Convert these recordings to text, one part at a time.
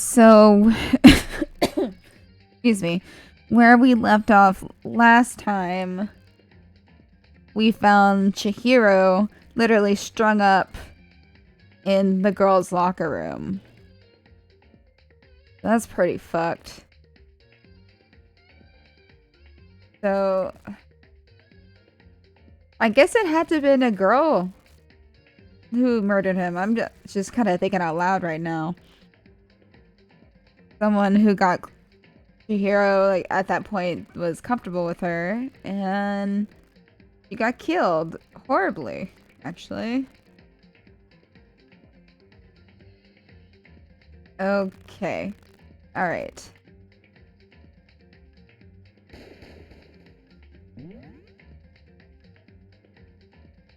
So, excuse me, where we left off last time, we found Chihiro literally strung up in the girls' locker room. That's pretty fucked. So, I guess it had to have been a girl who murdered him. I'm just kind of thinking out loud right now. Someone who got Chihiro, like, at that point was comfortable with her, and she got killed horribly, actually. Okay. Alright.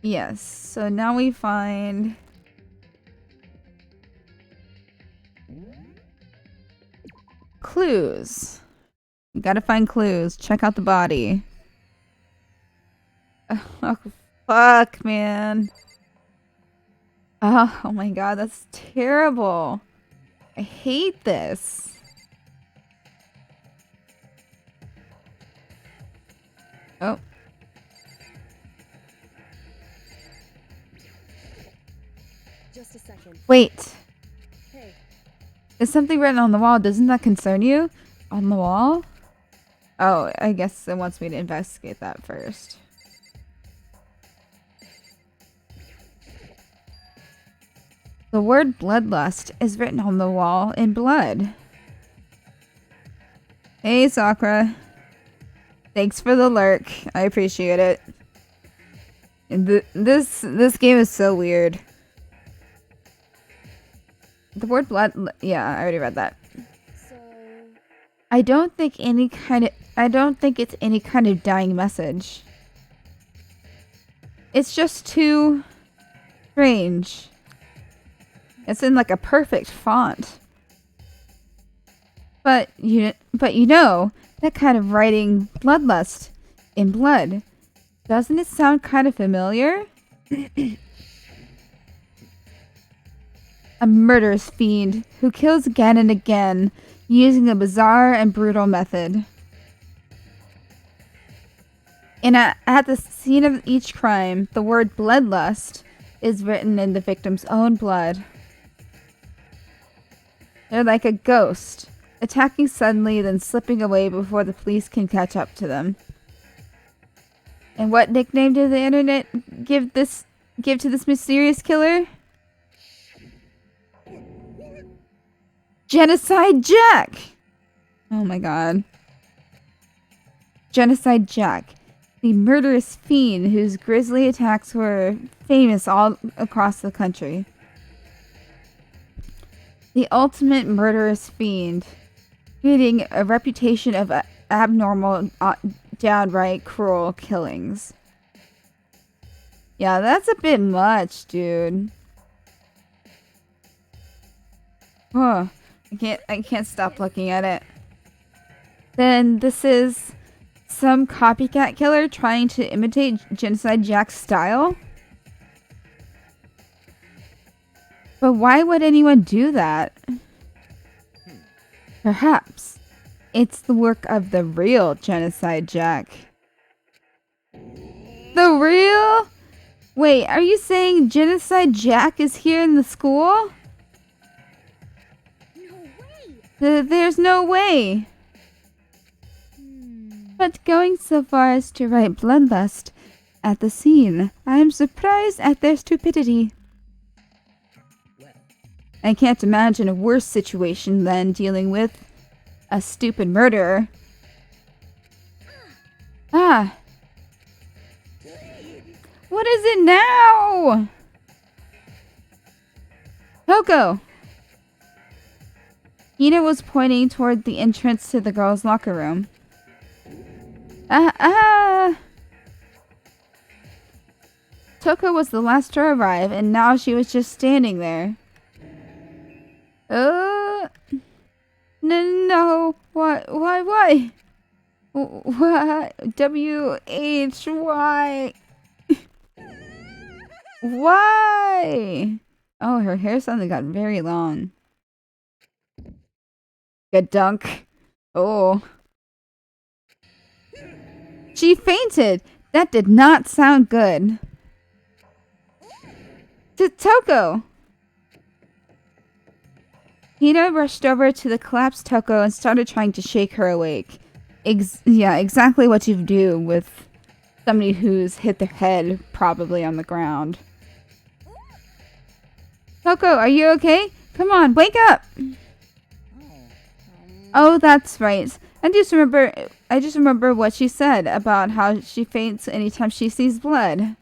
Yes, so now we find... clues. You gotta find clues. Check out the body. Oh, fuck, man. Oh my god, that's terrible. I hate this. Oh. Just a second. Wait. Hey. Is something written on the wall? Doesn't that concern you? On the wall? Oh, I guess it wants me to investigate that first. The word bloodlust is written on the wall in blood. Hey, Sakura. Thanks for the lurk. I appreciate it. This game is so weird. The word blood... Yeah, I already read that. So... I don't think it's any kind of dying message. It's just too strange. It's in like a perfect font. But you know, that kind of writing, bloodlust in blood, doesn't it sound kind of familiar? A murderous fiend who kills again and again using a bizarre and brutal method. And at the scene of each crime, the word bloodlust is written in the victim's own blood. They're like a ghost, attacking suddenly, then slipping away before the police can catch up to them. And what nickname did the internet give to this mysterious killer? Genocide Jack! Oh my god. Genocide Jack, the murderous fiend whose grisly attacks were famous all across the country. The ultimate murderous fiend, creating a reputation of abnormal, downright cruel killings. Yeah, that's a bit much, dude. Huh. I can't stop looking at it. Then this is some copycat killer trying to imitate Genocide Jack's style? But why would anyone do that? Perhaps it's the work of the real Genocide Jack. The real? Wait, are you saying Genocide Jack is here in the school? No way! There's no way. But going so far as to write bloodlust at the scene, I am surprised at their stupidity. I can't imagine a worse situation than dealing with a stupid murderer. Ah. What is it now? Coco! Hina was pointing toward the entrance to the girls' locker room. Toko was the last to arrive, and now she was just standing there. No, why? Why? W-H-Y. Why? Oh, her hair suddenly got very long. Good dunk. Oh. She fainted. That did not sound good. Toko! Hina rushed over to the collapsed Toko and started trying to shake her awake. Yeah, exactly what you do with somebody who's hit their head probably on the ground. Toko, are you okay? Come on, wake up! Oh, that's right. I just remember what she said about how she faints anytime she sees blood.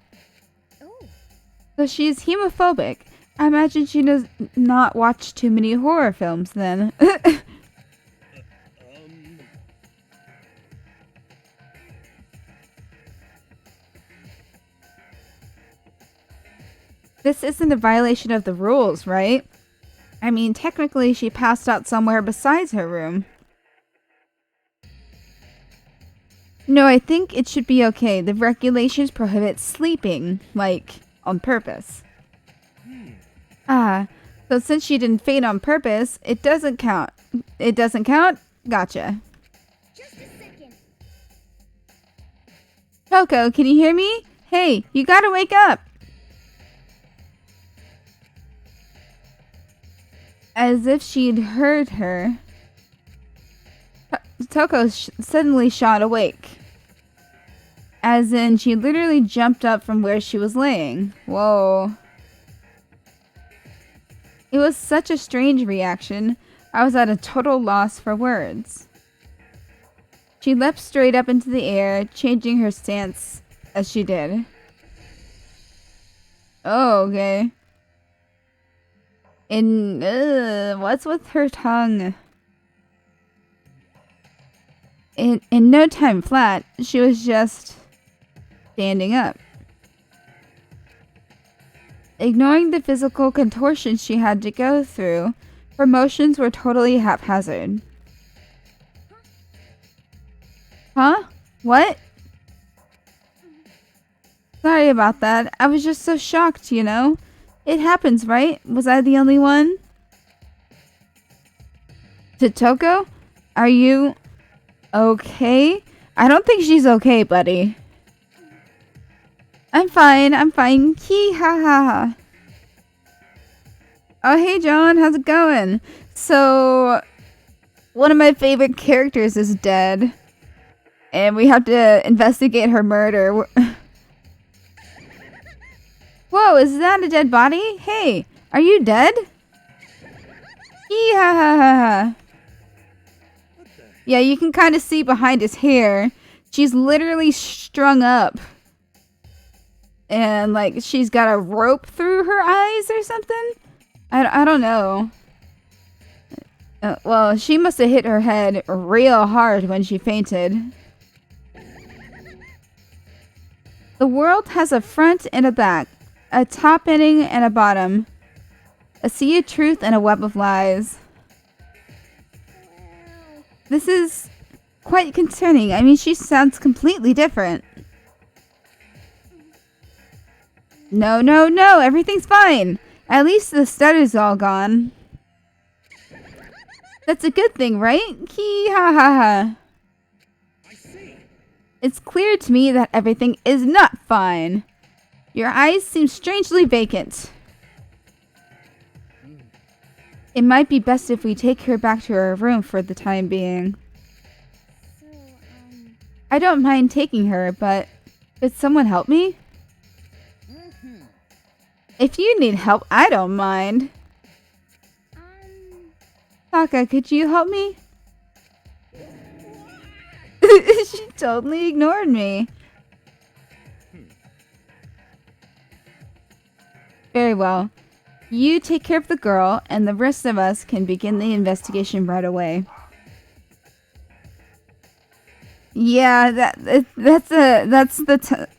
So she's hemophobic. I imagine she does not watch too many horror films then. This isn't a violation of the rules, right? I mean, technically she passed out somewhere besides her room. No, I think it should be okay. The regulations prohibit sleeping, like, on purpose. Ah, so since she didn't faint on purpose, it doesn't count. It doesn't count? Gotcha. Just a second. Toko, can you hear me? Hey, you gotta wake up! As if she'd heard her, Toko suddenly shot awake. As in, she literally jumped up from where she was laying. Whoa. It was such a strange reaction. I was at a total loss for words. She leapt straight up into the air, changing her stance as she did. Oh, okay. What's with her tongue? In no time flat, she was just standing up. Ignoring the physical contortions she had to go through, her motions were totally haphazard. Huh? What? Sorry about that. I was just so shocked, you know? It happens, right? Was I the only one? Toko? Are you okay? I don't think she's okay, buddy. I'm fine. Hee ha ha ha. Oh, hey John, how's it going? So, one of my favorite characters is dead. And we have to investigate her murder. Whoa, is that a dead body? Hey, are you dead? Hee ha ha ha ha. Yeah, you can kind of see behind his hair. She's literally strung up. And, like, she's got a rope through her eyes or something? I don't know. Well, she must have hit her head real hard when she fainted. The world has a front and a back. A top ending and a bottom. A sea of truth and a web of lies. This is quite concerning. I mean, she sounds completely different. No, everything's fine. At least the stutter's all gone. That's a good thing, right? Hee ha ha ha. It's clear to me that everything is not fine. Your eyes seem strangely vacant. It might be best if we take her back to her room for the time being. So, I don't mind taking her, but could someone help me? If you need help, I don't mind. Taka, could you help me? She totally ignored me. Very well. You take care of the girl, and the rest of us can begin the investigation right away. Yeah,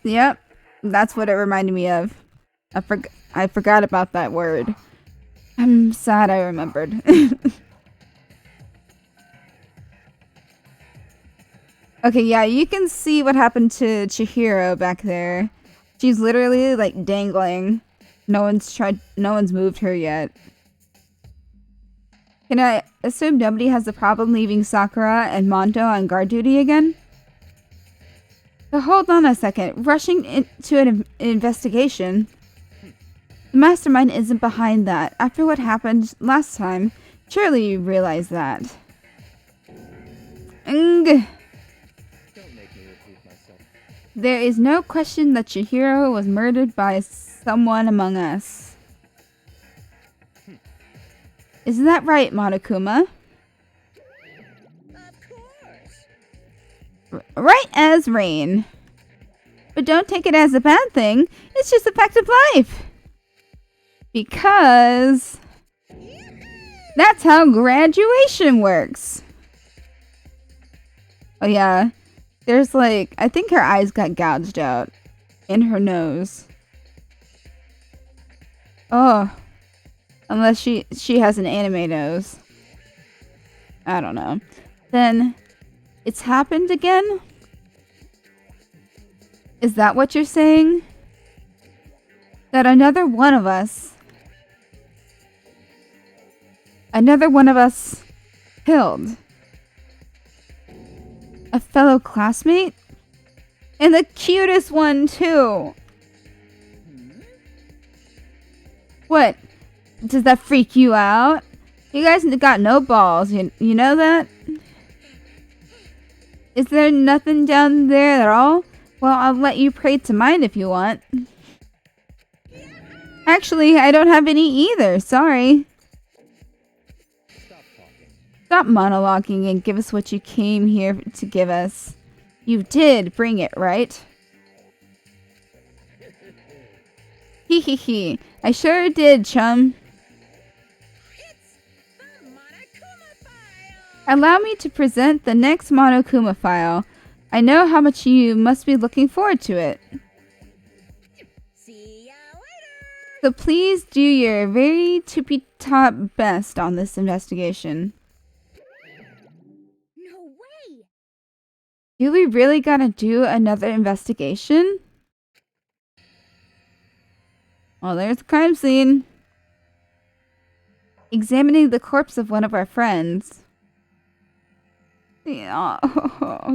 yep, that's what it reminded me of. I forgot about that word. I'm sad I remembered. Okay, yeah, you can see what happened to Chihiro back there. She's literally like dangling. No one's moved her yet. Can I assume nobody has a problem leaving Sakura and Mondo on guard duty again? But hold on a second. Rushing into an investigation? The mastermind isn't behind that. After what happened last time, surely you realize that. Don't make me repeat myself. There is no question that Chihiro was murdered by someone among us. Isn't that right, Monokuma? Of course. Right as rain. But don't take it as a bad thing. It's just a fact of life. Because that's how graduation works. Oh yeah. There's like, I think her eyes got gouged out. In her nose. Oh. Unless she has an anime nose. I don't know. Then, it's happened again? Is that what you're saying? That another one of us killed a fellow classmate? And the cutest one, too. What? Does that freak you out? You guys got no balls, you know that? Is there nothing down there at all? Well, I'll let you pray to mine if you want. Actually, I don't have any either, sorry. Stop talking. Stop monologuing and give us what you came here to give us. You did bring it, right? Hee hee hee. I sure did, chum. It's the Monokuma file. Allow me to present the next Monokuma file. I know how much you must be looking forward to it. See ya later. So please do your very tippy-top best on this investigation. No way. Do we really gotta do another investigation? Well, there's the crime scene. Examining the corpse of one of our friends. Yeah,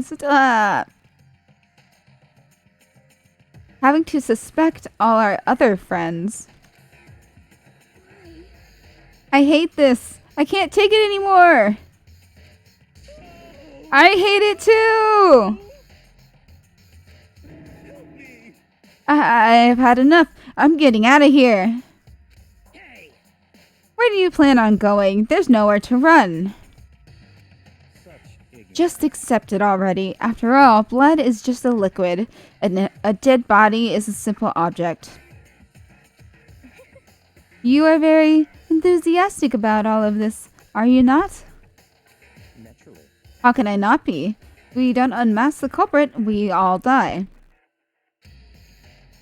stop. Having to suspect all our other friends. I hate this. I can't take it anymore. I hate it too. I've had enough. I'm getting out of here. Hey! Where do you plan on going? There's nowhere to run. Such ignorance. Just accept it already. After all, blood is just a liquid, and a dead body is a simple object. You are very enthusiastic about all of this, are you not? Naturally. How can I not be? We don't unmask the culprit, we all die.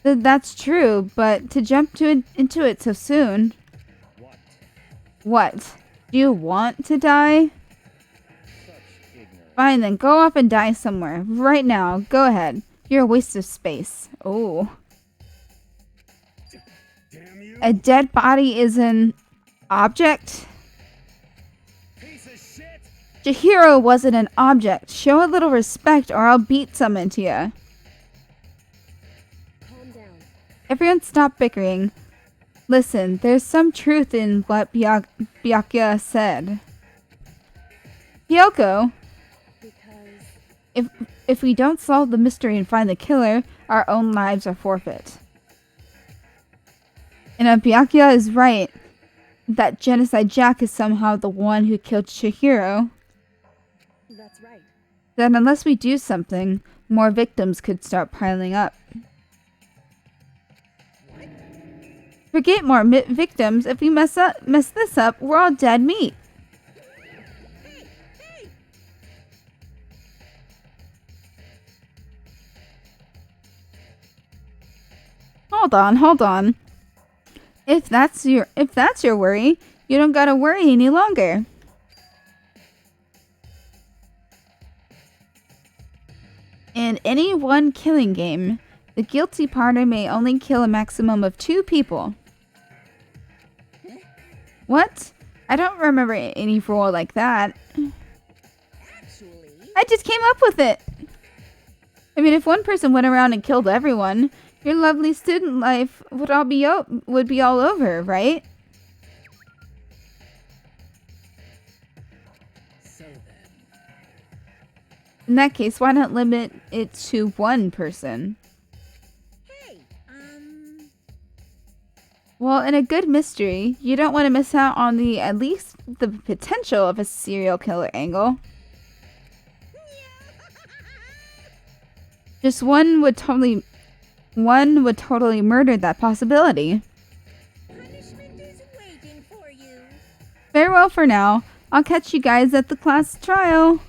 That's true, but to jump into it so soon... What? What? Do you want to die? Such ignorance. Fine then, go off and die somewhere. Right now, go ahead. You're a waste of space. Oh. Damn you! A dead body is an object? Piece of shit! Chihiro wasn't an object. Show a little respect or I'll beat some into ya. Calm down. Everyone stop bickering. Listen, there's some truth in what Byakuya said. Hyoko, Because if we don't solve the mystery and find the killer, our own lives are forfeit. And if Byakuya is right, that Genocide Jack is somehow the one who killed Chihiro, that's right. then unless we do something, more victims could start piling up. Forget more victims. If we mess this up, we're all dead meat. Hey! Hey! Hold on. If that's your worry, you don't gotta worry any longer. In any one killing game, the guilty party may only kill a maximum of 2 people. What? I don't remember any rule like that. Actually, I just came up with it. I mean, if one person went around and killed everyone, your lovely student life would would be all over, right? so then. In that case, why not limit it to one person? Hey, Well, in a good mystery, you don't want to miss out on at least the potential of a serial killer angle. Just one would totally murder that possibility. Punishment is waiting for you. Farewell for now. I'll catch you guys at the class trial.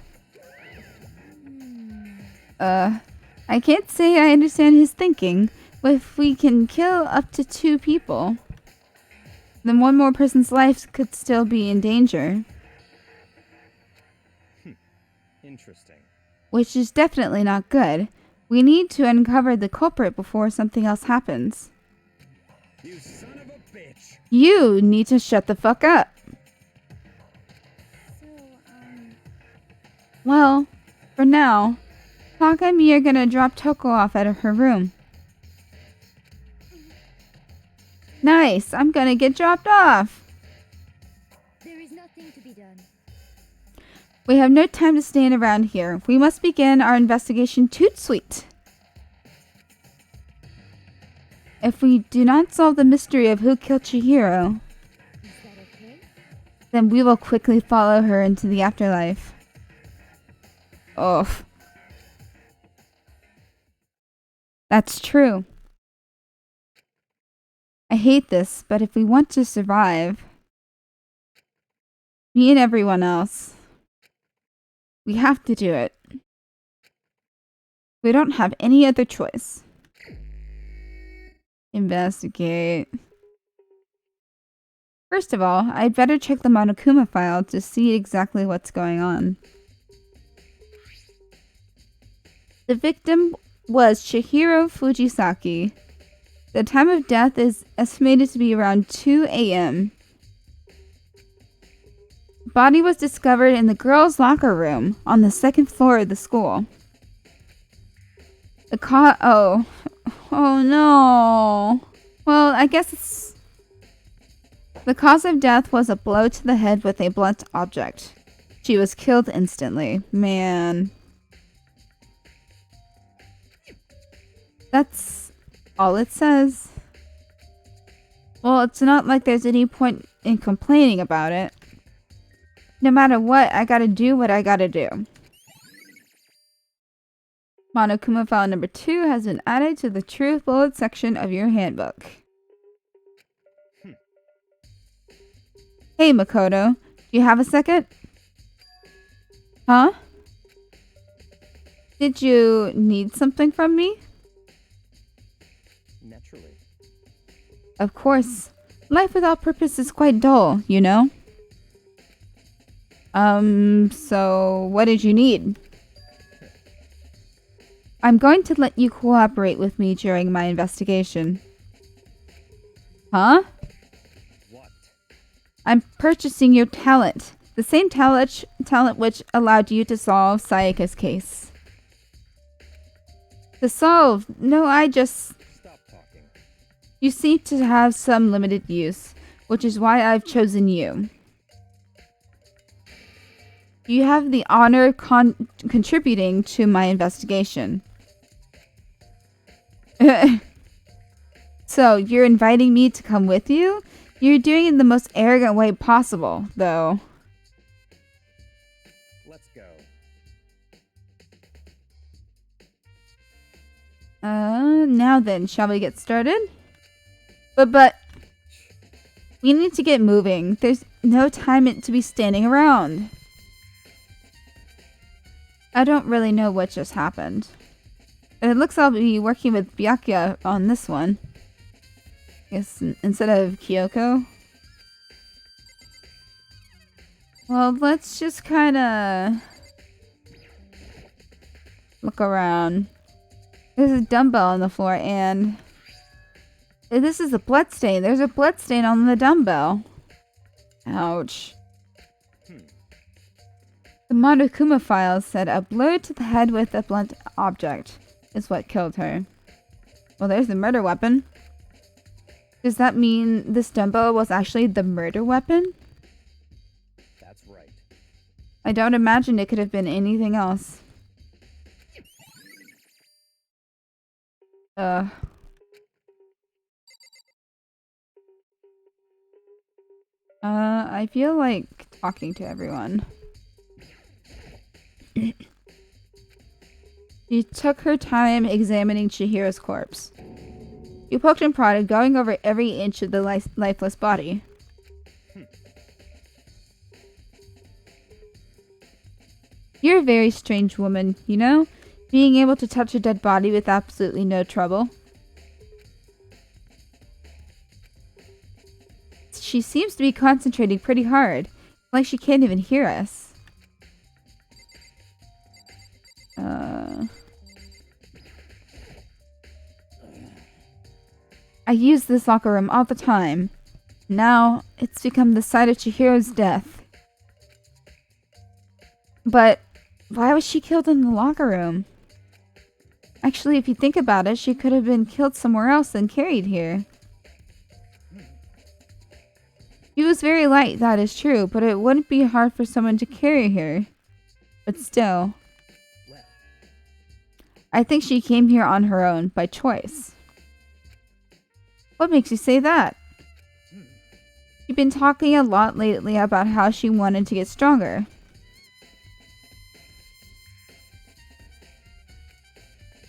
I can't say I understand his thinking. If we can kill up to 2 people, then one more person's life could still be in danger. Interesting. Which is definitely not good. We need to uncover the culprit before something else happens. You son of a bitch. You need to shut the fuck up. So, Well, for now, Taka and me are gonna drop Toko off at her room. Nice, I'm gonna get dropped off. there is nothing to be done. We have no time to stand around here. We must begin our investigation toot sweet. If we do not solve the mystery of who killed Chihiro, Is that okay? then we will quickly follow her into the afterlife. Oh. That's true. I hate this, but if we want to survive, me and everyone else, we have to do it. We don't have any other choice. Investigate. First of all, I'd better check the Monokuma file to see exactly what's going on. The victim was Chihiro Fujisaki. The time of death is estimated to be around 2 a.m. Body was discovered in the girls' locker room on the 2nd floor of the school. Oh no. Well, I guess it's... The cause of death was a blow to the head with a blunt object. She was killed instantly. Man. That's all it says. Well, it's not like there's any point in complaining about it. No matter what, I gotta do what I gotta do. Monokuma file number 2 has been added to the truth bullet section of your handbook. Hey, Makoto. Do you have a second? Huh? Did you need something from me? Naturally. Of course. Life without purpose is quite dull, you know? So what did you need? I'm going to let you cooperate with me during my investigation. Huh? What? I'm purchasing your talent. The same talent which allowed you to solve Sayaka's case. To solve? No, I just... Stop talking. You seem to have some limited use, which is why I've chosen you. You have the honor contributing to my investigation. So, you're inviting me to come with you? You're doing it in the most arrogant way possible, though. Let's go. Now then, shall we get started? But, we need to get moving. There's no time to be standing around. I don't really know what just happened. And it looks I'll be working with Byakuya on this one. I guess instead of Kyoko. Well, let's just kinda look around. There's a dumbbell on the floor and this is a blood stain. There's a blood stain on the dumbbell. Ouch. The Monokuma files said a blow to the head with a blunt object is what killed her. Well, there's the murder weapon. Does that mean this dumbbell was actually the murder weapon? That's right. I don't imagine it could have been anything else. I feel like talking to everyone. She took her time examining Chihiro's corpse. You poked and prodded, going over every inch of the lifeless body. You're a very strange woman, you know? Being able to touch a dead body with absolutely no trouble. She seems to be concentrating pretty hard. Like she can't even hear us. I use this locker room all the time. Now, it's become the site of Chihiro's death. But why was she killed in the locker room? Actually, if you think about it, she could have been killed somewhere else and carried here. She was very light, that is true, but it wouldn't be hard for someone to carry her. But still, I think she came here on her own, by choice. What makes you say that? She's been talking a lot lately about how she wanted to get stronger.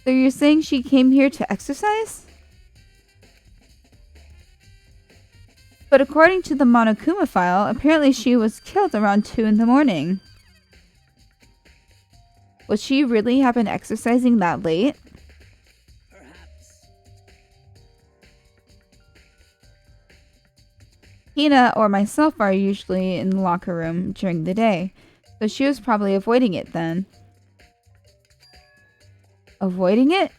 So you're saying she came here to exercise? But according to the Monokuma file, apparently she was killed around 2 in the morning. Would she really have been exercising that late? Perhaps. Hina or myself are usually in the locker room during the day, so she was probably avoiding it then. Avoiding it?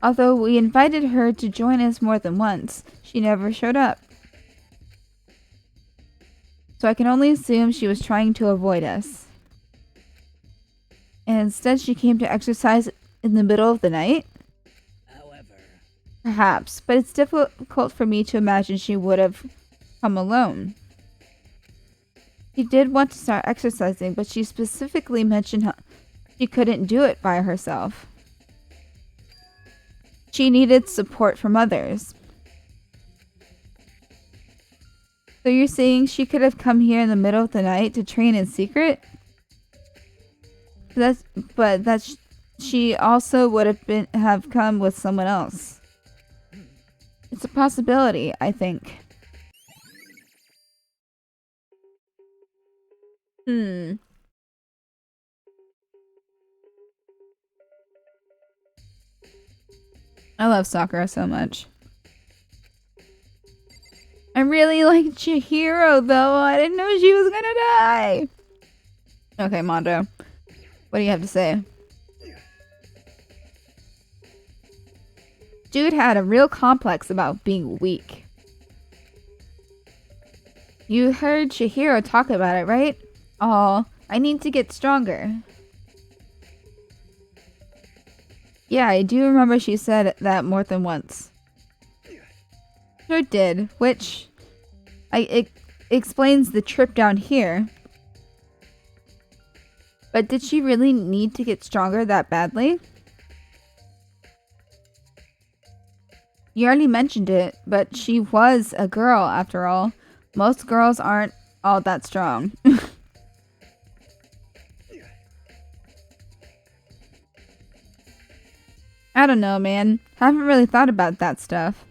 Although we invited her to join us more than once, she never showed up. So I can only assume she was trying to avoid us. And instead she came to exercise in the middle of the night? However, Perhaps, but it's difficult for me to imagine she would have come alone. She did want to start exercising, but she specifically mentioned how she couldn't do it by herself. She needed support from others. So you're saying she could have come here in the middle of the night to train in secret? She also would have come with someone else. It's a possibility, I think. I love Sakura so much. I really like Chihiro, though. I didn't know she was gonna die. Okay, Mondo. What do you have to say? Dude had a real complex about being weak. You heard Chihiro talk about it, right? Oh, I need to get stronger. Yeah, I do remember she said that more than once. Sure did, which it explains the trip down here. But did she really need to get stronger that badly? You already mentioned it, but she was a girl after all. Most girls aren't all that strong. I don't know, man. Haven't really thought about that stuff.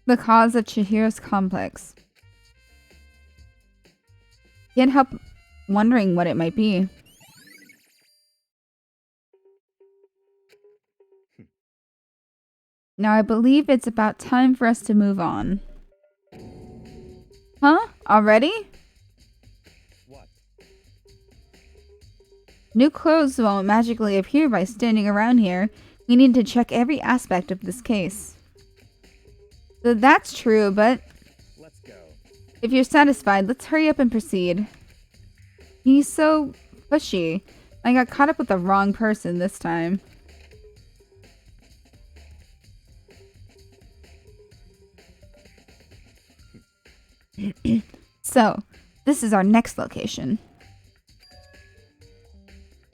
The cause of Chihiro's complex. Can't help wondering what it might be. Now I believe it's about time for us to move on. Huh? Already? what? New clothes won't magically appear by standing around here. We need to check every aspect of this case. So that's true, but Let's go. If you're satisfied, let's hurry up and proceed. He's so pushy. I got caught up with the wrong person this time. So, this is our next location.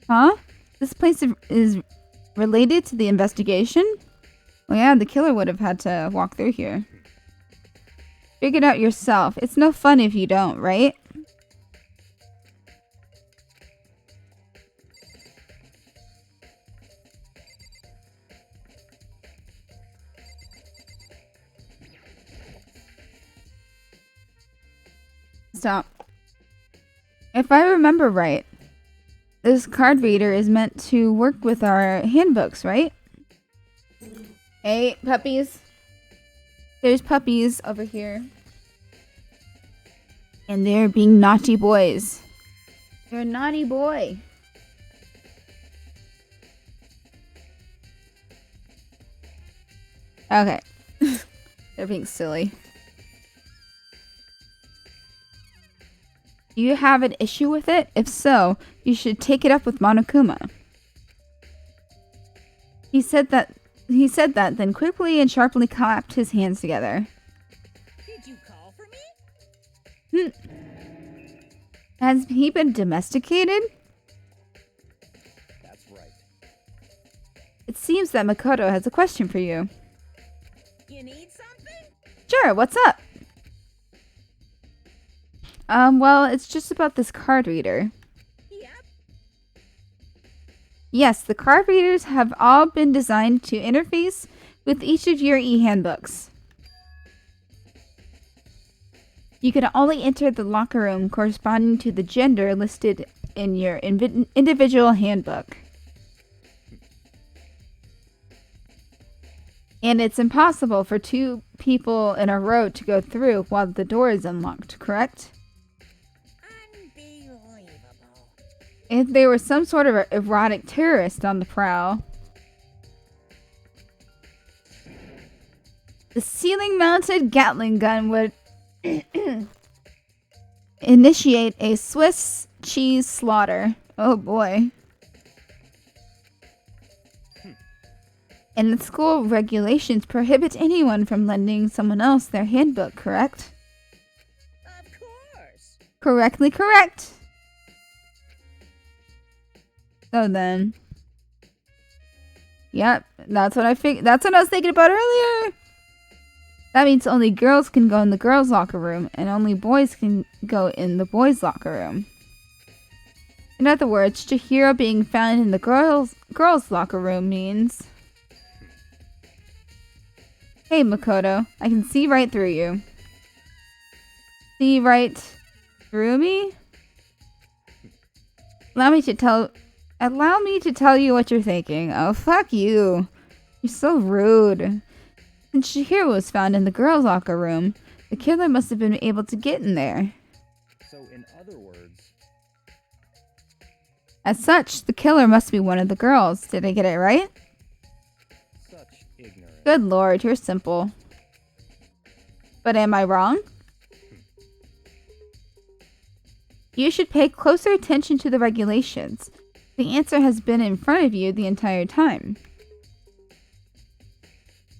Huh? This place is related to the investigation? Well, yeah, the killer would have had to walk through here. Figure it out yourself. It's no fun if you don't, right? Stop. If I remember right, this card reader is meant to work with our handbooks, right? Hey, puppies. There's puppies over here. And they're being naughty boys. You're a naughty boy. Okay. They're being silly. Do you have an issue with it? If so, you should take it up with Monokuma. He said that, then quickly and sharply clapped his hands together. Did you call for me? Has he been domesticated? That's right. It seems that Makoto has a question for you. You need something? Sure, what's up? Well, it's just about this card reader. Yep. Yes, the card readers have all been designed to interface with each of your e-handbooks. You can only enter the locker room corresponding to the gender listed in your individual handbook. And it's impossible for two people in a row to go through while the door is unlocked, correct? Unbelievable. If there was some sort of erotic terrorist on the prowl. The ceiling-mounted Gatling gun would initiate a Swiss cheese slaughter. Oh boy. And the school regulations prohibit anyone from lending someone else their handbook, correct? Of course. Correctly correct. So then. Yep, that's what I was thinking about earlier. That means only girls can go in the girls' locker room, and only boys can go in the boys' locker room. In other words, Chihiro being found in the girls' locker room means... Hey, Makoto, I can see right through you. See right through me? Allow me to tell you what you're thinking. Oh, fuck you. You're so rude. Since Chihiro was found in the girls' locker room, the killer must have been able to get in there. So, in other words, As such, the killer must be one of the girls. Did I get it right? such ignorance. Good lord, you're simple. But am I wrong? You should pay closer attention to the regulations. The answer has been in front of you the entire time.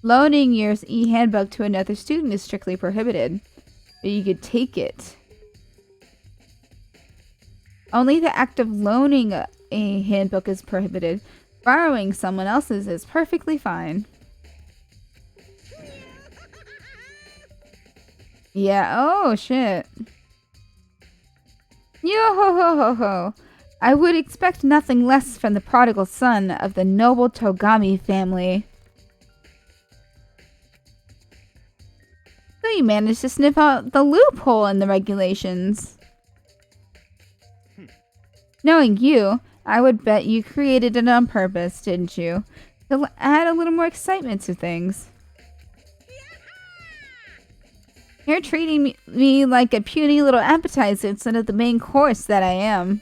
Loaning your e-handbook to another student is strictly prohibited, but you could take it. Only the act of loaning a handbook is prohibited. Borrowing someone else's is perfectly fine. Yeah, oh shit. Yo ho ho ho ho. I would expect nothing less from the prodigal son of the noble Togami family. So you managed to sniff out the loophole in the regulations. Knowing you, I would bet you created it on purpose, didn't you? To add a little more excitement to things. You're treating me like a puny little appetizer instead of the main course that I am.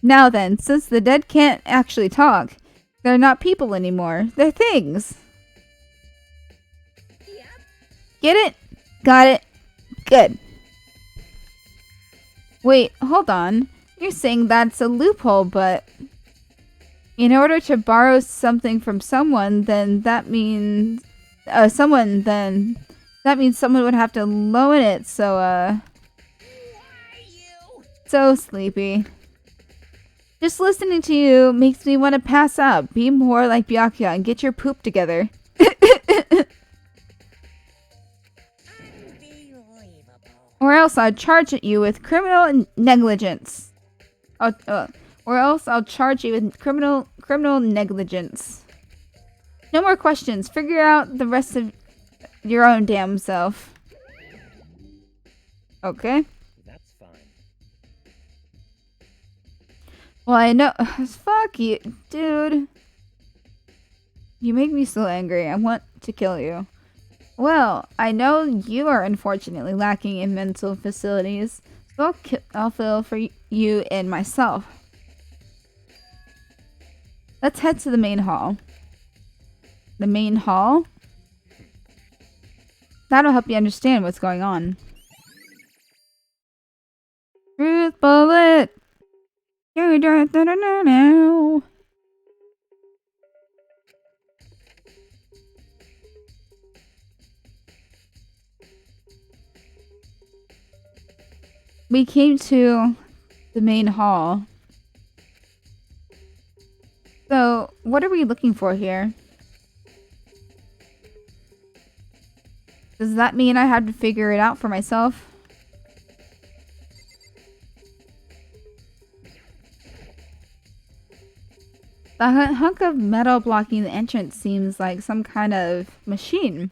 Now then, since the dead can't actually talk, they're not people anymore. They're things. Yep. Get it? Got it. Good. Wait, hold on. You're saying that's a loophole, but in order to borrow something from someone, then that means someone would have to loan it. So Why you? so sleepy. Just listening to you makes me want to pass out. Be more like Byakuya and get your poop together. Unbelievable. Or else I'll charge you with criminal negligence. Or else I'll charge you with criminal negligence. No more questions. Figure out the rest of your own damn self. Okay. That's fine. Well, I know. Fuck you, dude. You make me so angry. I want to kill you. Well, I know you are unfortunately lacking in mental facilities, so I'll fill for you and myself. Let's head to the main hall. The main hall? That'll help you understand what's going on. Truth bullet! No. We came to the main hall. So, what are we looking for here? Does that mean I have to figure it out for myself? The hunk of metal blocking the entrance seems like some kind of machine.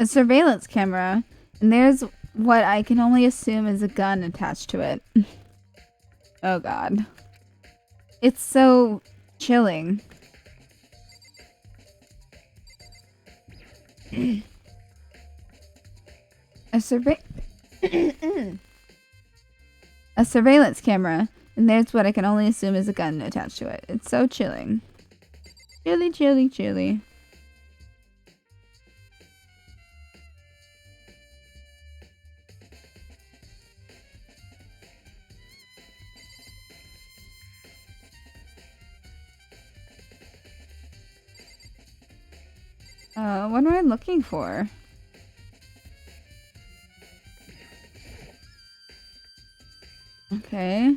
A surveillance camera, and there's what I can only assume is a gun attached to it. Oh god. It's so chilling. A surveillance camera, and there's what I can only assume is a gun attached to it. It's so chilling. Chilly, chilly, chilly. What am I looking for? Okay.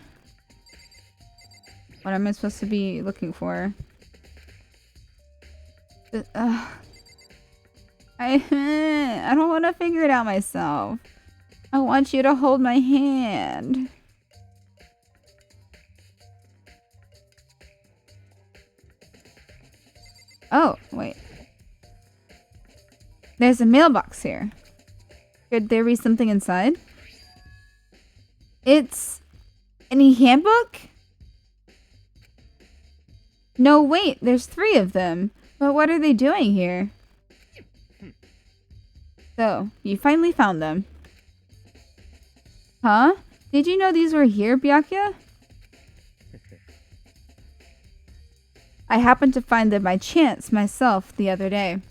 What am I supposed to be looking for? I don't want to figure it out myself. I want you to hold my hand. Oh, wait. There's a mailbox here. Could there be something inside? It's any handbook? No, wait, there's 3 of them. But what are they doing here? So, you finally found them. Huh? Did you know these were here, Byakuya? I happened to find them by chance myself the other day.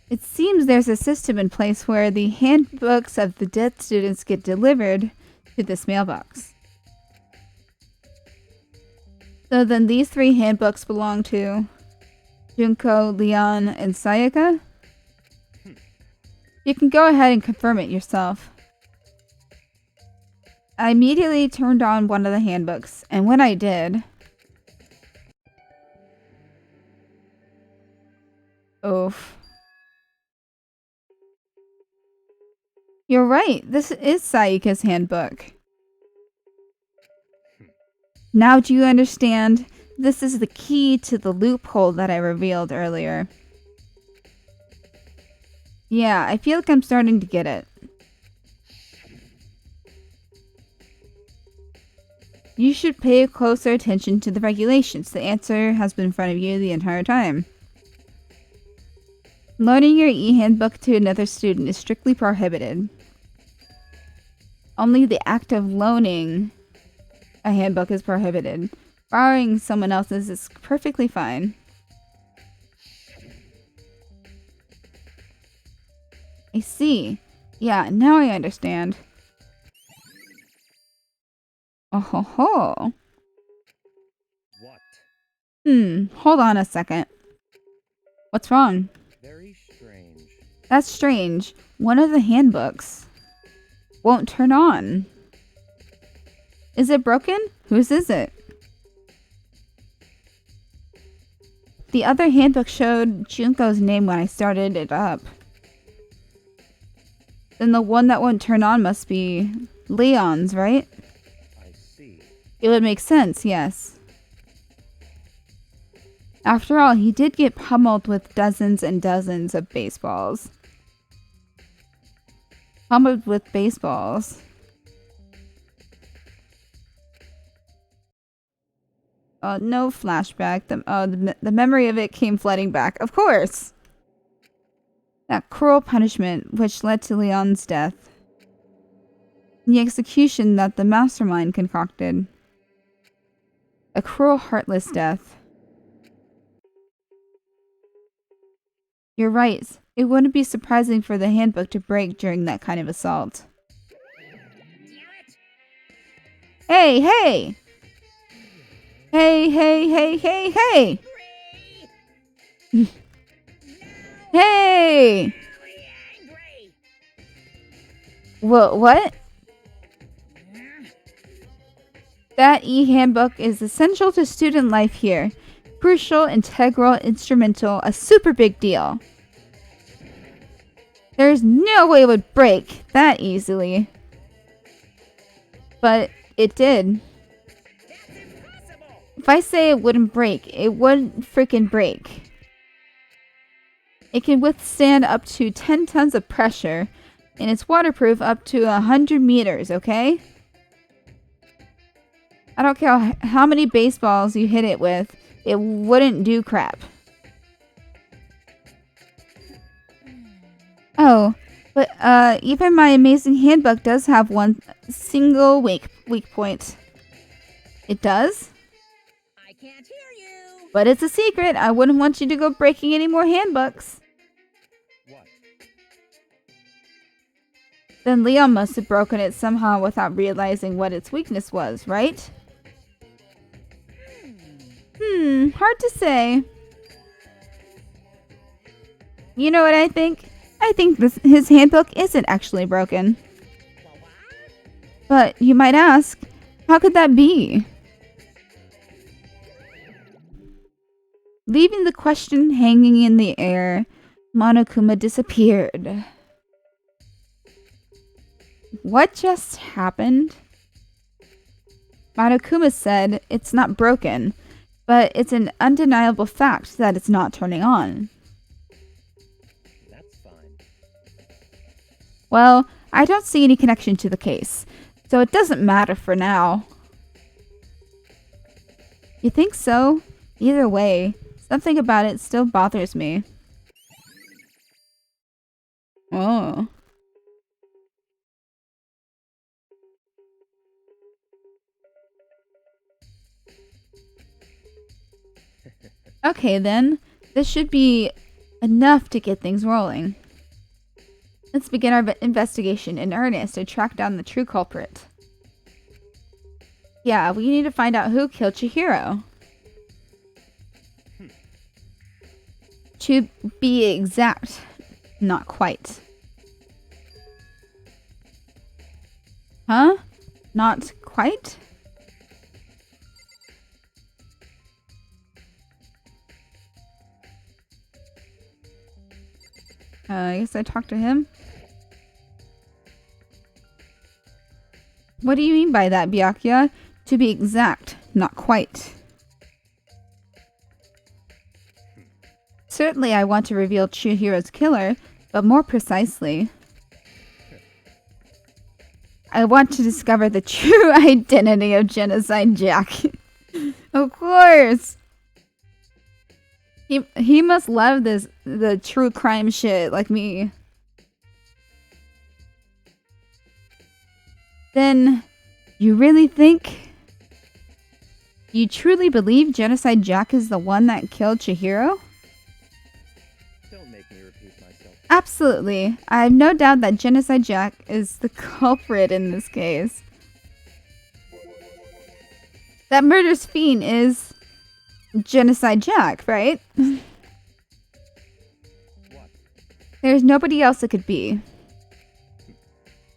It seems there's a system in place where the handbooks of the dead students get delivered to this mailbox. So then these 3 handbooks belong to Junko, Leon, and Sayaka? You can go ahead and confirm it yourself. I immediately turned on one of the handbooks, and when I did... Oof. You're right, this is Sayaka's handbook. Now do you understand? This is the key to the loophole that I revealed earlier. Yeah, I feel like I'm starting to get it. You should pay closer attention to the regulations. The answer has been in front of you the entire time. Loaning your e-handbook to another student is strictly prohibited. Only the act of loaning a handbook is prohibited. Borrowing someone else's is perfectly fine. I see. Yeah, now I understand. Oh ho ho. What? Hold on a second. What's wrong? Very strange. That's strange. One of the handbooks won't turn on. Is it broken? Whose is it? The other handbook showed Junko's name when I started it up. Then the one that won't turn on must be Leon's, right? I see. It would make sense, yes. After all, he did get pummeled with dozens and dozens of baseballs. Pummeled with baseballs. No flashback. The memory of it came flooding back. Of course! That cruel punishment which led to Leon's death. The execution that the mastermind concocted. A cruel, heartless death. You're right. It wouldn't be surprising for the handbook to break during that kind of assault. Hey, hey! Hey, hey, hey, hey, hey! Hey! What? That e-handbook is essential to student life here. Crucial, integral, instrumental, a super big deal. There's no way it would break that easily. But it did. If I say it wouldn't break, it wouldn't freaking break. It can withstand up to 10 tons of pressure, and it's waterproof up to 100 meters, okay? I don't care how many baseballs you hit it with, it wouldn't do crap. Oh, but even my amazing handbook does have one single weak point. It does? I can't hear you. But it's a secret. I wouldn't want you to go breaking any more handbooks. What? Then Leon must have broken it somehow without realizing what its weakness was, right? Hard to say. You know what I think? I think his handbook isn't actually broken. But you might ask, how could that be? Leaving the question hanging in the air, Monokuma disappeared. What just happened? Monokuma said it's not broken, but it's an undeniable fact that it's not turning on. That's fine. Well, I don't see any connection to the case, so it doesn't matter for now. You think so? Either way, something about it still bothers me. Oh. Okay then, this should be enough to get things rolling. Let's begin our investigation in earnest to track down the true culprit. Yeah, we need to find out who killed Chihiro. To be exact, not quite. Huh? Not quite? I guess I talked to him. What do you mean by that, Byakuya? To be exact, not quite. Certainly I want to reveal Chihiro's killer, but more precisely, I want to discover the true identity of Genocide Jack. Of course! He must love the true crime shit like me. Then, you really think You truly believe Genocide Jack is the one that killed Chihiro? Don't make me repeat myself. Absolutely. I have no doubt that Genocide Jack is the culprit in this case. That murderous fiend is Genocide Jack, right? What? There's nobody else it could be.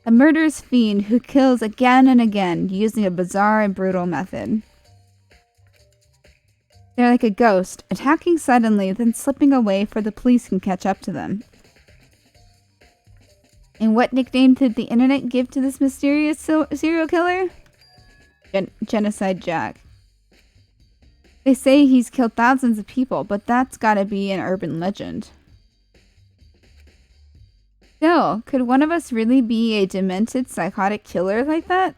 A murderous fiend who kills again and again using a bizarre and brutal method. They're like a ghost, attacking suddenly, then slipping away before the police can catch up to them. And what nickname did the internet give to this mysterious serial killer? Genocide Jack. They say he's killed thousands of people, but that's gotta be an urban legend. Still, could one of us really be a demented, psychotic killer like that?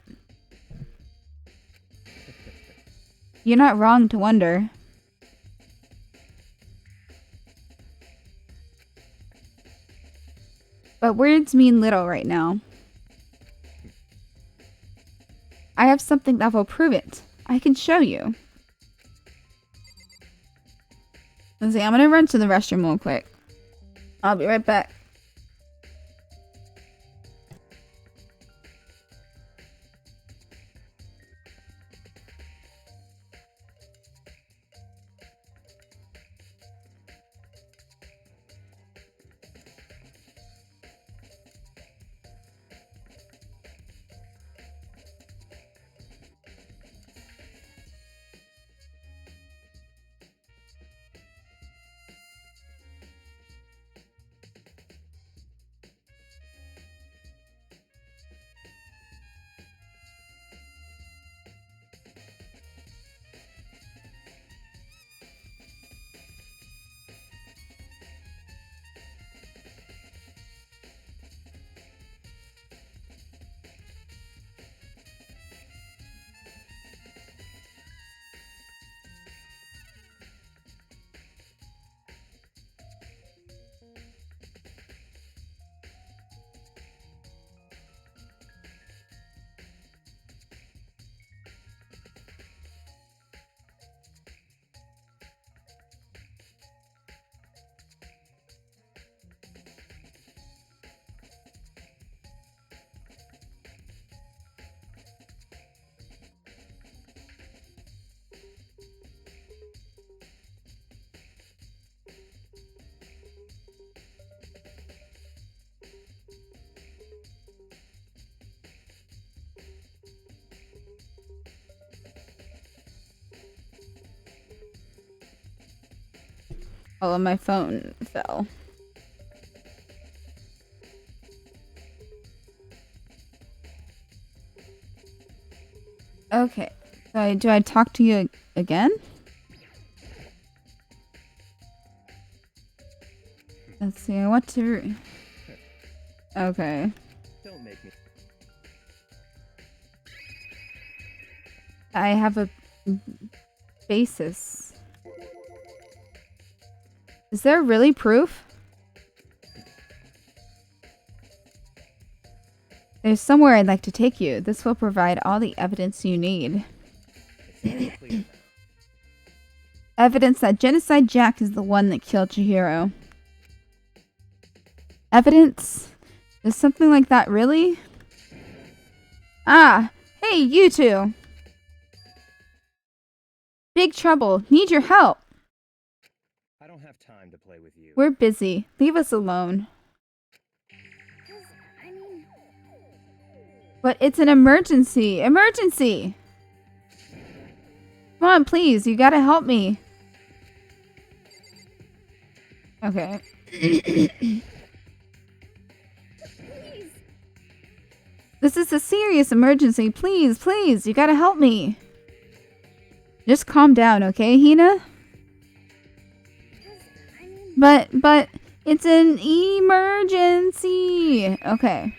You're not wrong to wonder. But words mean little right now. I have something that will prove it. I can show you. Let's see, I'm gonna run to the restroom real quick. I'll be right back. Oh, and my phone fell. Okay. So do I talk to you again? Let's see. I want to... Okay. Don't make me. I have a basis. Is there really proof? There's somewhere I'd like to take you. This will provide all the evidence you need. It's not clear. Evidence that Genocide Jack is the one that killed Chihiro. Evidence? Is something like that really? Ah! Hey, you two! Big trouble. Need your help. I don't have time to play with you. We're busy. Leave us alone. I mean, But it's an emergency. Emergency! Come on, please. You gotta help me. Okay. please. This is a serious emergency. Please, please. You gotta help me. Just calm down, okay, Hina? I mean, But it's an emergency. Okay.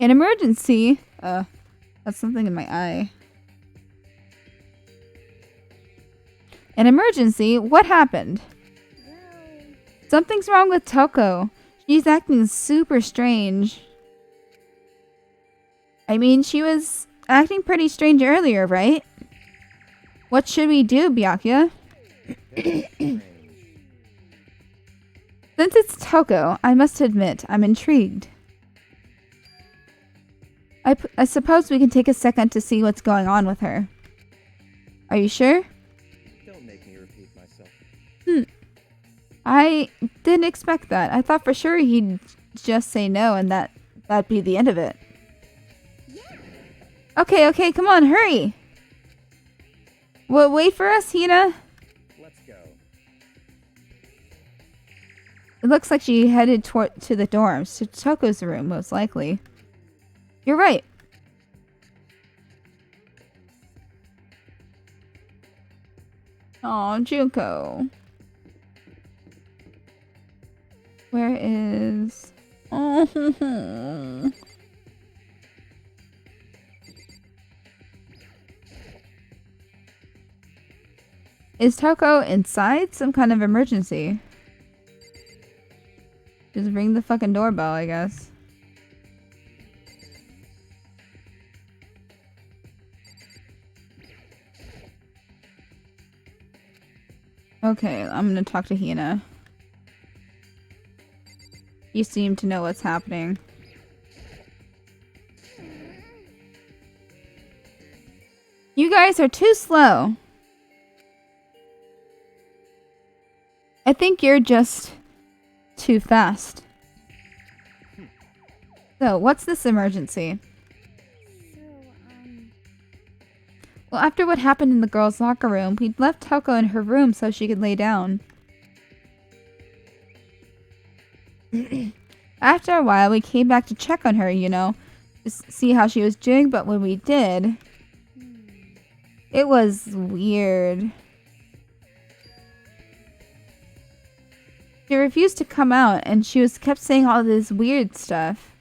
An emergency? That's something in my eye. An emergency? What happened? well, Something's wrong with Toko. She's acting super strange. I mean, she was acting pretty strange earlier, right? What should we do, Byakuya? Very strange. Since it's Toko, I must admit, I'm intrigued. I suppose we can take a second to see what's going on with her. Are you sure? Don't make me repeat myself. I didn't expect that. I thought for sure he'd just say no and that'd be the end of it. Okay, come on, hurry! Well, wait for us, Hina. Let's go. It looks like she headed to the dorms, to Toko's room, most likely. You're right. Aw, Junko. Where is... Oh. Is Toko inside? Some kind of emergency. Just ring the fucking doorbell, I guess. Okay, I'm gonna talk to Hina. You seem to know what's happening. You guys are too slow. I think you're just too fast. So, what's this emergency? Well, after what happened in the girls' locker room, we'd left Toko in her room so she could lay down. After a while, we came back to check on her, you know, to see how she was doing, but when we did, it was weird. She refused to come out, and she kept saying all this weird stuff.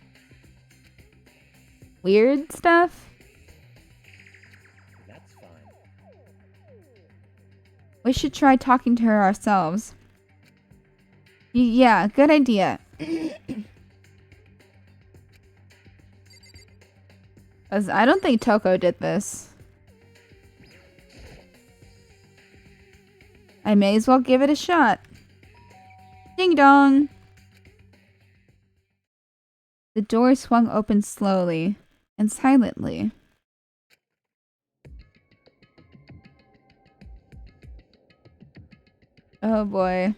Weird stuff? That's fine. We should try talking to her ourselves. Yeah, good idea. 'Cause I don't think Toko did this. I may as well give it a shot. Ding dong! The door swung open slowly and silently. Oh boy.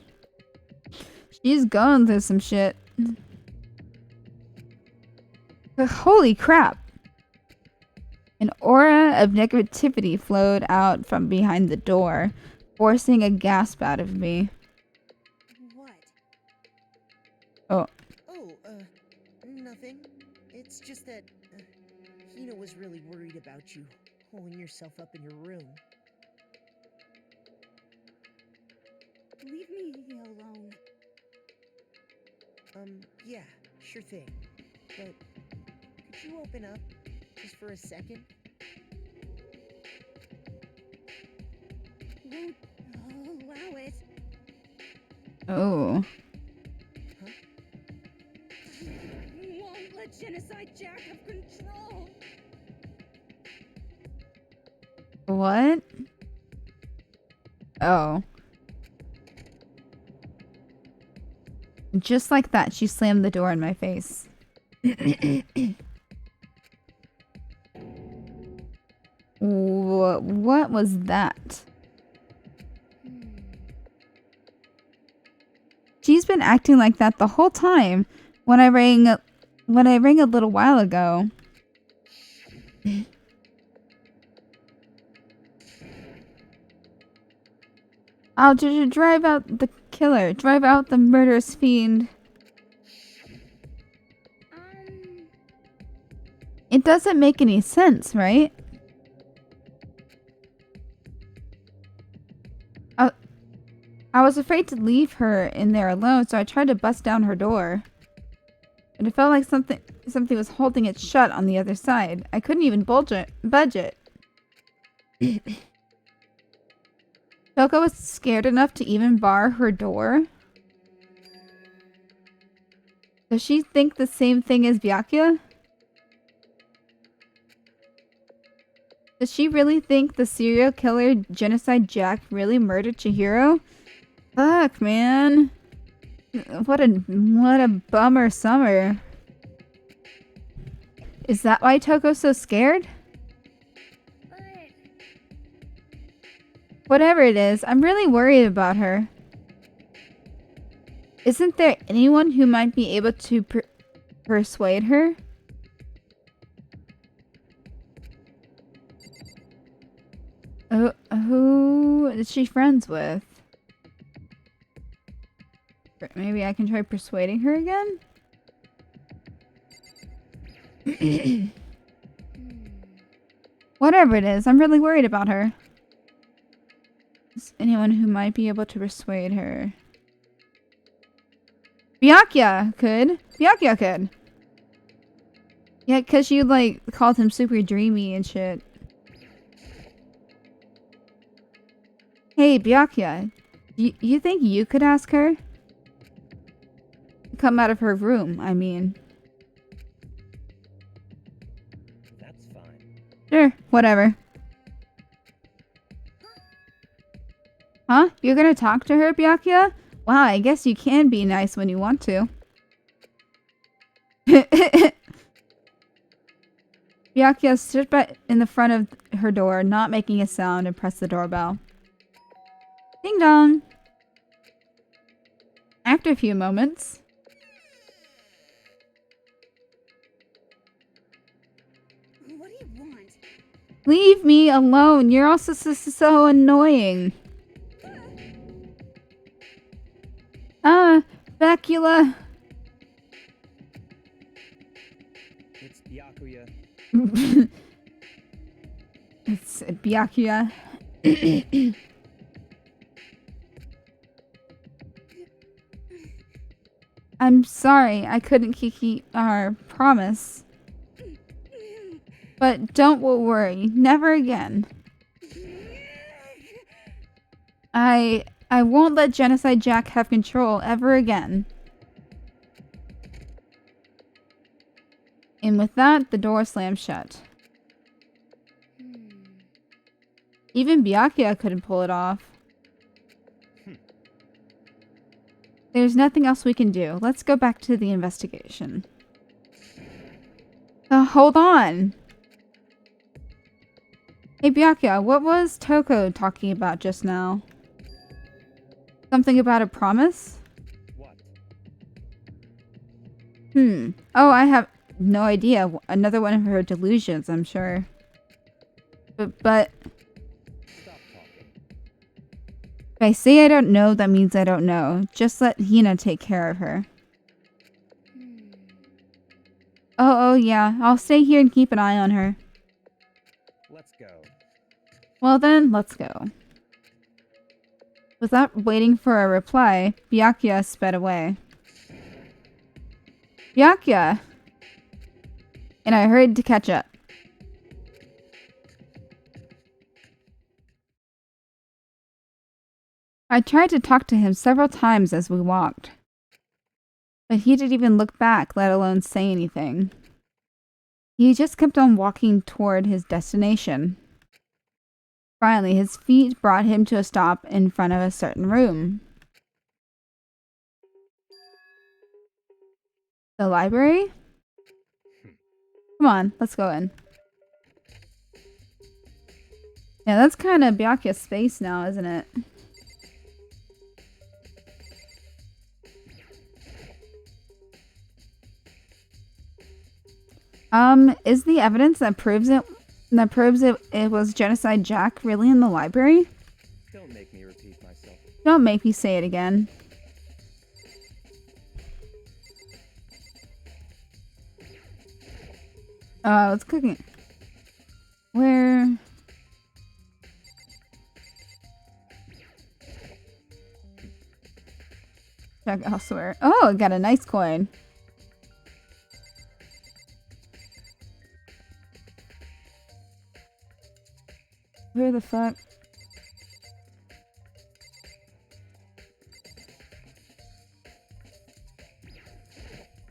She's going through some shit. But holy crap! An aura of negativity flowed out from behind the door, forcing a gasp out of me. What? Oh. Oh, nothing. It's just that Hina was really worried about you holding yourself up in your room. Leave me alone. Yeah, sure thing. But could you open up just for a second? Won't allow it. Oh. Won't let genocide Jack have control. What? Oh. Just like that, she slammed the door in my face. What was that? She's been acting like that the whole time. When I rang a little while ago. I'll just drive out the killer. Drive out the murderous fiend. It doesn't make any sense, right? I was afraid to leave her in there alone, so I tried to bust down her door. But it felt like something was holding it shut on the other side. I couldn't even budge it. Toko was scared enough to even bar her door? Does she think the same thing as Byakuya? Does she really think the serial killer Genocide Jack really murdered Chihiro? Fuck, man. What a bummer summer. Is that why Toko's so scared? But Whatever it is, I'm really worried about her. Isn't there anyone who might be able to persuade her? Who is she friends with? Maybe I can try persuading her again? Whatever it is, I'm really worried about her. Is anyone who might be able to persuade her? Byakuya could. Byakuya could. Yeah, because you, like, called him super dreamy and shit. Hey, Byakuya. You think you could ask her? Come out of her room, I mean. That's fine. Sure, whatever. Huh? You're gonna talk to her, Byakuya? Wow, I guess you can be nice when you want to. Byakuya stood in the front of her door, not making a sound, and pressed the doorbell. Ding dong! After a few moments... what do you want? Leave me alone! You're also so annoying! Bacula! It's Byakuya. It's Byakuya. I'm sorry, I couldn't keep our promise. But don't worry, never again. I won't let Genocide Jack have control ever again. And with that, the door slammed shut. Even Byakuya couldn't pull it off. There's nothing else we can do. Let's go back to the investigation. Hold on! Hey Byakuya, what was Toko talking about just now? Something about a promise? What? Oh, I have no idea. Another one of her delusions, I'm sure. But... Stop talking. if I say I don't know, that means I don't know. Just let Hina take care of her. Oh yeah. I'll stay here and keep an eye on her. Let's go. Well then, let's go. Without waiting for a reply, Byakuya sped away. Byakuya! And I hurried to catch up. I tried to talk to him several times as we walked. But he didn't even look back, let alone say anything. He just kept on walking toward his destination. Finally, his feet brought him to a stop in front of a certain room. The library? Come on, let's go in. Yeah, that's kind of Byakuya's space now, isn't it? Is the evidence that proves it was Genocide Jack really in the library? Don't make me repeat myself. Don't make me say it again. It's cooking. Where? Check elsewhere. Oh, I got a nice coin. Where the fuck?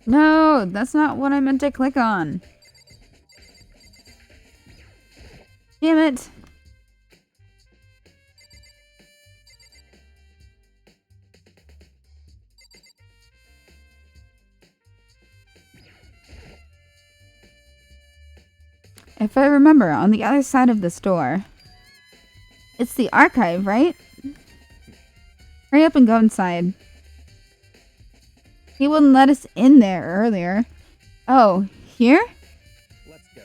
No, that's not what I meant to click on. Damn it. If I remember, on the other side of this door. It's the archive, right? Hurry up and go inside. He wouldn't let us in there earlier. Oh, here? Let's go.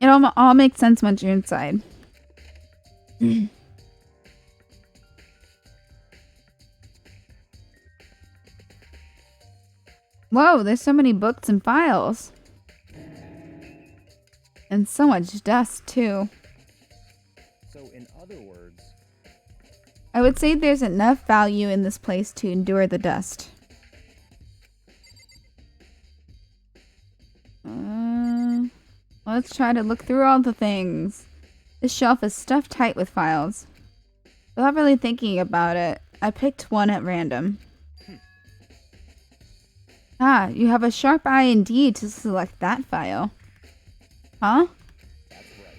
It all makes sense once you're inside. Whoa, there's so many books and files. And so much dust, too. So, in other words, I would say there's enough value in this place to endure the dust. Let's try to look through all the things. This shelf is stuffed tight with files. Without really thinking about it, I picked one at random. Ah, you have a sharp eye indeed to select that file. Huh? that's right.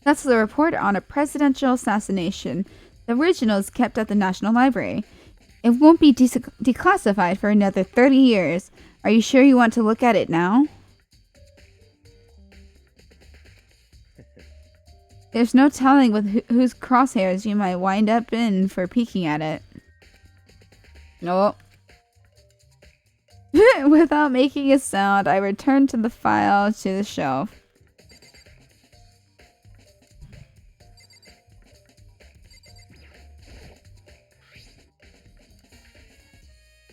That's the report on a presidential assassination. The original is kept at the National Library. It won't be declassified for another 30 years. Are you sure you want to look at it now? There's no telling with whose crosshairs you might wind up in for peeking at it. No. Without making a sound, I returned to the file to the shelf.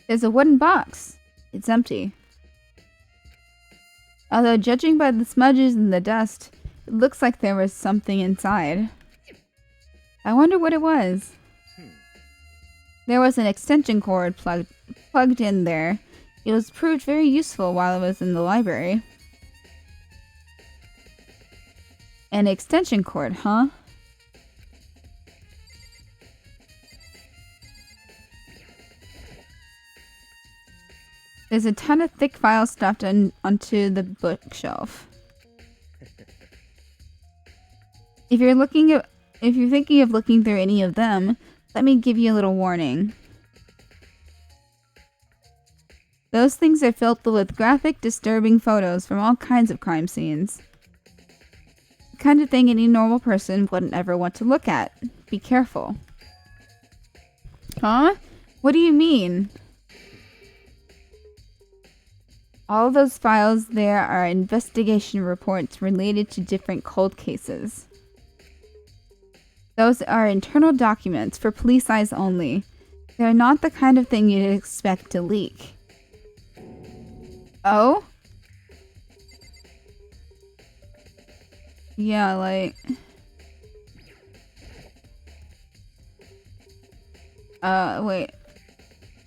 There's a wooden box. It's empty. Although judging by the smudges and the dust, it looks like there was something inside. I wonder what it was. There was an extension cord plugged in there. It was proved very useful while I was in the library. An extension cord, huh? There's a ton of thick files stuffed onto the bookshelf. If you're thinking of looking through any of them, let me give you a little warning. Those things are filled with graphic, disturbing photos from all kinds of crime scenes. The kind of thing any normal person wouldn't ever want to look at. Be careful. Huh? What do you mean? All of those files there are investigation reports related to different cold cases. Those are internal documents for police eyes only. They're not the kind of thing you'd expect to leak. Oh? Yeah, like... wait.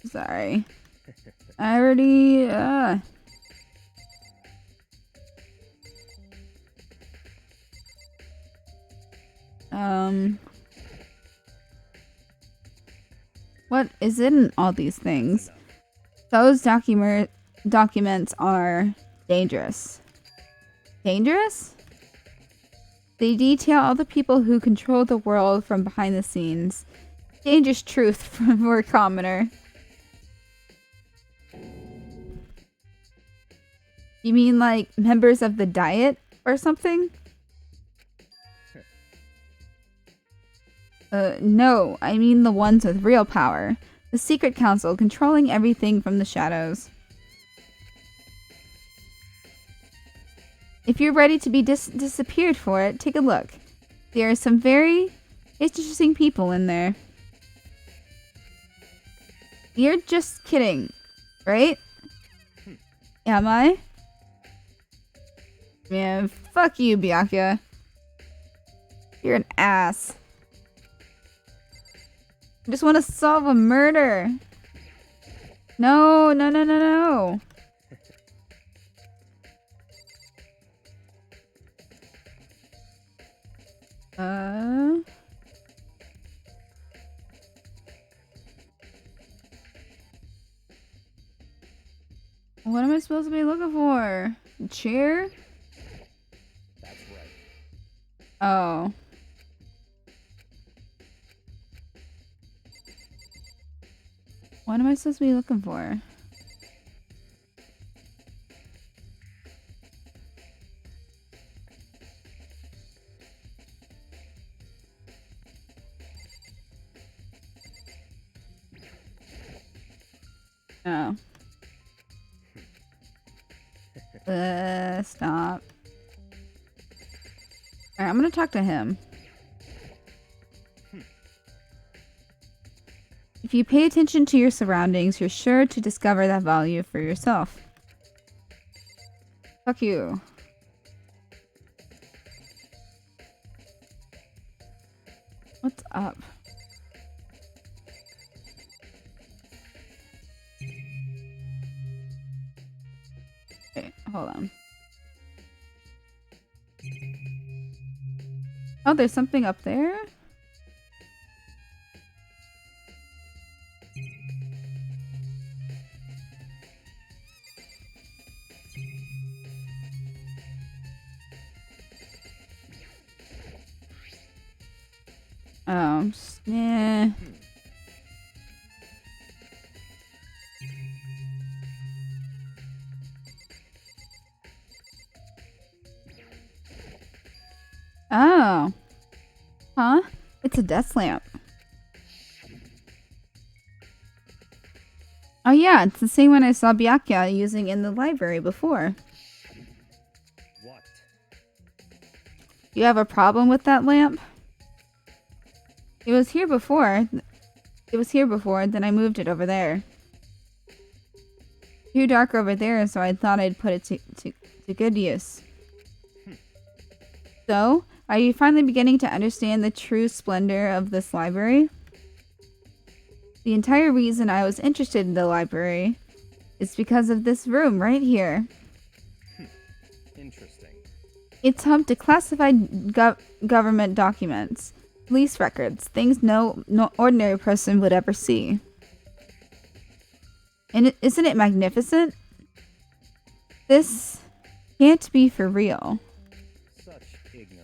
Sorry. I already, What is in all these things? Those documents are dangerous. Dangerous? They detail all the people who control the world from behind the scenes. Dangerous truth for a commoner. You mean like members of the Diet or something? No, I mean the ones with real power. The Secret Council controlling everything from the shadows. If you're ready to be disappeared for it, take a look. There are some very interesting people in there. You're just kidding, right? Am I? Man, fuck you, Byakuya. You're an ass. I just want to solve a murder. No, no, no, no, no. What am I supposed to be looking for? A chair? That's right. Oh. What am I supposed to be looking for? Oh. Stop. Alright, I'm gonna talk to him. If you pay attention to your surroundings, you're sure to discover that value for yourself. Fuck you. What's up? Okay, hold on. Oh, there's something up there? Oh, yeah. Oh. Huh? It's a desk lamp. Oh yeah, it's the same one I saw Byakuya using in the library before. What? You have a problem with that lamp? It was here before. Then I moved it over there. Too dark over there, so I thought I'd put it to good use. So, are you finally beginning to understand the true splendor of this library? The entire reason I was interested in the library is because of this room right here. Interesting. It's home to classified government documents, police records, things no ordinary person would ever see. And isn't it magnificent? This can't be for real. Such ignorance.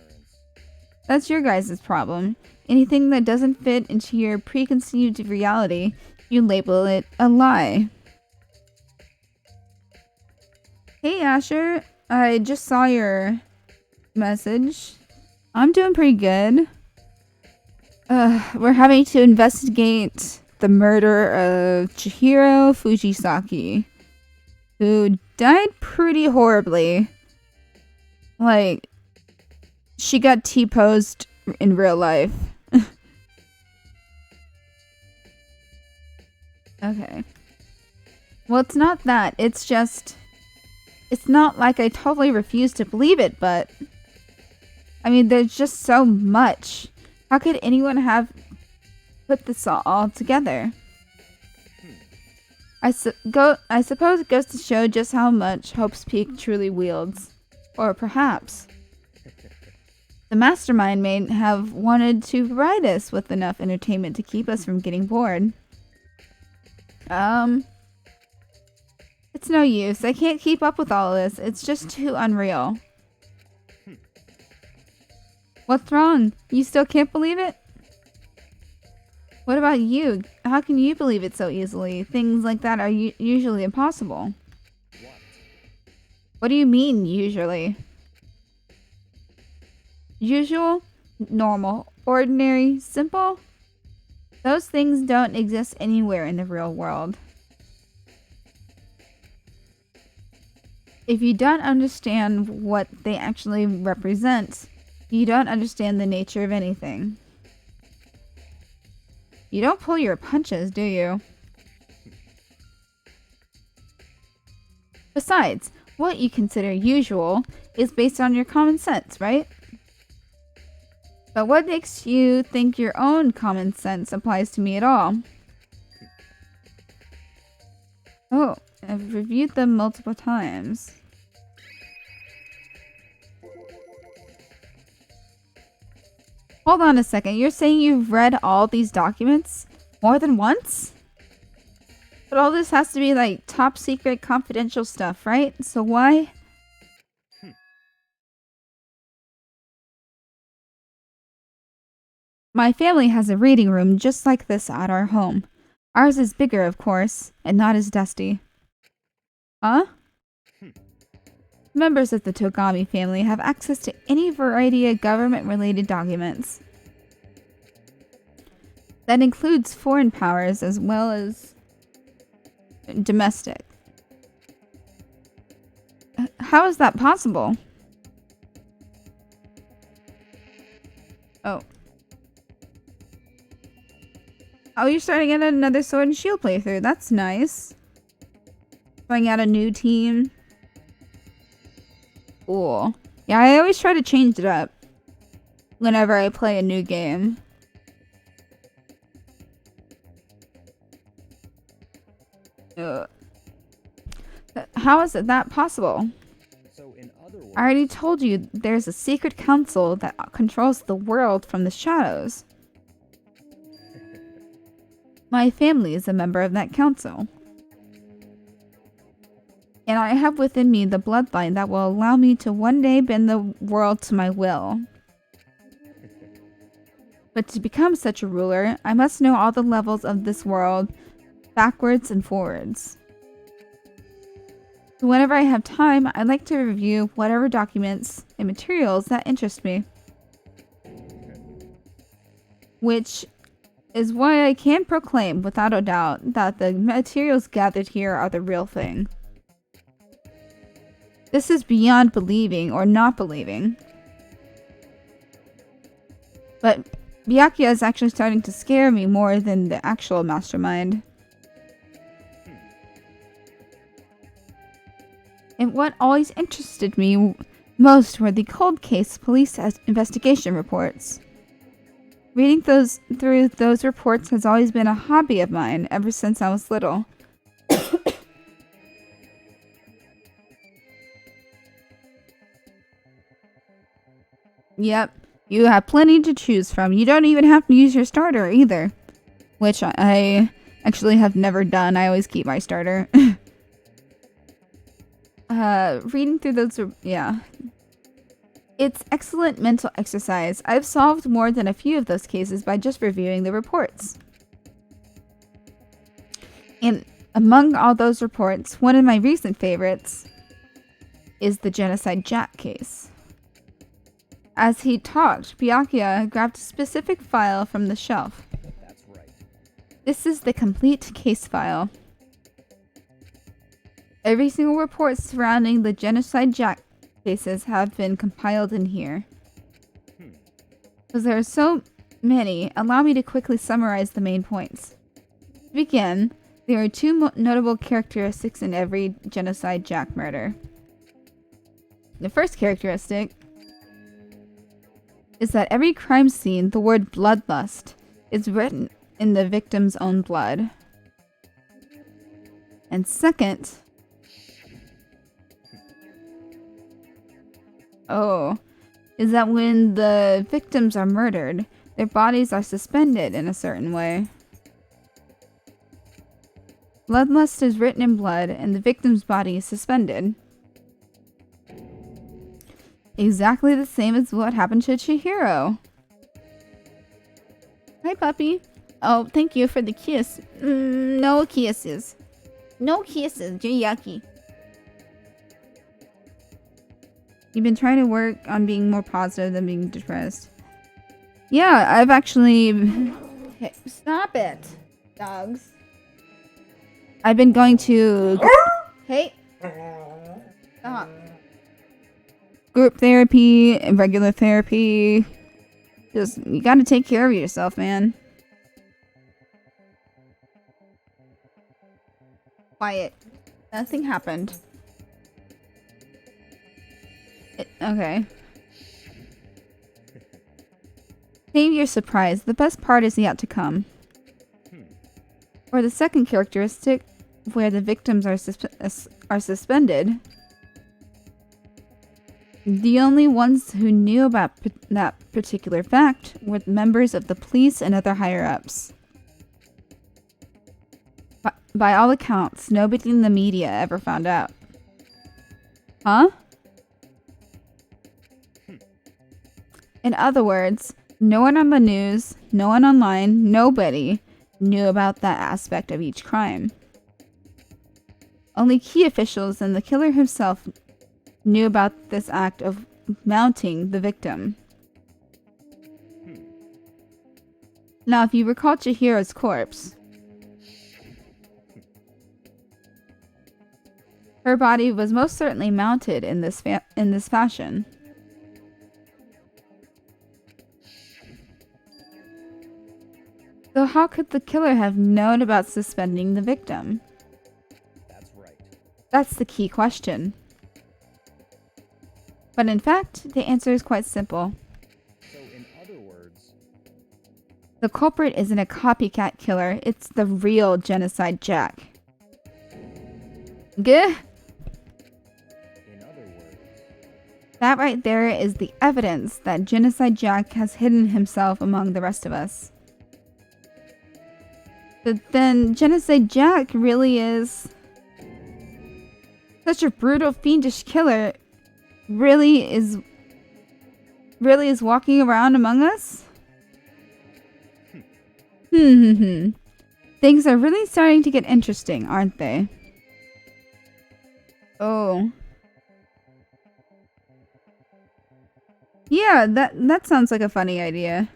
That's your guys' problem. Anything that doesn't fit into your preconceived reality, you label it a lie. Hey Asher, I just saw your message. I'm doing pretty good. We're having to investigate the murder of Chihiro Fujisaki, who died pretty horribly. Like, she got T-posed in real life. Okay. Well, it's not that. It's just... It's not like I totally refuse to believe it, but... I mean, there's just so much. How could anyone have put this all together? I suppose it goes to show just how much Hope's Peak truly wields. Or perhaps... The mastermind may have wanted to provide us with enough entertainment to keep us from getting bored. It's no use. I can't keep up with all this. It's just too unreal. What's wrong? You still can't believe it? What about you? How can you believe it so easily? Things like that are usually impossible. What? What do you mean, usually? Usual? Normal? Ordinary? Simple? Those things don't exist anywhere in the real world. If you don't understand what they actually represent, you don't understand the nature of anything. You don't pull your punches, do you? Besides, what you consider usual is based on your common sense, right? But what makes you think your own common sense applies to me at all? Oh, I've reviewed them multiple times. Hold on a second, you're saying you've read all these documents? More than once? But all this has to be like top secret confidential stuff, right? So why? My family has a reading room just like this at our home. Ours is bigger, of course, and not as dusty. Huh? Members of the Togami family have access to any variety of government-related documents. That includes foreign powers as well as domestic. How is that possible? Oh. Oh, you're starting at another Sword and Shield playthrough. That's nice. Trying out a new team. Cool. Yeah, I always try to change it up whenever I play a new game. How is it that possible? So in other words, I already told you there's a secret council that controls the world from the shadows. My family is a member of that council. And I have within me the bloodline that will allow me to one day bend the world to my will. But to become such a ruler, I must know all the levels of this world, backwards and forwards. So whenever I have time, I like to review whatever documents and materials that interest me. Which is why I can proclaim without a doubt that the materials gathered here are the real thing. This is beyond believing or not believing. But Byakuya is actually starting to scare me more than the actual mastermind. And what always interested me most were the cold case police investigation reports. Reading through those reports has always been a hobby of mine ever since I was little. Yep, you have plenty to choose from. You don't even have to use your starter either. Which I actually have never done. I always keep my starter. Reading through those, yeah. It's excellent mental exercise. I've solved more than a few of those cases by just reviewing the reports. And among all those reports, one of my recent favorites is the Genocide Jack case. As he talked, Byakuya grabbed a specific file from the shelf. that's right. This is the complete case file. Every single report surrounding the Genocide Jack cases have been compiled in here. Because there are so many, allow me to quickly summarize the main points. To begin, there are two notable characteristics in every Genocide Jack murder. The first characteristic is that every crime scene, the word bloodlust is written in the victim's own blood. And second, is that when the victims are murdered, their bodies are suspended in a certain way. Bloodlust is written in blood, and the victim's body is suspended. Exactly the same as what happened to Chihiro. Hi, puppy. Oh, thank you for the kiss. No kisses. No kisses. You're yucky. You've been trying to work on being more positive than being depressed. Yeah, I've actually... Hey, stop it, dogs. I've been going to... Hey. Stop. Group therapy and regular therapy. Just, you gotta take care of yourself, man. Quiet. Nothing happened. Okay. Save your surprise. The best part is yet to come. For the second characteristic, where the victims are suspended, the only ones who knew about that particular fact were members of the police and other higher-ups. by all accounts, nobody in the media ever found out. Huh? In other words, no one on the news, no one online, nobody knew about that aspect of each crime. Only key officials and the killer himself knew about this act of mounting the victim. Now, if you recall Chihiro's corpse, her body was most certainly mounted in this fashion. So how could the killer have known about suspending the victim? That's right. That's the key question. But in fact, the answer is quite simple. So, in other words, The culprit isn't a copycat killer, it's the real Genocide Jack. Gah! in other words, That right there is the evidence that Genocide Jack has hidden himself among the rest of us. But then Genocide Jack really is such a brutal, fiendish killer. Really is walking around among us? Things are really starting to get interesting, aren't they? Oh. Yeah, that sounds like a funny idea.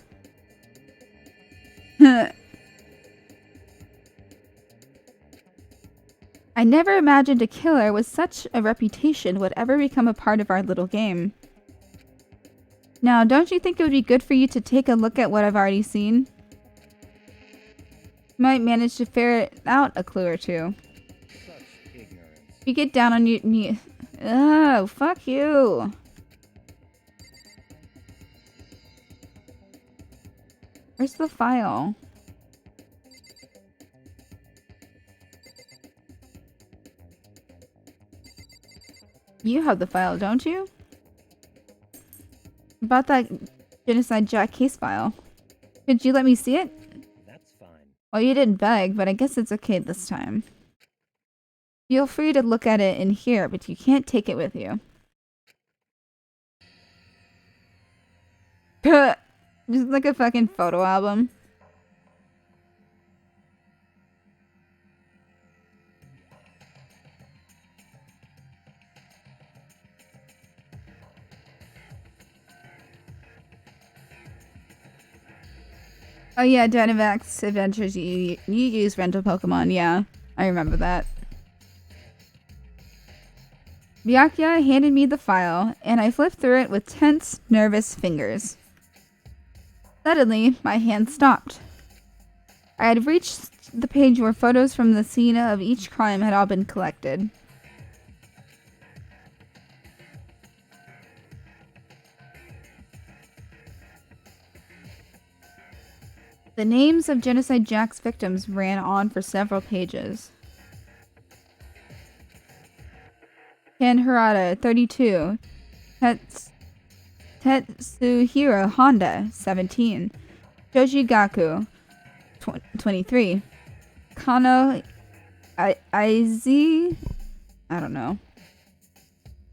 I never imagined a killer with such a reputation would ever become a part of our little game. Now, don't you think it would be good for you to take a look at what I've already seen? Might manage to ferret out a clue or two. such ignorance. You get down on your knee. Oh, fuck you. Where's the file? You have the file, don't you? About that Genocide Jack case file. Could you let me see it? That's fine. Well, you didn't beg, but I guess it's okay this time. Feel free to look at it in here, but you can't take it with you. Just like a fucking photo album. Oh yeah, Dynavax Adventures, you use rental Pokemon, yeah. I remember that. Byakuya handed me the file, and I flipped through it with tense, nervous fingers. Suddenly, my hand stopped. I had reached the page where photos from the scene of each crime had all been collected. The names of Genocide Jack's victims ran on for several pages. Ken Harada, 32. Tetsuhiro Honda, 17. Joji Gaku, 23. Kano Aizi, I don't know,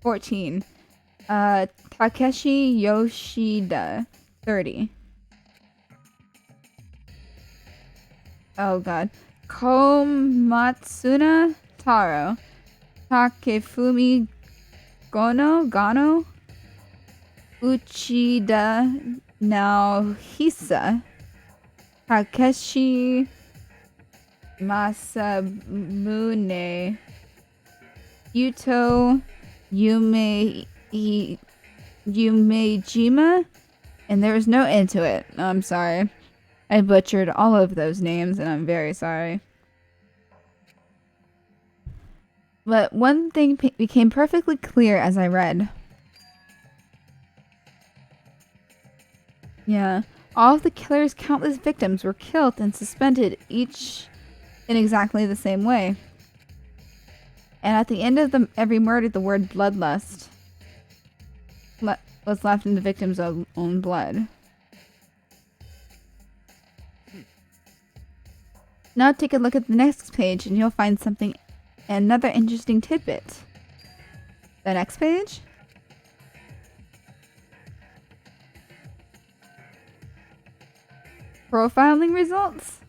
14. Takeshi Yoshida, 30. Oh god. Komatsuna Taro. Takefumi Gano? Uchida Naohisa. Takeshi Masamune. Yuto Yumejima? And there was no end to it. I'm sorry. I butchered all of those names, and I'm very sorry. But one thing became perfectly clear as I read. Yeah, all of the killer's countless victims were killed and suspended, each in exactly the same way. And at the end of every murder, the word bloodlust was left in the victim's own blood. Now take a look at the next page and you'll find another interesting tidbit. The next page? Profiling results?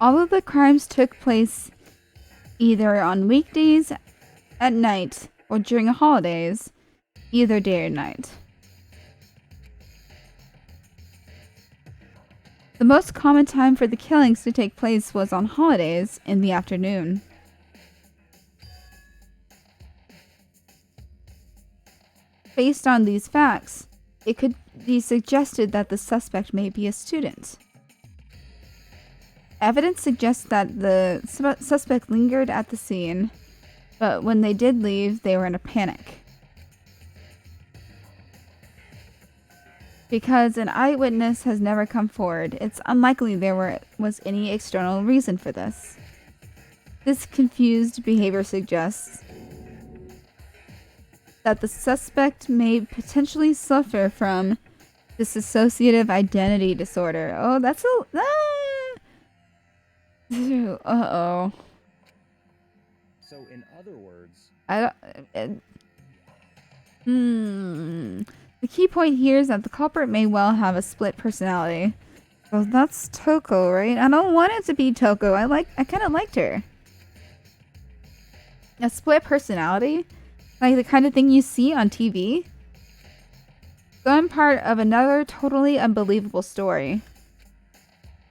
All of the crimes took place either on weekdays, at night, or during holidays, either day or night. The most common time for the killings to take place was on holidays in the afternoon. Based on these facts, it could be suggested that the suspect may be a student. Evidence suggests that the suspect lingered at the scene, but when they did leave, they were in a panic. Because an eyewitness has never come forward, it's unlikely there was any external reason for this. This confused behavior suggests that the suspect may potentially suffer from dissociative identity disorder. Oh, that's a... Uh-oh. So, in other words, I don't... The key point here is that the culprit may well have a split personality. Oh, that's Toko, right? I don't want it to be Toko. I kind of liked her. A split personality? Like the kind of thing you see on TV? So I'm part of another totally unbelievable story.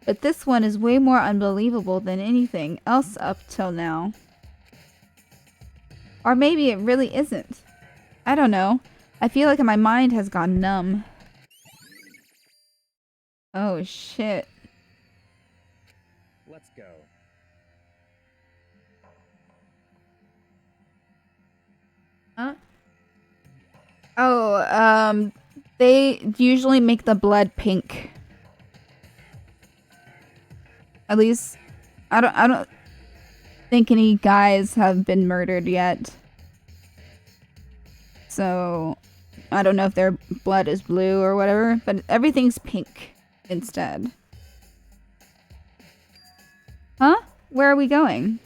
But this one is way more unbelievable than anything else up till now. Or maybe it really isn't. I don't know. I feel like my mind has gone numb. Oh shit. let's go. Huh? Oh, they usually make the blood pink. At least, I don't think any guys have been murdered yet. So, I don't know if their blood is blue or whatever, but everything's pink instead. Huh? Where are we going?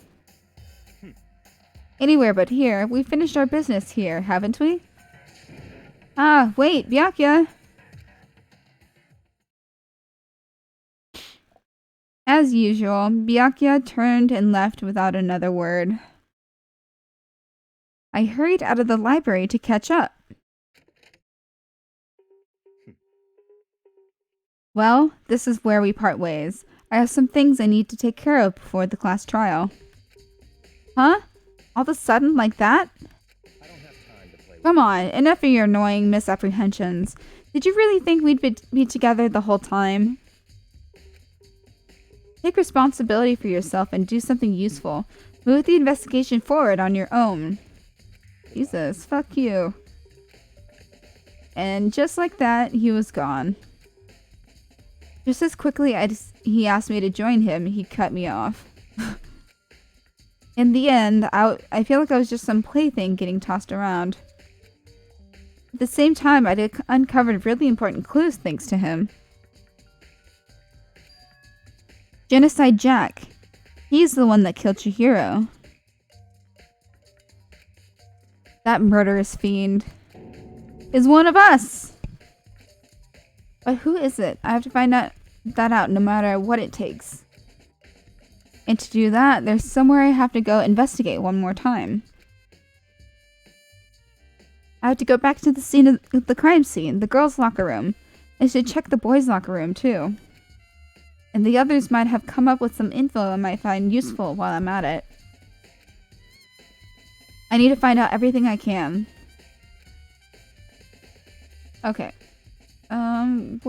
Anywhere but here. We finished our business here, haven't we? Ah, wait, Byakuya! As usual, Byakuya turned and left without another word. I hurried out of the library to catch up. Well, this is where we part ways. I have some things I need to take care of before the class trial. Huh? All of a sudden, like that? I don't have time to play with Come on, enough of your annoying misapprehensions. Did you really think we'd be together the whole time? Take responsibility for yourself and do something useful. Move the investigation forward on your own. Jesus, fuck you. And just like that, he was gone. Just as quickly he asked me to join him, he cut me off. In the end, I feel like I was just some plaything getting tossed around. At the same time, I'd uncovered really important clues thanks to him. Genocide Jack. He's the one that killed Chihiro. That murderous fiend is one of us! But who is it? I have to find that out no matter what it takes. And to do that, there's somewhere I have to go investigate one more time. I have to go back to the scene of the crime scene, the girls' locker room. I should check the boys' locker room too. And the others might have come up with some info I might find useful while I'm at it. I need to find out everything I can. Okay. Where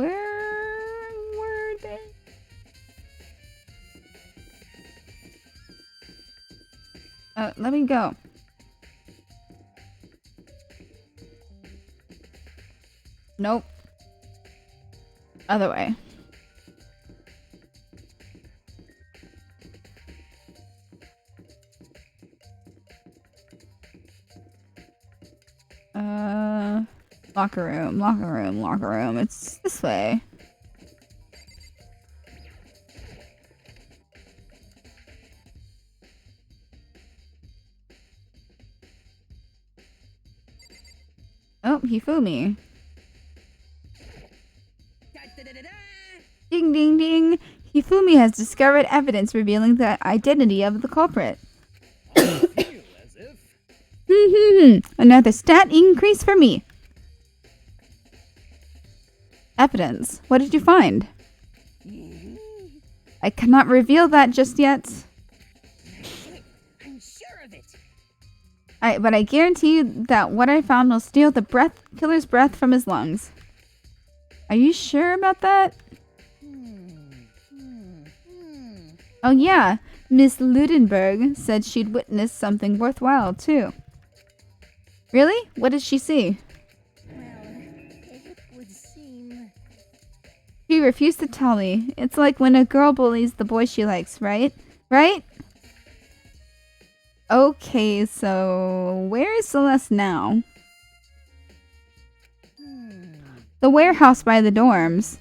were they? Let me go. Nope. Other way. Locker room. It's this way. Oh, Hifumi. Da-da-da-da-da. Ding ding ding! Hifumi has discovered evidence revealing the identity of the culprit. Feel as if. Another stat increase for me. Evidence. What did you find? I cannot reveal that just yet. I'm sure of it. But I guarantee you that what I found will steal the killer's breath from his lungs. Are you sure about that? Oh yeah, Miss Ludenberg said she'd witnessed something worthwhile too. Really? What did she see? Well, it would seem. She refused to tell me. It's like when a girl bullies the boy she likes, right? Right? Okay, so where is Celeste now? The warehouse by the dorms.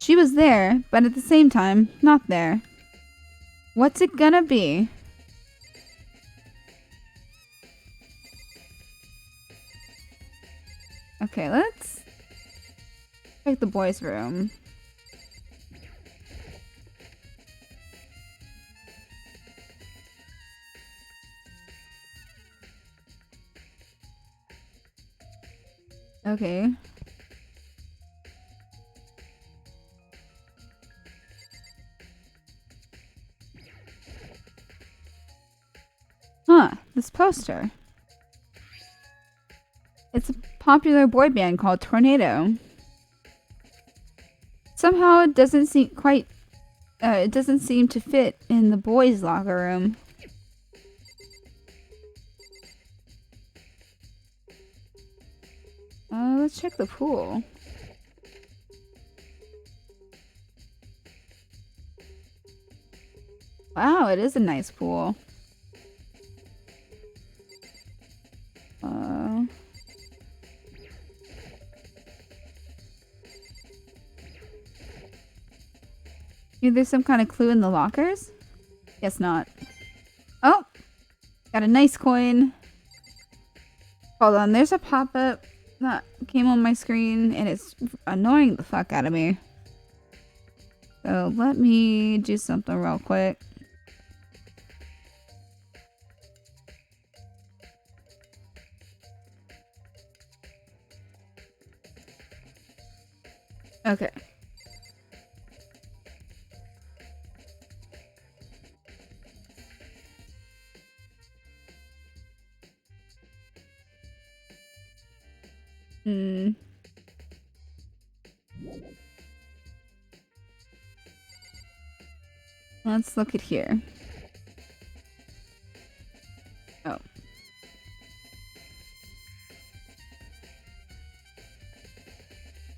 She was there, but at the same time, not there. What's it gonna be? Okay, let's check the boys' room. Okay. Huh, this poster. It's a popular boy band called Tornado. Somehow it doesn't seem to fit in the boys' locker room. Let's check the pool. Wow, it is a nice pool. Maybe there's some kind of clue in the lockers? Guess not. Oh! Got a nice coin. Hold on, there's a pop-up that came on my screen and it's annoying the fuck out of me. So let me do something real quick. Okay. Let's look at here. Oh.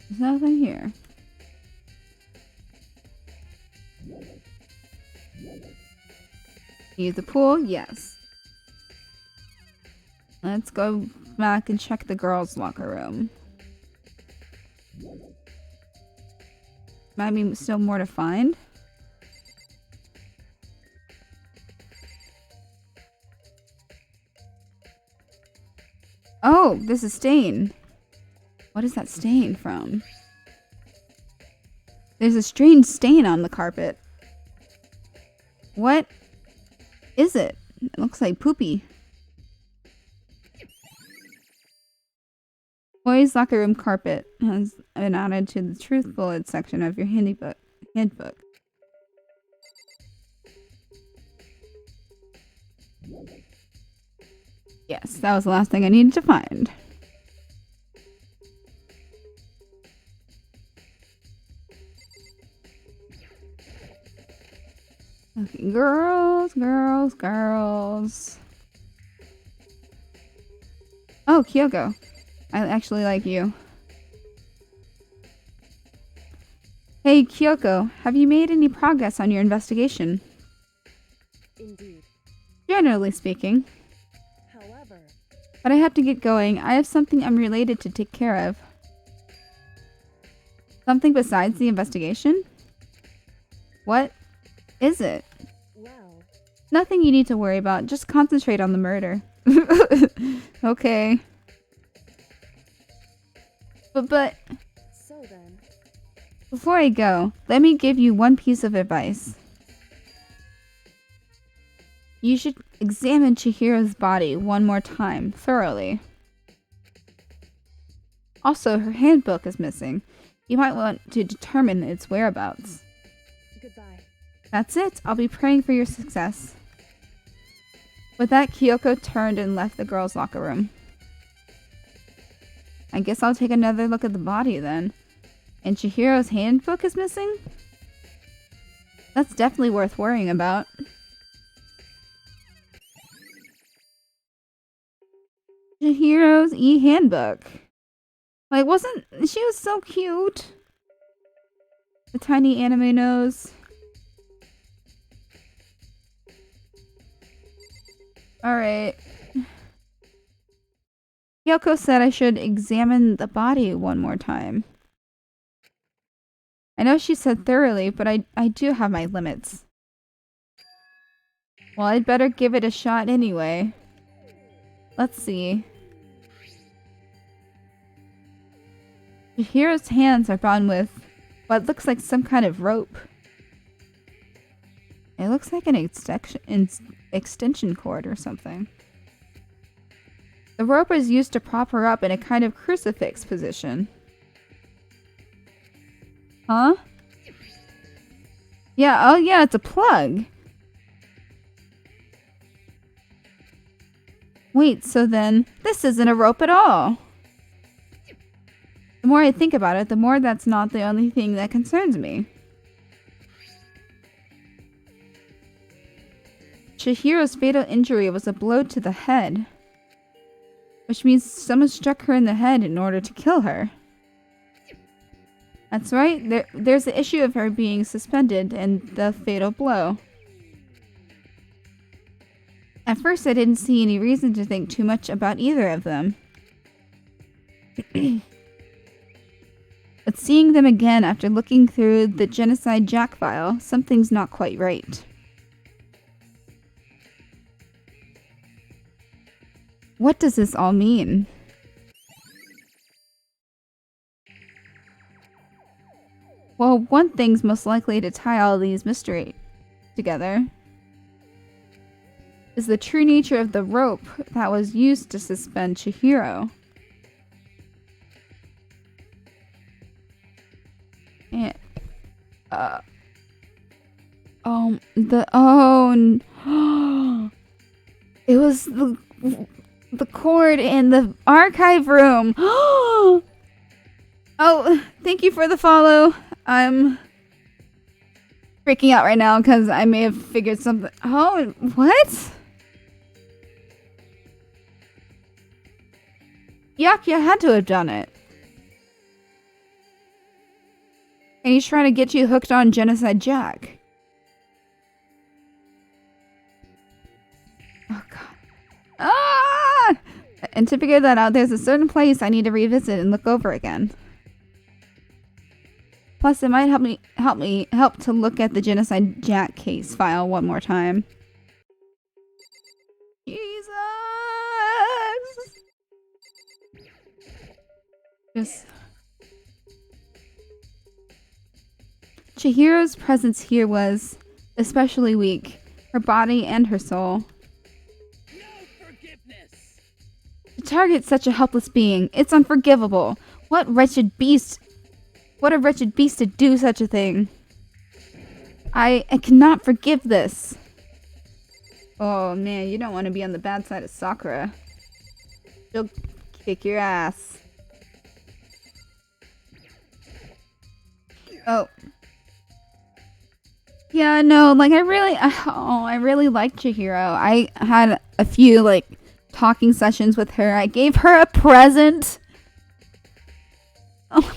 There's nothing here. Use the pool? Yes. Let's go back and check the girls' locker room. Might be still more to find. Oh, this is stain. What is that stain from? There's a strange stain on the carpet. What is it? It looks like poopy. Boys' locker room carpet has been added to the truth bullet section of your handbook. Yes, that was the last thing I needed to find. Okay, girls. Oh, Kyoko. I actually like you. Hey, Kyoko, have you made any progress on your investigation? Indeed. Generally speaking. However, But I have to get going. I have something unrelated to take care of. Something besides the investigation? What is it? well, Nothing you need to worry about. Just concentrate on the murder. Okay. But So then, before I go, let me give you one piece of advice. You should examine Chihiro's body one more time, thoroughly. Also, her handbook is missing. You might want to determine its whereabouts. goodbye. That's it. I'll be praying for your success. With that, Kyoko turned and left the girls' locker room. I guess I'll take another look at the body then. And Chihiro's handbook is missing? That's definitely worth worrying about. Chihiro's e-handbook. Like, she was so cute. The tiny anime nose. Alright. Kyoko said I should examine the body one more time. I know she said thoroughly, but I do have my limits. Well, I'd better give it a shot anyway. Let's see. Chihiro's hands are bound with what looks like some kind of rope. It looks like an extension cord or something. The rope is used to prop her up in a kind of crucifix position. Huh? Yeah, oh yeah, it's a plug. Wait, so then this isn't a rope at all. The more I think about it, the more that's not the only thing that concerns me. Chihiro's fatal injury was a blow to the head, which means someone struck her in the head in order to kill her. That's right, there's the issue of her being suspended and the fatal blow. At first I didn't see any reason to think too much about either of them. But seeing them again after looking through the Genocide Jack file, something's not quite right. What does this all mean? Well, one thing's most likely to tie all these mysteries together is the true nature of the rope that was used to suspend Chihiro. And, it was the cord in the archive room. Oh, thank you for the follow. I'm freaking out right now because I may have figured something. Oh, what? Yakuya had to have done it. And he's trying to get you hooked on Genocide Jack. Oh, God. Ah! And to figure that out, there's a certain place I need to revisit and look over again. Plus, it might help to look at the Genocide Jack case file one more time. Jesus! Chihiro's presence here was especially weak. Her body and her soul. No forgiveness. To target such a helpless being, it's unforgivable. What a wretched beast to do such a thing. I cannot forgive this. Oh man, you don't want to be on the bad side of Sakura. She'll kick your ass. Oh. Yeah, no, like I really like Chihiro. I had a few like talking sessions with her. I gave her a present. Oh,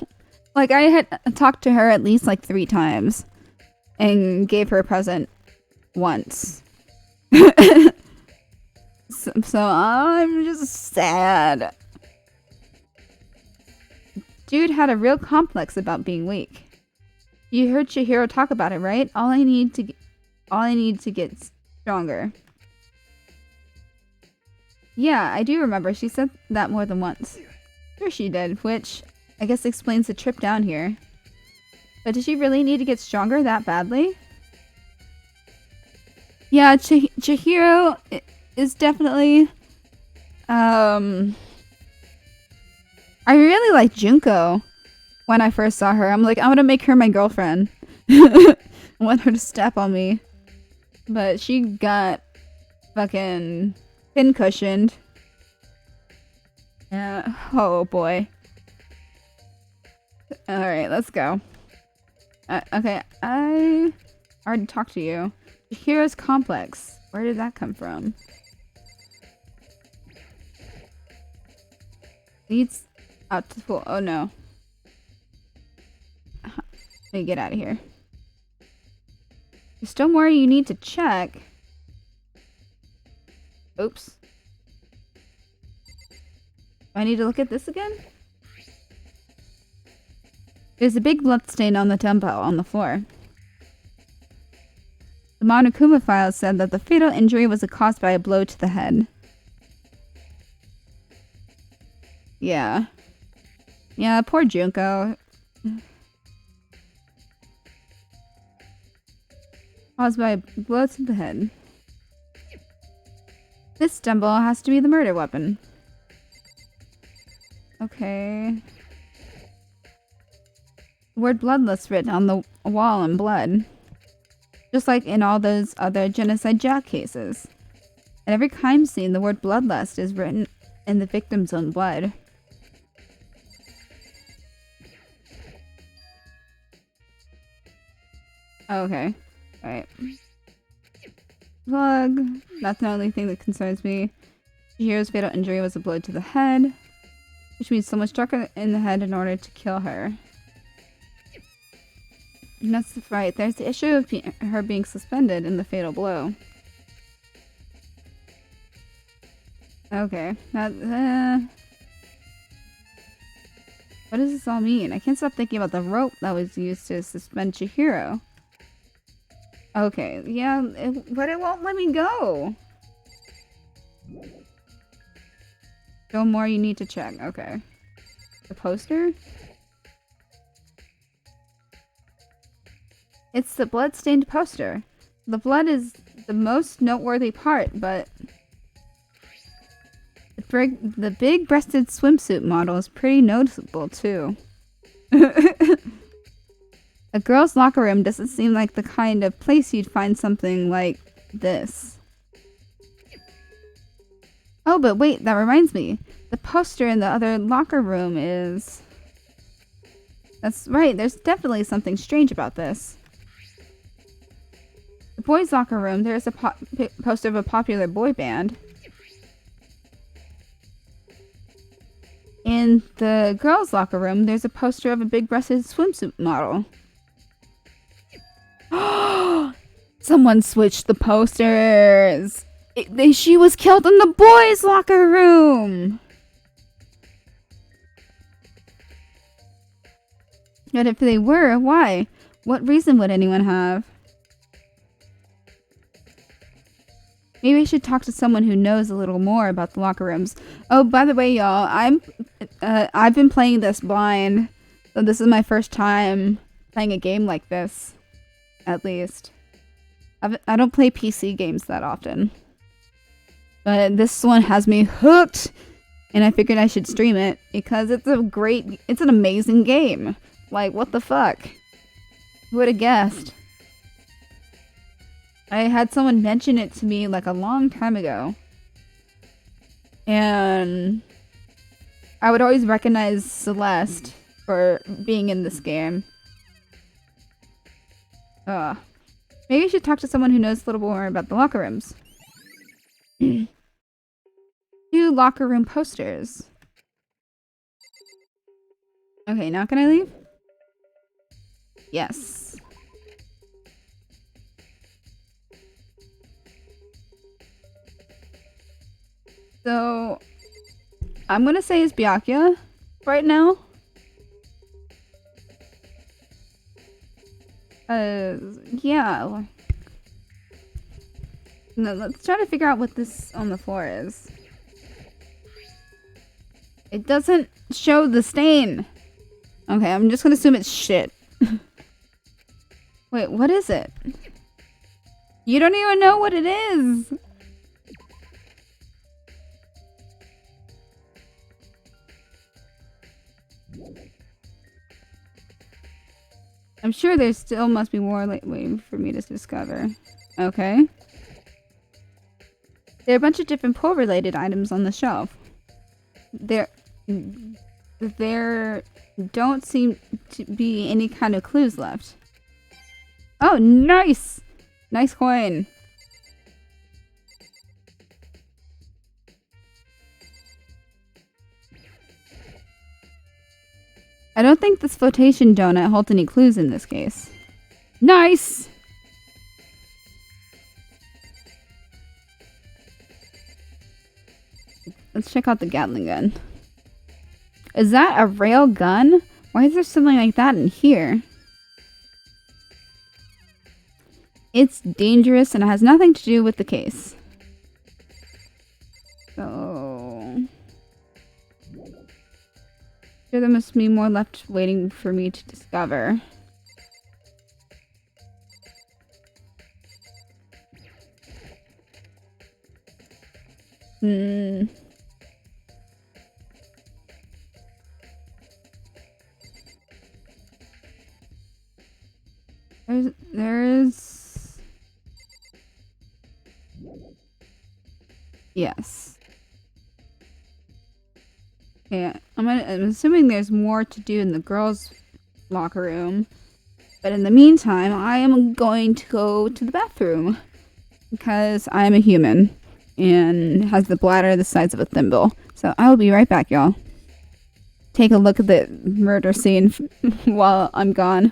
like I had talked to her at least like 3 times and gave her a present once. So I'm just sad. Dude had a real complex about being weak. You heard Chihiro talk about it, right? All I need to get stronger. Yeah, I do remember. She said that more than once. Sure she did, which I guess explains the trip down here. But did she really need to get stronger that badly? Yeah, Chihiro is definitely... I really like Junko when I first saw her. I'm like, I'm gonna make her my girlfriend. I want her to step on me. But she got fucking pin-cushioned. Yeah. Oh boy. Alright, let's go. Okay, I already talked to you. Heroes Complex. Where did that come from? Leads out to the pool. Oh no. Let me get out of here. There's still more you need to check. Oops. Do I need to look at this again? There's a big bloodstain on the dumbbell on the floor. The Monokuma file said that the fatal injury was caused by a blow to the head. Yeah. Yeah, poor Junko. Caused by a blow to the head. This dumbbell has to be the murder weapon. Okay. The word bloodless written on the wall in blood. Just like in all those other Genocide Jack cases. At every crime scene, the word bloodlust is written in the victim's own blood. Okay. Alright. Plug. That's the only thing that concerns me. Chihiro's fatal injury was a blow to the head, which means someone struck her in the head in order to kill her. And that's right. There's the issue of her being suspended in the fatal blow. Okay. That, what does this all mean? I can't stop thinking about the rope that was used to suspend Chihiro. Okay, yeah, but it won't let me go. Still more you need to check. Okay. The poster? It's the blood-stained poster. The blood is the most noteworthy part, but the big-breasted swimsuit model is pretty noticeable, too. A girl's locker room doesn't seem like the kind of place you'd find something like this. Oh, but wait, that reminds me. The poster in the other locker room is... That's right, there's definitely something strange about this. The boys' locker room, there's a poster of a popular boy band. In the girls' locker room, there's a poster of a big-breasted swimsuit model. Someone switched the posters. She was killed in the boys' locker room. But if they were, why? What reason would anyone have? Maybe I should talk to someone who knows a little more about the locker rooms. Oh, by the way, y'all, I've been playing this blind, so this is my first time playing a game like this, at least. I don't play PC games that often, but this one has me hooked, and I figured I should stream it because it's an amazing game. Like, what the fuck? Who would have guessed? I had someone mention it to me like a long time ago. And I would always recognize Celeste for being in this game. Maybe I should talk to someone who knows a little more about the locker rooms. 2 locker room posters. Okay, now can I leave? Yes. So, I'm gonna say it's Byakuya right now. Yeah. No, let's try to figure out what this on the floor is. It doesn't show the stain. Okay, I'm just gonna assume it's shit. Wait, what is it? You don't even know what it is! I'm sure there still must be more waiting for me to discover. Okay. There are a bunch of different pool-related items on the shelf. There don't seem to be any kind of clues left. Oh, nice! Nice coin. I don't think this flotation donut holds any clues in this case. Nice! Let's check out the Gatling gun. Is that a rail gun? Why is there something like that in here? It's dangerous and it has nothing to do with the case. So... Sure, there must be more left waiting for me to discover. There's... Yes. Okay, I'm assuming there's more to do in the girls' locker room. But in the meantime, I am going to go to the bathroom. Because I am a human. And has the bladder the size of a thimble. So I will be right back, y'all. Take a look at the murder scene while I'm gone.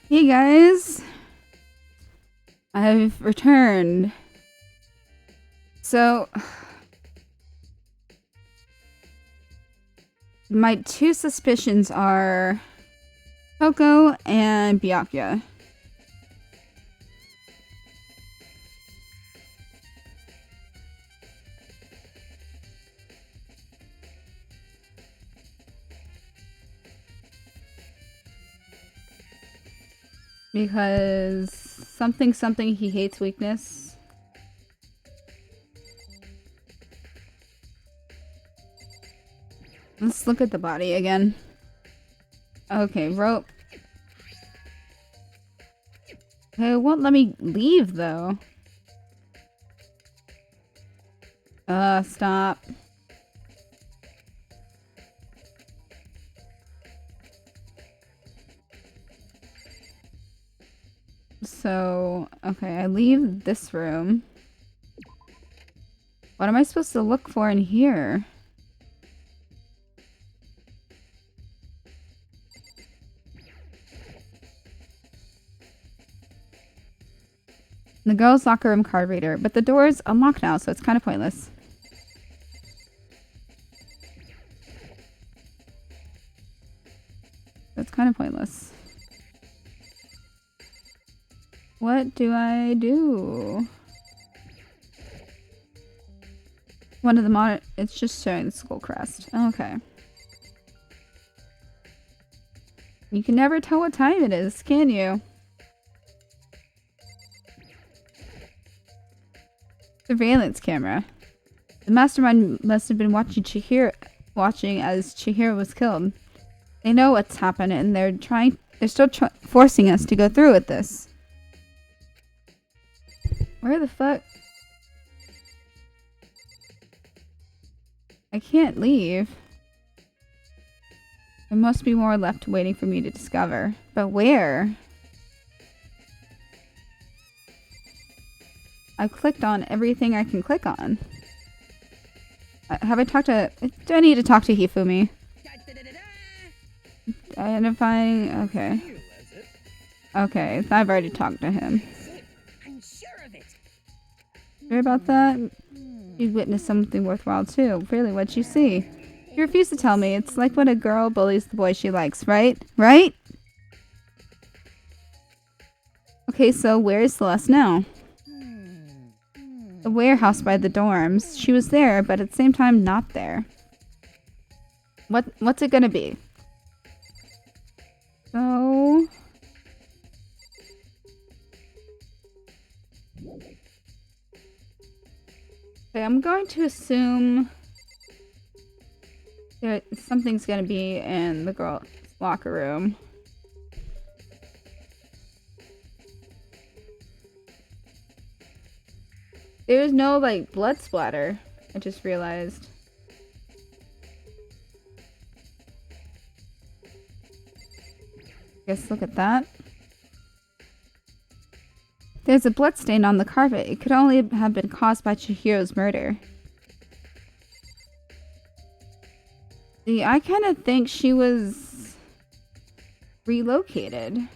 Hey guys, I've returned. So, my two suspicions are Coco and Byakuya. Because something he hates weakness. Let's look at the body again. Okay, rope. Okay, it won't let me leave though. Stop. So, okay, I leave this room. What am I supposed to look for in here? The girls' locker room card reader, but the door is unlocked now, so it's kind of pointless. That's kind of pointless. What do I do? One of the it's just showing the skull crest. Okay. You can never tell what time it is, can you? Surveillance camera. The mastermind must have been watching as Chihiro was killed. They know what's happened and they're still forcing us to go through with this. Where the fuck? I can't leave. There must be more left waiting for me to discover. But where? I've clicked on everything I can click on. Have I talked to... Do I need to talk to Hifumi? Identifying... Okay. Okay, I've already talked to him. I'm sure of it. Sure about that? You witnessed something worthwhile too. Really, what'd you see? You refuse to tell me. It's like when a girl bullies the boy she likes, right? Right? Okay, so where is Celeste now? The warehouse by the dorms. She was there, but at the same time not there. What's it gonna be? So... Okay, I'm going to assume that something's gonna be in the girl's locker room. There's no, like, blood splatter. I just realized. Guess look at that. There's a blood stain on the carpet. It could only have been caused by Chihiro's murder. See, I kind of think she was relocated.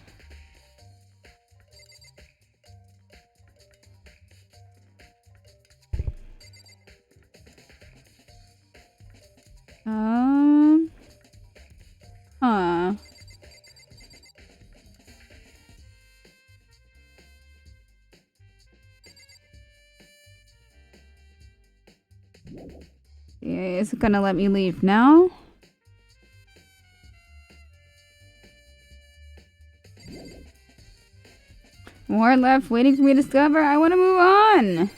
Huh. Yeah, is it gonna let me leave now? More left waiting for me to discover. I want to move on.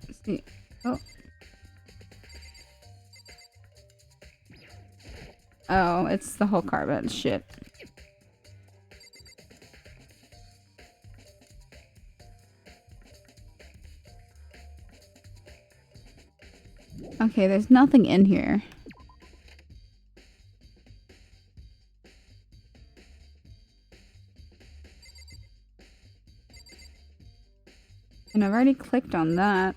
Let's see. Oh. Oh, it's the whole carpet. Shit. Okay, there's nothing in here. And I've already clicked on that.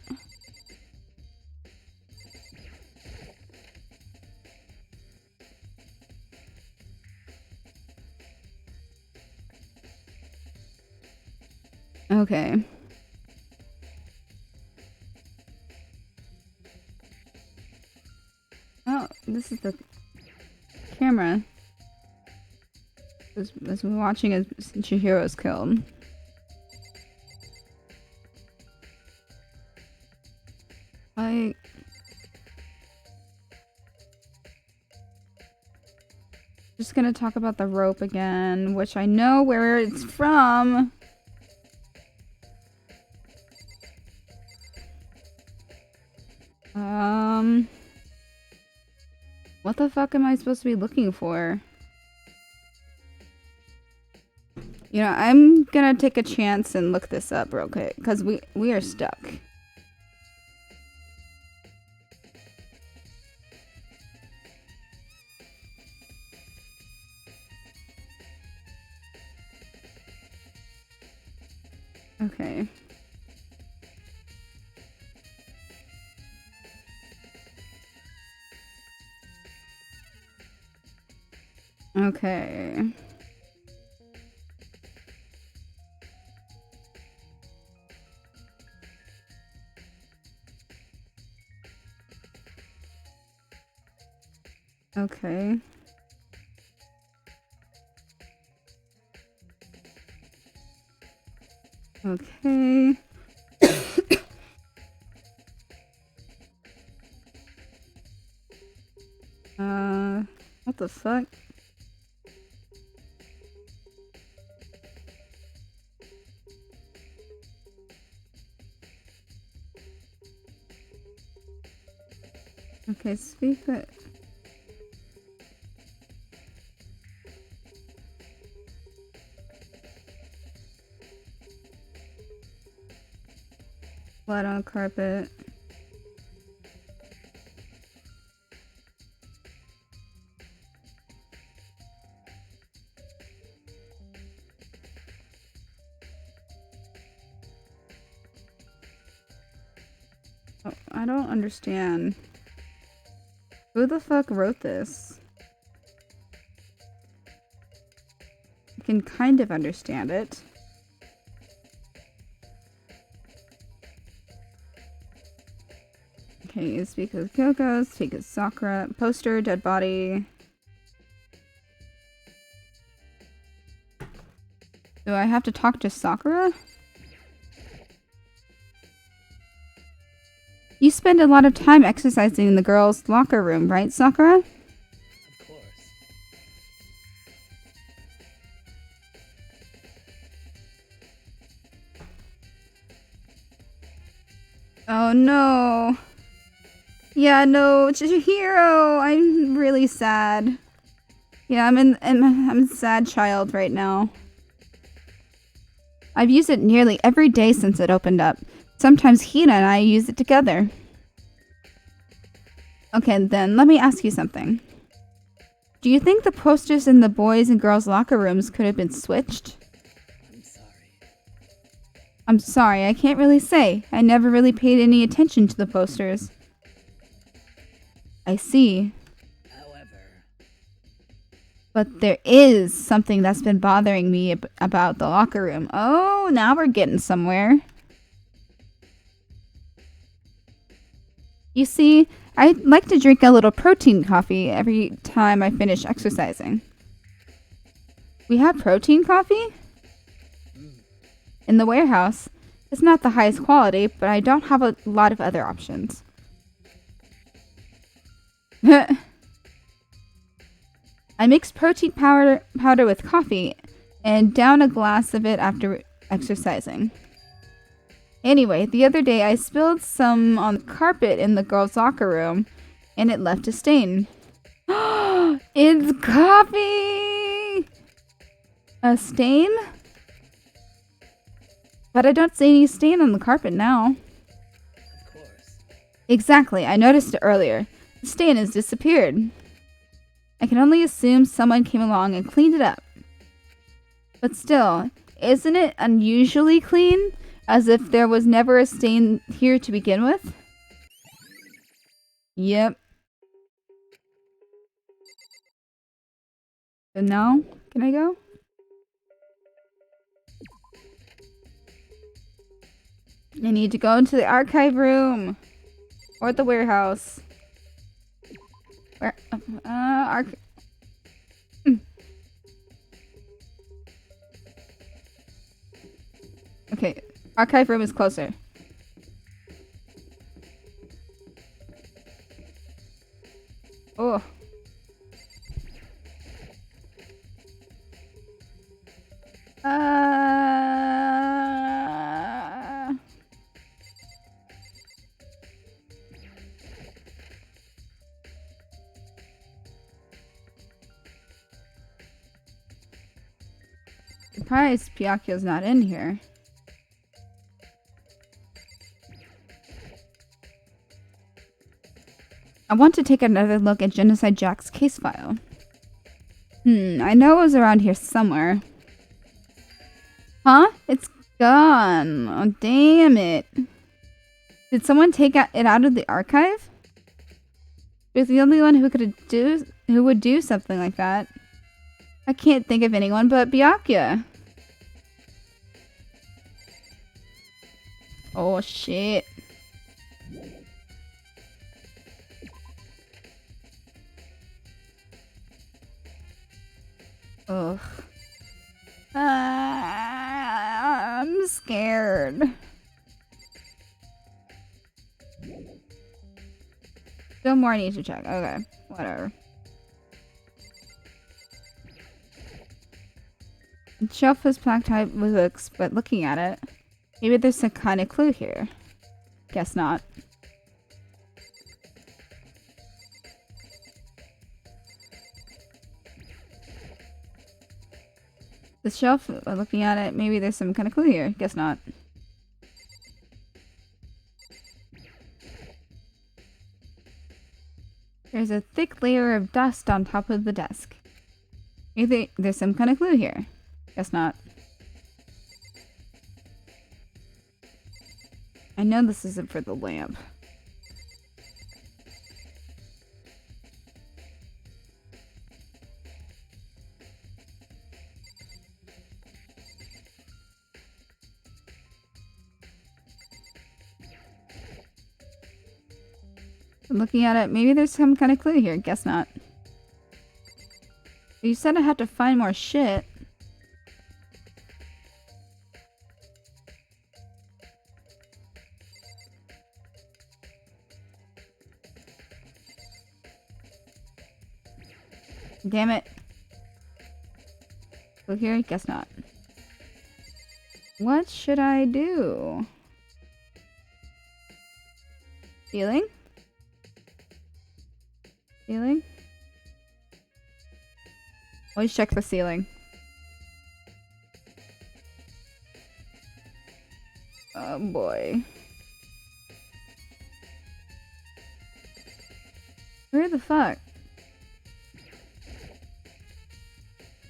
Okay. this is the camera. As we're watching as Chihiro is killed. Just gonna talk about the rope again, which I know where it's from. What the fuck am I supposed to be looking for? You know, I'm gonna take a chance and look this up real quick, because we are stuck. Okay. Okay. Okay. Okay. What the fuck? Okay, speak it. Blood on carpet. Oh, I don't understand. Who the fuck wrote this? I can kind of understand it. Okay, speak of Kyoko, speak of Sakura, poster, dead body. Do I have to talk to Sakura? You spend a lot of time exercising in the girls' locker room, right, Sakura? Of course. Oh no. Yeah, no, Chihiro. I'm really sad. Yeah, I'm a sad child right now. I've used it nearly every day since it opened up. Sometimes Hina and I use it together. Okay, then let me ask you something. Do you think the posters in the boys' and girls' locker rooms could have been switched? I'm sorry. I'm sorry, I can't really say. I never really paid any attention to the posters. I see. However, But there is something that's been bothering me about the locker room. Oh, now we're getting somewhere. You see, I like to drink a little protein coffee every time I finish exercising. We have protein coffee? In the warehouse. It's not the highest quality, but I don't have a lot of other options. I mix protein powder with coffee and down a glass of it after exercising. Anyway, the other day I spilled some on the carpet in the girls' locker room and it left a stain. It's coffee! A stain? But I don't see any stain on the carpet now. of course. Exactly, I noticed it earlier. The stain has disappeared. I can only assume someone came along and cleaned it up. But still, isn't it unusually clean? As if there was never a stain here to begin with? Yep. So now, can I go? I need to go into the archive room. Or the warehouse. Where? Okay, archive room is closer. Oh. Surprised Piacchio's not in here. I want to take another look at Genocide Jack's case file. I know it was around here somewhere. Huh? It's gone. Oh, damn it. Did someone take it out of the archive? It was the only one who would do something like that. I can't think of anyone but Byakuya. Oh shit. Ugh. I'm scared. Still more I need to check. Okay, whatever. The shelf is packed high with books, but looking at it, maybe there's some kind of clue here. Guess not. The shelf, looking at it, maybe there's some kind of clue here. Guess not. There's a thick layer of dust on top of the desk. Maybe there's some kind of clue here. Guess not. I know this isn't for the lamp. I'm looking at it, maybe there's some kind of clue here. Guess not. You said I had to find more shit. Damn it. Go here? Guess not. What should I do? Ceiling? Ceiling? Always check the ceiling. Oh boy. Where the fuck?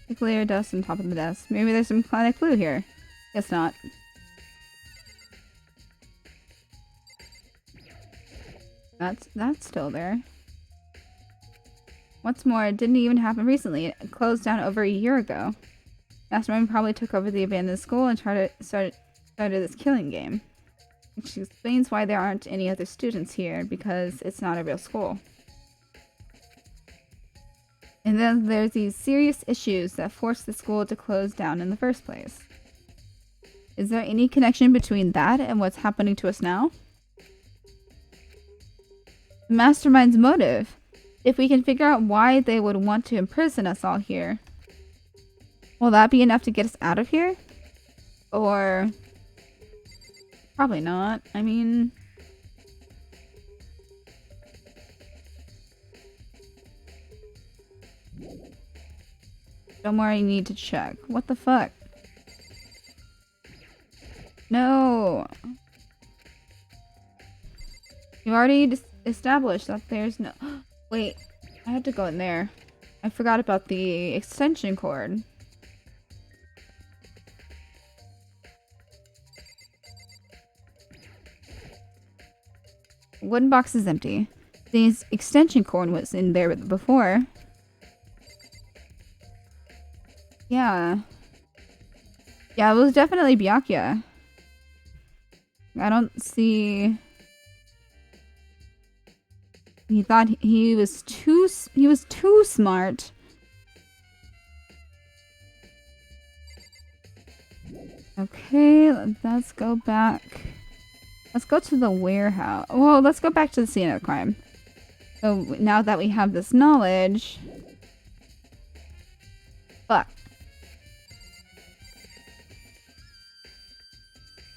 Thick layer of dust on top of the desk. Maybe there's some kind of clue here. Guess not. That's still there. What's more, it didn't even happen recently. It closed down over a year ago. Mastermind probably took over the abandoned school and started this killing game. Which explains why there aren't any other students here, because it's not a real school. And then there's these serious issues that forced the school to close down in the first place. Is there any connection between that and what's happening to us now? The Mastermind's motive. If we can figure out why they would want to imprison us all here, will that be enough to get us out of here? Or... probably not. I mean... don't worry, I need to check. What the fuck? No! You already established that there's no... wait, I had to go in there. I forgot about the extension cord. Wooden box is empty. The extension cord was in there before. Yeah. Yeah, it was definitely Byakuya. I don't see... He thought he was too smart. Okay, let's go back. Let's go to the warehouse. Well, let's go back to the scene of the crime. So now that we have this knowledge... Fuck.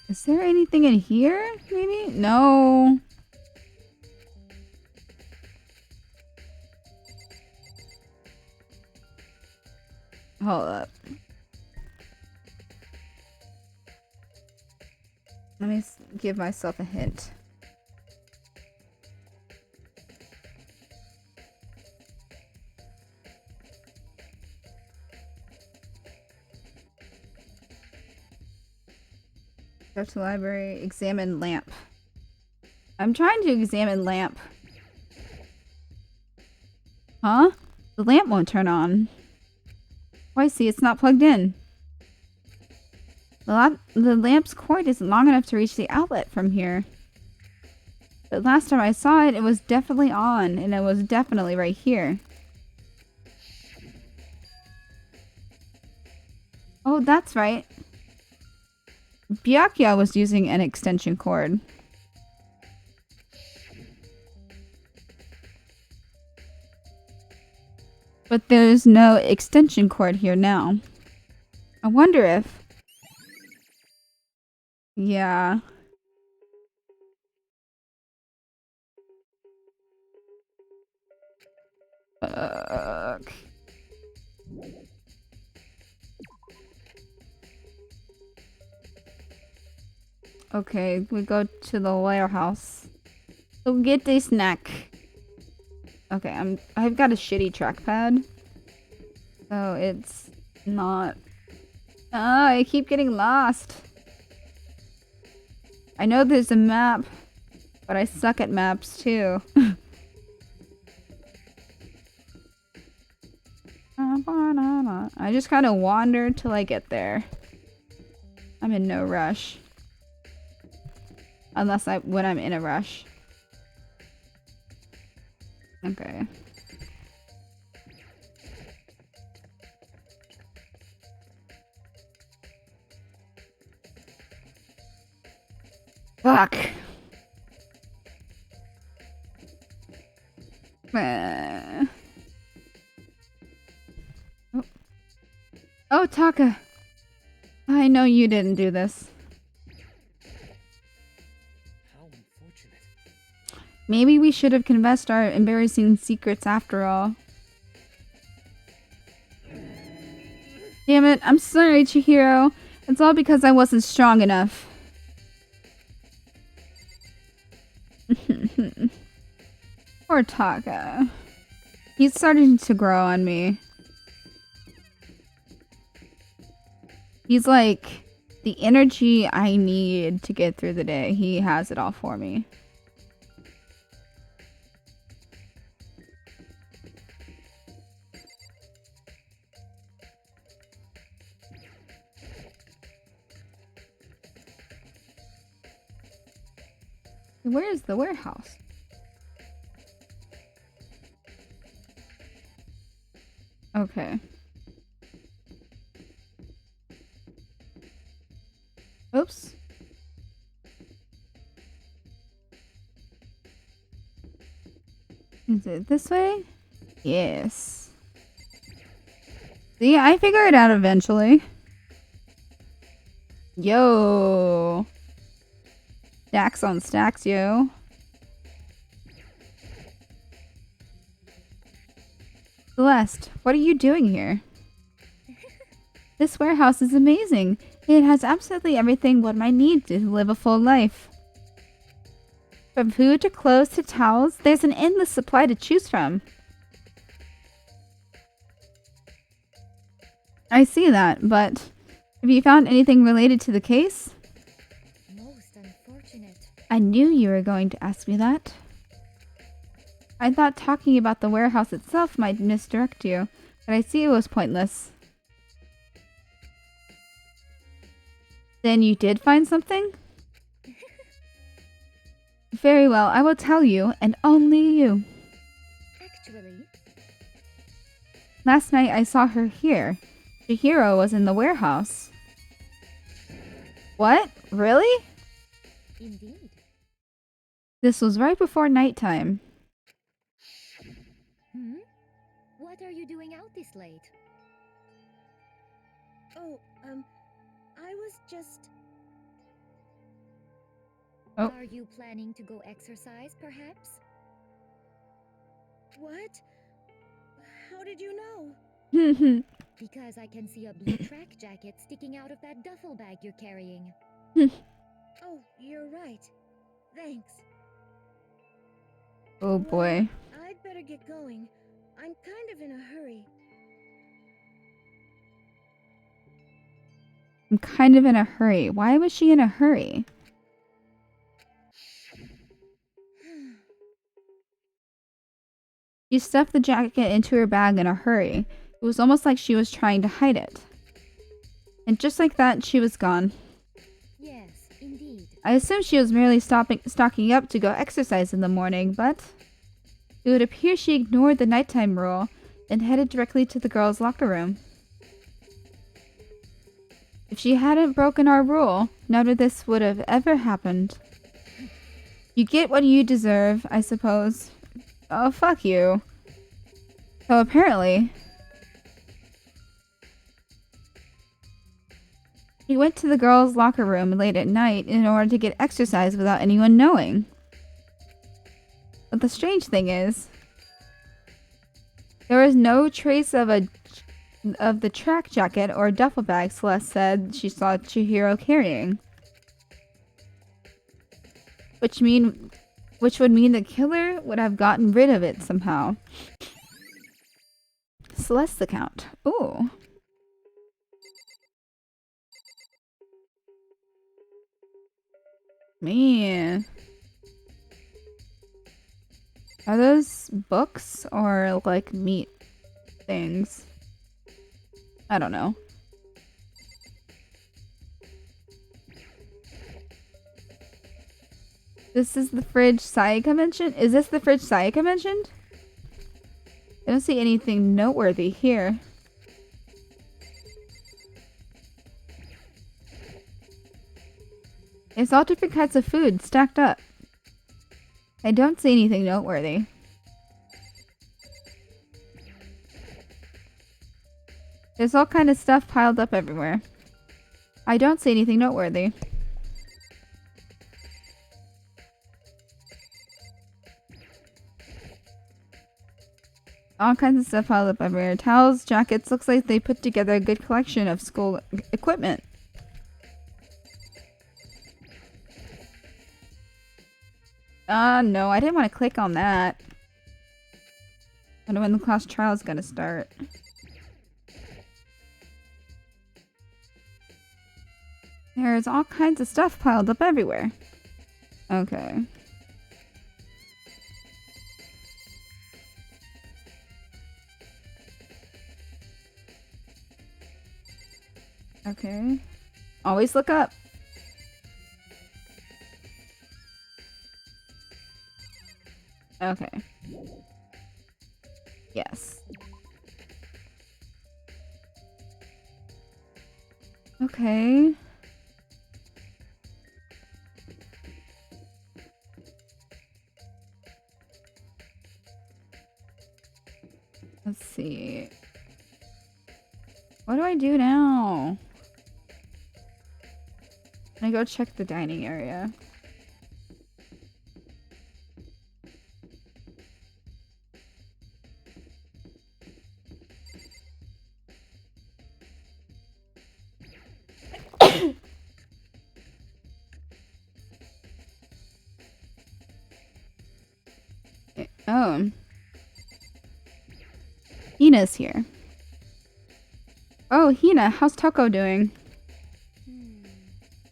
Is there anything in here, maybe? No. Hold up. Let me give myself a hint. Go to library, examine lamp. I'm trying to examine lamp. Huh? The lamp won't turn on. Oh, I see, it's not plugged in. The lamp's cord isn't long enough to reach the outlet from here. But last time I saw it, it was definitely on, and it was definitely right here. Oh, that's right. Byakuya was using an extension cord. But there's no extension cord here now. I wonder if... Yeah. Okay, we go to the warehouse. So get a snack. Okay, I've got a shitty trackpad. So it's not... Ah, I keep getting lost. I know there's a map, but I suck at maps too. I just kind of wander till I get there. I'm in no rush. Unless when I'm in a rush. Okay. Fuck. Oh, Taka. I know you didn't do this. How unfortunate. Maybe we should have confessed our embarrassing secrets after all. Damn it, I'm sorry, Chihiro. It's all because I wasn't strong enough. Poor Taka. He's starting to grow on me. He's like the energy I need to get through the day. He has it all for me. Where is the warehouse? Okay. Oops. Is it this way? Yes. See, I figure it out eventually. Yo. Stacks on stacks, yo. Celeste, what are you doing here? This warehouse is amazing. It has absolutely everything one might need to live a full life. From food to clothes to towels, there's an endless supply to choose from. I see that, but have you found anything related to the case? Most unfortunate. I knew you were going to ask me that. I thought talking about the warehouse itself might misdirect you, but I see it was pointless. Then you did find something? Very well, I will tell you, and only you. Really? Last night I saw her here. Chihiro was in the warehouse. What? Really? Indeed. This was right before nighttime. What are you doing out this late? Oh, I was just... Oh. Are you planning to go exercise, perhaps? What? How did you know? Because I can see a blue track jacket sticking out of that duffel bag you're carrying. Oh, you're right. Thanks. Oh boy. I'd better get going. I'm kind of in a hurry. I'm kind of in a hurry. Why was she in a hurry? She stuffed the jacket into her bag in a hurry. It was almost like she was trying to hide it. And just like that, she was gone. Yes, indeed. I assumed she was merely stocking up to go exercise in the morning, but it would appear she ignored the nighttime rule and headed directly to the girls' locker room. If she hadn't broken our rule, none of this would have ever happened. You get what you deserve, I suppose. Oh, fuck you. So apparently, he went to the girls' locker room late at night in order to get exercise without anyone knowing. But the strange thing is, there was no trace of the track jacket or duffel bag Celeste said she saw Chihiro carrying. Which would mean the killer would have gotten rid of it somehow. Celeste's account. Ooh. Man. Are those books or like meat things? I don't know. This is the fridge Sayaka mentioned? Is this the fridge Sayaka mentioned? I don't see anything noteworthy here. It's all different kinds of food stacked up. I don't see anything noteworthy. There's all kind of stuff piled up everywhere. I don't see anything noteworthy. All kinds of stuff piled up everywhere. Towels, jackets. Looks like they put together a good collection of school equipment. No, I didn't want to click on that. I wonder when the class trial is gonna start. There's all kinds of stuff piled up everywhere. Okay. Okay. Always look up. Okay. Yes. Okay. Let's see. What do I do now? Can I go check the dining area? Oh. Hina's here. Oh, Hina, how's Toko doing?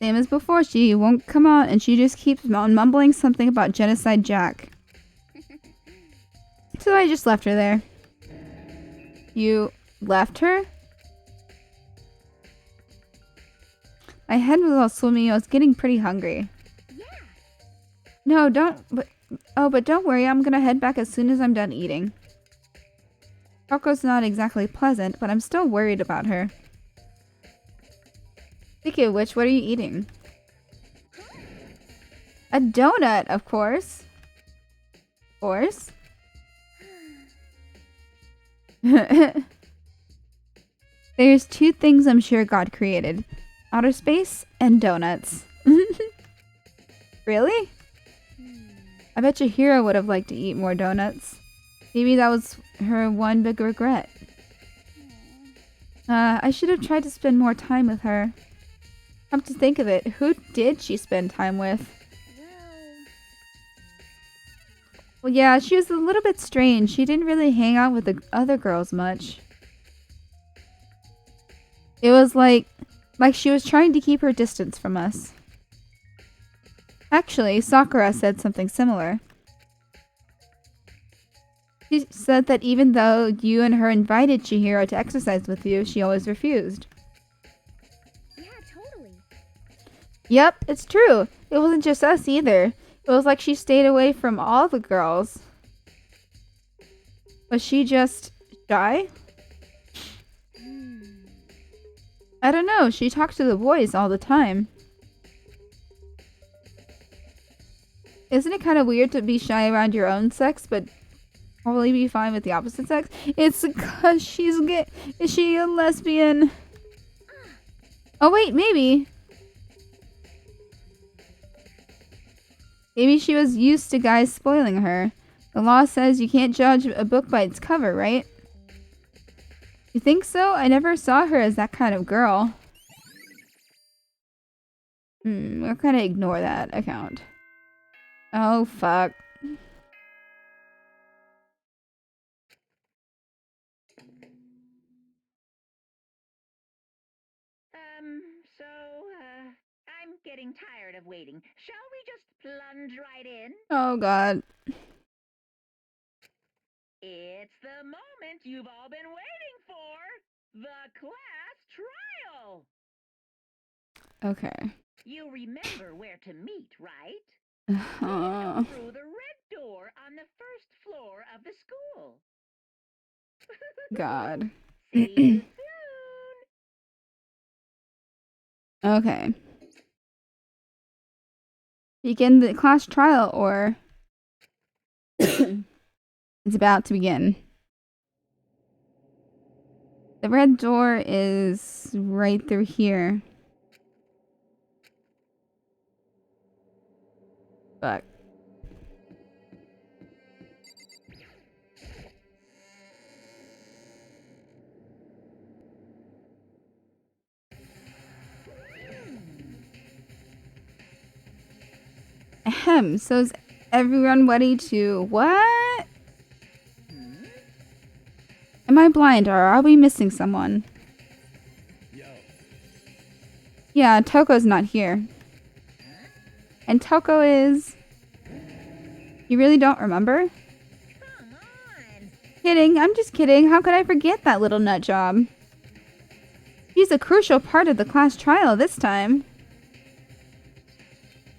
Same as before, she won't come out and she just keeps on mumbling something about Genocide Jack. So I just left her there. You left her? My head was all swimming. I was getting pretty hungry. Yeah. No, don't. But don't worry. I'm gonna head back as soon as I'm done eating. Toko's not exactly pleasant, but I'm still worried about her. Speaking of which, what are you eating? A donut, of course. Of course. There's two things I'm sure God created. Outer space and donuts. Really? I bet your hero would have liked to eat more donuts. Maybe that was her one big regret. I should have tried to spend more time with her. Come to think of it, who did she spend time with? Well, yeah, she was a little bit strange. She didn't really hang out with the other girls much. It was like she was trying to keep her distance from us. Actually, Sakura said something similar. She said that even though you and her invited Chihiro to exercise with you, she always refused. Yeah, totally. Yep, it's true. It wasn't just us either. It was like she stayed away from all the girls. Was she just shy? I don't know. She talked to the boys all the time. Isn't it kind of weird to be shy around your own sex, but probably be fine with the opposite sex? It's because she's gay. Is she a lesbian? Oh wait, maybe. Maybe she was used to guys spoiling her. The law says you can't judge a book by its cover, right? You think so? I never saw her as that kind of girl. We'll kind of ignore that account. Oh, fuck. I'm getting tired of waiting. Shall we just plunge right in? Oh, God. It's the moment you've all been waiting for. The class trial. Okay. You remember where to meet, right? Through the red door on the first floor of the school. God. See you soon. Okay. Begin the class trial, or it's about to begin. The red door is right through here. Fuck. Ahem. So is everyone ready to what? Am I blind, or are we missing someone? Yo. Yeah, Toko's not here. And Toko is... You really don't remember? Come on. Kidding, I'm just kidding. How could I forget that little nut job? She's a crucial part of the class trial this time.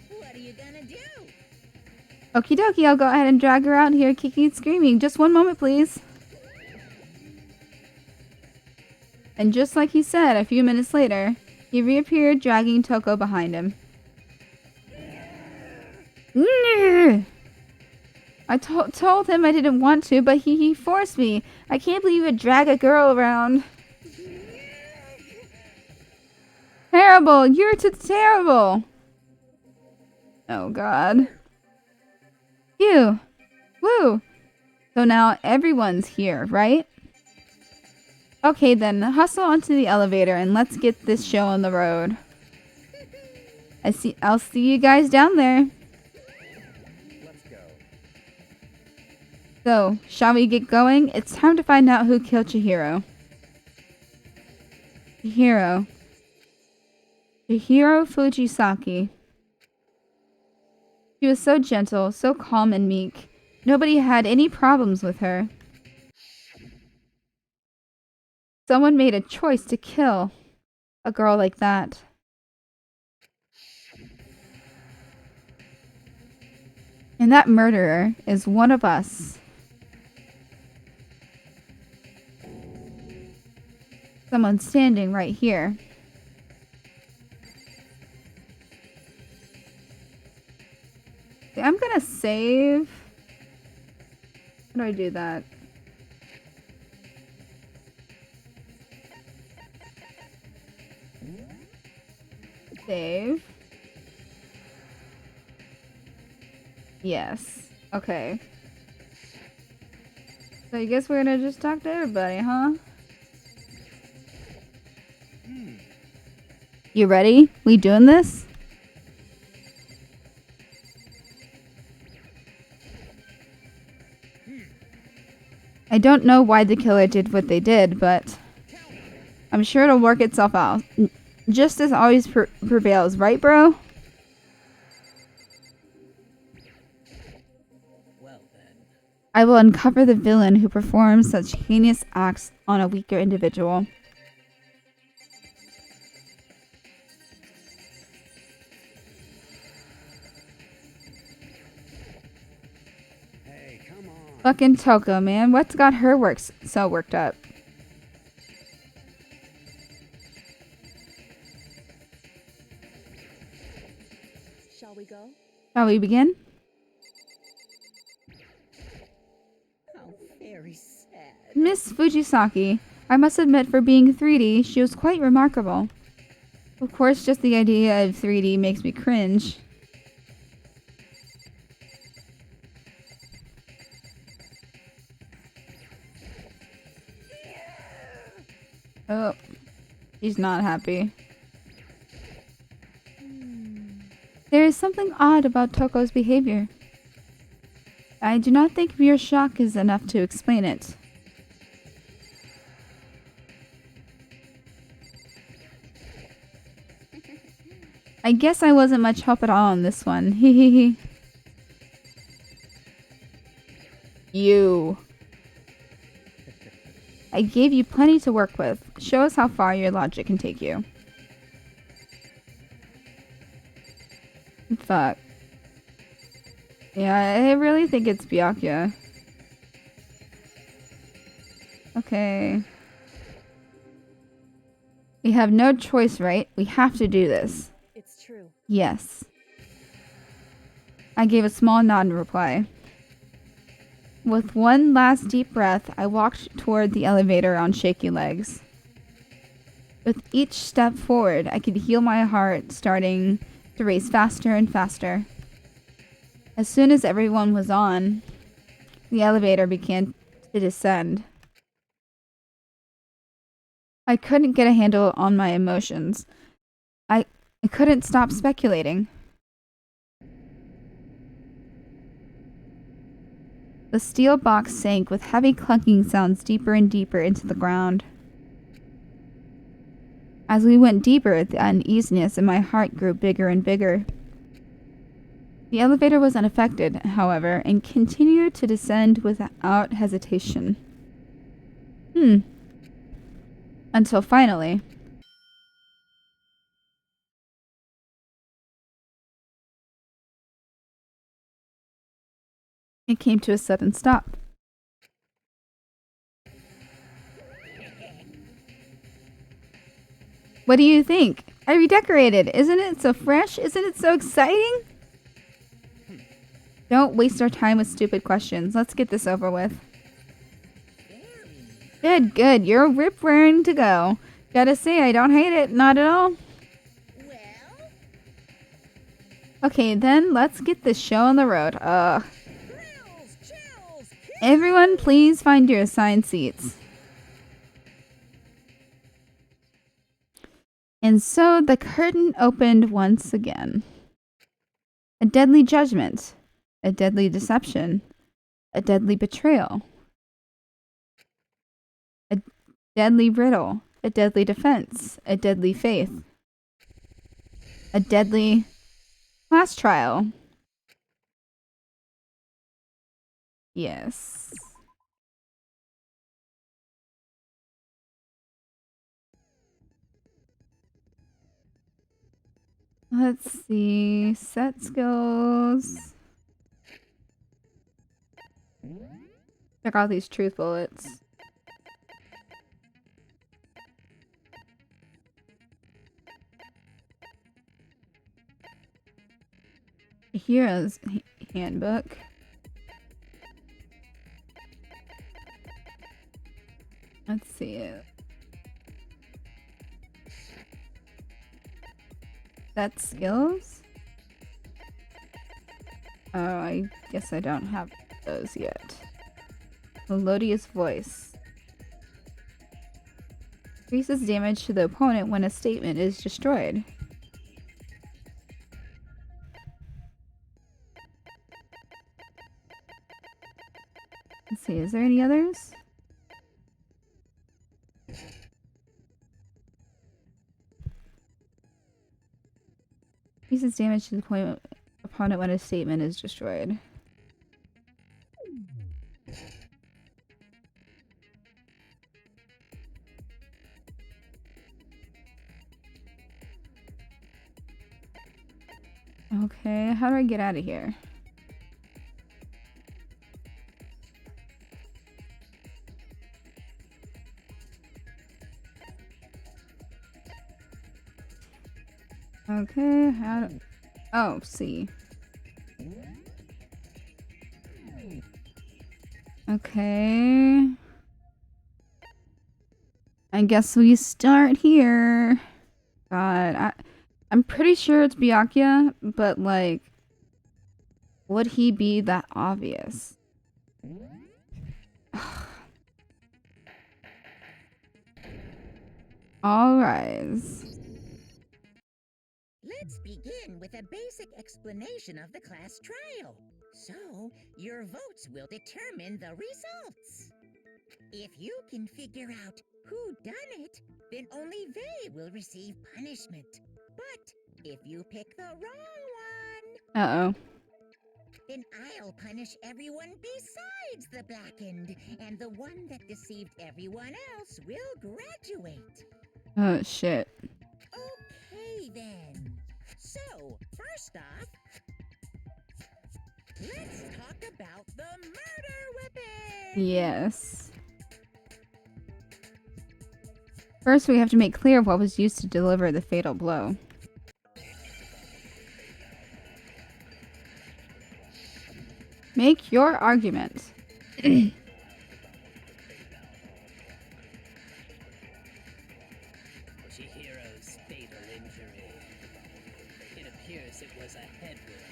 What are you gonna do? Okie dokie, I'll go ahead and drag her out here kicking and screaming. Just one moment, please. And just like he said, a few minutes later, he reappeared dragging Toko behind him. I told him I didn't want to, but he forced me. I can't believe you would drag a girl around. Terrible! You're terrible! Oh, God. Phew. Woo! So now everyone's here, right? Okay then, hustle onto the elevator and let's get this show on the road. I'll see you guys down there. Let's go. So, shall we get going? It's time to find out who killed Chihiro. Chihiro Fujisaki. She was so gentle, so calm and meek. Nobody had any problems with her. Someone made a choice to kill a girl like that. And that murderer is one of us. Someone standing right here. I'm gonna save. How do I do that? Save. Yes. Okay. So I guess we're gonna just talk to everybody, huh? You ready? We doing this? I don't know why the killer did what they did, but I'm sure it'll work itself out. Justice always prevails, right, bro? Well then. I will uncover the villain who performs such heinous acts on a weaker individual. Hey, come on. Fucking Toko, man. What's got her so worked up? Shall we go? Shall we begin? How very sad. Miss Fujisaki, I must admit for being 3D, she was quite remarkable. Of course, just the idea of 3D makes me cringe. Oh, she's not happy. There is something odd about Toko's behavior. I do not think mere shock is enough to explain it. I guess I wasn't much help at all on this one. Hehehe. You. I gave you plenty to work with. Show us how far your logic can take you. Fuck. Yeah, I really think it's Byakuya. Okay. We have no choice, right? We have to do this. It's true. Yes. I gave a small nod in reply. With one last deep breath, I walked toward the elevator on shaky legs. With each step forward, I could feel my heart starting to race faster and faster. As soon as everyone was on, the elevator began to descend. I couldn't get a handle on my emotions. I couldn't stop speculating. The steel box sank with heavy clunking sounds deeper and deeper into the ground. As we went deeper, the uneasiness in my heart grew bigger and bigger. The elevator was unaffected, however, and continued to descend without hesitation. Until finally... it came to a sudden stop. What do you think? I redecorated. Isn't it so fresh? Isn't it so exciting? Don't waste our time with stupid questions. Let's get this over with. Good, good. You're rip-raring to go. Gotta say, I don't hate it. Not at all. Well, Okay, then let's get this show on the road. thrills, chills, Everyone, please find your assigned seats. And so the curtain opened once again. A deadly judgment, a deadly deception, a deadly betrayal, a deadly riddle, a deadly defense, a deadly faith, a deadly class trial. Yes. Let's see. Set skills. Check out these truth bullets. Hero's handbook. Let's see it. That skills? Oh, I guess I don't have those yet. Melodious voice. Increases damage to the opponent when a statement is destroyed. Let's see, is there any others? Increases damage to the opponent when a statement is destroyed. Okay, how do I get out of here? Okay, how do... Oh, see. Okay. I guess we start here. God, I'm pretty sure it's Byakuya, but like, would he be that obvious? All rise. Let's begin with a basic explanation of the class trial. So, your votes will determine the results. If you can figure out who done it, then only they will receive punishment. But if you pick the wrong one, Uh-oh. then I'll punish everyone besides the blackened, and the one that deceived everyone else will graduate. Oh, shit. Okay, then. So, first off, let's talk about the murder weapon! Yes. First, we have to make clear what was used to deliver the fatal blow. Make your argument. Chihiro's fatal injury. It appears it was a head wound.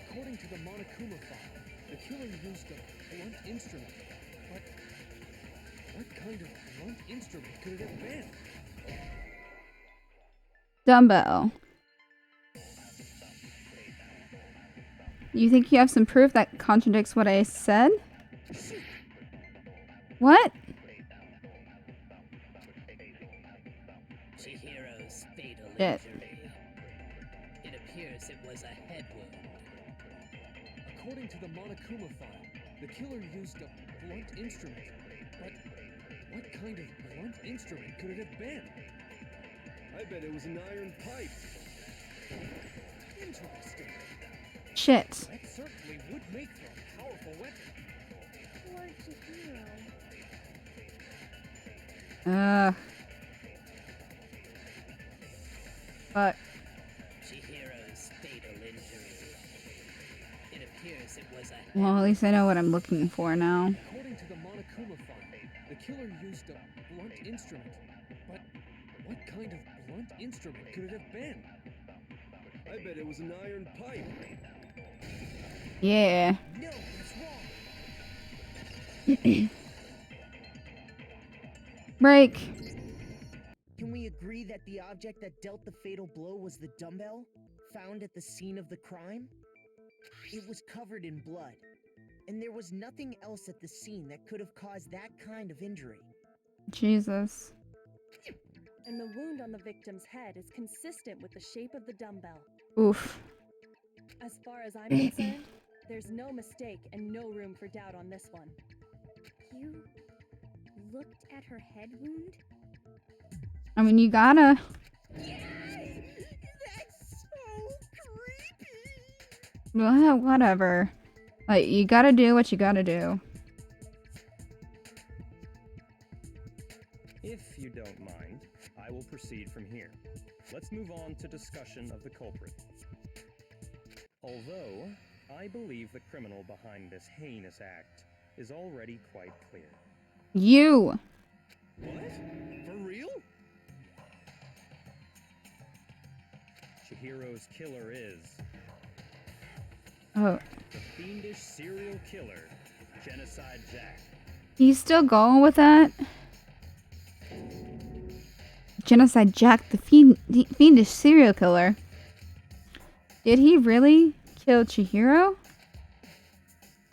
According to the Monokuma file, the killer used a blunt instrument. But what kind of blunt instrument could it have been? Dumbbell. You think you have some proof that contradicts what I said? What? Chihiro's fatal Shit. injury. It appears it was a head wound. According to the Monokuma file, the killer used a blunt instrument. But what kind of blunt instrument could it have been? I bet it was an iron pipe. Interesting. Shit. That certainly would make for a powerful weapon. Poor Chihiro. Fuck. Chihiro's fatal injury. It appears it was a Well, at least I know what I'm looking for now. According to the Monokuma file, the killer used a blunt instrument. But what kind of blunt instrument could it have been? I bet it was an iron pipe. Yeah. No, that's wrong. Break. Can we agree that the object that dealt the fatal blow was the dumbbell found at the scene of the crime? It was covered in blood, and there was nothing else at the scene that could have caused that kind of injury. Jesus. And the wound on the victim's head is consistent with the shape of the dumbbell. Oof. As far as I'm concerned, there's no mistake and no room for doubt on this one. You looked at her head wound? I mean, you gotta. That's so creepy! Well, whatever. Like, you gotta do what you gotta do. If you don't mind, I will proceed from here. Let's move on to discussion of the culprit. Although, I believe the criminal behind this heinous act is already quite clear. You. What? For real? Chihiro's killer is Oh, the fiendish serial killer, Genocide Jack. he's still going with that? Genocide Jack, the fiendish serial killer. Did he really kill Chihiro?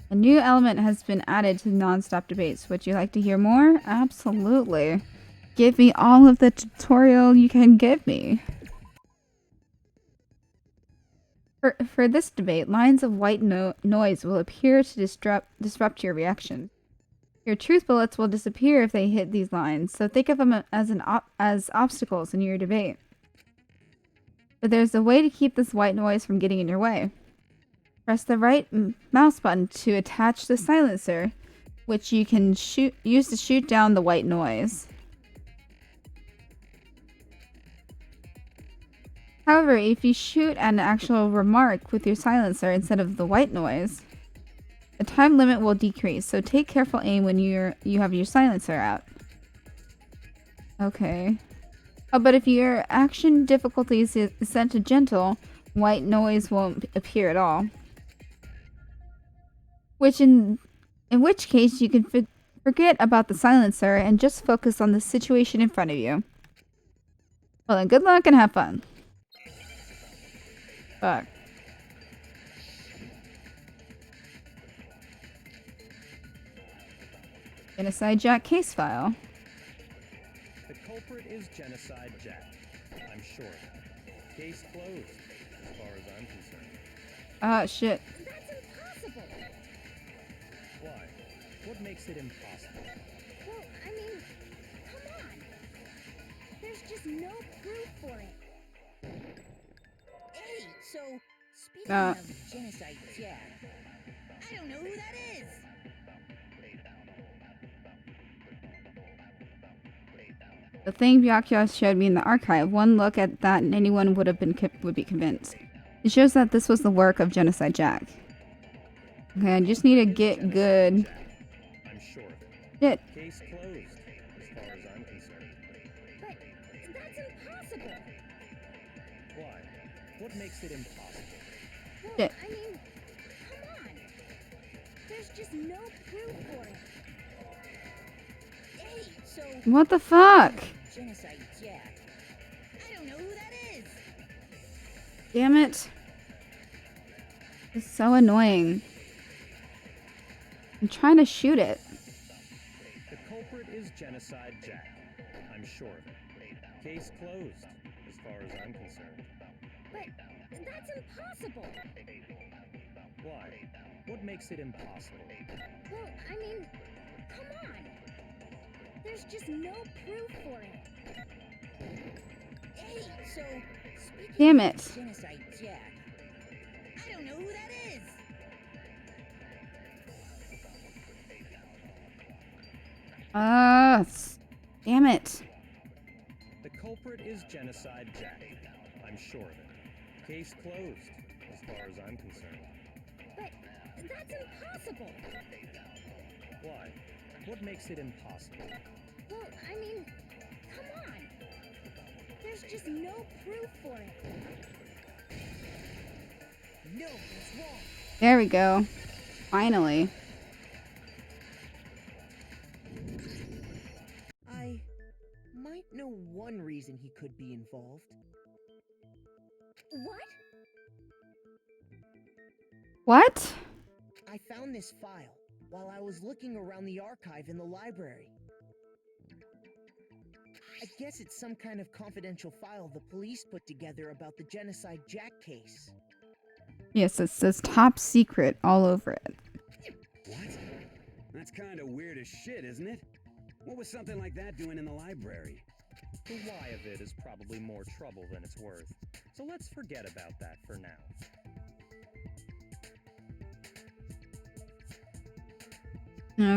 A new element has been added to non-stop debates. Would you like to hear more? Absolutely. Give me all of the tutorial you can give me. For this debate, lines of white noise will appear to disrupt your reaction. Your truth bullets will disappear if they hit these lines, so think of them as obstacles in your debate. But there's a way to keep this white noise from getting in your way. Press the right mouse button to attach the silencer, which you can use to shoot down the white noise. However, if you shoot at an actual remark with your silencer instead of the white noise, the time limit will decrease, so take careful aim when you have your silencer out. Okay. Oh, but if your action difficulty is set to gentle, white noise won't appear at all. In which case you can forget about the silencer and just focus on the situation in front of you. Well then, good luck and have fun. Fuck. Genocide Jack case file. The culprit is Genocide Jack. I'm sure. Case closed, as far as I'm concerned. Ah, shit. That's impossible. Why? What makes it impossible? Well, I mean, come on. There's just no proof for it. Hey, so speaking Uh. of Genocide Jack, I don't know who that is. The thing Byakuya showed me in the archive, one look at that and anyone would be convinced. It shows that this was the work of Genocide Jack. Okay, I just need to get good. I'm sure of it. Shit. Case closed, as far as I'm concerned. But that's impossible. Why? What makes it impossible? Well, Shit. I mean, come on. There's just no proof for it. Hey, so What the fuck? Genocide Jack, I don't know who that is. Damn it. It's so annoying. I'm trying to shoot it. The culprit is Genocide Jack. I'm sure of it. Case closed, as far as I'm concerned. But that's impossible. Why? What makes it impossible? Well, I mean, come on. There's just no proof for it. Hey, so speaking Damn of it. Genocide Jack, I don't know who that is. Damn it. The culprit is Genocide Jack. I'm sure of it. Case closed, as far as I'm concerned. But that's impossible. Why? What makes it impossible? Well, I mean, come on. There's just no proof for it. No, it's wrong. There we go. Finally. I might know one reason he could be involved. What? What? I found this file while I was looking around the archive in the library. I guess it's some kind of confidential file the police put together about the Genocide Jack case. Yes, it says top secret all over it. What? That's kind of weird as shit, isn't it? What was something like that doing in the library? The why of it is probably more trouble than it's worth. So let's forget about that for now.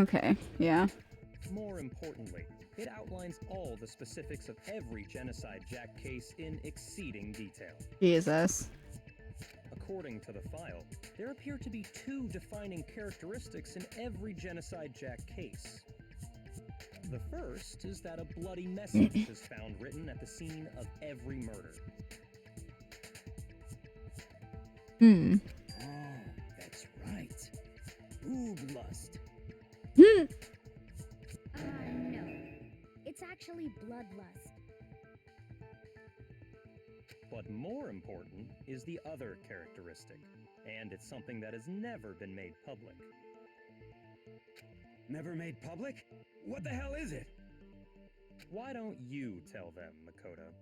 Okay, yeah. More importantly, it outlines all the specifics of every Genocide Jack case in exceeding detail. Jesus. According to the file, there appear to be two defining characteristics in every Genocide Jack case. The first is that a bloody message is found written at the scene of every murder. Hmm. Oh, that's right. Boob lust. No. It's actually bloodlust. But more important is the other characteristic, and it's something that has never been made public. Never made public? What the hell is it? Why don't you tell them, Makoto?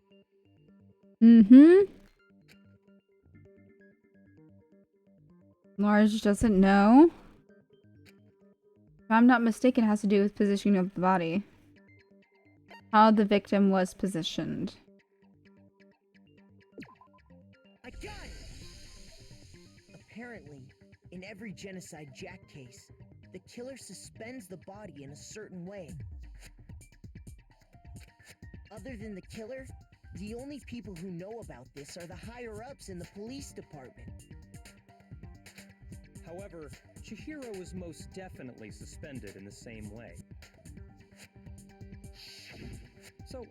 Mm-hmm. Large doesn't know. If I'm not mistaken, it has to do with positioning of the body. How the victim was positioned. I got it! Apparently, in every Genocide Jack case, the killer suspends the body in a certain way. Other than the killer, the only people who know about this are the higher-ups in the police department. However, Chihiro was most definitely suspended in the same way. So,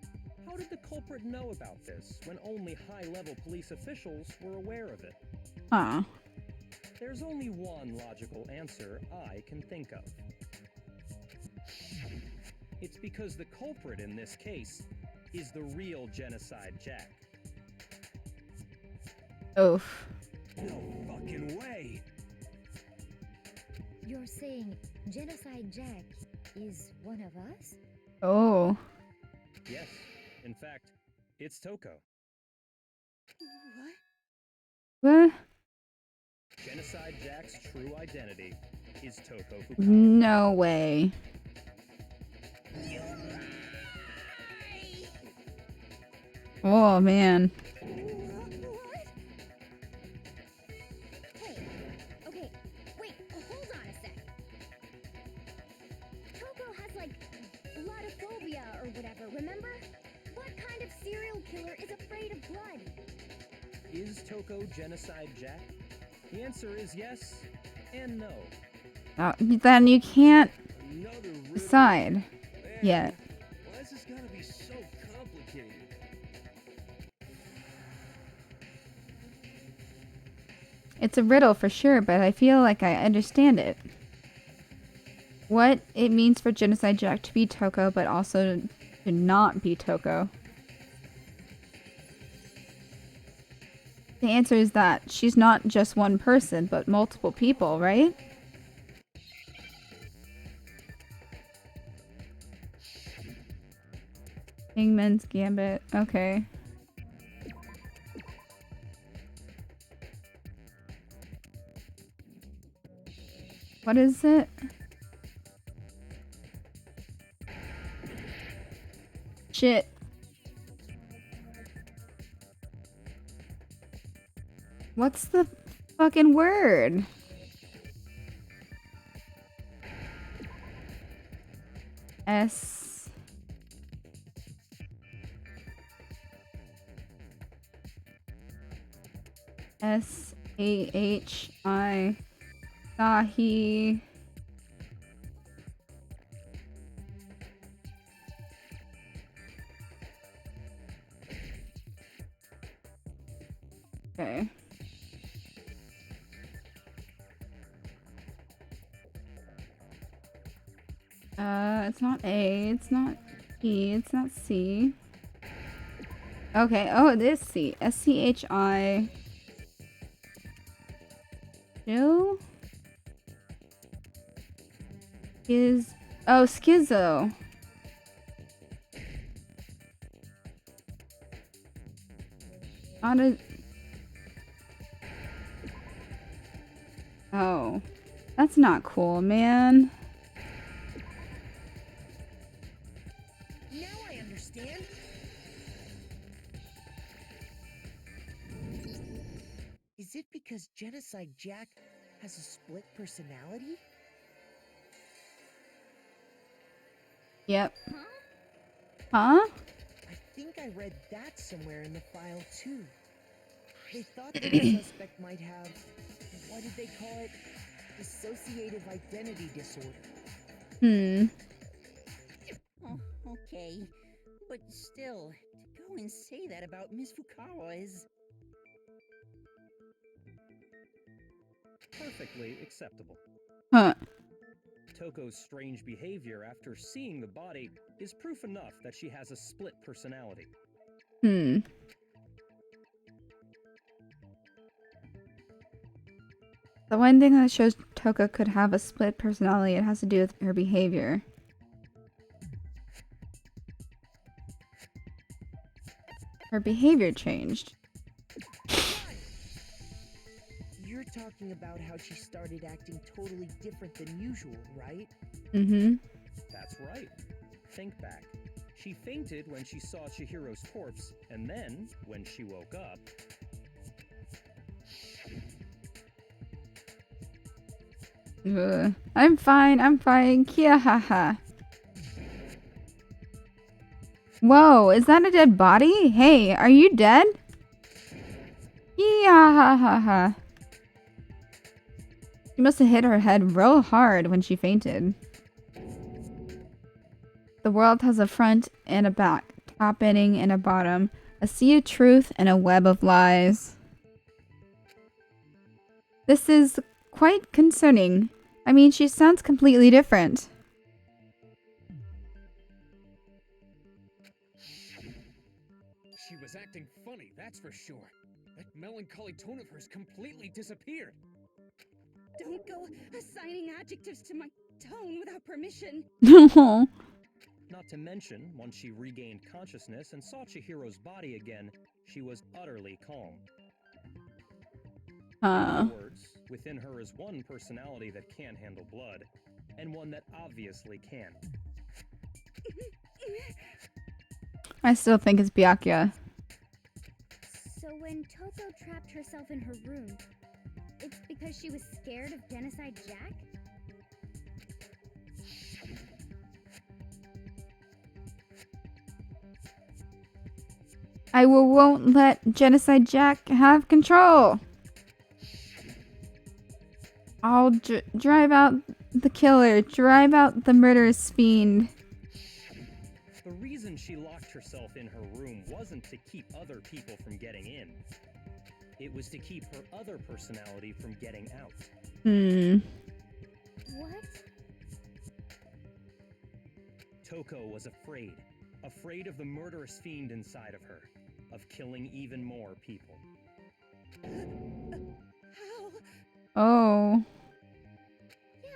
how did the culprit know about this when only high-level police officials were aware of it? Huh. There's only one logical answer I can think of. It's because the culprit in this case is the real Genocide Jack. Oof. No fucking way! You're saying Genocide Jack is one of us? Oh. Yes, in fact, it's Toko. What? Genocide Jack's true identity is Toko Fukawa. No way. Oh, man. Hey, okay, wait, hold on a sec. Toko has like bloodophobia or whatever, remember? What kind of serial killer is afraid of blood? Is Toko Genocide Jack? The answer is yes and no. Then you can't Another riddle? decide Man, yet. why is this gotta be so complicated? It's a riddle for sure, but I feel like I understand it. What it means for Genocide Jack to be Toko, but also to not be Toko. The answer is that she's not just one person, but multiple people, right? Hangman's Gambit. Okay. What is it? Shit. What's the fucking word? S. S-A-H-I. Sahi. Okay. It's not A, it's not E, it's not C. Okay, oh, it is C. S-C-H-I. Chill? Is... Oh, schizo. On a... Oh. That's not cool, man. Now I understand. Is it because Genocide Jack has a split personality? Yep. Huh? Huh? I think I read that somewhere in the file too. They thought that the suspect might have, what did they call it? Dissociative identity disorder. Oh, okay. But still, to go and say that about Miss Fukawa is... Perfectly acceptable. Huh. Toko's strange behavior after seeing the body is proof enough that she has a split personality. The one thing that shows Toko could have a split personality, it has to do with her behavior. Her behavior changed. You're talking about how she started acting totally different than usual, right? That's right. Think back. She fainted when she saw Chihiro's corpse, and then, when she woke up... I'm fine. Kia haha. Whoa, is that a dead body? Hey, are you dead? Yeah, ha ha ha. She must have hit her head real hard when she fainted. The world has a front and a back, top ending and a bottom, a sea of truth and a web of lies. This is quite concerning. I mean, she sounds completely different. She was acting funny, that's for sure. That melancholy tone of hers completely disappeared. Don't go assigning adjectives to my tone without permission. Not to mention, once she regained consciousness and saw Chihiro's body again, she was utterly calm. In other words, within her is one personality that can't handle blood, and one that obviously can. I still think it's Byakuya. So when Toko trapped herself in her room, it's because she was scared of Genocide Jack? I won't let Genocide Jack have control. I'll drive out the killer, drive out the murderous fiend. The reason she locked herself in her room wasn't to keep other people from getting in. It was to keep her other personality from getting out. What? Toko was afraid. Afraid of the murderous fiend inside of her. Of killing even more people. How? Oh. Yeah.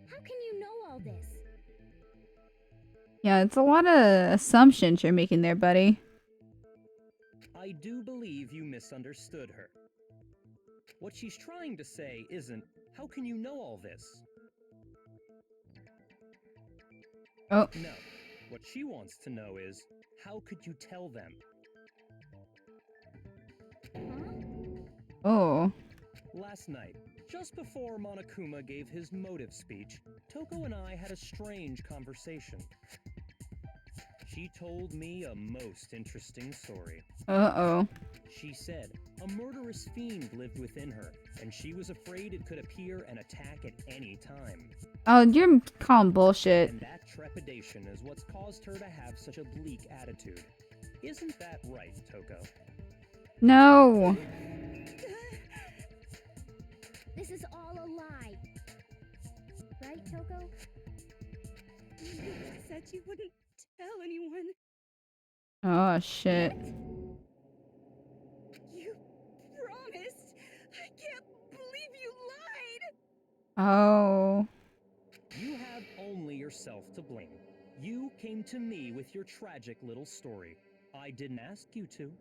How can you know all this? Yeah, it's a lot of assumptions you're making there, buddy. I do believe you misunderstood her. What she's trying to say isn't, how can you know all this? Oh. No. What she wants to know is, how could you tell them? Oh. Last night, just before Monokuma gave his motive speech, Toko and I had a strange conversation. She told me a most interesting story. Uh-oh. She said a murderous fiend lived within her, and she was afraid it could appear and attack at any time. Oh, you're calling bullshit. And that trepidation is what's caused her to have such a bleak attitude. Isn't that right, Toko? No. This is all a lie. Right, Toko? You said you wouldn't tell anyone. Oh, shit. You promised. I can't believe you lied. Oh. You have only yourself to blame. You came to me with your tragic little story. I didn't ask you to.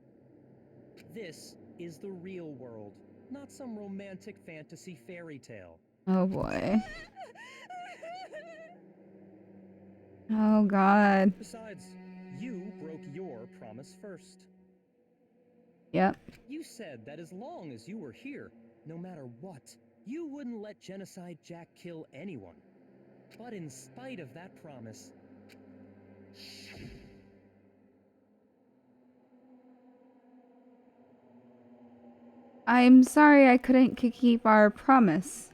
This is the real world, not some romantic fantasy fairy tale. Oh, boy. Oh, God. Besides, you broke your promise first. Yep. You said that as long as you were here, no matter what, you wouldn't let Genocide Jack kill anyone. But in spite of that promise, I'm sorry I couldn't keep our promise.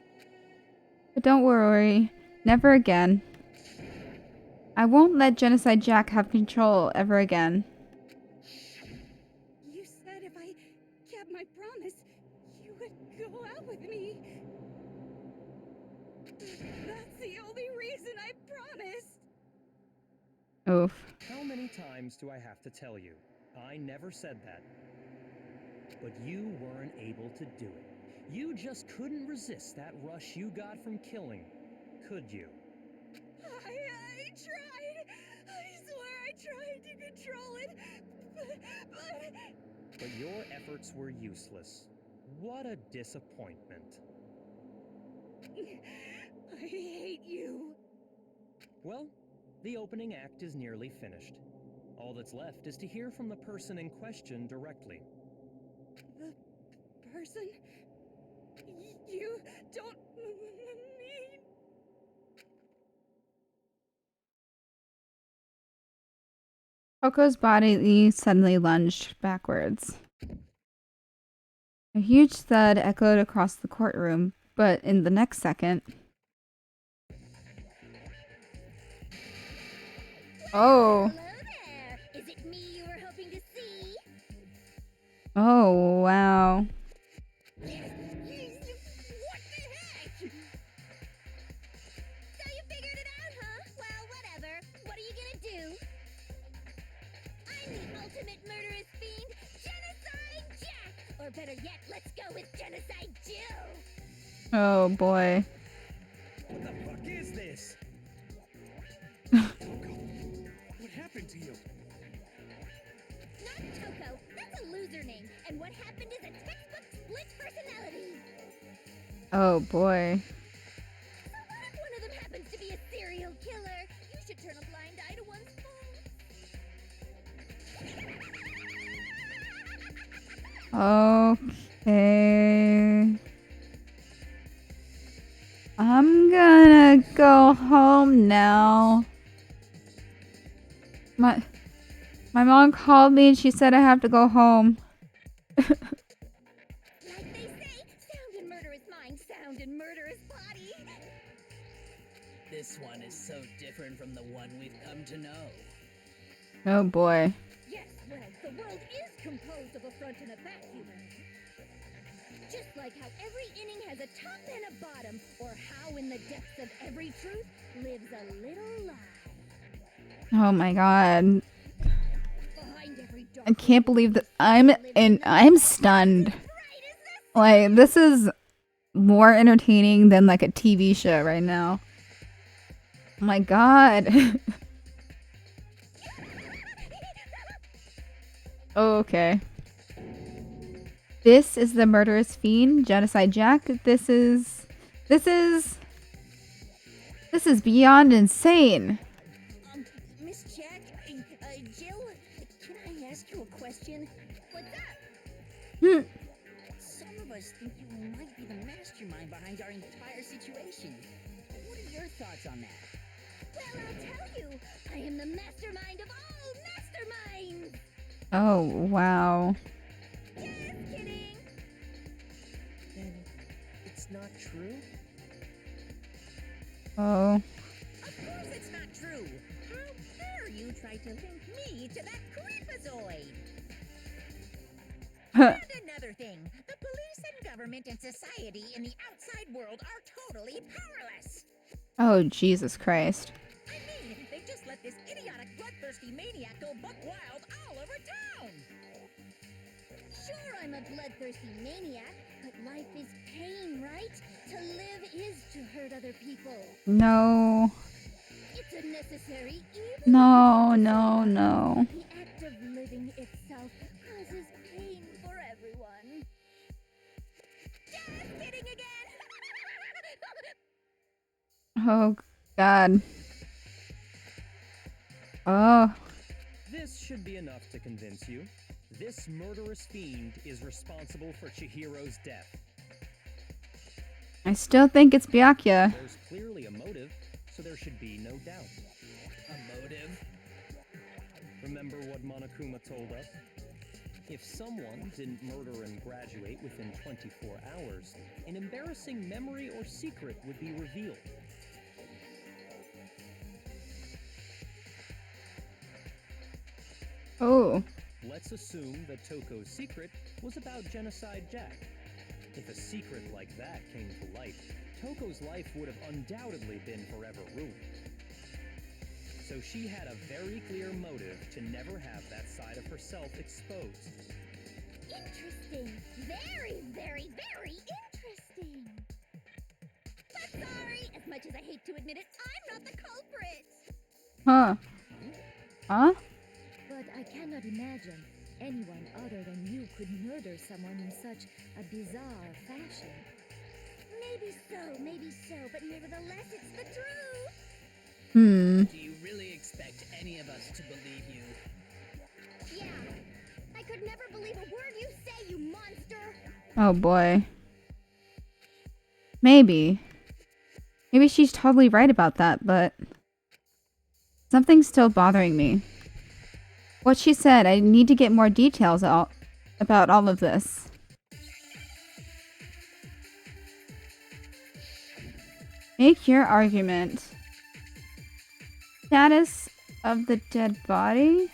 But don't worry, never again. I won't let Genocide Jack have control ever again. You said if I kept my promise, you would go out with me. That's the only reason I promised. Oof. How many times do I have to tell you? I never said that. But you weren't able to do it. You just couldn't resist that rush you got from killing, could you? I tried. I swear I tried to control it. But your efforts were useless. What a disappointment. I hate you. Well, the opening act is nearly finished. All that's left is to hear from the person in question directly. The person? You don't mean... Coco's body suddenly lunged backwards. A huge thud echoed across the courtroom, but in the next second... Oh! Hello there. Is it me you were hoping to see? Oh, wow. What the heck? So you figured it out, huh? Well, whatever. What are you gonna do? I'm the ultimate murderous fiend, Genocide Jack! Or better yet, let's go with Genocide Jill! Oh, boy. What the fuck is this? What happened to you? Not Toko. That's a loser name. And what happened is a textbook split personality. Oh, boy. So what if one of them happens to be a serial killer? You should turn a blind eye to one's faults. Okay. I'm gonna go home now. My mom called me and she said I have to go home. Like they say, sound in murderous mind, sound in murderous body. This one is so different from the one we've come to know. Oh boy. Yes, well, the world is composed of a front and a back, you know. Just like how every inning has a top and a bottom, or how in the depths of every truth lives a little lie. Oh my god. Behind every dark I can't believe that I'm stunned. Like, this is more entertaining than like a TV show right now. Oh my god. Okay. This is the murderous fiend, Genocide Jack. This is beyond insane. Miss Jack, Jill, can I ask you a question? What's that? Some of us think you might be the mastermind behind our entire situation. What are your thoughts on that? Well, I'll tell you. I am the mastermind of all masterminds. Oh, wow. Just kidding. Then it's not true? Oh. Of course it's not true. How dare you try to link me to that creepazoid? And another thing, the police and government and society in the outside world are totally powerless. Oh, Jesus Christ. I mean, they just let this idiotic, bloodthirsty maniac go buck wild all over town. Sure, I'm a bloodthirsty maniac, but life is pain, right? To live is to hurt other people. No. It's a necessary evil. No, no, no. The act of living itself causes pain for everyone. Just kidding again. Oh, God. Oh. This should be enough to convince you. This murderous fiend is responsible for Chihiro's death. I still think it's Byakuya. There's clearly a motive, so there should be no doubt. A motive? Remember what Monokuma told us? If someone didn't murder and graduate within 24 hours, an embarrassing memory or secret would be revealed. Oh. Let's assume that Toko's secret was about Genocide Jack. If a secret like that came to light, Toko's life would have undoubtedly been forever ruined. So she had a very clear motive to never have that side of herself exposed. Interesting. Very, very, very interesting. But sorry, as much as I hate to admit it, I'm not the culprit. Huh. Huh? But I cannot imagine anyone other than you could murder someone in such a bizarre fashion. Maybe so, but nevertheless, it's the truth. Do you really expect any of us to believe you? Yeah. I could never believe a word you say, you monster. Oh boy. Maybe. Maybe she's totally right about that, but something's still bothering me. What she said, I need to get more details about all of this. Make your argument. Status of the dead body?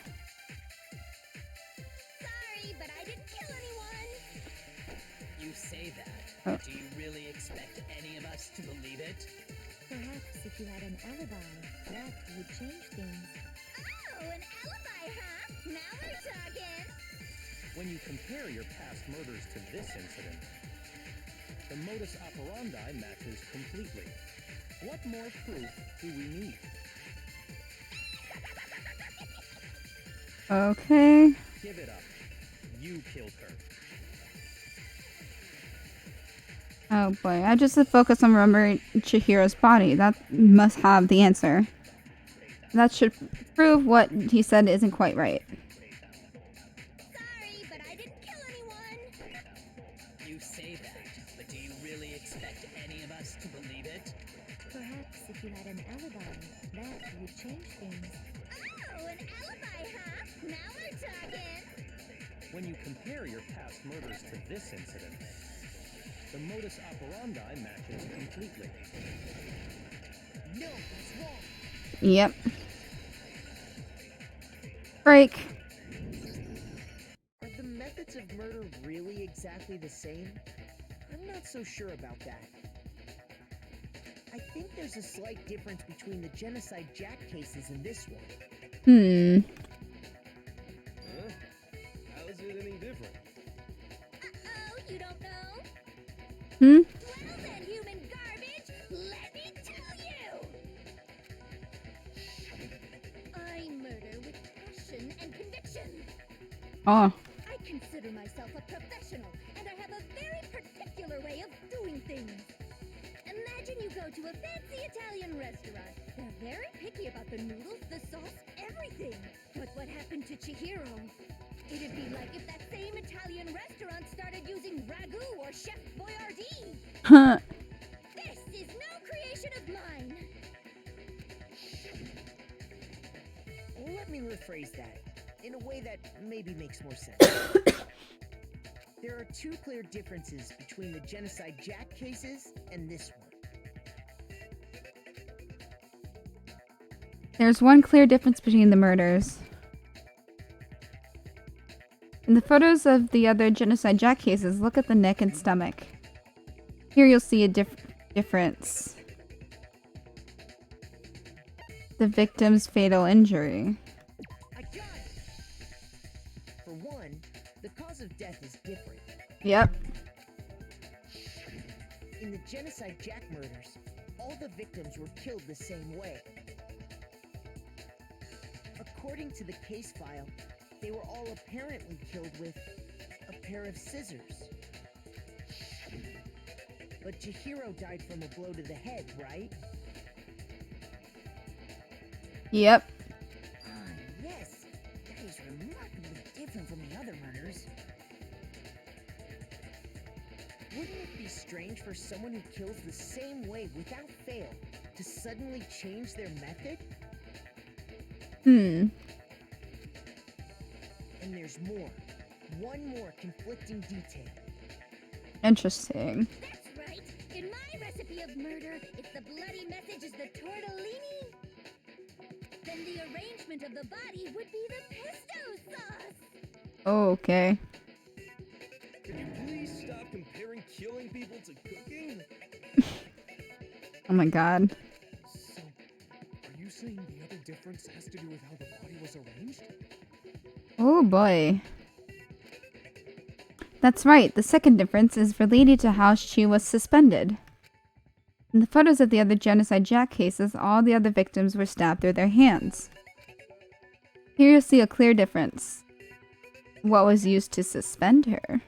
Sorry, but I didn't kill anyone. You say that, Oh. but do you really expect any of us to believe it? Perhaps if you had an alibi, that would change things. Oh, an alibi, huh? Now we're talking. When you compare your past murders to this incident, the modus operandi matches completely. What more proof do we need? Okay. Give it up. You killed her. Oh boy, I just focus on remembering Chihiro's body. That must have the answer. That should prove what he said isn't quite right. Sorry, but I didn't kill anyone. You say that, but do you really expect any of us to believe it? Perhaps if you had an alibi, that would change things. Oh, an alibi, huh? Now we're talking. When you compare your past murders to this incident, the modus operandi matches completely. No, that's wrong. Yep. Break. Are the methods of murder really exactly the same? I'm not so sure about that. I think there's a slight difference between the Genocide Jack cases and this one. Huh? How is it any different? Uh-oh, you don't know? Hmm? Well then, human garbage, let me tell you! I murder with passion and conviction. Oh. I consider myself a professional, and I have a very particular way of doing things. Imagine you go to a fancy Italian restaurant. They're very picky about the noodles, the sauce, everything. But what happened to Chihiro? It'd be like if that same Italian restaurant started using ragu or Chef Boyardee. Huh. This is no creation of mine. Let me rephrase that in a way that maybe makes more sense. There are two clear differences between the Genocide Jack cases and this one. There's one clear difference between the murders. In the photos of the other Genocide Jack cases, look at the neck and stomach. Here you'll see a difference. The victim's fatal injury. I got it! For one, the cause of death is different. Yep. In the Genocide Jack murders, all the victims were killed the same way. According to the case file, they were all apparently killed with a pair of scissors. But Chihiro died from a blow to the head, right? Yep. Ah, yes. That is remarkably different from the other murders. Wouldn't it be strange for someone who kills the same way without fail to suddenly change their method? Hmm. And there's more. one more conflicting detail. Interesting. That's right. In my recipe of murder, if the bloody message is the tortellini, then the arrangement of the body would be the pesto sauce. Oh, okay. Can you please stop comparing killing people to cooking? Oh my god. So, are you saying the other difference has to do with how the body was arranged? Oh boy. That's right. The second difference is related to how she was suspended. In the photos of the other Genocide Jack cases, all the other victims were stabbed through their hands. Here you'll see a clear difference. What was used to suspend her?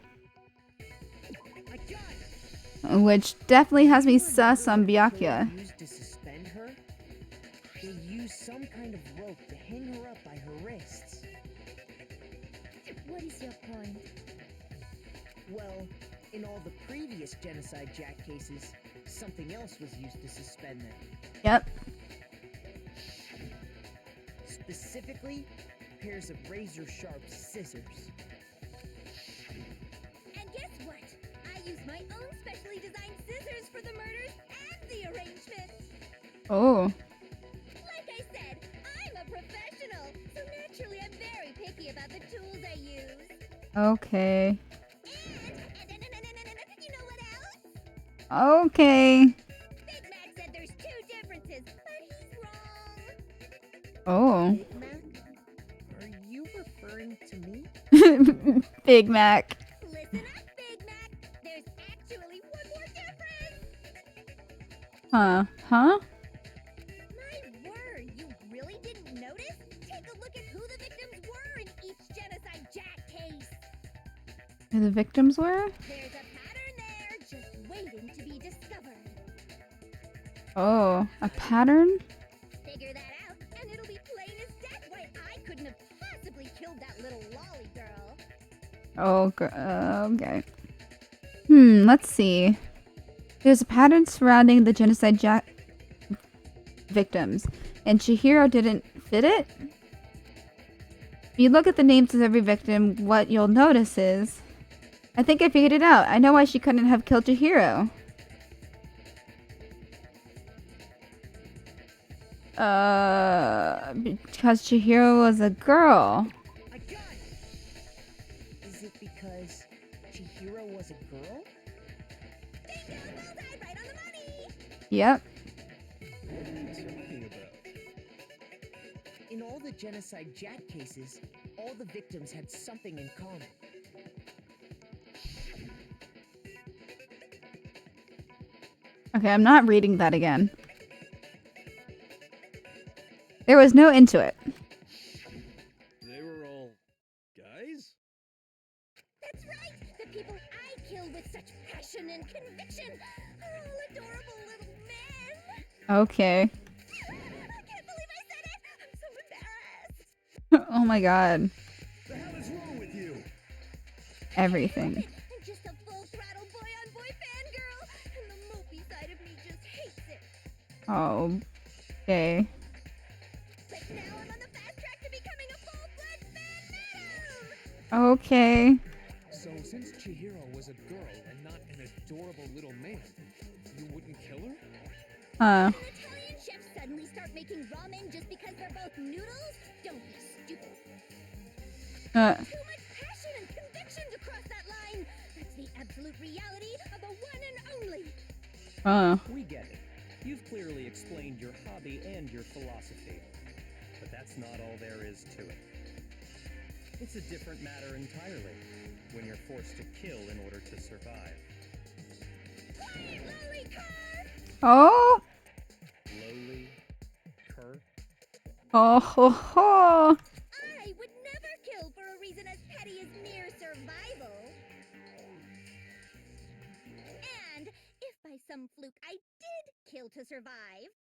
Which definitely has me sus on Byakuya. Used to suspend her? They used some kind of rope to hang her up by her wrists. What is your point? Well, in all the previous Genocide Jack cases, something else was used to suspend them. Yep. Specifically, pairs of razor-sharp scissors. And guess what? I use my own specially designed scissors for the murders and the arrangement. Oh. Like I said, I'm a professional, so naturally I'm very picky about the tools I use. Okay. And you know what else? Okay. Big Mac said there's two differences, but he's wrong. Oh. Big Mac? Are you referring to me? Big Mac. Listen up, Big Mac. There's actually one more difference. Huh? Huh? My word, you really didn't notice? Take a look at who the victims were in each Genocide Jack case. Who the victims were? There's a pattern there, just waiting to be discovered. Oh, a pattern? Figure that out, and it'll be plain as death why I couldn't have possibly killed that little lolly girl. Oh, okay. Let's see. There's a pattern surrounding the Genocide Jack victims, and Chihiro didn't fit it? If you look at the names of every victim, what you'll notice is... I think I figured it out. I know why she couldn't have killed Chihiro. Because Chihiro was a girl. I got it! Is it because Chihiro was a girl? Bingo, bullseye, right on the money! Yep. What are you talking about? In all the Genocide Jack cases, all the victims had something in common. Okay, I'm not reading that again. There was no into it. They were all guys? That's right! The people I kill with such passion and conviction are all adorable little men! Okay. I can't believe I said it! I'm so embarrassed! Oh my god. The hell is wrong with you? Everything. I'm just a full-throttle boy-on-boy fangirl, and the mopey side of me just hates it. Oh. Okay. But now I'm on the fast track to becoming a full-fledged fan madam! Okay. So since Chihiro was a girl and not an adorable little man, you wouldn't kill her? Huh. Did an Italian chef suddenly start making ramen just because they're both noodles? Don't be stupid. Too much passion and conviction to cross that line. That's the absolute reality of the one and only. We get it. You've clearly explained your hobby and your philosophy. But that's not all there is to it. It's a different matter entirely when you're forced to kill in order to survive. Quiet, lolly car! Oh. Lowly, cur. Oh ho ho. I would never kill for a reason as petty as mere survival. And if by some fluke I did kill to survive,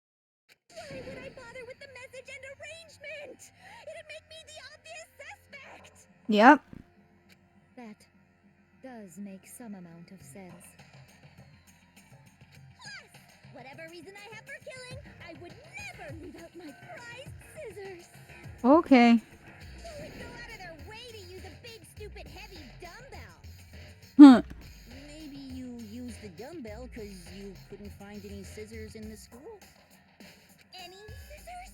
why would I bother with the message and arrangement? It'd make me the obvious suspect. Yep. That does make some amount of sense. Plus, whatever reason I have for killing, I would never leave out my prized scissors. Okay. Who would go out of their way to use a big stupid heavy dumbbell. Huh. Maybe you used the dumbbell because you couldn't find any scissors in the school? Any scissors?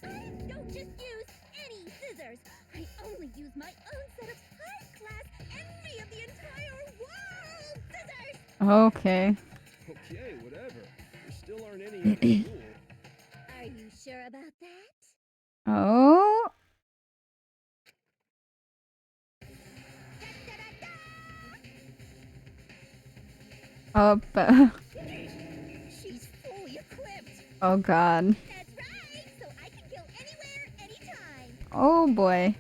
I don't just use any scissors. I only use my own set of high-class, envy of the entire world scissors. Okay. Okay, whatever. There still aren't any at the school. Are you sure about that? Oh. Oh, but She's fully equipped. oh god. That's right. So I can kill anywhere, anytime. Oh boy.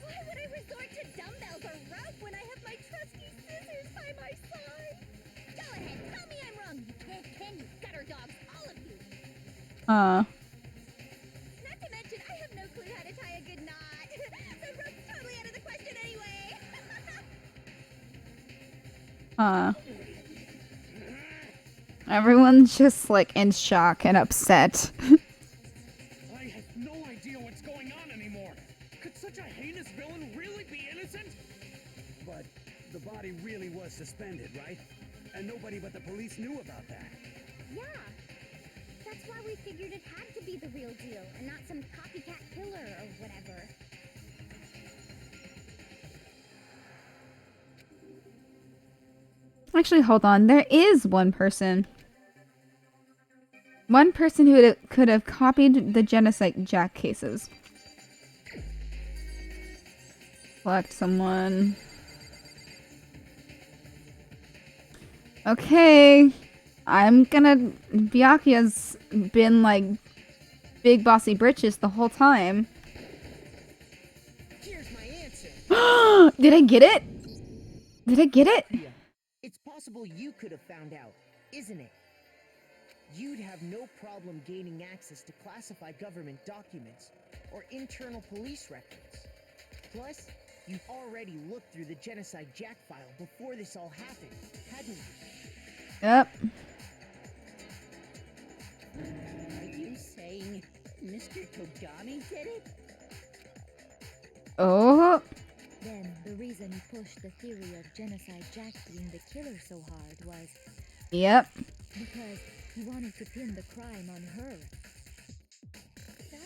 Why would I resort to dumbbells or rope when I have my trusty scissors by my side? Go ahead, tell me I'm wrong. You can't, can you? Gutter dogs, all of you. Huh. Not to mention, I have no clue how to tie a good knot. So rope's totally out of the question anyway. Huh. Everyone's just like in shock and upset. I have no idea what's going on anymore. Could such a heinous villain really be innocent? But the body really was suspended, right? And nobody but the police knew about that. Yeah. That's why we figured it had to be the real deal and not some copycat killer or whatever. Actually, hold on. There is one person. One person who could have copied the genocide Jack cases. Select someone. Okay. I'm gonna... Byakuya's been like big bossy britches the whole time. Here's my answer. Did I get it? Did I get it? Yeah. It's possible you could have found out, isn't it? You'd have no problem gaining access to classified government documents or internal police records. Plus, you've already looked through the Genocide Jack file before this all happened, hadn't you? Yep. Are you saying Mr. Togami did it? Oh. Then the reason he pushed the theory of Genocide Jack being the killer so hard was Yep. because he wanted to pin the crime on her. So,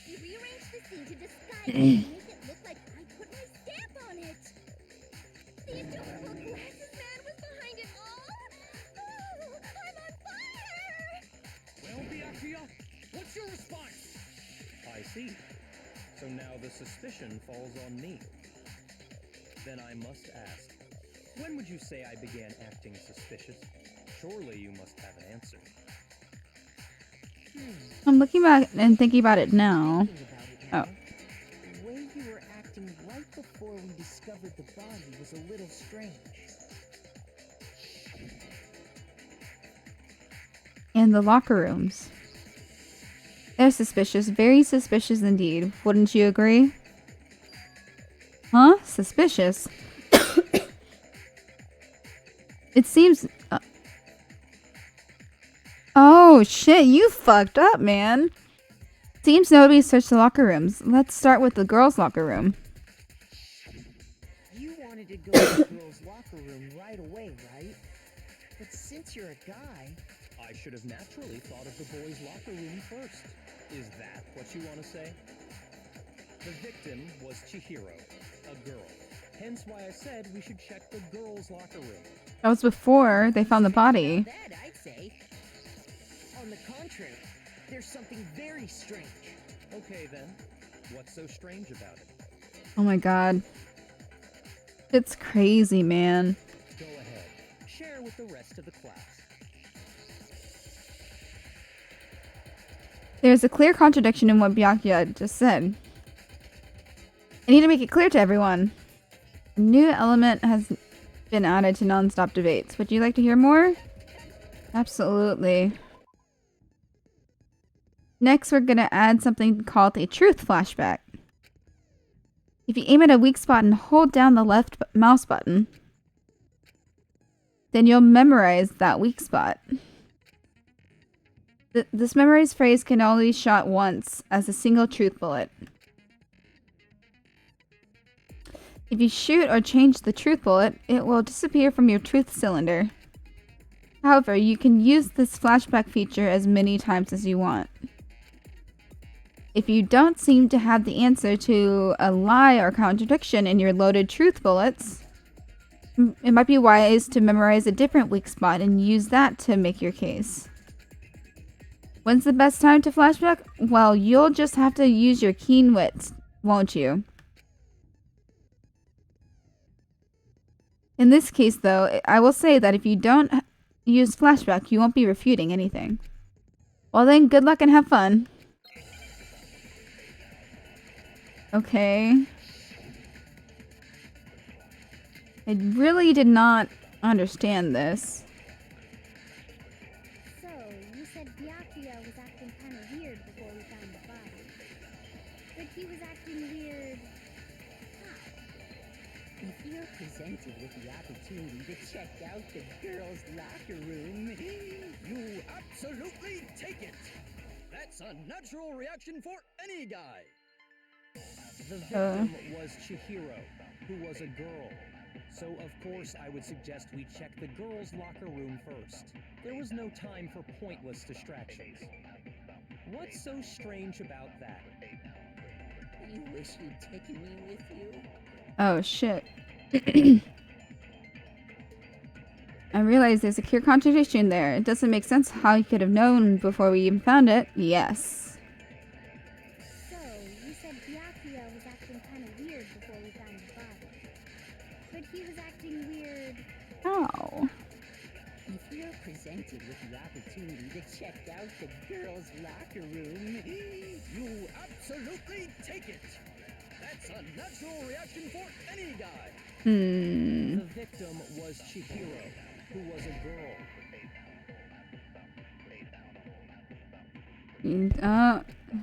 he rearranged the scene to disguise it and make it look like I put my stamp on it. The adorable glasses man was behind it all. Oh, I'm on fire! Well, Byakuya, what's your response? I see. So now the suspicion falls on me. Then I must ask, when would you say I began acting suspicious? Surely you must have an answer. I'm looking back and thinking about it now. Thinking about it now, the way you were acting right before we discovered the body was a little strange. And the locker rooms. They're suspicious. Very suspicious indeed. Wouldn't you agree? Huh? Suspicious? It seems... Oh, shit. You fucked up, man. Seems nobody searched the locker rooms. Let's start with the girls' locker room. You wanted to go to the girls' locker room right away, right? But since you're a guy, I should have naturally thought of the boys' locker room first. Is that what you want to say? The victim was Chihiro, a girl. Hence why I said we should check the girls' locker room. That was before they found the body. That, I'd say. on the contrary, there's something very strange. Okay then, what's so strange about it? Oh my god. It's crazy, man. Go ahead, share with the rest of the class. There's a clear contradiction in what Byakuya just said. I need to make it clear to everyone. A new element has been added to non-stop debates. Would you like to hear more? Absolutely. Next, we're gonna add something called a truth flashback. If you aim at a weak spot and hold down the left mouse button, then you'll memorize that weak spot. This memorized phrase can only be shot once as a single truth bullet. If you shoot or change the truth bullet, it will disappear from your truth cylinder. However, you can use this flashback feature as many times as you want. If you don't seem to have the answer to a lie or contradiction in your loaded truth bullets, it might be wise to memorize a different weak spot and use that to make your case. When's the best time to flashback? Well, you'll just have to use your keen wits, won't you? In this case, though, I will say that if you don't use flashback, you won't be refuting anything. Well then, good luck and have fun. Okay. I really did not understand this. So, you said Byakuya was acting kind of weird before we found the body. But he was acting weird. If you're presented with the opportunity to check out the girls' locker room, You absolutely take it! That's a natural reaction for any guy! The victim was Chihiro, who was a girl. So, of course, I would suggest we check the girls' locker room first. There was no time for pointless distractions. What's so strange about that? you wish you'd taken me with you. Oh shit. I realize there's a clear contradiction there. It doesn't make sense how he could have known before we even found it. Yes. So, you said Byakuya was acting kind of weird before we found the body. But he was acting weird. Oh. If you're presented with the opportunity to check out the girls' locker room, You absolutely take it! That's a natural reaction for any guy! Hmm. The victim was Chihiro, who was a girl.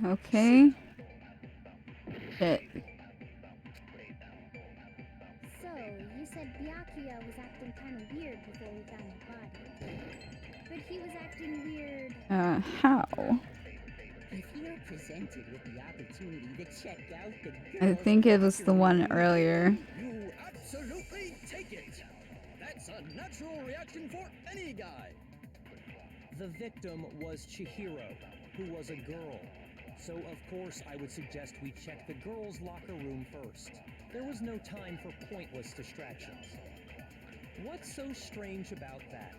Okay. Shit. So, you said Byakuya was acting kind of weird before we found the body. But he was acting weird. How? if you're presented with the opportunity to check out the I girls' think it was locker the one room, earlier. You absolutely take it! That's a natural reaction for any guy! The victim was Chihiro, who was a girl. So, of course, I would suggest we check the girls' locker room first. There was no time for pointless distractions. What's so strange about that?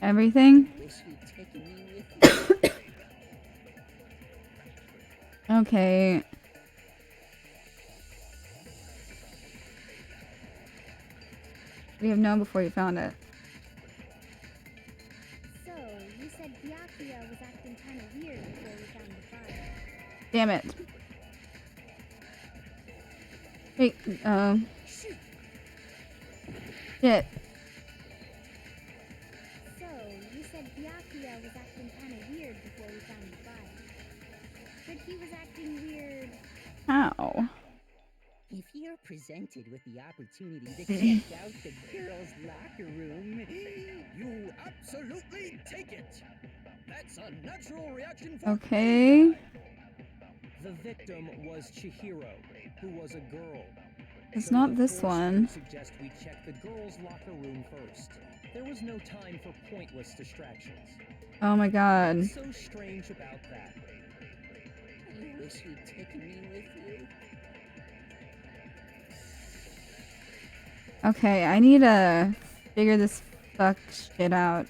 Everything? wish you'd taken me with you. Okay. We have known before you found it. So, you said Byakuya was acting kind of weird before we found the body. Damn it. Hey, shit. So, you said Byakuya was acting kind of weird before we found the body. But he was acting weird. How? If you're presented with the opportunity to check out the girls' locker room, You absolutely take it! That's a natural reaction for Okay. The victim was Chihiro, who was a girl. It's So, not of this course, I one. would suggest we check the girls' locker room first. There was no time for pointless distractions. Oh my god. What's so strange about that? you wish you'd taken me with you. Okay, I need to figure this fuck shit out.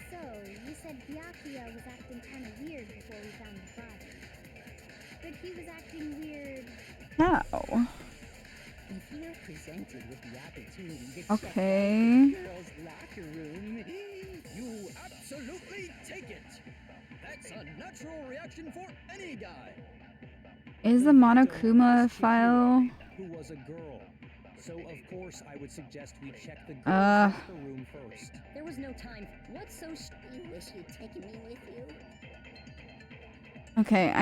So, you said Byakuya was acting kind of weird before we found the body. But he was acting weird. How? If you're presented with the opportunity to Okay. check out the girls' locker room, You absolutely take it! That's a natural reaction for any guy! Is the Monokuma file? Who was a girl. So, of course, I would suggest we check the girls' Uh. locker room first. there was no time. What's so you wish you'd taken me with you? Okay,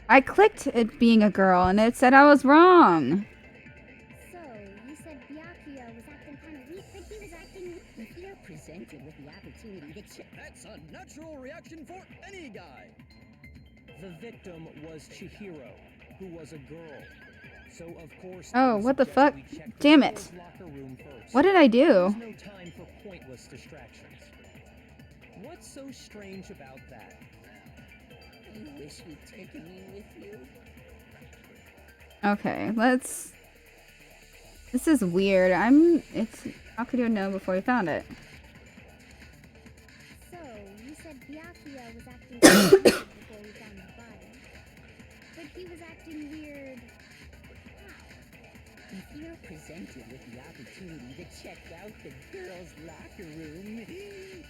I clicked it being a girl and it said I was wrong. So, you said Byakuya was acting kind of weak, but he was acting. If you're presented with the opportunity to check That's a natural reaction for any guy! The victim was Chihiro, who was a girl. So of course, Oh, what the fuck? Damn it. What did I do? There's no time for pointless distractions. What's so strange about that? You wish you'd taken me with you. Okay, let's... This is weird. How could you know before you found it? So, you said Byakuya was acting weird before we found the body. But he was acting weird. How? If you're presented with the opportunity to check out the girls' locker room,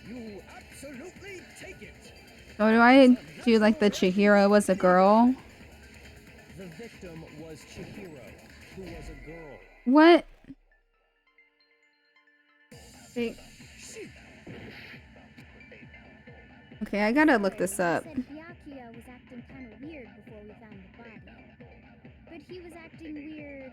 you absolutely take it. So do I do like the Chihiro was a girl? The victim was Chihiro, who was a girl. What? Wait. Okay, I gotta look this up. You said Byakuya was acting kind of weird before we found the body. But he was acting weird.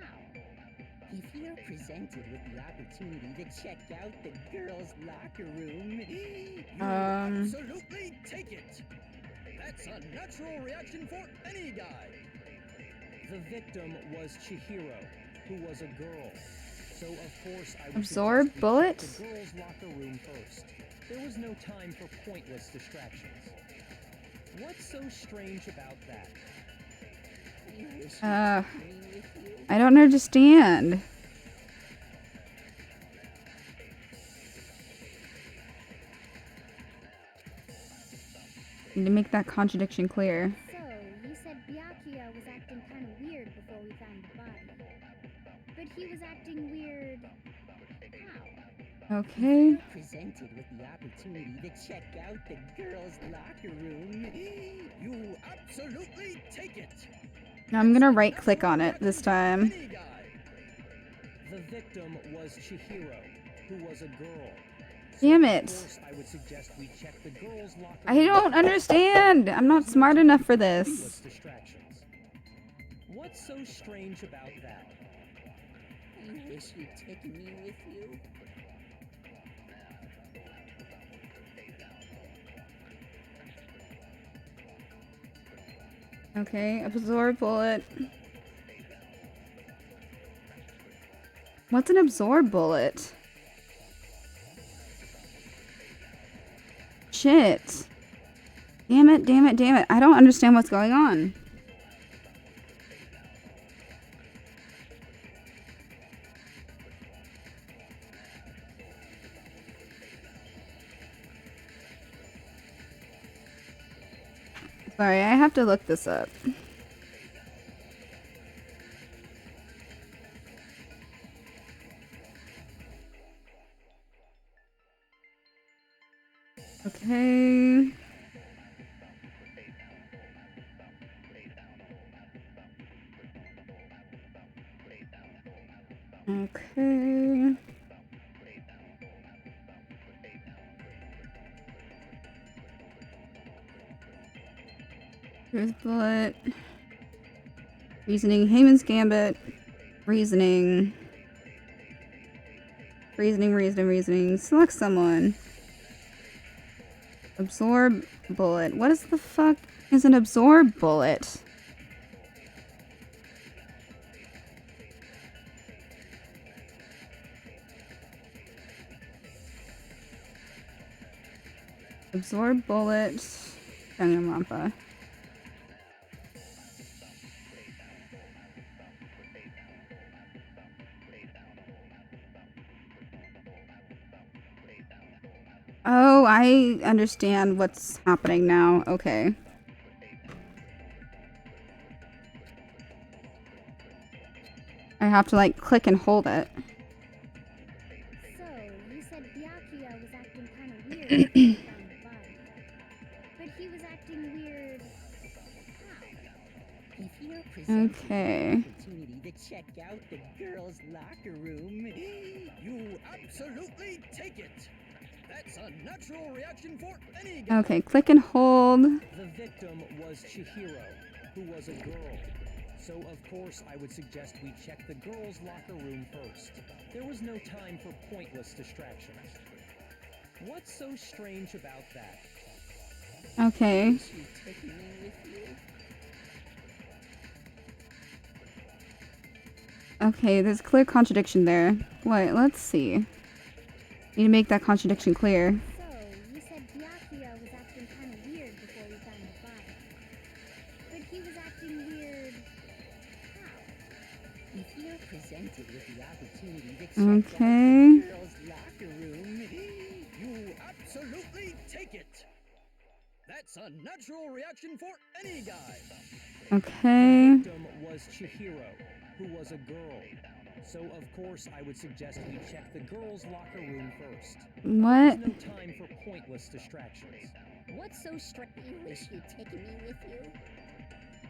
How? If you're presented with the opportunity to check out the girls' locker room, you Absolutely take it. That's a natural reaction for any guy. The victim was Chihiro, who was a girl. So of course I would Absorb suggest we bullet? check the girls' locker room first. There was no time for pointless distractions. What's so strange about that? you wish you'd taken me with you. I don't understand. Need to make that contradiction clear. So, you said Byakuya was acting kind of weird before we found the body. But he was acting weird. How? Okay. Presented with the opportunity to check out the girls' locker room, you absolutely take it. I'm gonna right click on it this time. Any guy. The victim was Chihiro, who was a girl. Damn Of it. course, I would suggest we check the girls' locker I room don't first. understand. I'm not smart enough for Pointless this. distractions. What's so strange about that? You wish you'd taken me with you. Okay, absorb bullet. What's an absorb bullet? Shit. Damn it, damn it, damn it. I don't understand what's going on. Sorry, I have to look this up. Okay. Okay. Here's bullet. Reasoning. Haman's Gambit. Reasoning. Reasoning. Select someone. Absorb bullet. What is the fuck is an absorb bullet? Absorb bullet. Danganronpa. Oh, I understand what's happening now. Okay. I have to like click and hold it. So, you said Byakuya was acting kind of weird before we found the body. But he was acting weird. How? If you're presented Okay. with the opportunity to check out the girls' locker room, You absolutely take it. That's a natural reaction for any guy. Okay, click and hold. The victim was Chihiro, who was a girl. So of course I would suggest we check the girls' locker room first. There was no time for pointless distractions. What's so strange about that? Okay. you wish you'd taken me with you. Okay, there's clear contradiction there. Wait, let's see. Need to make that contradiction clear. So, you said Byakuya was acting kind of weird before we found the body. But he was acting weird... how? If you're presented with the opportunity to check Okay. out the girls' locker room, You absolutely take it! That's a natural reaction for any guy! Okay. The victim was Chihiro, who was a girl. So, of course, I would suggest we check the girls' locker room first. What? There's no time for pointless distractions. what's so strange? You wish you'd taken me with you.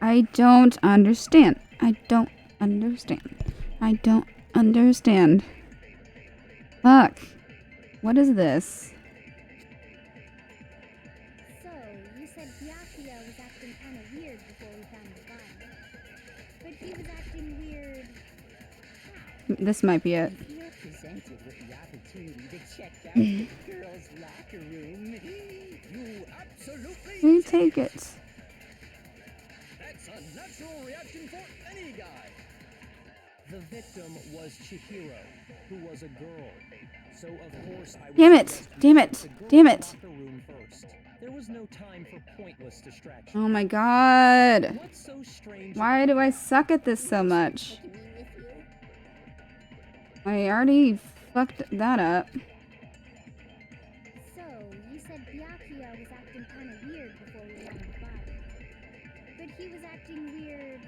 I don't understand. I don't understand. I don't understand. Fuck. What is this? So, you said Byakuya was acting kind of weird before we found the body. But he was acting weird... how? This might be it. If you're presented with the opportunity to check out the girls' locker room, You absolutely We take it. That's a natural reaction for any guy! The victim was Chihiro, who was a girl. So, of course, I would Damn it. suggest we Damn check it. the girls' Damn it. locker room first. There was no time for pointless distractions. Oh my god. What's so strange? Why do I suck at this so much? taking me with you. I already fucked that up. So, you said Byakuya was acting kind of weird before we found the body. But he was acting weird... how?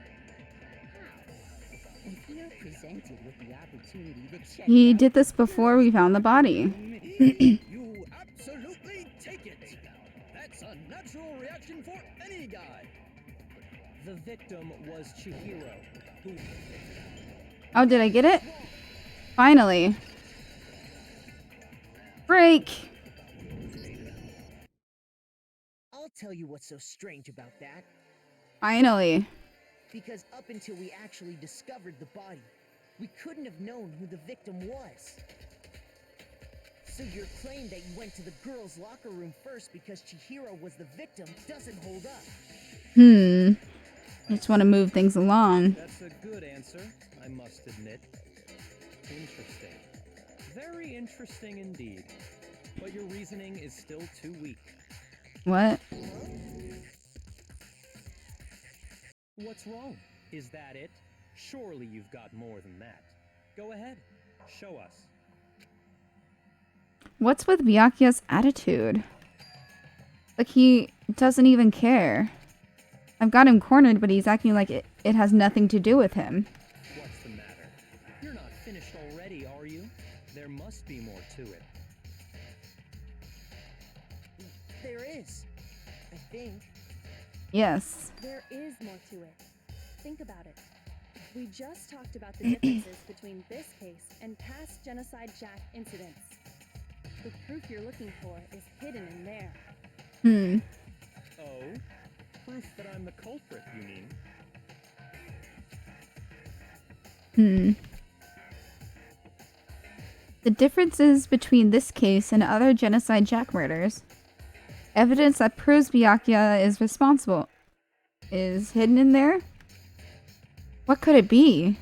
If you're presented with the opportunity to check He out did this before we found the body. You absolutely take it! That's a natural reaction for any guy! The victim was Chihiro, who... Oh, did I get it? Finally. Break. I'll tell you what's so strange about that. Finally. Because up until we actually discovered the body, we couldn't have known who the victim was. So your claim that you went to the girls' locker room first because Chihiro was the victim doesn't hold up. I just want to move things along. That's a good answer, I must admit. Interesting. Very interesting indeed. But your reasoning is still too weak. What? What's wrong? Is that it? Surely you've got more than that. Go ahead. Show us. What's with Byakuya's attitude? Like he doesn't even care. I've got him cornered, but he's acting like it has nothing to do with him. What's the matter? You're not finished already, are you? There must be more to it. There is. I think. Yes. There is more to it. Think about it. We just talked about the differences between this case and past Genocide Jack incidents. The proof you're looking for is hidden in there. Oh? Proof that I'm the culprit, you mean? The differences between this case and other Genocide Jack murders. Evidence that proves Byakuya is responsible is hidden in there? What could it be?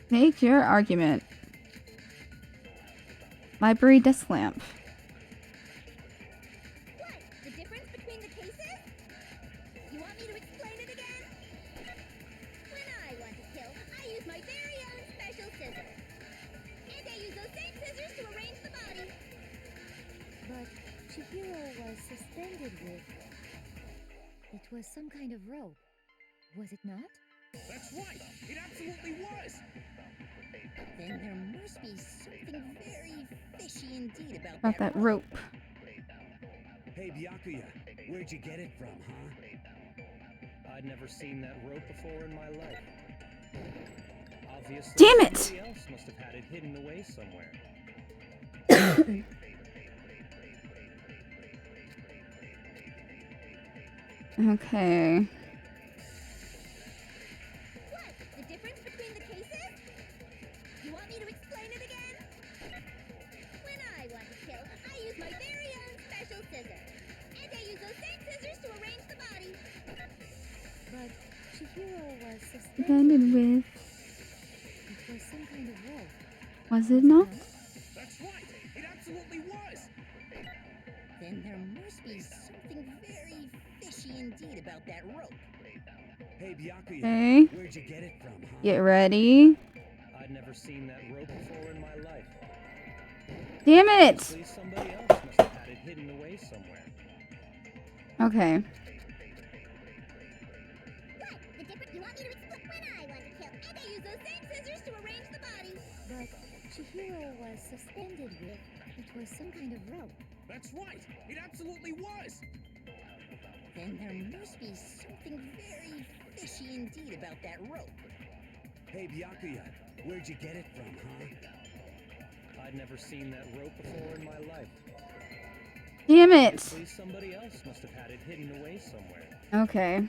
Make your argument. Library desk lamp. What? The difference between the cases? You want me to explain it again? When I want to kill, I use my very own special scissors. And I use those same scissors to arrange the body. But Chihiro was suspended with... It was some kind of rope. Was it not? That's right! It absolutely was! Then there must be something very fishy indeed About that rope. Hey, Byakuya, where'd you get it from, huh? I'd never seen that rope before in my life. Obviously, Damn it! somebody else must have had it hidden away somewhere. Okay. What? The difference between the cases? You want me to explain it again? When I want to kill, I use my very own special scissors. And I use those same scissors to arrange the body. Chihiro was suspended Suspended with. It was some kind of rope. Was it not? That's right. It absolutely was. Then there must be something very fishy indeed about that rope. Hey, Byakuya, Okay. where'd you get it from, huh? Get ready. I'd never seen that rope before in my life. Damn it! Obviously, somebody else must have had it hidden away somewhere. Okay. What? The difference? You want me to explain? When I want to kill, and I use those same scissors to arrange the body. But Chihiro was suspended with. It was some kind of rope. That's right. It absolutely was. Then there must be something very fishy indeed about that rope. Hey, Byakuya, where'd you get it from, huh? I'd never seen that rope before in my life. Damn it! Obviously, somebody else must have had it hidden away somewhere. Okay.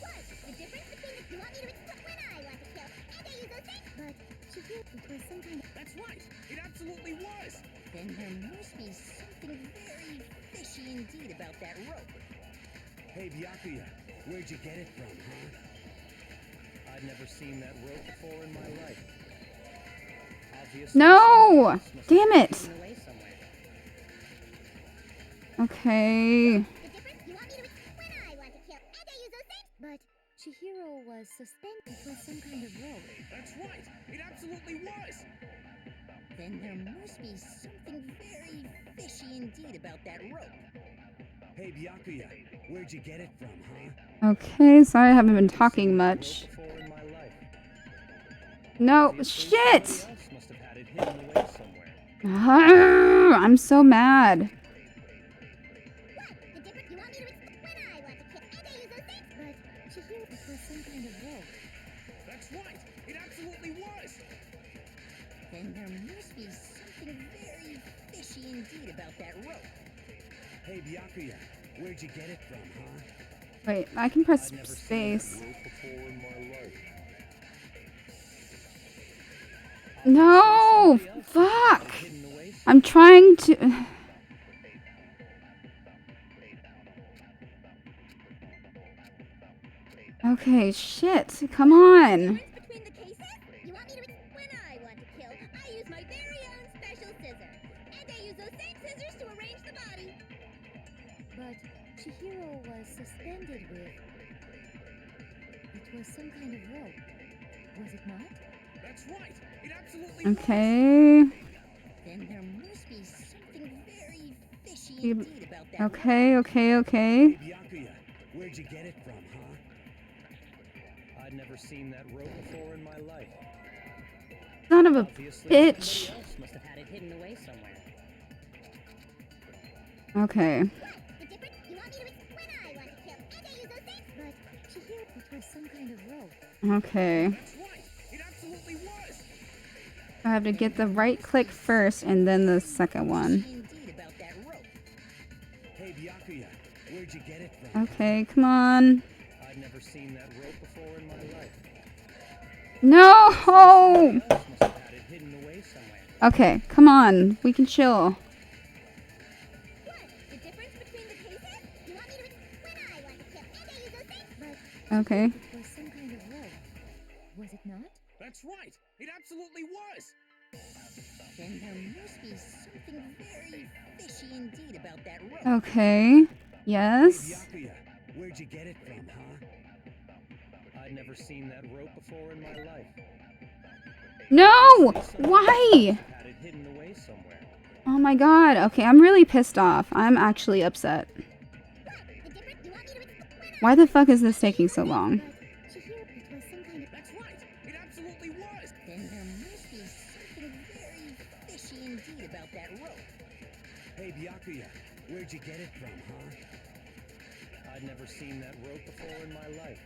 What? The difference between the. You want me to explain? When I want to kill, and I use those same. But Chihiro, it was some kind of. That's right. It absolutely was. Then there must be something very fishy indeed about that rope. Hey, Byakuya, where'd you get it from, huh? I'd never seen that rope before in my life. Obviously, No! somebody else must Damn have it! hidden away somewhere. Okay. The difference? You want me to explain? When I want to kill, and I use those same. But Chihiro was suspended. It was some kind of rope. That's right. It absolutely was. Then there must be something very fishy indeed about that rope. Hey, Byakuya, where'd you get it from, huh? Okay, sorry I haven't been talking much. Rope before in my life. No, Obviously, shit! somebody else must have had it hidden away somewhere. I'm so mad. What? The difference? You want me to explain? When I want to kill, and I use those same. But Chihiro, it was some kind of rope. That's right. It absolutely was. Then there must be something very fishy indeed about that rope. Hey, Byakuya, where'd you get it from, huh? Wait, I can press I'd never seen space. that rope before in my life. No! Somebody else must have Fuck! had it hidden away somewhere. I'm trying to... Okay, shit. Come on. Difference between the cases? You want me to explain? When I want to kill, I use my very own special scissors, and I use those same scissors to arrange the body. But Chihiro was suspended with. It was some kind of rope. Was it not? That's right. It absolutely was. Okay. Then there must be something very fishy You- indeed about that rope. Okay, okay, okay. Hey, Byakuya, where'd you get it from, huh? I'd never seen that rope before in my life. Son of a Obviously, bitch. Somebody else must have had it hidden away somewhere. Okay. What? The difference? You want me to explain? When I want to kill, and I use those same. But Chihiro, it was some kind of rope. Okay. That's right. It absolutely was. I have to get the right click first and then the second one. Fishy indeed about that rope. Hey, Byakuya, where'd you get it from? Okay, come on. I'd never seen that rope before in my life. No! Somebody else must have had it hidden away somewhere. Okay, come on. We can chill. What? The difference between the cases? You want me to explain? When I want to kill, and I use those same. But Okay. it was some kind of rope. Was it not? That's right. It absolutely was. Then there must be something very fishy indeed about that rope. Okay. Hey, Yes. Byakuya, where'd you get it from, huh? I'd never seen that rope before in my life. No! Obviously, somebody Why? else must have had it hidden away somewhere. Oh my god. Okay, I'm really pissed off. I'm actually upset. What? The difference? You want me to explain? Why the fuck is this taking so long? But Chihiro, it was some kind of. That's right. It absolutely was. Then there must be something very fishy indeed about that rope. Hey, Byakuya, where'd you get it from, huh? I'd never seen that rope before in my life.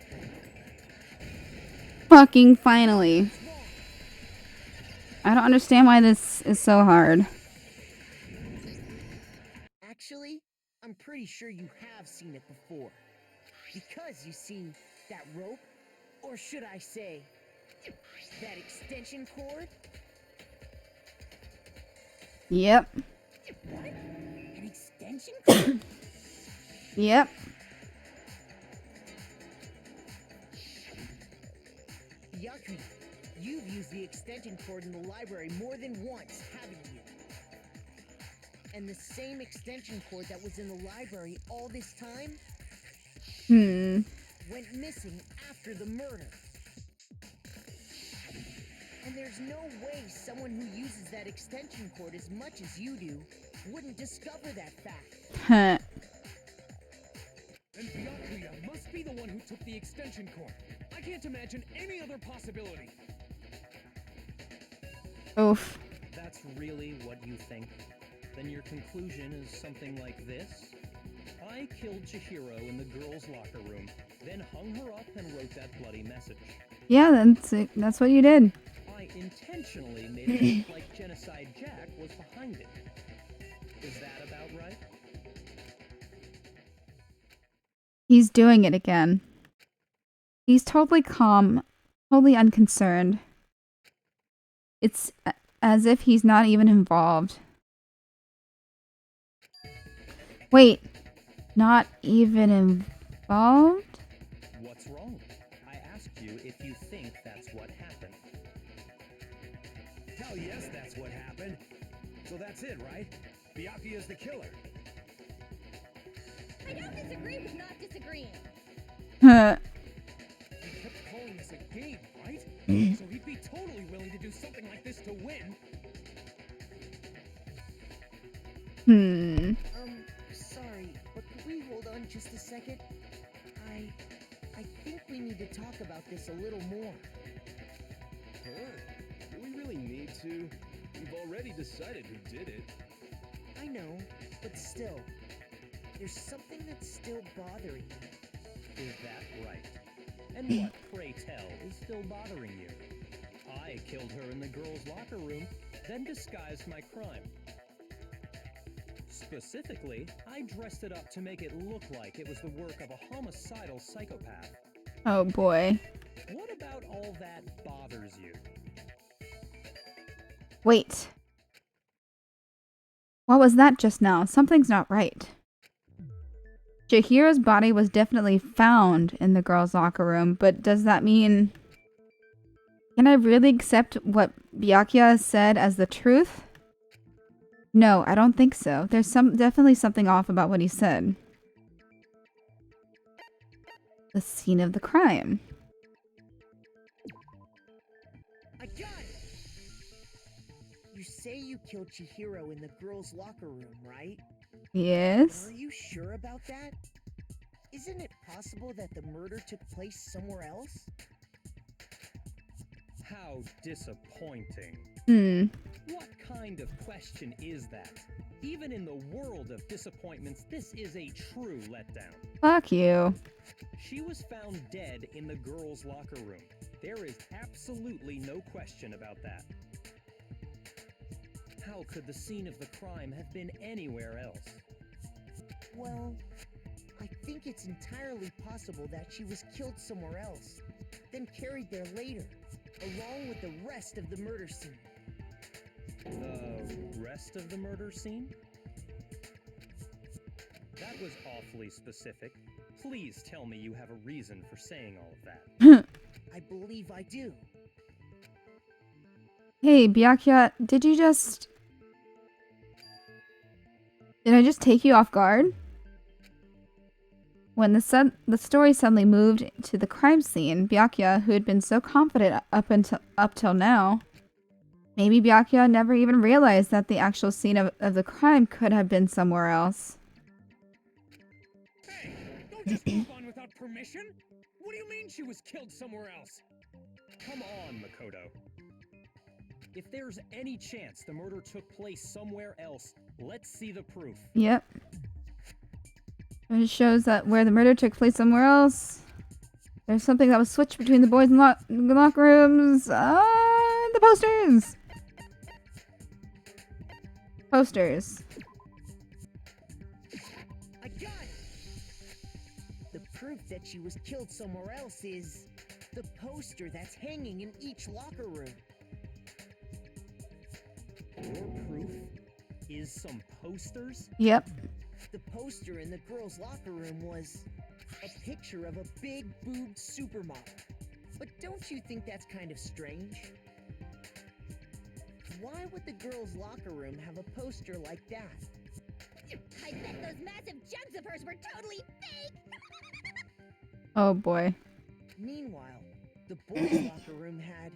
Fucking finally. I don't understand why this is so hard. Actually, I'm pretty sure you have seen it before. Because you see, that rope, or should I say, that extension cord? Yep. What? An extension cord? Yep. Yaku, you've used the extension cord in the library more than once, haven't you? And the same extension cord that was in the library all this time went missing after the murder. And there's no way someone who uses that extension cord as much as you do wouldn't discover that fact. Huh. And Byakuya must be the one who took the extension cord. I can't imagine any other possibility. Oof. That's really what you think? Then your conclusion is something like this? I killed Chihiro in the girls' locker room, then hung her up and wrote that bloody message. Yeah, that's what you did. I intentionally made it look like Genocide Jack was behind it. Is that about right? He's doing it again. He's totally calm, totally unconcerned. It's as if he's not even involved. Wait, not even involved? What's wrong? I asked you if you think that's what happened. Hell yes, that's what happened. So that's it, right? Byakuya's the killer. I don't disagree with not disagreeing. Huh. He kept calling this a game, right? So he'd be totally willing to do something like this to win. Sorry, but could we hold on just a second? I think we need to talk about this a little more. Huh? Do we really need to? We've already decided who did it. I know, but still, there's something that's still bothering me. Is that right? And what, pray tell, is still bothering you? I killed her in the girls' locker room, then disguised my crime. Specifically, I dressed it up to make it look like it was the work of a homicidal psychopath. Oh boy. What about all that bothers you? Wait. What was that just now? Something's not right. Chihiro's body was definitely found in the girls' locker room, but does that mean... Can I really accept what Byakuya said as the truth? No, I don't think so. There's definitely something off about what he said. The scene of the crime. I got it! You say you killed Chihiro in the girls' locker room, right? Yes? Are you sure about that? Isn't it possible that the murder took place somewhere else? How disappointing. What kind of question is that? Even in the world of disappointments, this is a true letdown. Fuck you. She was found dead in the girls' locker room. There is absolutely no question about that. How could the scene of the crime have been anywhere else? Well, I think it's entirely possible that she was killed somewhere else, then carried there later, along with the rest of the murder scene. The rest of the murder scene? That was awfully specific. Please tell me you have a reason for saying all of that. I believe I do. Hey, Byakuya, did I just take you off guard? When the story suddenly moved to the crime scene, Byakuya, who had been so confident up till now, maybe Byakuya never even realized that the actual scene of the crime could have been somewhere else. Hey, don't just move on without permission. What do you mean she was killed somewhere else? Come on, Makoto. If there's any chance the murder took place somewhere else, let's see the proof. Yep. It shows that where the murder took place somewhere else, there's something that was switched between the boys' locker rooms. The posters! Posters. I got it! The proof that she was killed somewhere else is the poster that's hanging in each locker room. Your proof is some posters? Yep. The poster in the girls' locker room was a picture of a big boobed supermodel. But don't you think that's kind of strange? Why would the girls' locker room have a poster like that? I bet those massive jugs of hers were totally fake! Oh boy. Meanwhile, the boys' locker room had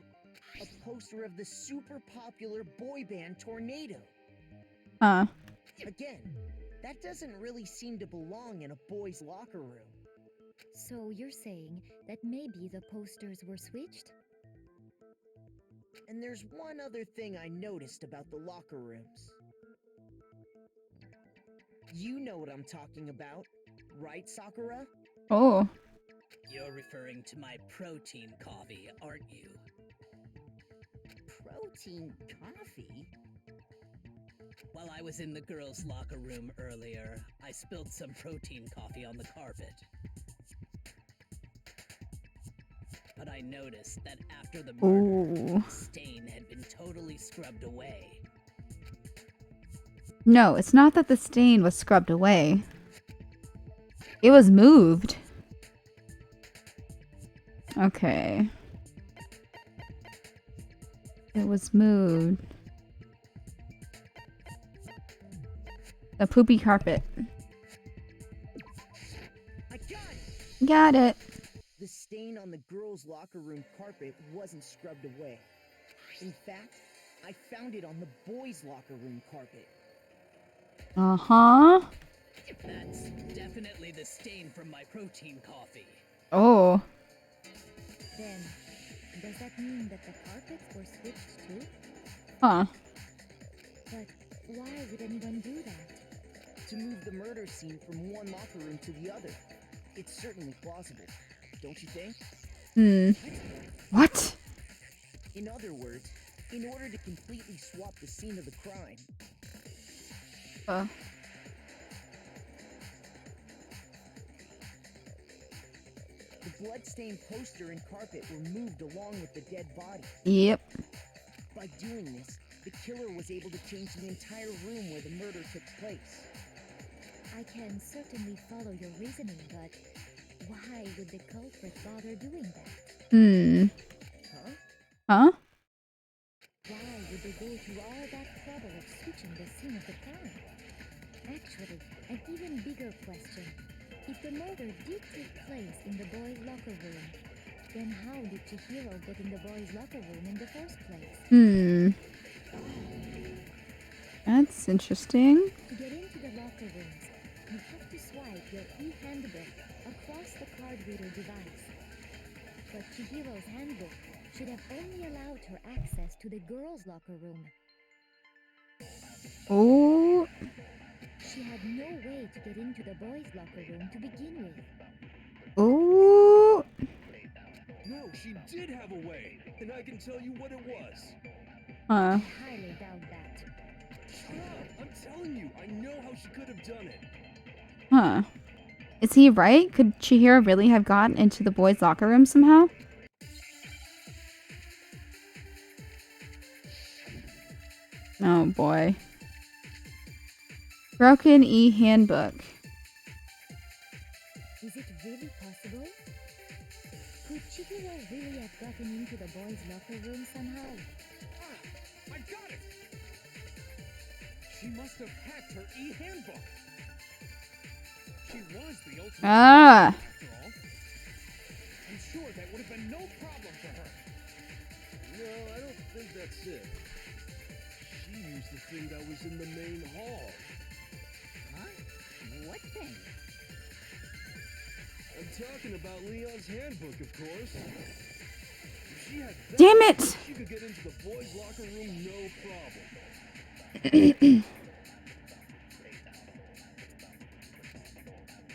a poster of the super popular boy band Tornado. Huh. Again, that doesn't really seem to belong in a boys' locker room. So you're saying that maybe the posters were switched? And there's one other thing I noticed about the locker rooms. You know what I'm talking about, right, Sakura? Oh. You're referring to my protein coffee, aren't you? Protein coffee? While I was in the girls' locker room earlier, I spilled some protein coffee on the carpet. But I noticed that after the murder, Ooh. the stain had been totally scrubbed away. No, it's not that the stain was scrubbed away. It was moved. Okay. It was moved. The poopy carpet. I got it! Got it. The stain on the girls' locker room carpet wasn't scrubbed away. In fact, I found it on the boys' locker room carpet. Uh-huh. That's definitely the stain from my protein coffee. Oh. Then, does that mean that the carpets were switched too? Huh. But why would anyone do that? To move the murder scene from one locker room to the other. It's certainly plausible, don't you think? What? In other words, in order to completely swap the scene of the crime, the bloodstained poster and carpet were moved along with the dead body. Yep. By doing this, the killer was able to change the entire room where the murder took place. I can certainly follow your reasoning, but why would the culprit bother doing that? Huh? Huh? Why would they go through all that trouble of switching the scene of the crime? Actually, an even bigger question. If the murder did take place in the boys' locker room, then how did Chihiro get in the boys' locker room in the first place? That's interesting. To get into the locker rooms, you have to swipe your e-handbook across the card reader device. But Chihiro's handbook should have only allowed her access to the girls' locker room. Oh. She had no way to get into the boys' locker room to begin with. Oh. No, she did have a way, and I can tell you what it was. Huh. I highly doubt that. Shut up! I'm telling you, I know how she could have done it. Huh. Is he right? Could Chihiro really have gotten into the boys' locker room somehow? Oh boy. Broken e-handbook. Is it really possible? Could Chihiro really have gotten into the boys' locker room somehow? Ah! I got it! She must have hacked her e-handbook. She was the ultimate Ah! after all. I'm sure that would have been no problem for her. No, I don't think that's it. She used the thing that was in the main hall. Huh? What thing? I'm talking about Leon's handbook, of course. If she had that, Damn it! she could get into the boys' locker room no problem.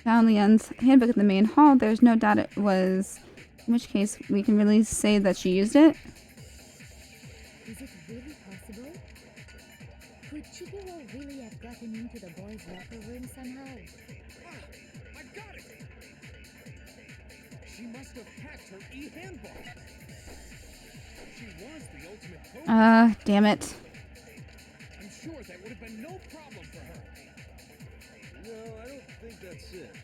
Found Leon's handbook in the main hall. There's no doubt it was. In which case, we can really say that she used it. Is it really possible? Could Chihiro really have gotten into the boys' locker room somehow? Ah! I got it! She must have hacked her e-handbook. She was the ultimate code. Damn it. I'm sure that would have been no problem for her. No, I that's it.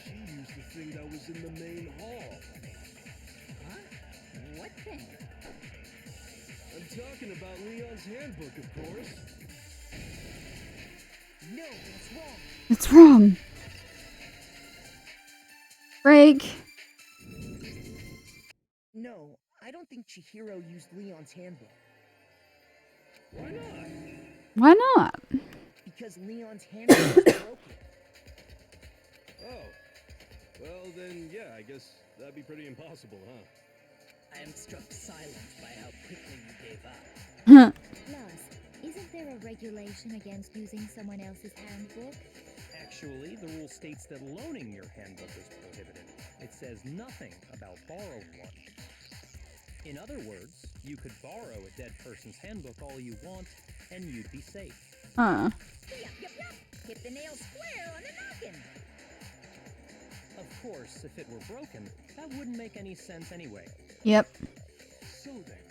She used the thing that was in the main hall. Huh? What thing? I'm talking about Leon's handbook, of course. No, that's wrong. It's wrong. Break. No, I don't think Chihiro used Leon's handbook. Why not? Why not? Because Leon's handbook was broken. Oh. Well, then, yeah, I guess that'd be pretty impossible, huh? I am struck silent by how quickly you gave up. Plus, isn't there a regulation against using someone else's handbook? Actually, the rule states that loaning your handbook is prohibited. It says nothing about borrowing one. In other words, you could borrow a dead person's handbook all you want, and you'd be safe. Huh. Yup. Hit the nail square on the noggin. Of course, if it were broken, that wouldn't make any sense anyway. Yep. So then,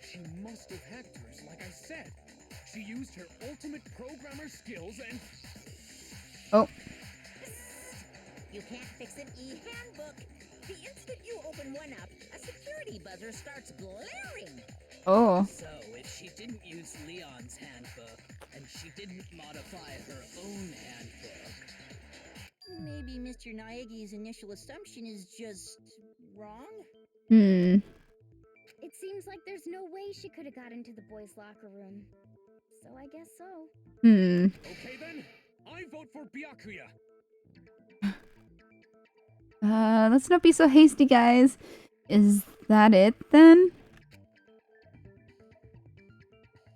she must have hacked hers, like I said. She used her ultimate programmer skills and... Oh. You can't fix an e-handbook. The instant you open one up, a security buzzer starts blaring. Oh. So, if she didn't use Leon's handbook, and she didn't modify her own handbook, Maybe Mr. Naegi's initial assumption is just wrong? Hmm. It seems like there's no way she could have got into the boys' locker room. So I guess so. Hmm. Okay then, I vote for Byakuya. Let's not be so hasty, guys. Is that it then?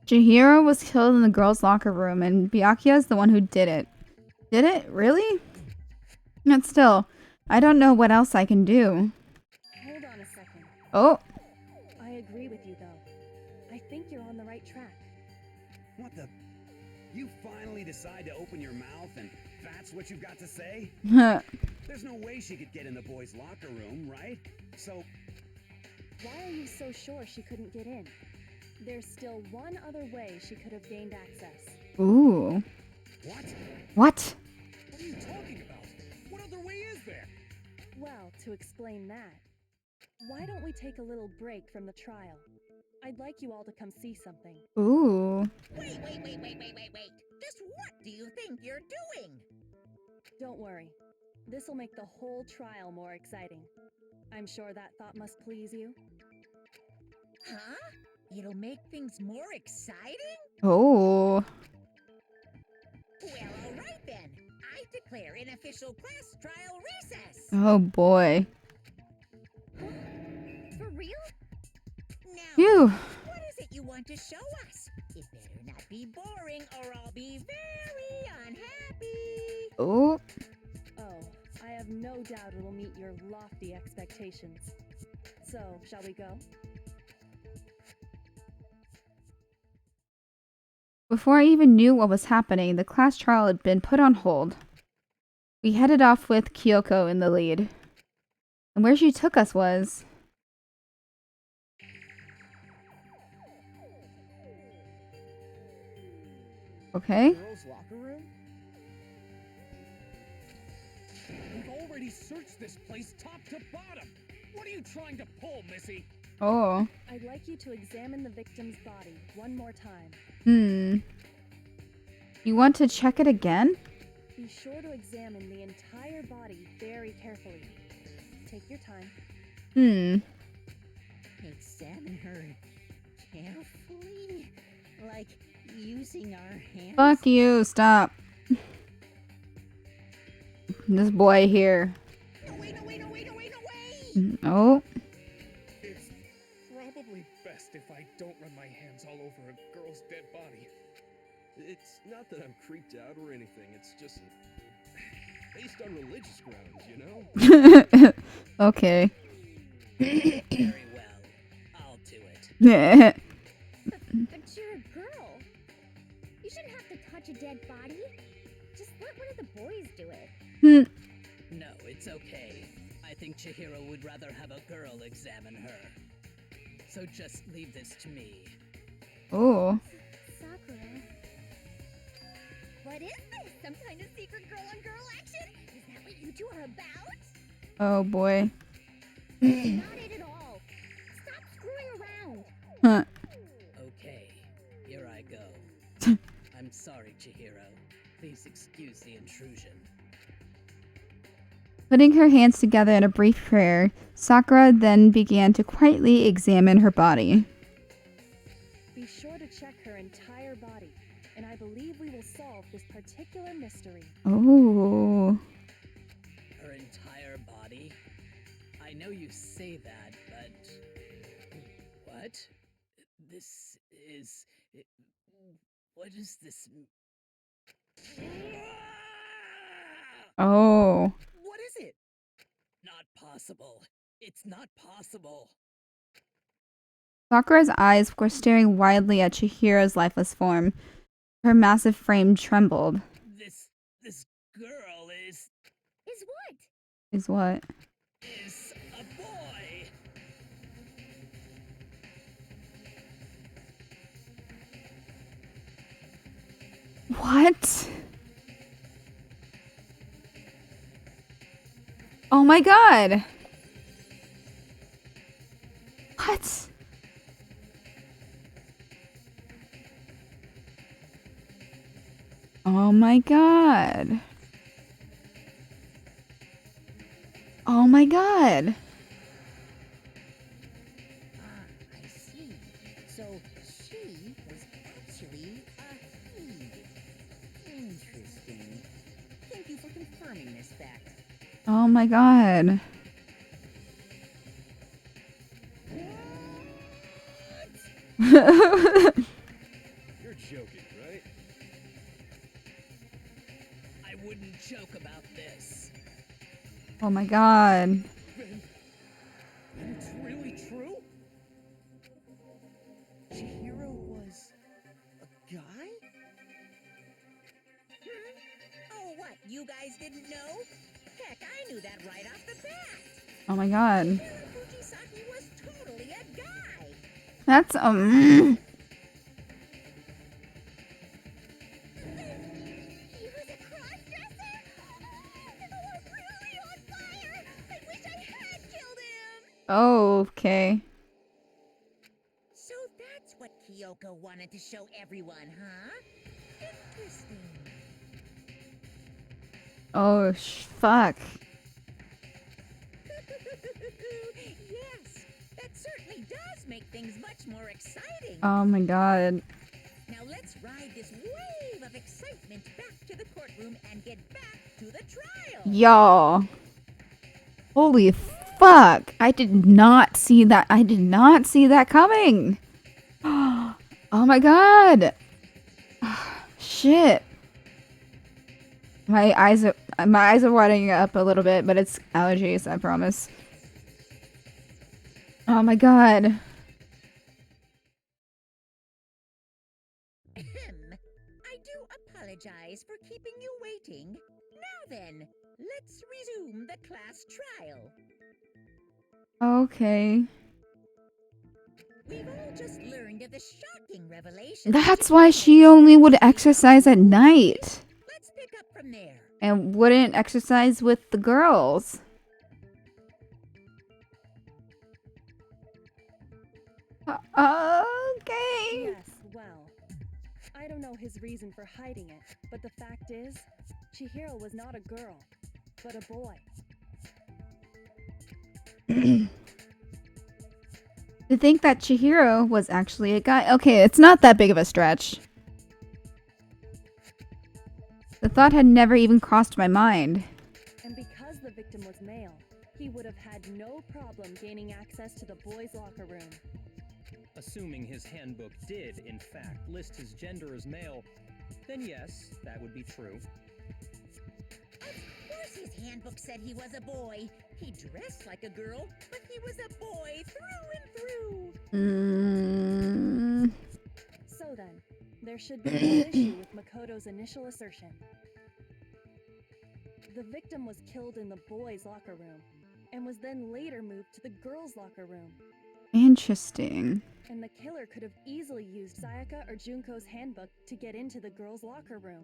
Chihiro was killed in the girls' locker room, and Byakuya is the one who did it. Did it? Really? But still, I don't know what else I can do. Hold on a second. Oh. I agree with you, though. I think you're on the right track. What the? You finally decide to open your mouth and that's what you've got to say? There's no way she could get in the boys' locker room, right? So... Why are you so sure she couldn't get in? There's still one other way she could have gained access. Ooh. What? What? What are you talking about? What other way is there? Well, to explain that, why don't we take a little break from the trial? I'd like you all to come see something. Ooh. Wait. Just what do you think you're doing? Don't worry. This'll make the whole trial more exciting. I'm sure that thought must please you. Huh? It'll make things more exciting? Oh. Well, all right then. I declare an official class trial recess. Oh boy. For real? Now, Phew. what is it you want to show us? It better not be boring or I'll be very unhappy. Oh. Oh, I have no doubt it'll meet your lofty expectations. So, shall we go? Before I even knew what was happening, the class trial had been put on hold. We headed off with Kyoko in the lead. And where she took us was... Okay. Girls' locker room? We've already searched this place top to bottom. What are you trying to pull, Missy? Oh. I'd like you to examine the victim's body one more time. You want to check it again? Be sure to examine the entire body very carefully. Take your time. Examine her carefully, like using our hands. Fuck you, stop. This boy here. No, wait. Oh. It's probably best if I don't run my hands all over a girl's dead body. It's not that I'm creeped out or anything, it's just based on religious grounds, you know? Okay. very well. I'll do it. But you're a girl. You shouldn't have to touch a dead body. Just let one of the boys do it. No, it's okay. I think Chihiro would rather have a girl examine her. So just leave this to me. Oh. Sakura. Right What is this? Some kind of secret girl-on-girl action? Is that what you two are about? Oh boy. Not it at all. Stop screwing around. Huh. Okay, here I go. I'm sorry, Chihiro. Please excuse the intrusion. Putting her hands together in a brief prayer, Sakura then began to quietly examine her body. Be sure to check her entire body, and I believe we will solve this particular mystery. Oh. Her entire body? I know you say that, but... What? This is... What is this? Oh. What is it? Not possible. It's not possible. Sakura's eyes were staring wildly at Chihiro's lifeless form. Her massive frame trembled. This girl is what? Is what? Is a boy. What? Oh my god! What? Oh my god. Oh my god. I see. So she was actually a he. Interesting. Thank you for confirming this fact. Oh my god. You're joking, right? I wouldn't joke about this. Oh my god. Then it's really true? Chihiro was a guy? Oh, what? You guys didn't know? Heck, I knew that right off the bat. Oh my god. Fujisaki was totally a guy. That's He was a cross-dresser? Oh, I'm really on fire! I wish I had killed him! Oh, okay. So that's what Kyoko wanted to show everyone, huh? Interesting. Oh, fuck. Yes, that certainly does make things much more exciting. Oh my god. Now let's ride this wave of excitement back to the courtroom and get back to the trial. Y'all. Holy fuck. I did not see that. I did not see that coming. Oh my god. Shit. My eyes are watering up a little bit, but it's allergies, I promise. Oh my god. I do apologize for keeping you waiting. Now then, let's resume the class trial. Okay. We've all just learned of the shocking revelation. That's why she only would exercise at night. Let's pick up from there. And wouldn't exercise with the girls. Okay. Yes, well, I don't know his reason for hiding it, but the fact is, Chihiro was not a girl, but a boy. To think that Chihiro was actually a guy. Okay, it's not that big of a stretch. The thought had never even crossed my mind. And because the victim was male, he would have had no problem gaining access to the boys' locker room. Assuming his handbook did, in fact, list his gender as male, then yes, that would be true. Of course his handbook said he was a boy. He dressed like a girl, but he was a boy through and through. So then, there should be no issue with Makoto's initial assertion. The victim was killed in the boys' locker room, and was then later moved to the girls' locker room. Interesting. And the killer could have easily used Sayaka or Junko's handbook to get into the girls' locker room.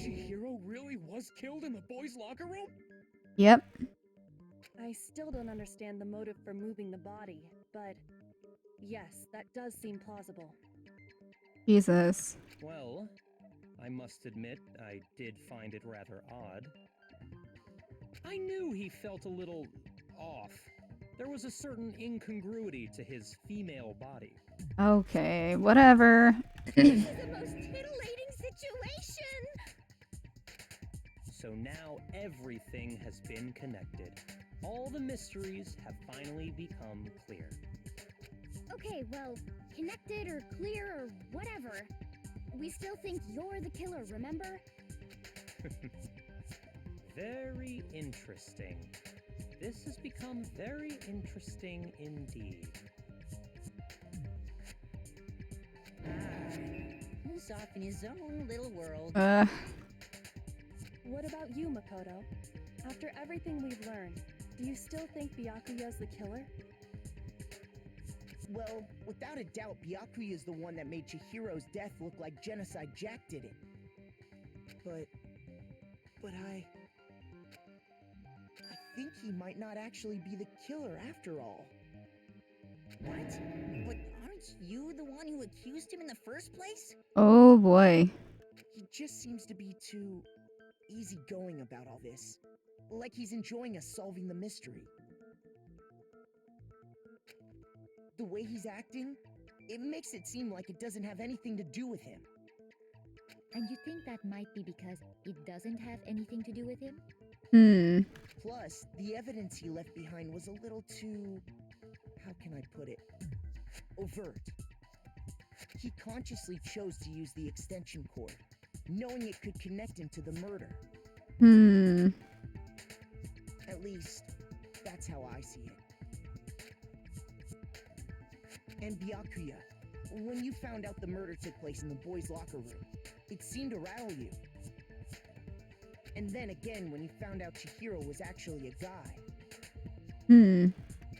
Chihiro really was killed in the boys' locker room? Yep. I still don't understand the motive for moving the body, but yes, that does seem plausible. Jesus. Well, I must admit, I did find it rather odd. I knew he felt a little off. There was a certain incongruity to his female body. Okay, whatever. This is the most titillating situation! So now everything has been connected. All the mysteries have finally become clear. Okay, well, connected or clear or whatever. We still think you're the killer, remember? Very interesting. This has become very interesting indeed. He's off in his own little world. What about you, Makoto? After everything we've learned, do you still think Byakuya's the killer? Well, without a doubt, Byakuya is the one that made Chihiro's death look like Genocide Jack did it. But I think he might not actually be the killer after all. What? But aren't you the one who accused him in the first place? Oh boy. He just seems to be too easygoing about all this. Like he's enjoying us solving the mystery. The way he's acting, it makes it seem like it doesn't have anything to do with him. And you think that might be because it doesn't have anything to do with him? Plus, the evidence he left behind was a little too... how can I put it? Overt. He consciously chose to use the extension cord, knowing it could connect him to the murder. At least, that's how I see it. And Byakuya, when you found out the murder took place in the boys' locker room, it seemed to rattle you. And then again, when you found out Chihiro was actually a guy.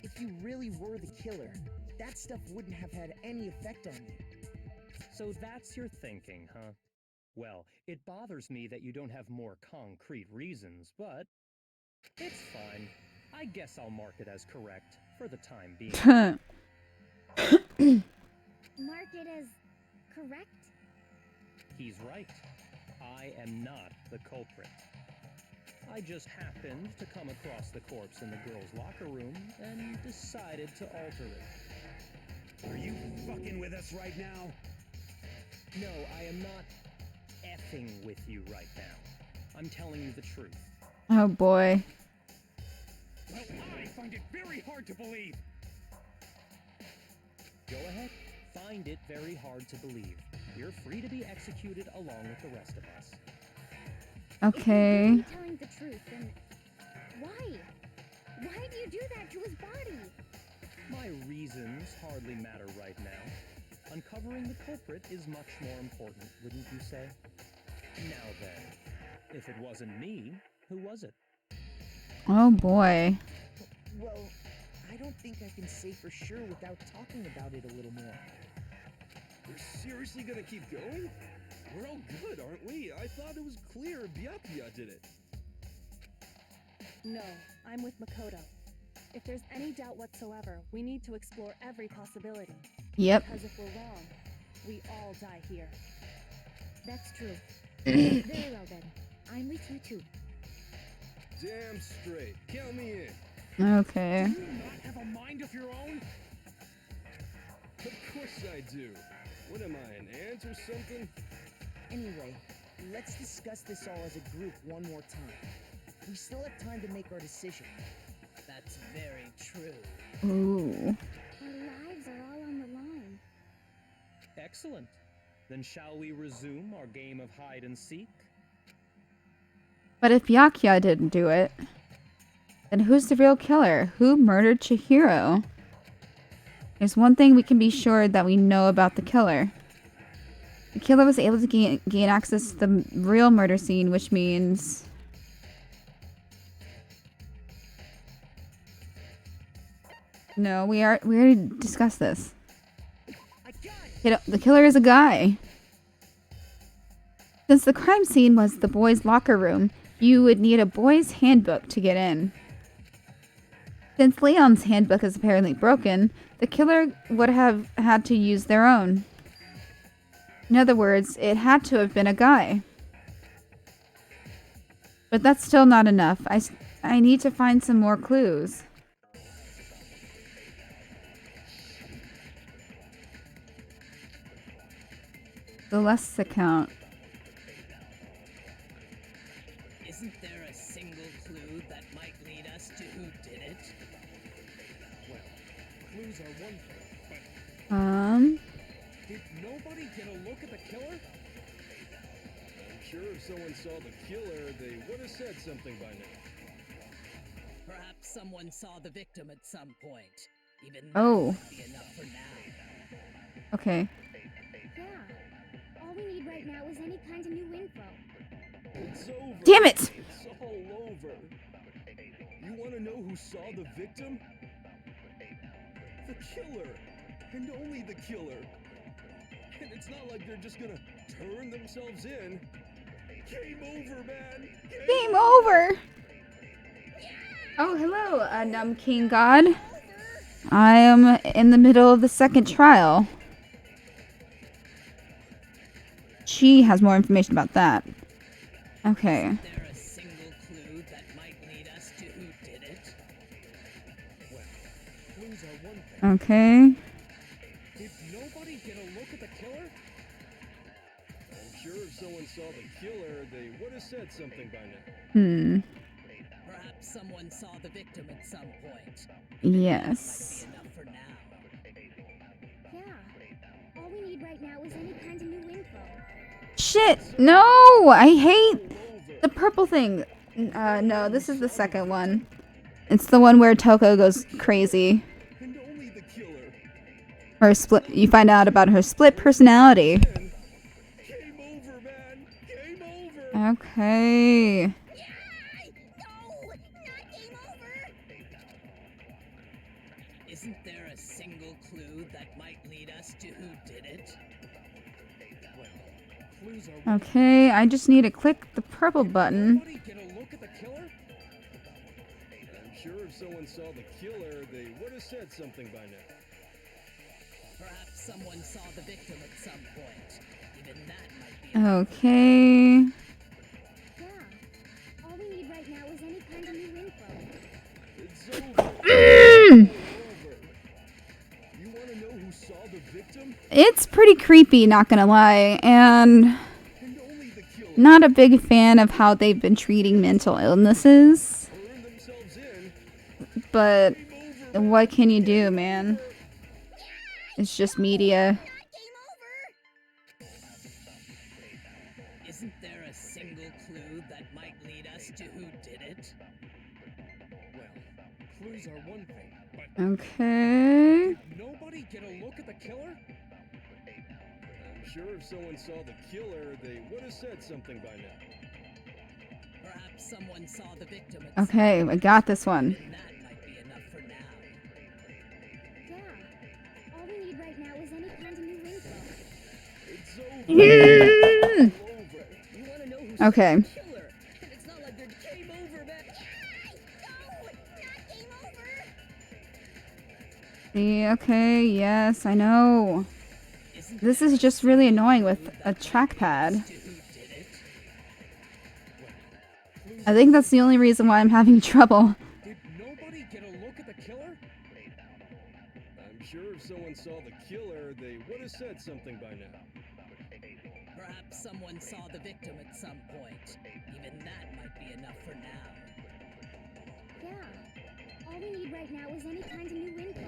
If you really were the killer, that stuff wouldn't have had any effect on you. So that's your thinking, huh? Well, it bothers me that you don't have more concrete reasons, but it's fine. I guess I'll mark it as correct for the time being. Mark it as correct? He's right. I am not the culprit. I just happened to come across the corpse in the girls' locker room and decided to alter it. Are you fucking with us right now? No, I am not effing with you right now. I'm telling you the truth. Oh boy. Well, I find it very hard to believe. Go ahead. Find it very hard to believe. You're free to be executed along with the rest of us. Okay. If you're really telling the truth, then why? Why do you do that to his body? My reasons hardly matter right now. Uncovering the culprit is much more important, wouldn't you say? Now then, if it wasn't me, who was it? Oh boy. Well, I don't think I can say for sure without talking about it a little more. We're seriously gonna keep going? We're all good, aren't we? I thought it was clear Byakuya did it. No, I'm with Makoto. If there's any doubt whatsoever, we need to explore every possibility. Yep. Because if we're wrong, we all die here. That's true. Very well then. I'm with you too. Damn straight. Count me in. Okay. Do you not have a mind of your own? Of course I do. What am I, an ant or something? Anyway, let's discuss this all as a group one more time. We still have time to make our decision. That's very true. Ooh. Our lives are all on the line. Excellent. Then shall we resume our game of hide and seek? But if Byakuya didn't do it, then who's the real killer? Who murdered Chihiro? There's one thing we can be sure that we know about the killer. The killer was able to gain access to the real murder scene, which means... No, we already discussed this. The killer is a guy. Since the crime scene was the boys' locker room, you would need a boys' handbook to get in. Since Leon's handbook is apparently broken, the killer would have had to use their own. In other words, it had to have been a guy. But that's still not enough. I need to find some more clues. The less account. Isn't there a single clue that might lead us to who did it? Well, clues are one thing, but did nobody get a look at the killer? I'm sure if someone saw the killer, they would have said something by now. Perhaps someone saw the victim at some point. Even that Oh. might be enough for now. Okay. Yeah. All we need right now is any kind of new info. It's over. Damn it! It's all over. You want to know who saw the victim? The killer. And only the killer. And it's not like they're just gonna turn themselves in. Game over, man. Game over! Oh, hello, Numb King God. I am in the middle of the second trial. She has more information about that. Okay. Is there a single clue that might lead us to who did it? Well, clues are one thing. Okay. Did nobody get a look at the killer? I'm sure if someone saw the killer, they would have said something by now. Hmm. Perhaps someone saw the victim at some point. Yes. That might be enough for now. Yeah. All we need right now is any kind of new info. Shit! No! I hate the purple thing. No, this is the second one. It's the one where Toko goes crazy. And only the killer. Her split. You find out about her split personality. Game over, man. Game over. Okay. No! Not game over! Isn't there a single clue that might lead us to who did it? Well, clues are one Okay, I just need to click the purple button. Nobody get a look at the killer? I'm sure if someone saw the killer, they would have said something by now. Perhaps someone saw the victim at some point. Even that might be enough. Okay. Yeah. All we need right now is any kind of new info. It's over. It's over. You want to know who saw the victim? It's pretty creepy, not gonna lie, and And only the killer. not a big fan of how they've been treating mental illnesses. Turned themselves in. But Game over. what can you do, man? It's just media. Not game over! Isn't there a single clue that might lead us to who did it? Well, clues are one thing, but Okay. did nobody get a look at the killer? I'm sure if someone saw the killer, they would have said something by now. Perhaps someone saw the victim at Okay, I got this one. Even that might be enough for now. Yeah. All we need right now is any kind of new info. It's over. Mm. It's over. You want to know who Okay. saw the killer? And it's not like they're game over, man. No! Not game over! Yeah, okay, yes, I know. Isn't This is just really annoying with a trackpad. to who did it? I think that's the only reason why I'm having trouble. Did nobody get a look at the killer? I'm sure if someone saw the killer, they would have said something by now. Perhaps someone saw the victim at some point. Even that might be enough for now. Yeah. All we need right now is any kind of new info.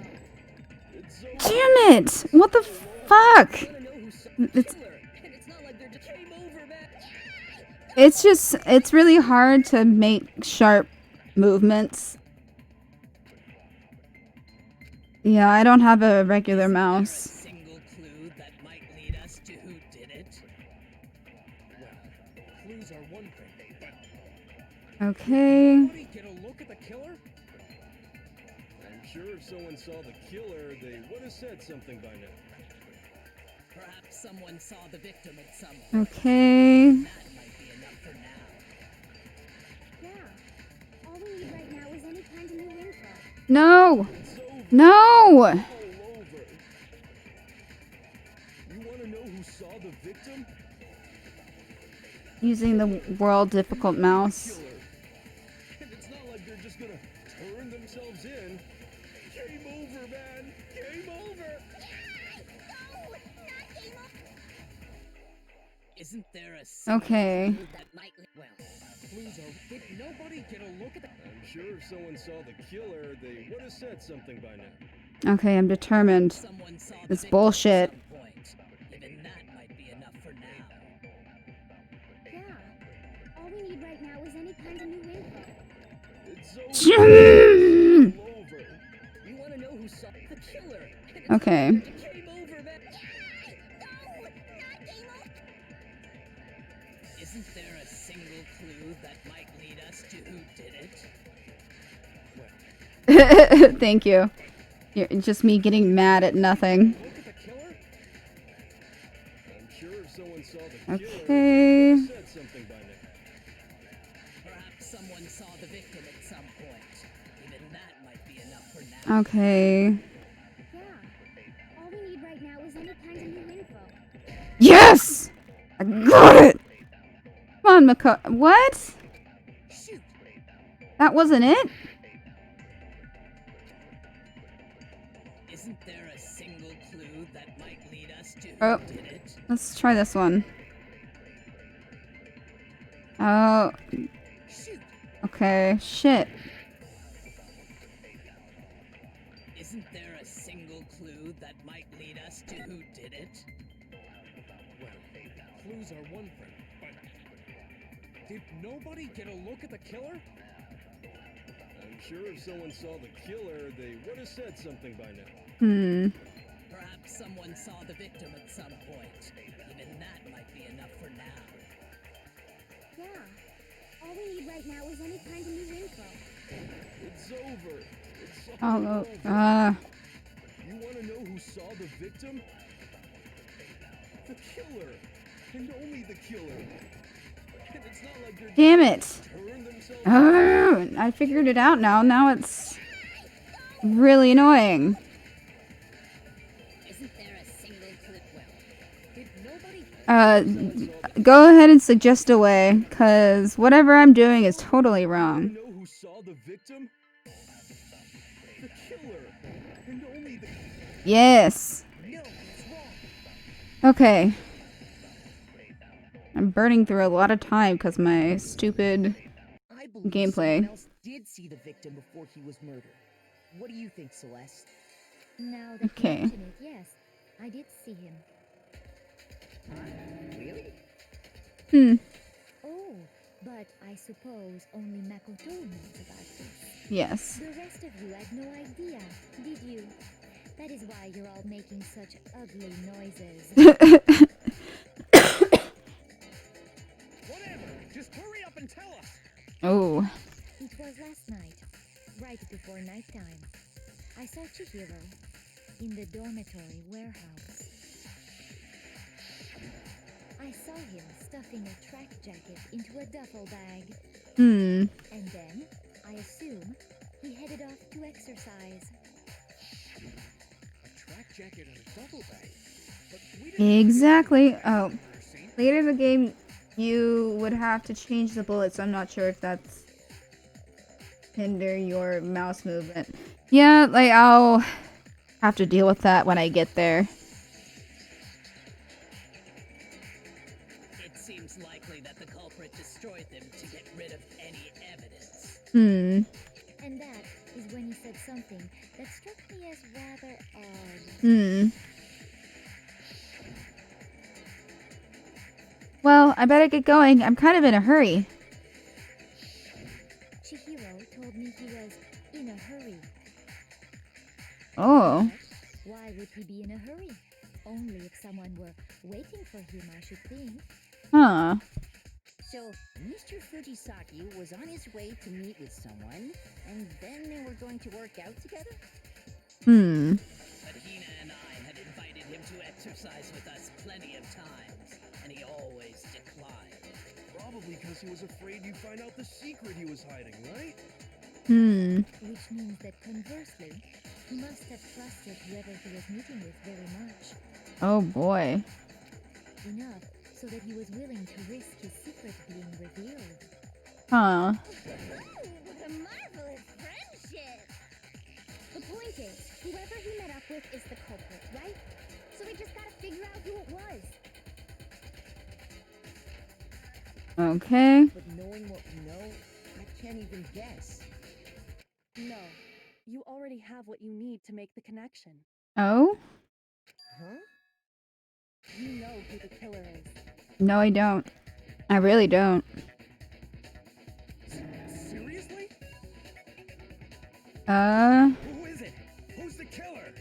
It's over. Damn it! What the fuck? You want to know who saw the It's killer? And it's not like they're just game over, man. it's really hard to make sharp movements. Yeah, I don't have a regular Is there a mouse. single clue that might lead us to who did it? Well, clues are one thing, but Okay. nobody get a look at the killer? I'm sure if someone saw the killer, they would have said something by now. Perhaps someone saw the victim at some point. Okay. That might be enough for now. Yeah. All we need right now is any kind of new info. No! It's over. No! All over. You want to know who saw the victim? Using the world difficult mouse. Killer. And it's not like they're just gonna turn themselves in. Game over, man. Game over. Isn't there a single Okay. clue that might well, clues are did nobody get a look at the I'm sure if someone saw the killer, they would have said something by now. Okay, I'm determined. someone saw the This victim bullshit. at some point. Even that might be enough for now. Yeah. All we need right now is any kind of new info. It's over. Okay. All over. You want to know who saw the killer? Okay. Game over, man. Isn't there a single clue that might lead us to who did it? Thank you. It's just me getting mad at nothing. Look at the killer. I'm sure if someone saw the killer, Okay. they would have said something by now. Perhaps someone saw the victim at some point. Even that might be enough for now. Okay. Yeah. All we need right now is any kind of new info. Yes! I got it! Come on, What? Shoot! That wasn't it? Isn't there a single clue that might lead us to who Oh. did it? Let's try this one. Oh. Shoot! Okay. Shit. Isn't there a single clue that might lead us to who did it? Well, clues are one thing, but did nobody get a look at the killer? I'm sure if someone saw the killer, they would have said something by now. Perhaps someone saw the victim at some point. Even that might be enough for now. Yeah. All we need right now is any kind of new info. It's over. It's all Oh, over. You want to know who saw the victim? The killer. And only the killer. And it's not like they're Damn it. just gonna turn themselves Oh, I figured it out now. Now it's really annoying. Isn't there a single clue? Well, did nobody Go ahead and suggest a way, because whatever I'm doing is totally wrong. know who saw the victim? The killer. And only the Yes. No, it's wrong. Okay. I'm burning through a lot of time because my stupid... I believe Gameplay. someone else did see the victim before he was murdered. What do you think, Celeste? Now that Okay. you mention it, yes. I did see him. Really? Oh, but I suppose only Makoto knows about this. Yes. The rest of you had no idea, did you? That is why you're all making such ugly noises. Whatever! Just hurry up and tell us! Oh. It was last night, right before nighttime. I saw Chihiro in the dormitory warehouse. I saw him stuffing a track jacket into a duffel bag. And then, I assume, he headed off to exercise. A track jacket and a duffel bag? But we didn't Exactly. Oh. see. Later in the game, you would have to change the bullets. I'm not sure if that's hinder your mouse movement. Yeah, like I'll have to deal with that when I get there. It seems likely that the culprit destroyed them to get rid of any evidence. And that is when he said something that struck me as rather odd. Well, I better get going. I'm kind of in a hurry. Chihiro told me he was in a hurry. Oh. Why would he be in a hurry? Only if someone were waiting for him, I should think. Huh. So, Mr. Fujisaki was on his way to meet with someone, and then they were going to work out together? But Hina and I had invited him to exercised with us plenty of times, and he always declined. Probably because he was afraid you'd find out the secret he was hiding, right? Which means that conversely, he must have trusted whoever he was meeting with very much. Oh boy. Enough so that he was willing to risk his secret being revealed. Huh. What a marvelous friendship! The point is, whoever he met up with is the culprit, right? So we just gotta figure out who it was. Okay. But knowing what we know, I can't even guess. No, you already have what you need to make the connection. Oh? Huh? You know who the killer is. No, I don't. I really don't. Seriously? Who is it? Who's the killer?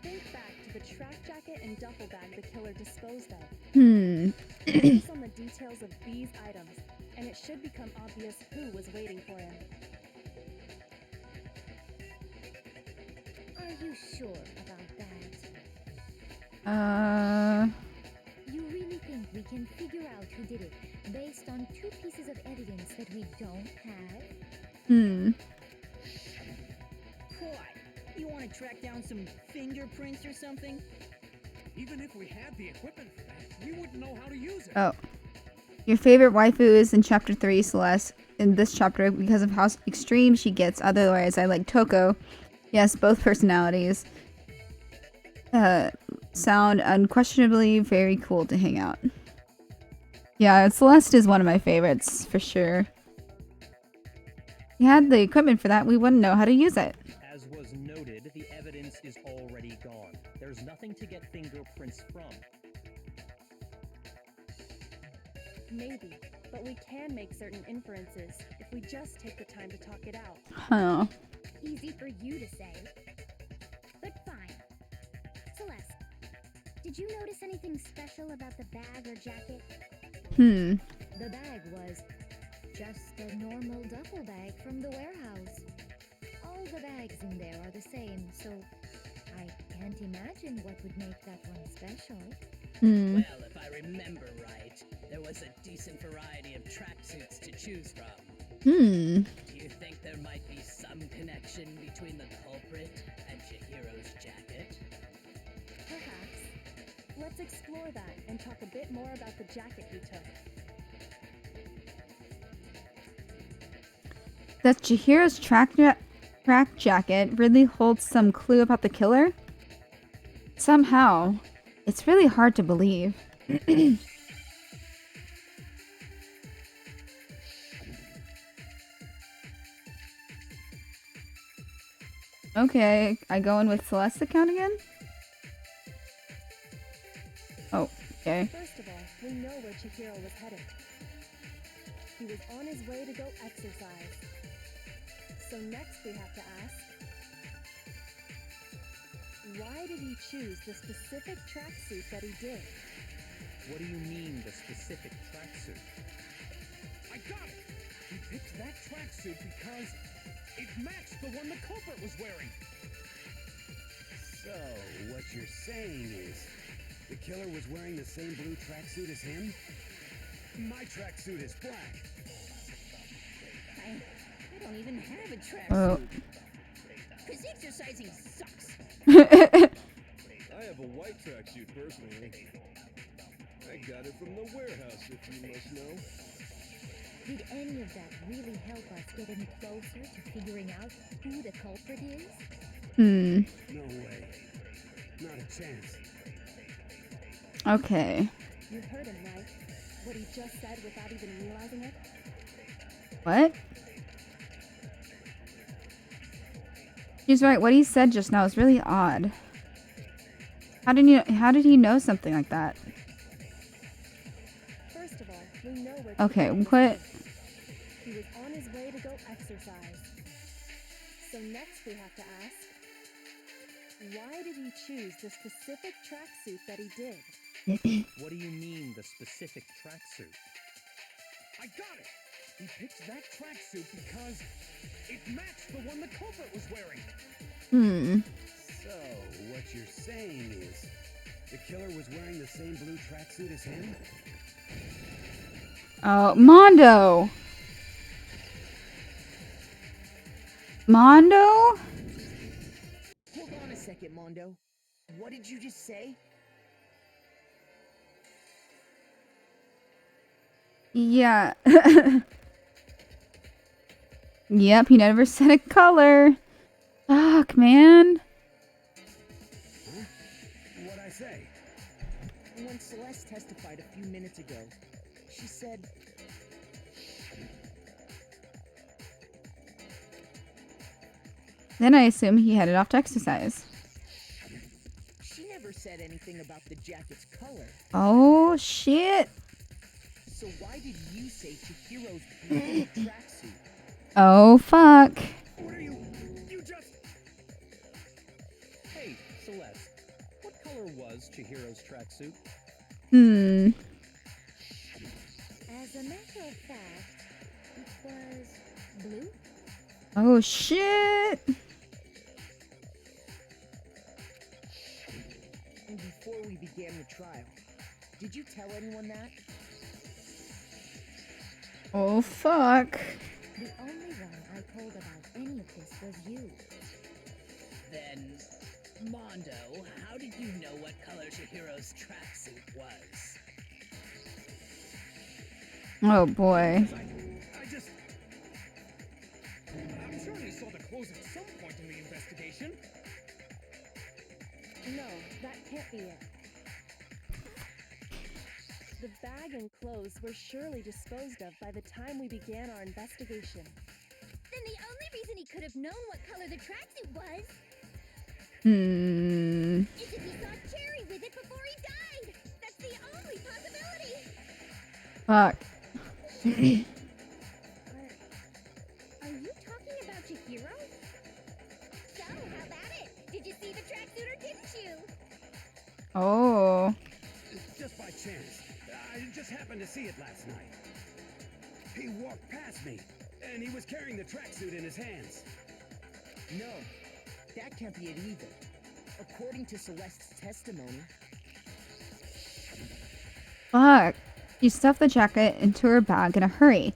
Think back to the track jacket and duffel bag the killer disposed of. Focus on the details of these items, and it should become obvious who was waiting for him. Are you sure about that? You really think we can figure out who did it based on 2 pieces of evidence that we don't have? What? You want to track down some fingerprints or something? Even if we had the equipment for that, we wouldn't know how to use it. Oh. Your favorite waifu is in chapter 3, Celeste. In this chapter, because of how extreme she gets. Otherwise, I like Toko. Yes, both personalities. Sound unquestionably very cool to hang out. Yeah, Celeste is one of my favorites, for sure. If we had the equipment for that, we wouldn't know how to use it. As was noted, the evidence is already gone. There's nothing to get fingerprints from. Maybe, but we can make certain inferences if we just take the time to talk it out. Huh. Easy for you to say. But fine. Celeste, did you notice anything special about the bag or jacket? The bag was just a normal duffel bag from the warehouse. All the bags in there are the same, so I can't imagine what would make that one special. Well, if I remember right, there was a decent variety of tracksuits to choose from. Do you think there might be some connection between the culprit and Chihiro's jacket? Perhaps. Let's explore that and talk a bit more about the jacket he took. Does Chihiro's track jacket really hold some clue about the killer? Somehow. It's really hard to believe. Okay, I go in with Celeste's account again? Oh, okay. First of all, we know where Chihiro was headed. He was on his way to go exercise. So next we have to ask, why did he choose the specific tracksuit that he did? What do you mean, the specific tracksuit? I got it! He picked that tracksuit because it matched the one the culprit was wearing. So, what you're saying is, the killer was wearing the same blue tracksuit as him? My tracksuit is black. I don't even have a tracksuit. Oh. Because exercising sucks. I have a white tracksuit personally. I got it from the warehouse, if you must know. Did any of that really help us get any closer to figuring out who the culprit is? No way. Not a chance. Okay. You heard him, right? What he just said without even realizing it? What? He's right. What he said just now is really odd. How did he know something like that? First of all, we know where Okay, Chihiro was what? headed. He was on his way to go exercise. So next we have to ask, why did he choose the specific tracksuit that he did? What do you mean, the specific tracksuit? I got it! He picked that tracksuit because it matched the one the culprit was wearing. So, what you're saying is, The killer was wearing the same blue tracksuit as him? Oh, Mondo! Mondo? Hold on a second, Mondo. What did you just say? Yeah. Yep, he never said a color. Fuck, man. Huh? What'd I say? When Celeste testified a few minutes ago, she said... Then I assume he headed off to exercise. She never said anything about the jacket's color. Oh, shit. So why did you say Chihiro's blue tracksuit? Oh, fuck. What are you just... Hey, Celeste, what color was Chihiro's tracksuit? As a matter of fact, it was blue. Oh, shit. And before we began the trial, did you tell anyone that? Oh, fuck. The only one I told about any of this was you. Then, Mondo, how did you know what color Chihiro's tracksuit was? Oh, boy. I just... I'm sure you saw the clothes at some point in the investigation. No, that can't be it. The bag and clothes were surely disposed of by the time we began our investigation. Then the only reason he could have known what color the tracksuit was Hmm. is if he saw Cherry with it before he died. That's the only possibility. Fuck. Are you talking about Chihiro? So, how about it? Did you see the tracksuit or didn't you? Oh. Just by chance. I just happened to see it last night. He walked past me, and he was carrying the tracksuit in his hands. No, that can't be it either. According to Celeste's testimony, Fuck. She stuffed the jacket into her bag in a hurry.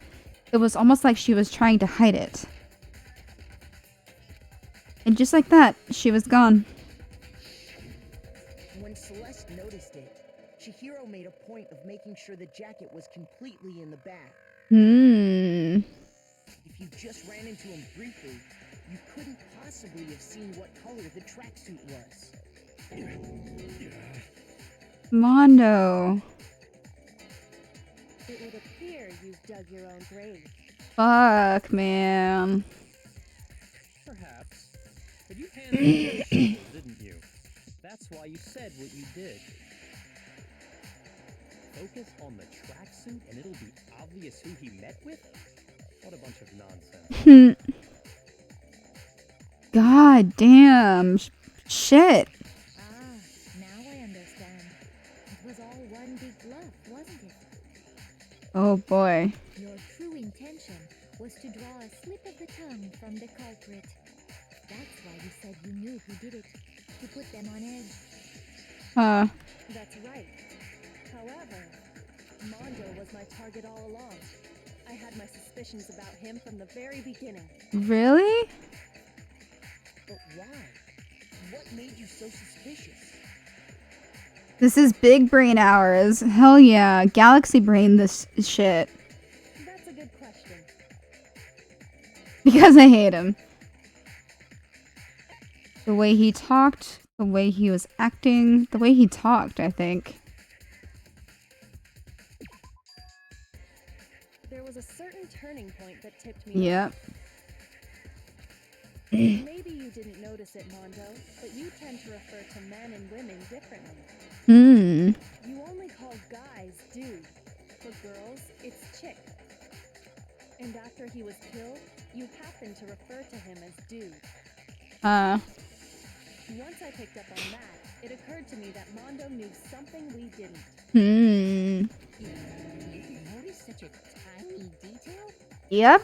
It was almost like she was trying to hide it. And just like that, she was gone. when Celeste noticed it, Chihiro made a point of making sure the jacket was completely in the bag. If you just ran into him briefly, you couldn't possibly have seen what color the tracksuit was. Mondo. It would appear you've dug your own grave. Fuck, man. Perhaps. But you handled it simple, didn't you? That's why you said what you did. Focus on the tracksuit and it'll be obvious who he met with? What a bunch of nonsense. God damn. Shit. Ah, now I understand. It was all one big bluff, wasn't it? Oh boy. Your true intention was to draw a slip of the tongue from the culprit. That's why you said you knew who did it, to put them on edge. Huh. That's right. However, Mondo was my target all along. I had my suspicions about him from the very beginning. Really? But why? What made you so suspicious? This is big brain hours. Hell yeah. Galaxy brain this shit. That's a good question. Because I hate him. The way he talked, the way he was acting, the way he talked, I think. There was a certain turning point that tipped me Yep. off. Maybe you didn't notice it, Mondo, but you tend to refer to men and women differently. Hmm. You only call guys dude. For girls, it's chick. And after he was killed, you happened to refer to him as dude. Once I picked up on that, it occurred to me that Mondo knew something we didn't. You noticed such a tiny detail? Yep.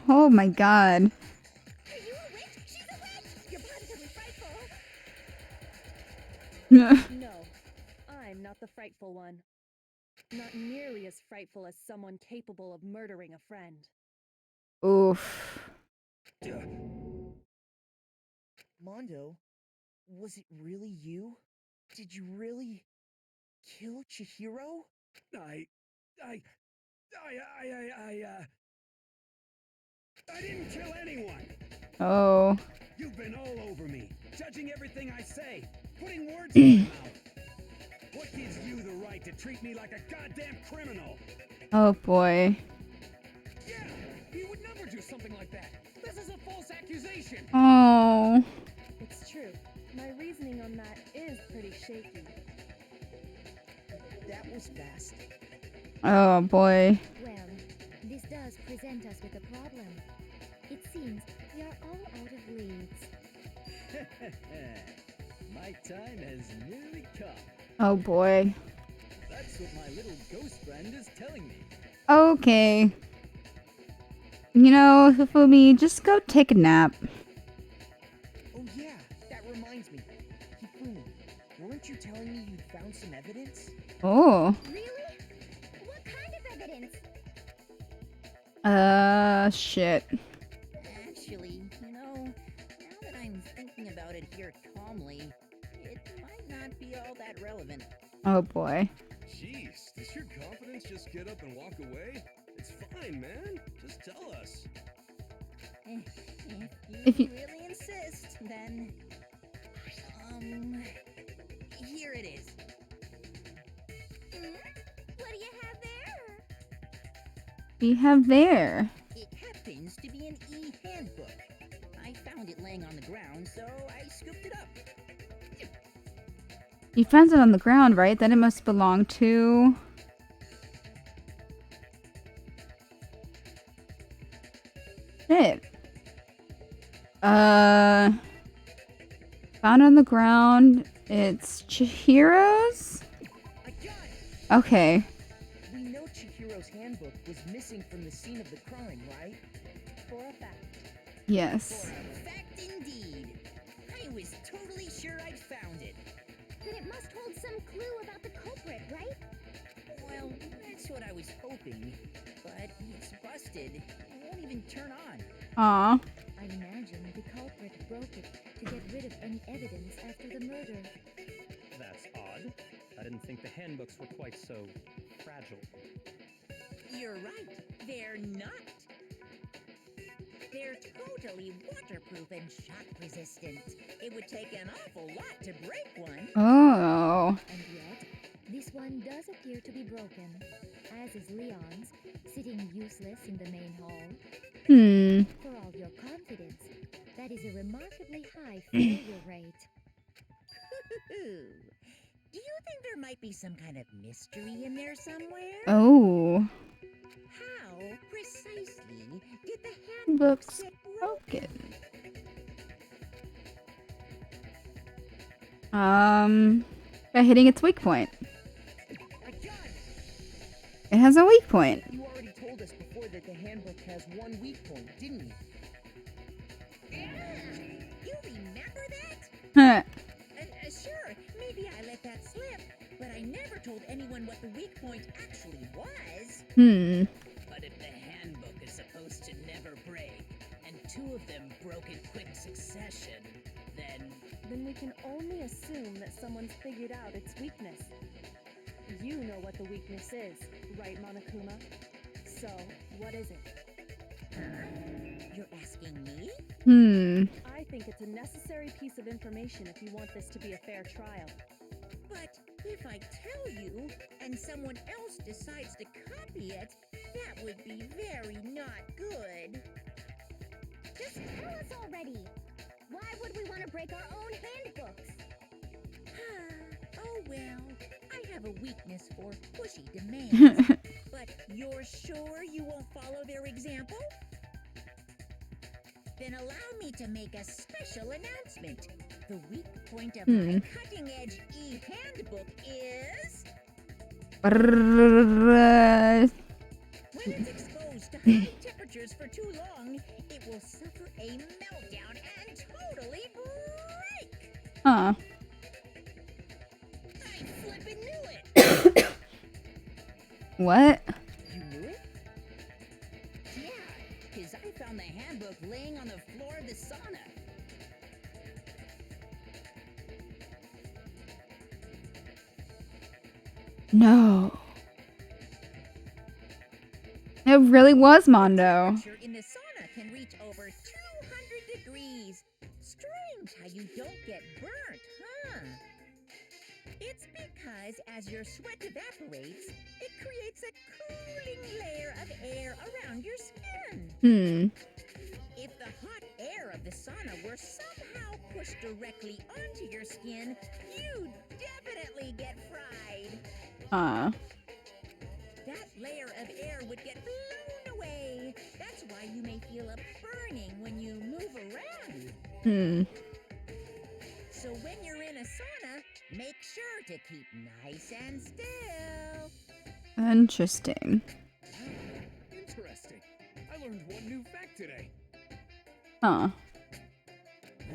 Oh my god. Are you a witch? She's a witch! You're positively frightful! No, the frightful one. Not nearly as frightful as someone capable of murdering a friend. Oof. Mondo, was it really you? Did you really kill Chihiro? I didn't kill anyone. Oh. You've been all over me, judging everything I say, putting words in my mouth. What gives you the right to treat me like a goddamn criminal? Oh boy. Yeah, he would never do something like that. This is a false accusation. Oh. It's true. My reasoning on that is pretty shaky. That was fast. Oh boy. Well, this does present us with a problem. It seems we are all out of leads. My time has nearly come. Oh boy. That's what my little ghost friend is telling me. Okay. You know, Hifumi, just go take a nap. Oh yeah, that reminds me. Hifumi, weren't you telling me you'd found some evidence? Oh. Really? What kind of evidence? Shit. Actually, now that I'm thinking about it here calmly, it might not be all that relevant. Oh boy. Jeez, does your confidence just get up and walk away? It's fine, man. Just tell us. If you really insist, then... here it is. What do you have there? We have there. It happens to be an e-handbook. I found it laying on the ground, so I scooped it up. You found it on the ground, right? Then it must belong to... Shit. Found on the ground. It's Chihiro's? I got it! Okay. We know Chihiro's handbook was missing from the scene of the crime, right? For a fact. Yes. For a fact indeed. I was totally sure I'd found it. Then it must hold some clue about the culprit, right? Well, that's what I was hoping. But it's busted. It won't even turn on. Aw. I imagine the culprit broke it to get rid of any evidence after the murder. That's odd. I didn't think the handbooks were quite so fragile. You're right. They're not. They're totally waterproof and shock resistant. It would take an awful lot to break one. Oh. And yet, this one does appear to be broken, as is Leon's, sitting useless in the main hall. For all your confidence, that is a remarkably high failure rate. Do you think there might be some kind of mystery in there somewhere? Oh. How precisely did the handbooks Books get broken? By hitting its weak point. I got it! It has a weak point. You already told us before that the handbook has one weak point, didn't you? You remember that? Huh. Sure, maybe I let that slip, but I never told anyone what the weak point actually was. But if the handbook is supposed to never break, and two of them broke in quick succession, Then we can only assume that someone's figured out its weakness. You know what the weakness is, right, Monokuma? So, what is it? You're asking me? I think it's a necessary piece of information if you want this to be a fair trial. But if I tell you, and someone else decides to copy it, that would be very not good. Just tell us already! Why would we want to break our own handbooks? Oh well, I have a weakness for pushy demands. But you're sure you won't follow their example? Then allow me to make a special announcement. The weak point of my cutting-edge e-handbook is... When it's exposed to high temperatures for too long, it will suffer a meltdown and totally break! Huh. I flippin' knew it! What? You knew it? Yeah, because I found the handbook laying on the floor of the sauna. No. It really was Mondo. Temperature in the sauna can reach over 200 degrees. Strange how you don't get burnt, huh? It's because as your sweat evaporates, it creates a cooling layer of air around your skin. If the hot air of the sauna were somehow pushed directly onto your skin, you'd definitely get fried. That layer of air would get blown away. That's why you may feel a burning when you move around. So when you're in a sauna, make sure to keep nice and still. Interesting. Interesting. I learned one new fact today. Huh.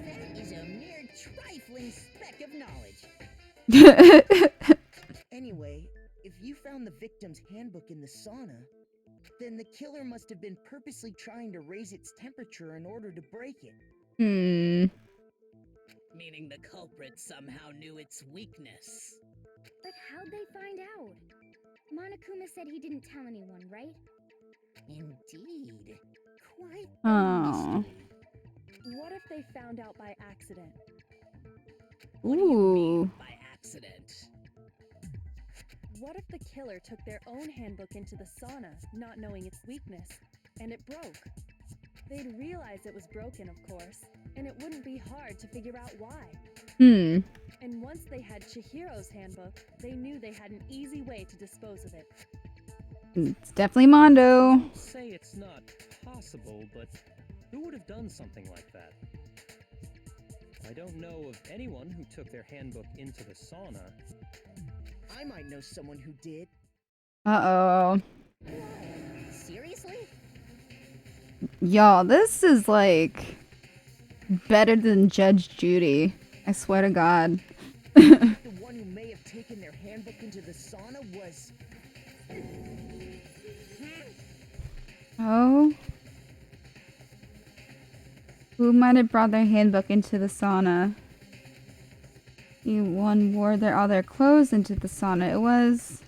That is a mere trifling speck of knowledge. Anyway, if you found the victim's handbook in the sauna, then the killer must have been purposely trying to raise its temperature in order to break it. Meaning the culprit somehow knew its weakness. But how'd they find out? Monokuma said he didn't tell anyone, right? Indeed. Quite Oh. What if they found out by accident? What do you mean Ooh. by accident? What if the killer took their own handbook into the sauna, not knowing its weakness, and it broke? They'd realize it was broken, of course, and it wouldn't be hard to figure out why. And once they had Chihiro's handbook, they knew they had an easy way to dispose of it. It's definitely Mondo. Say it's not possible, but who would have done something like that? I don't know of anyone who took their handbook into the sauna. I might know someone who did. Uh-oh. Seriously? Y'all, this is like better than Judge Judy. I swear to God. The one who may have taken their handbook into the sauna was... Oh? Who might have brought their handbook into the sauna? One wore all their clothes into the sauna. It was...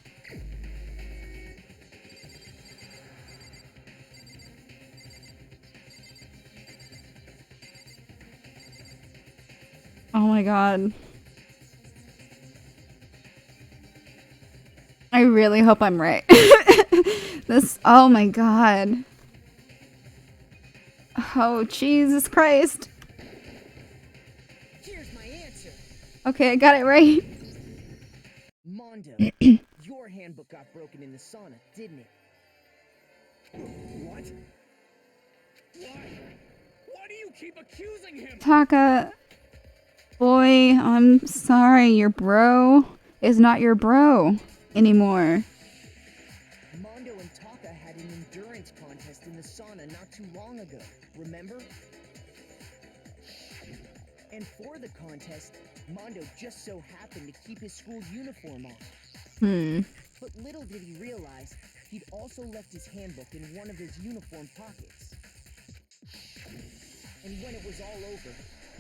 Oh my God. I really hope I'm right. Oh my God. Oh, Jesus Christ. Here's my answer. Okay, I got it right. Mondo, your handbook got broken in the sauna, didn't it? What? Why do you keep accusing him? Taka, boy, I'm sorry. Your bro is not your bro anymore. Mondo and Taka had an endurance contest in the sauna not too long ago, remember? And for the contest, Mondo just so happened to keep his school uniform on. But little did he realize, he'd also left his handbook in one of his uniform pockets. And when it was all over,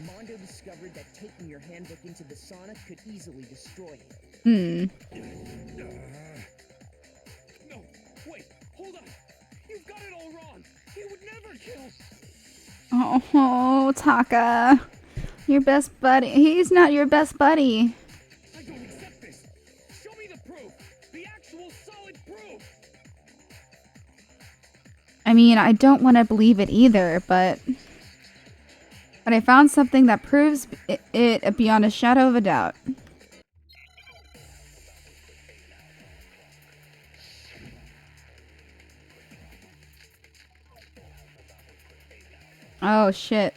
Mondo discovered that taking your handbook into the sauna could easily destroy it. No, wait, hold on. You've got it all wrong. He would never kill. Oh, Taka. Your best buddy. He's not your best buddy. I don't accept this. Show me the proof. The actual solid proof. I mean, I don't want to believe it either, but I found something that proves it beyond a shadow of a doubt. Oh, shit.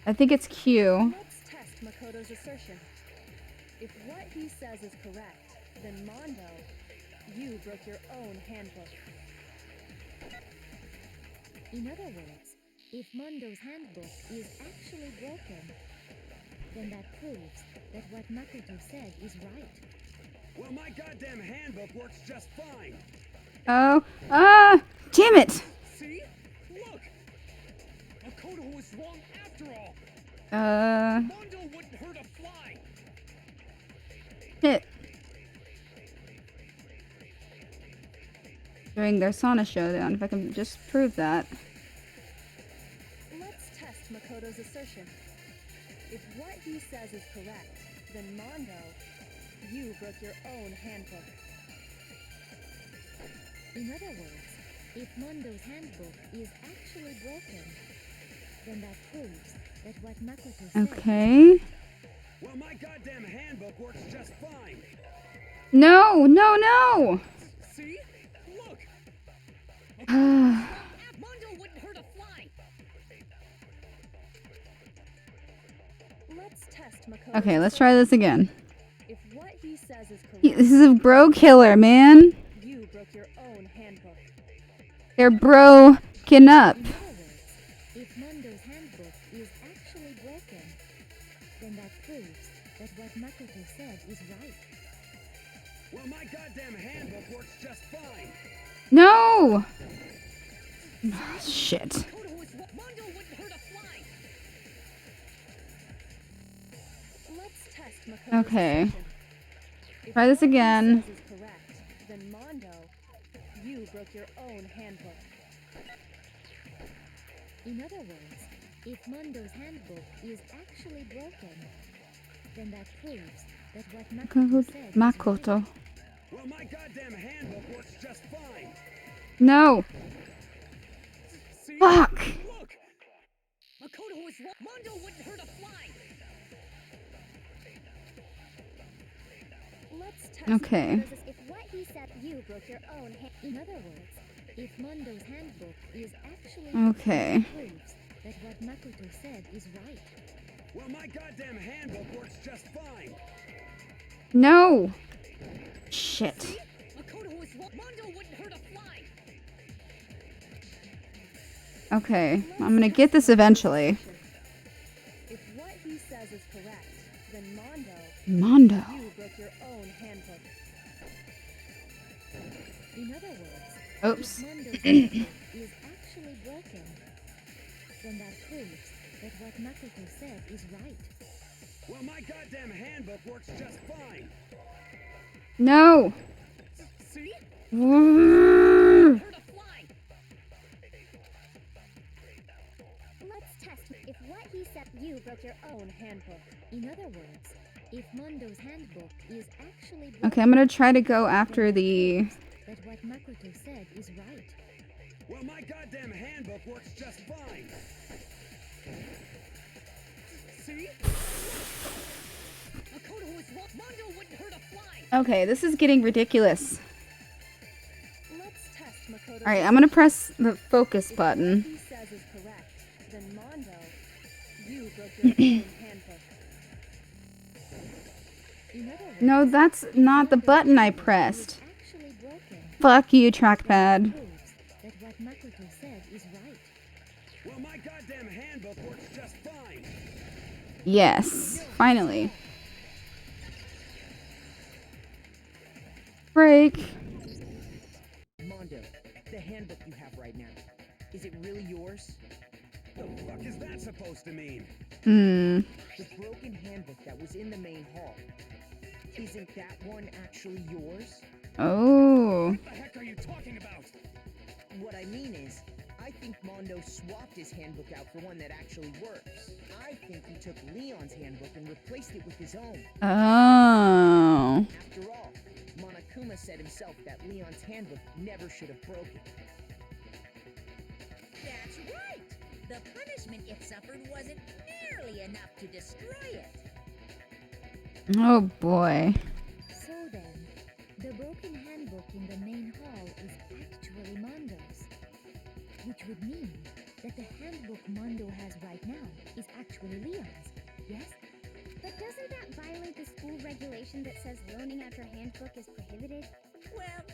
I think it's Q. Let's test Makoto's assertion. If what he says is correct, then Mondo, you broke your own handbook. In other words, if Mondo's handbook is actually broken, then that proves that what Makoto said is right. Well, my goddamn handbook works just fine. Oh, damn it! See? Look! Makoto was wrong after all! Uh, Mondo wouldn't hurt a fly! shit. During their sauna showdown, if I can just prove that. Let's test Makoto's assertion. If what he says is correct, then Mondo, you broke your own handbook. In other words, if Mondo's handbook is actually broken, then that proves that what Makoto said. Okay. Well, my goddamn handbook works just fine. No, no, no! See? Look! Ah. Mondo wouldn't hurt a fly! Let's test Makoto's Okay, let's try this again. If what he says is correct, This is a bro killer, man. you broke your own handbook. They're broken up. In other words, if Mondo's handbook is actually broken, then that proves that what Makoto said is right. Well, my goddamn handbook works just fine. No! Shit. Makoto was wrong. Mondo wouldn't hurt a fly! Let's test Makoto's Okay. assertion. If Try this what he again. says is correct, then Mondo, you broke your own handbook. In other words, if Mondo's handbook is actually broken, then that proves that what Makoto said is right. Makoto. Well, my goddamn handbook works just fine. No! See? Fuck! Look! Makoto was wrong. Mondo wouldn't hurt a fly! Let's test Okay. Makoto's If what he said, you broke your own hand. In other words, if Mondo's handbook is actually Okay. broken, that proves that what Makoto said is right. Well, my goddamn handbook works just fine. No! Shit. Makoto was wrong. Mondo wouldn't hurt a fly! Okay, I'm gonna get this eventually. If what he says is correct, then Mondo, Mondo. you broke your own handbook. In other words, Oops. if Mondo's handbook is actually broken, then that proves that what Makoto said is right. Well, my goddamn handbook works just fine. No! See? Mm. Hurt a fly! Let's test if what he said, you broke your own handbook. In other words, if Mondo's handbook is actually broken, Okay, I'm gonna try to go after the... that what Makoto said is right. Well, my goddamn handbook works just fine. See? Makoto was wrong. Mondo wouldn't hurt a fly! Okay, this is getting ridiculous. Let's test Makoto's Alright, I'm gonna press the focus If what button. he says is correct, then Mondo, you broke your own handbook. In other words, No, that's not the button I pressed. actually broken, Fuck you, trackpad. proves that what Makoto said is right. Well, my goddamn handbook works just fine. Yes, finally. Break. Mondo, the handbook you have right now, is it really yours? The fuck is that supposed to mean? Hmm. The broken handbook that was in the main hall, isn't that one actually yours? Oh. What the heck are you talking about? What I mean is, I think Mondo swapped his handbook out for one that actually works. I think he took Leon's handbook and replaced it with his own. Oh. After all, Monokuma said himself that Leon's handbook never should have broken. That's right! The punishment it suffered wasn't nearly enough to destroy it. Oh boy. So then, the broken handbook in the main hall is actually Mondo's. Which would mean that the handbook Mondo has right now is actually Leon's, yes? But doesn't that violate the school regulation that says loaning out your handbook is prohibited? Well,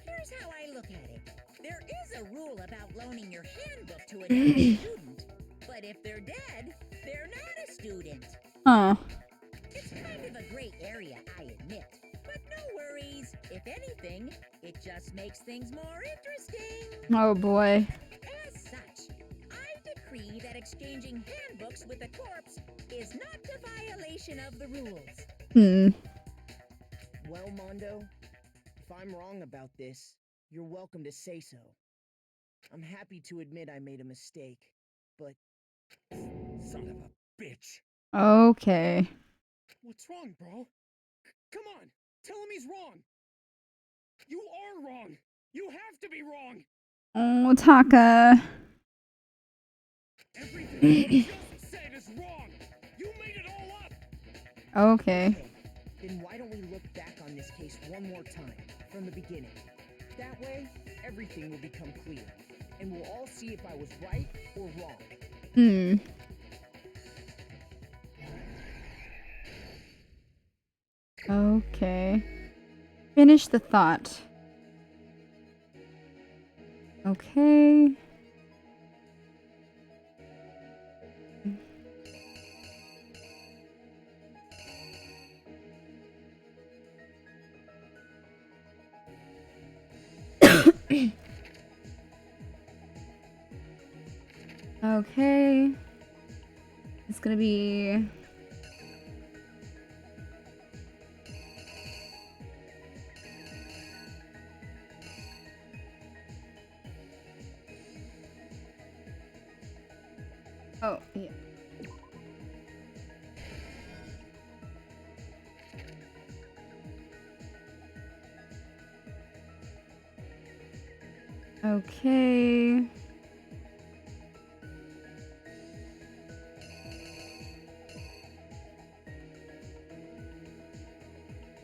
here's how I look at it. There is a rule about loaning your handbook to a dead student, but if they're dead, they're not a student. Huh. It's kind bit of a gray area, I admit. But no worries. If anything, it just makes things more interesting. Oh boy. As such, I decree that exchanging handbooks with a corpse is not a violation of the rules. Well, Mondo, if I'm wrong about this, you're welcome to say so. I'm happy to admit I made a mistake, but... Son of a bitch. Okay. What's wrong, bro? Come on, tell him he's wrong. You are wrong. You have to be wrong. Oh, Taka. Everything you just said is wrong. You made it all up. Okay. Then why don't we look back on this case one more time, from the beginning? That way, everything will become clear, and we'll all see if I was right or wrong. Okay. Finish the thought. Okay. Okay. It's gonna be... Oh, yeah. Okay.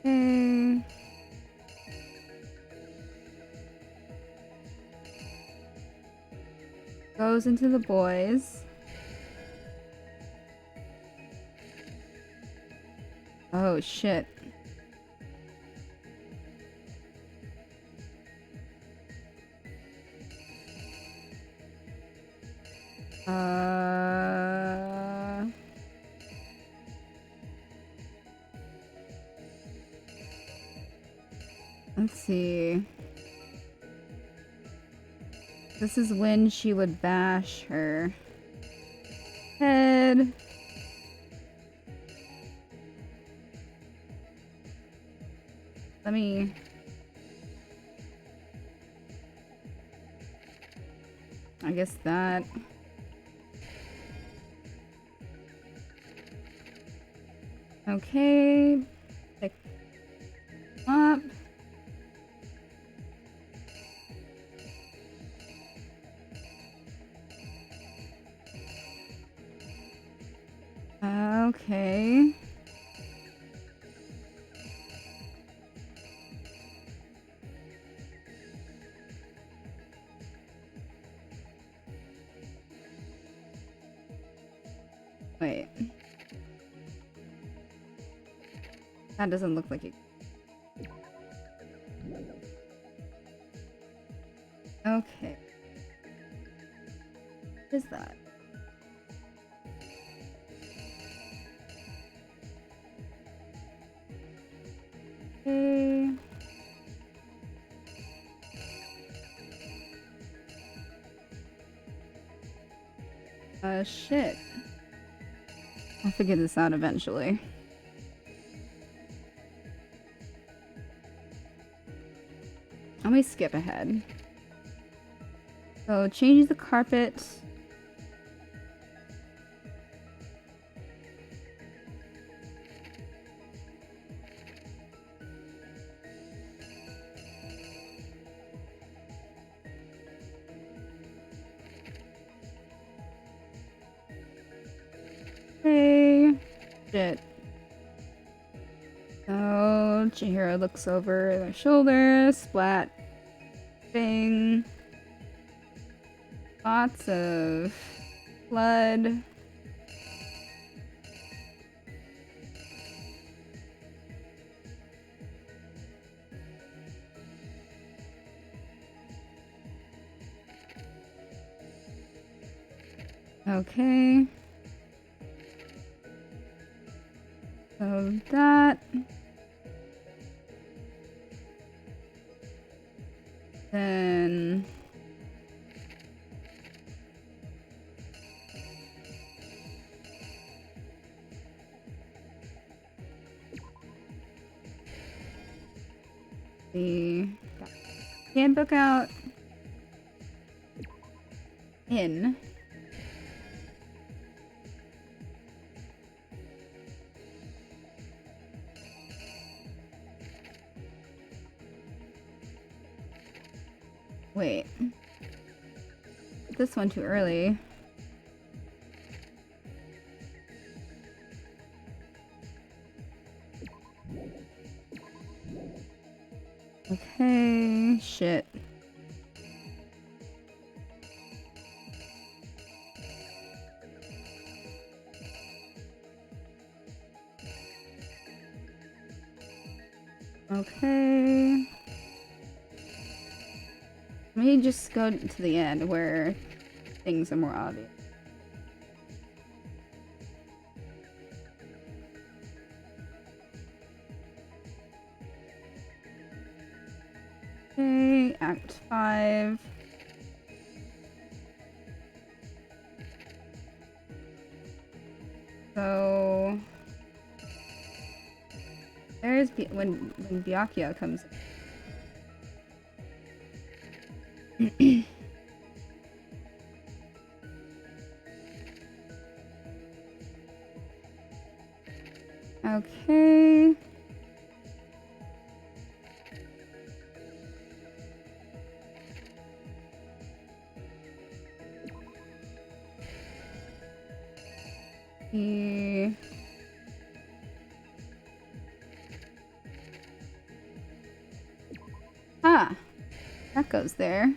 Okay. Goes into the boys. Oh shit. Let's see. This is when she would bash her head. Let me... I guess that... Okay. Pick up. Okay. Wait. That doesn't look like it. Okay. What is that? Okay. Shit. I'll figure this out eventually. Let me skip ahead. So, change the carpet. Okay. Shit. So, Chihiro looks over their shoulder. Splat. Bing. Lots of blood. Okay. So So that. Then. The handbook out. In. Wait. This one too early. Okay, shit. Okay. Let me just go to the end where things are more obvious. Okay, Act 5. So there's when Byakuya comes in. Okay. Ah, that goes there.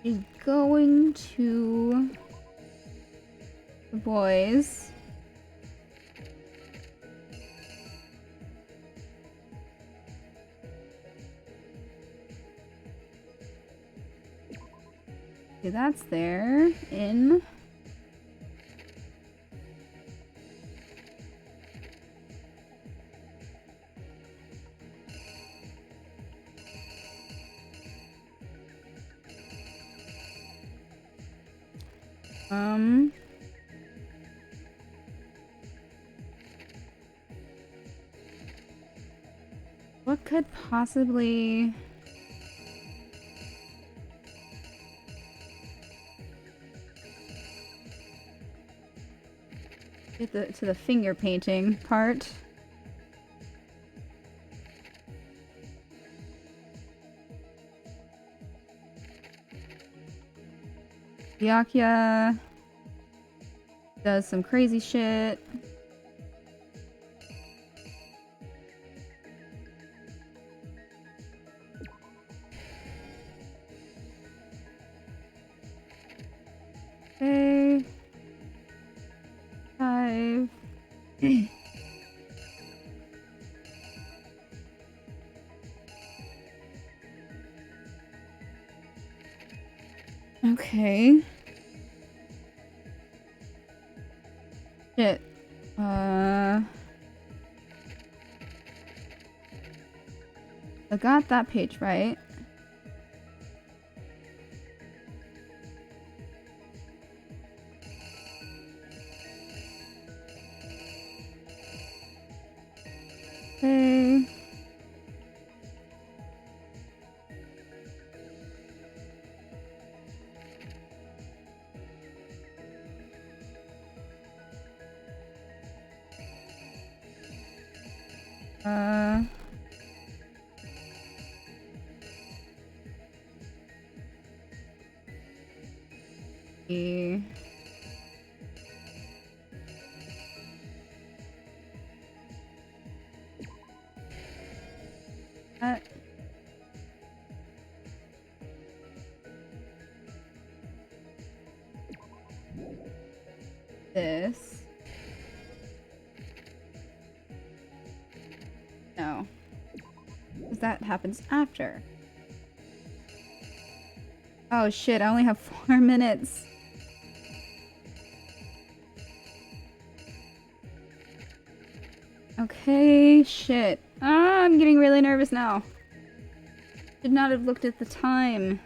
She's going to the boys. Okay, that's there. In. What could possibly get to the finger painting part? Byakuya does some crazy shit. Okay. 5. Okay. Shit. I got that page right. Okay. E. This. No. Because that happens after. Oh shit, I only have 4 minutes. Okay, shit. Ah, I'm getting really nervous now. Should not have looked at the time.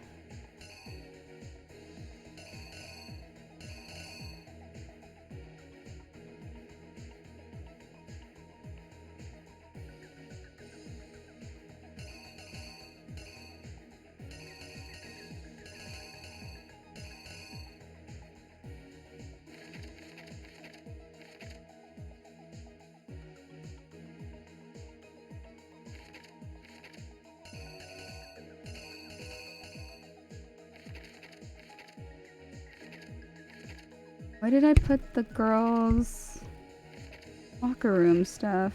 Where did I put the girls' locker room stuff?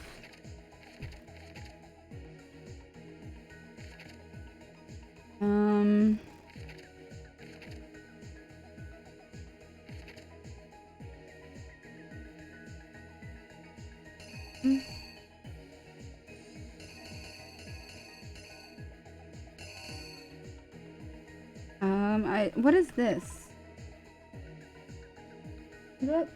What is this? What?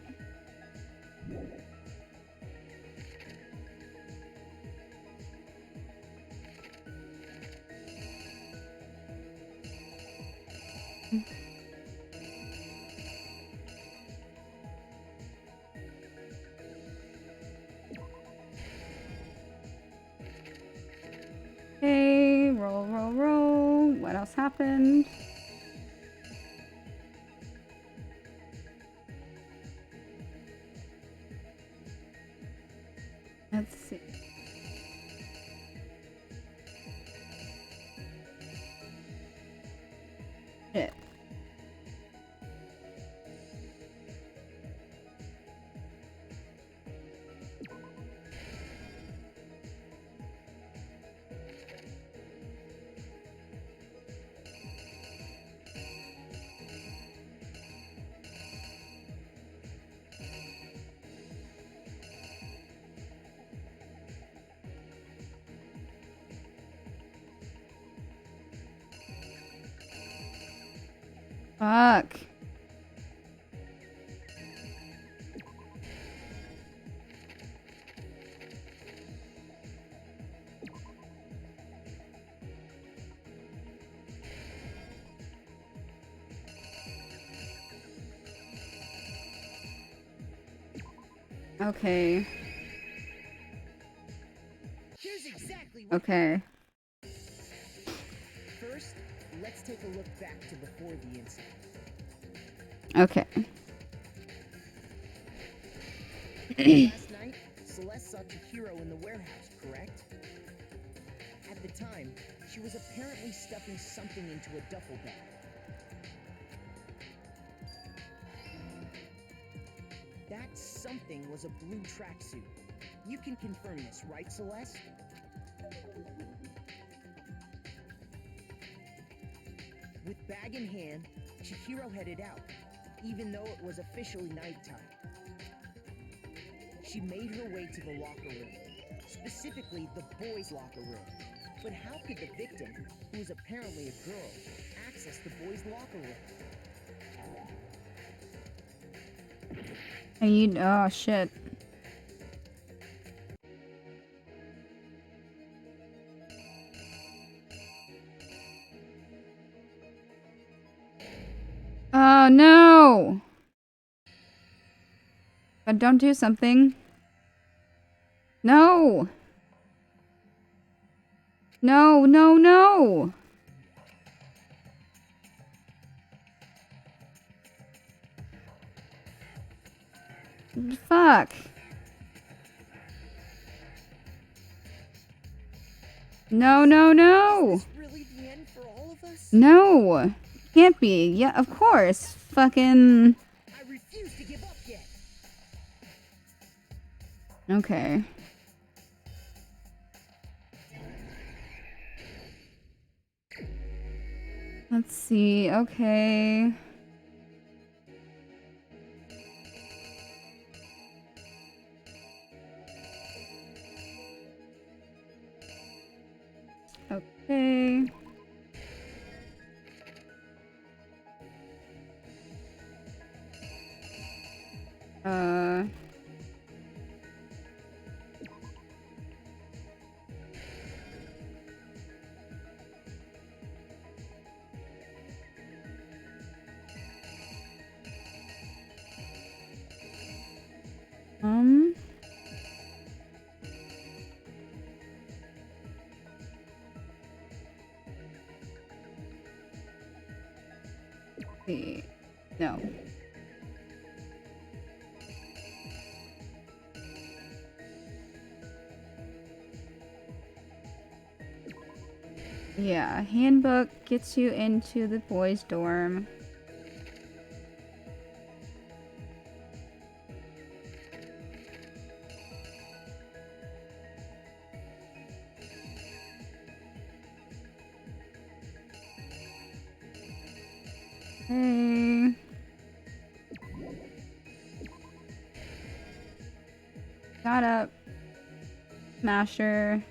Okay, roll, roll, roll. What else happened? Let's see. Shit. Fuck. Okay. Here's exactly what Okay. First, let's take a look back to before the incident. Okay. Last night, Celeste saw Chihiro in the warehouse, correct? At the time, she was apparently stuffing something into a duffel bag. That something was a blue tracksuit. You can confirm this, right, Celeste? With bag in hand, Chihiro headed out, even though it was officially nighttime. She made her way to the locker room, specifically the boys' locker room. But how could the victim, who was apparently a girl, access the boys' locker room? I need. Oh shit. Oh no! But don't do something. No! No, no, no! Fuck. No, no, no! Is this really the end for all of us? No! Can't be. Yeah, of course. Fucking. I refuse to give up yet. Okay. Let's see. Okay. Okay. see. No. Yeah, handbook gets you into the boys' dorm. Hey. Got up. Smasher.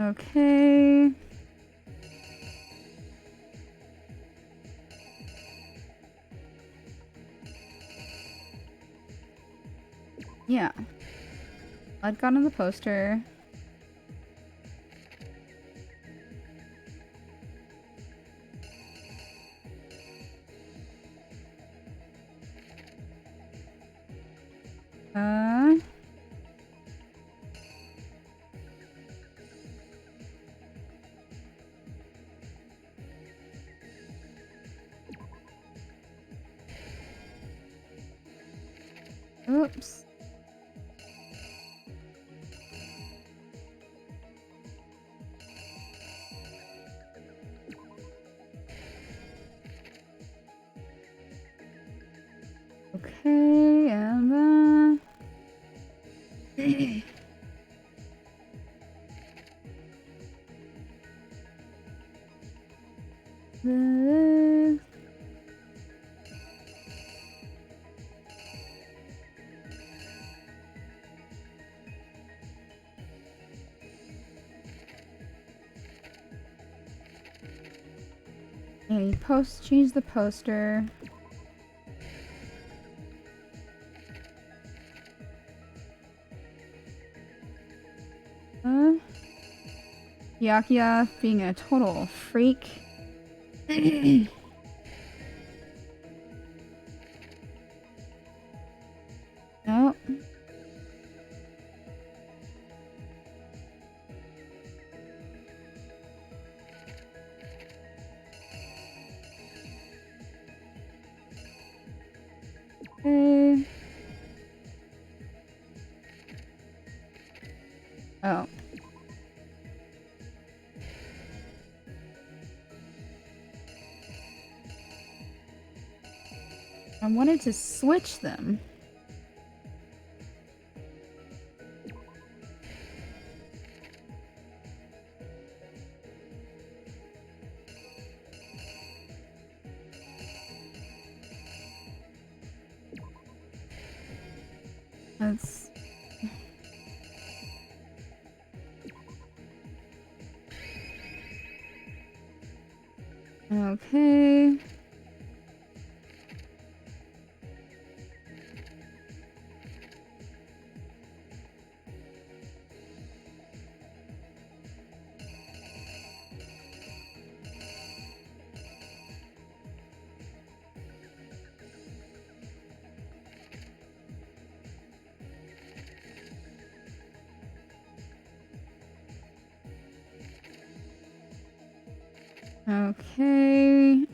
Okay. Yeah. Blood got on the poster. Oops. Okay, and and change the poster. Yakia being a total freak. Nope. Okay. Oh. I wanted to switch them. That's... Okay. Okay.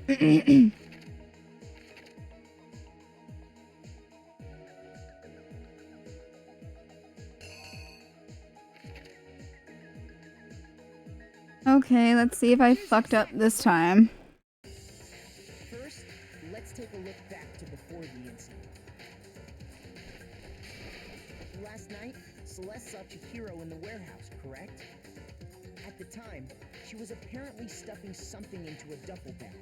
Okay, let's see if I fucked up this time. First, let's take a look back to before the incident. Last night, Celeste saw Chihiro in the warehouse, correct? At the time, she was apparently stuffing something into a duffel bag.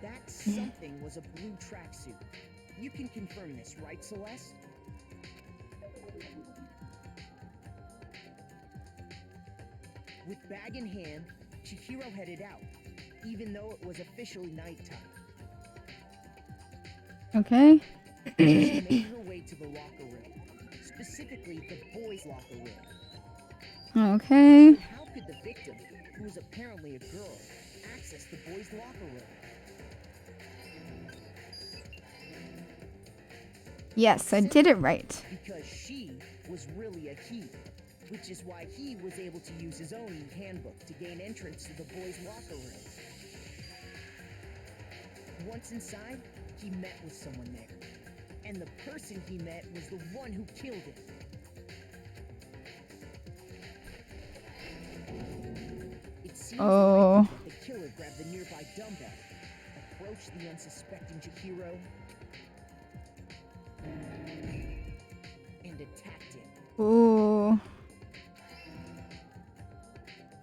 That something was a blue tracksuit. You can confirm this, right, Celeste? With bag in hand, Chihiro headed out, even though it was officially nighttime. Okay. She made her way to the locker room, specifically the boys' locker room. Okay. How could the victim, who was apparently a girl, access the boys' locker room? Yes, I did it right. Because she was really a he, which is why he was able to use his own handbook to gain entrance to the boys' locker room. Once inside, he met with someone there, and the person he met was the one who killed him. It seems likely that the killer grabbed the nearby dumbbell, approached the unsuspecting Chihiro, and attacked him. Ooh.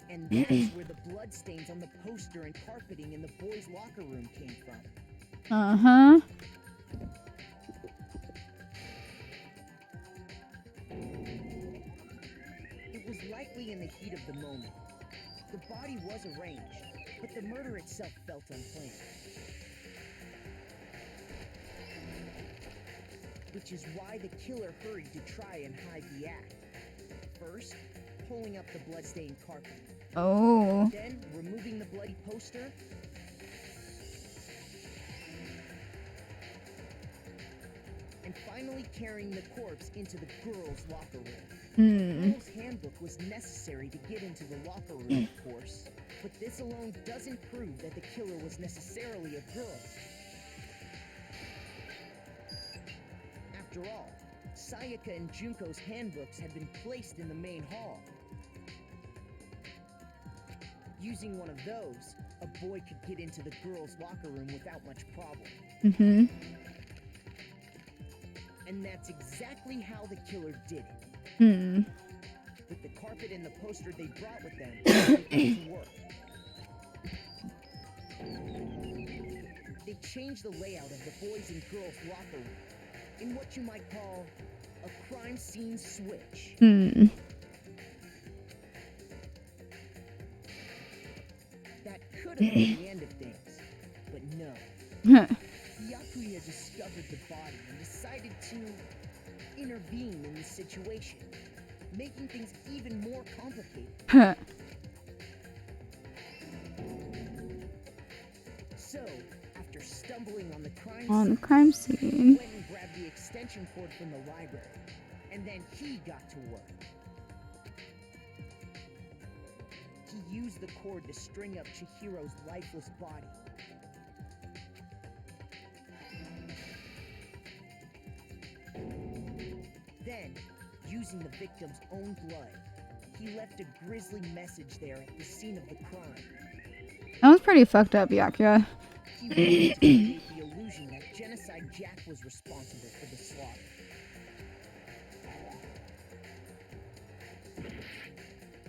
And that's where the bloodstains on the poster and carpeting in the boys' locker room came from. Uh-huh. It was likely in the heat of the moment. The body was arranged, but the murder itself felt unplanned. Which is why the killer hurried to try and hide the act. First, pulling up the bloodstained carpet. Oh. Then, removing the bloody poster. And finally carrying the corpse into the girls' locker room. The girls' handbook was necessary to get into the locker room, of course. But this alone doesn't prove that the killer was necessarily a girl. After all, Sayaka and Junko's handbooks had been placed in the main hall. Using one of those, a boy could get into the girls' locker room without much problem. Mm-hmm. And that's exactly how the killer did it. Hmm. With the carpet and the poster they brought with them, they got to work. They changed the layout of the boys' and girls' locker room in what you might call a crime scene switch. That could have been the end of things, but no. Yakuya discovered the body and decided to intervene in the situation, making things even more complicated. So, after stumbling on the crime scene, scene. went and grabbed the extension cord from the library, and then he got to work. He used the cord to string up Chihiro's lifeless body. Then, using the victim's own blood, he left a grisly message there at the scene of the crime. That was pretty fucked up, Yakuya. He wanted to create the illusion that Genocide Jack was responsible for the slaughter.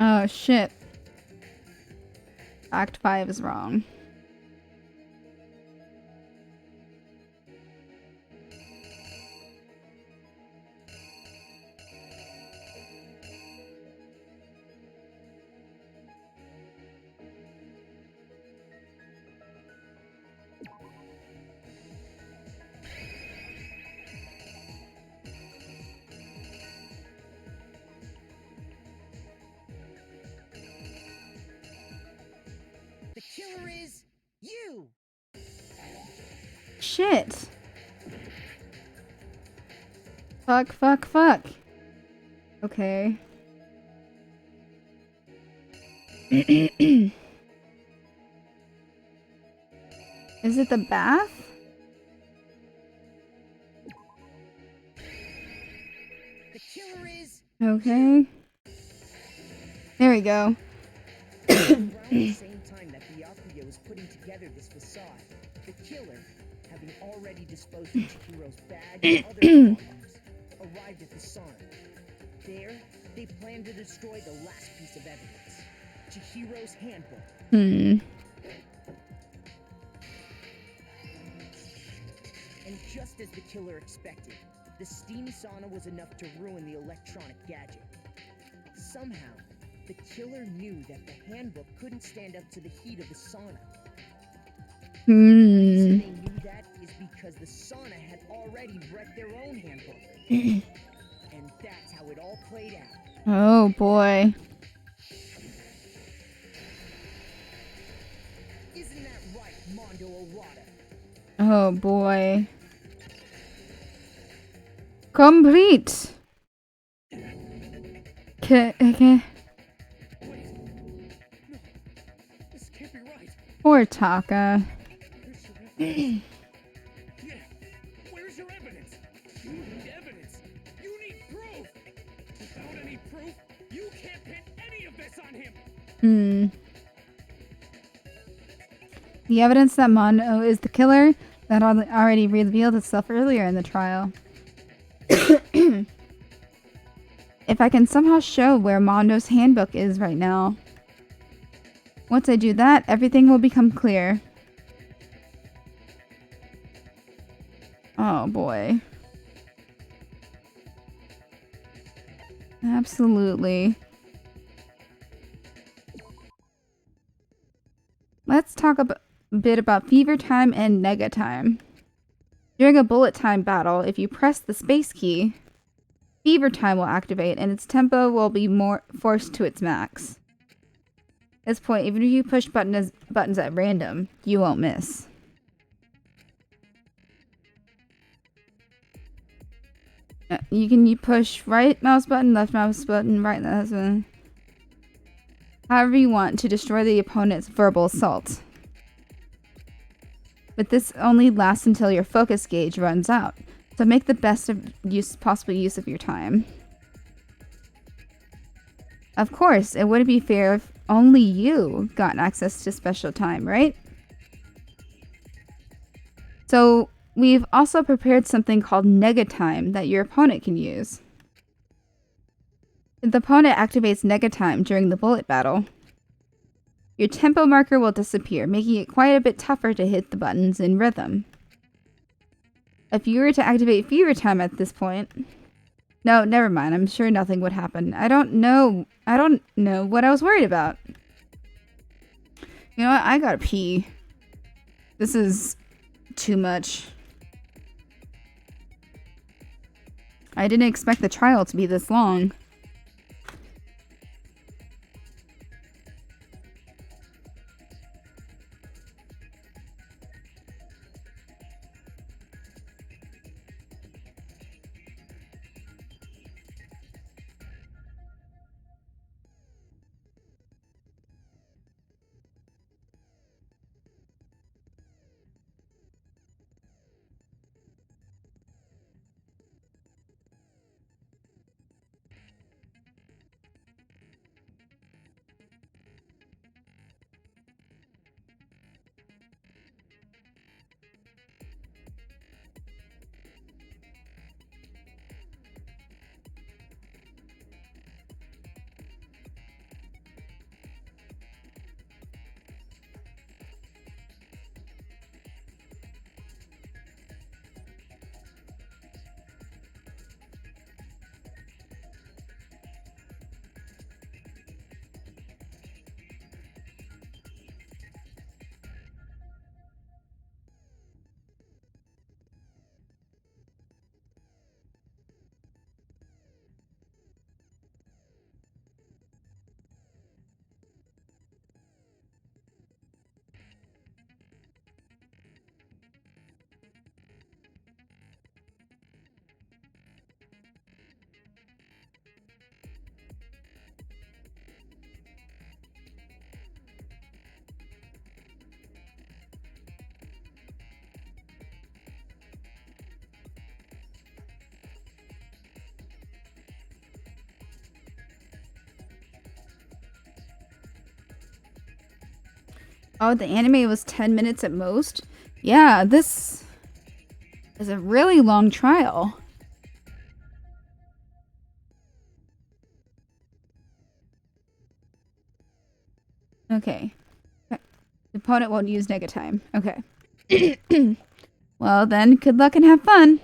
Oh, shit. Act 5 is wrong. The killer is you! Shit. Fuck, fuck, fuck. Okay. Is it the bath? The killer is Okay. There we go. around the same time that Byakuya was putting together this facade. The killer, having already disposed of Chihiro's bag and other belongings, arrived at the sauna. There, they planned to destroy the last piece of evidence, Chihiro's handbook. And just as the killer expected, the steamy sauna was enough to ruin the electronic gadget. Somehow, the killer knew that the handbook couldn't stand up to the heat of the sauna. The reason they knew that is because the sauna had already wrecked their own handbook. And that's how it all played out. Oh boy. Isn't that right, Mondo Owada? Oh boy. Complete. Okay. Wait. No. This can't be right. Poor Taka. Where's your evidence? Yeah. Where's your evidence? You need evidence. You need proof. Without any proof, you can't pin any of this on him. The evidence that Mondo is the killer that already revealed itself earlier in the trial. If I can somehow show where Mondo's handbook is right now. Once I do that, everything will become clear. Oh boy. Absolutely. Let's talk a bit about fever time and nega time. During a bullet time battle, if you press the space key, fever time will activate and its tempo will be more forced to its max. At this point, even if you push buttons at random, you won't miss. You push right mouse button, left mouse button, right mouse button. However you want to destroy the opponent's verbal assault. But this only lasts until your focus gauge runs out. So make the best of possible use of your time. Of course, it wouldn't be fair if only you got access to special time, right? So we've also prepared something called nega time that your opponent can use. If the opponent activates nega time during the bullet battle, your tempo marker will disappear, making it quite a bit tougher to hit the buttons in rhythm. If you were to activate fever time at this point... No, never mind. I'm sure nothing would happen. I don't know what I was worried about. You know what? I gotta pee. This is too much. I didn't expect the trial to be this long. Oh, the anime was 10 minutes at most? Yeah, this is a really long trial. Okay. The opponent won't use nega time. Okay. Well then, good luck and have fun.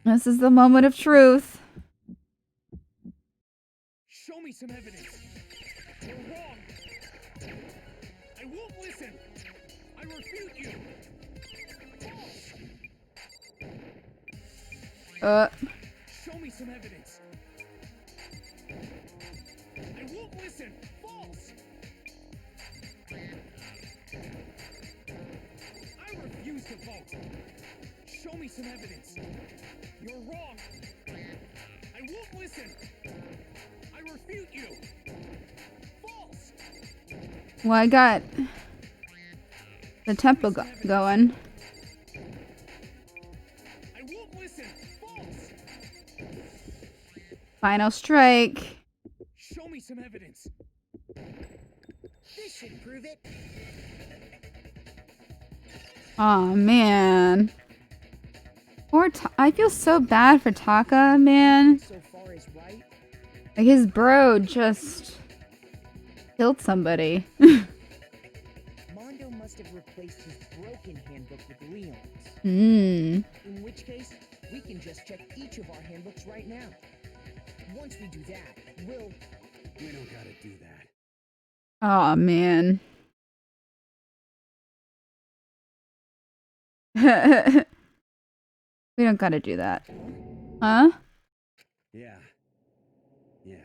This is the moment of truth. Show me some evidence. You're wrong. I won't listen. I refute you. Show me some evidence. I won't listen. False. I refuse to vote. Show me some evidence. You're wrong. I won't listen. I refute you. False. Well, I got the tempo going. I won't listen. False. Final strike. Show me some evidence. This should prove it. Aw, man. I feel so bad for Taka, man. So far is right. Like, his bro just killed somebody. Mondo must have replaced his broken handbook with Leon's. Hmm. In which case, we can just check each of our handbooks right now. Once we do that, we'll... We don't gotta do that. Aw, man. We don't gotta do that. Huh? Yeah. Yeah.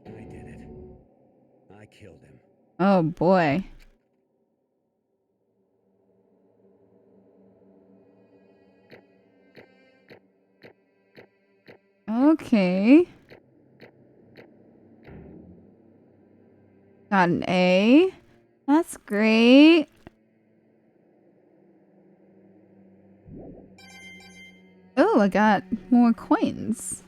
I did it. I killed him. Oh, boy. Okay. Got an A. That's great. Oh, I got more coins.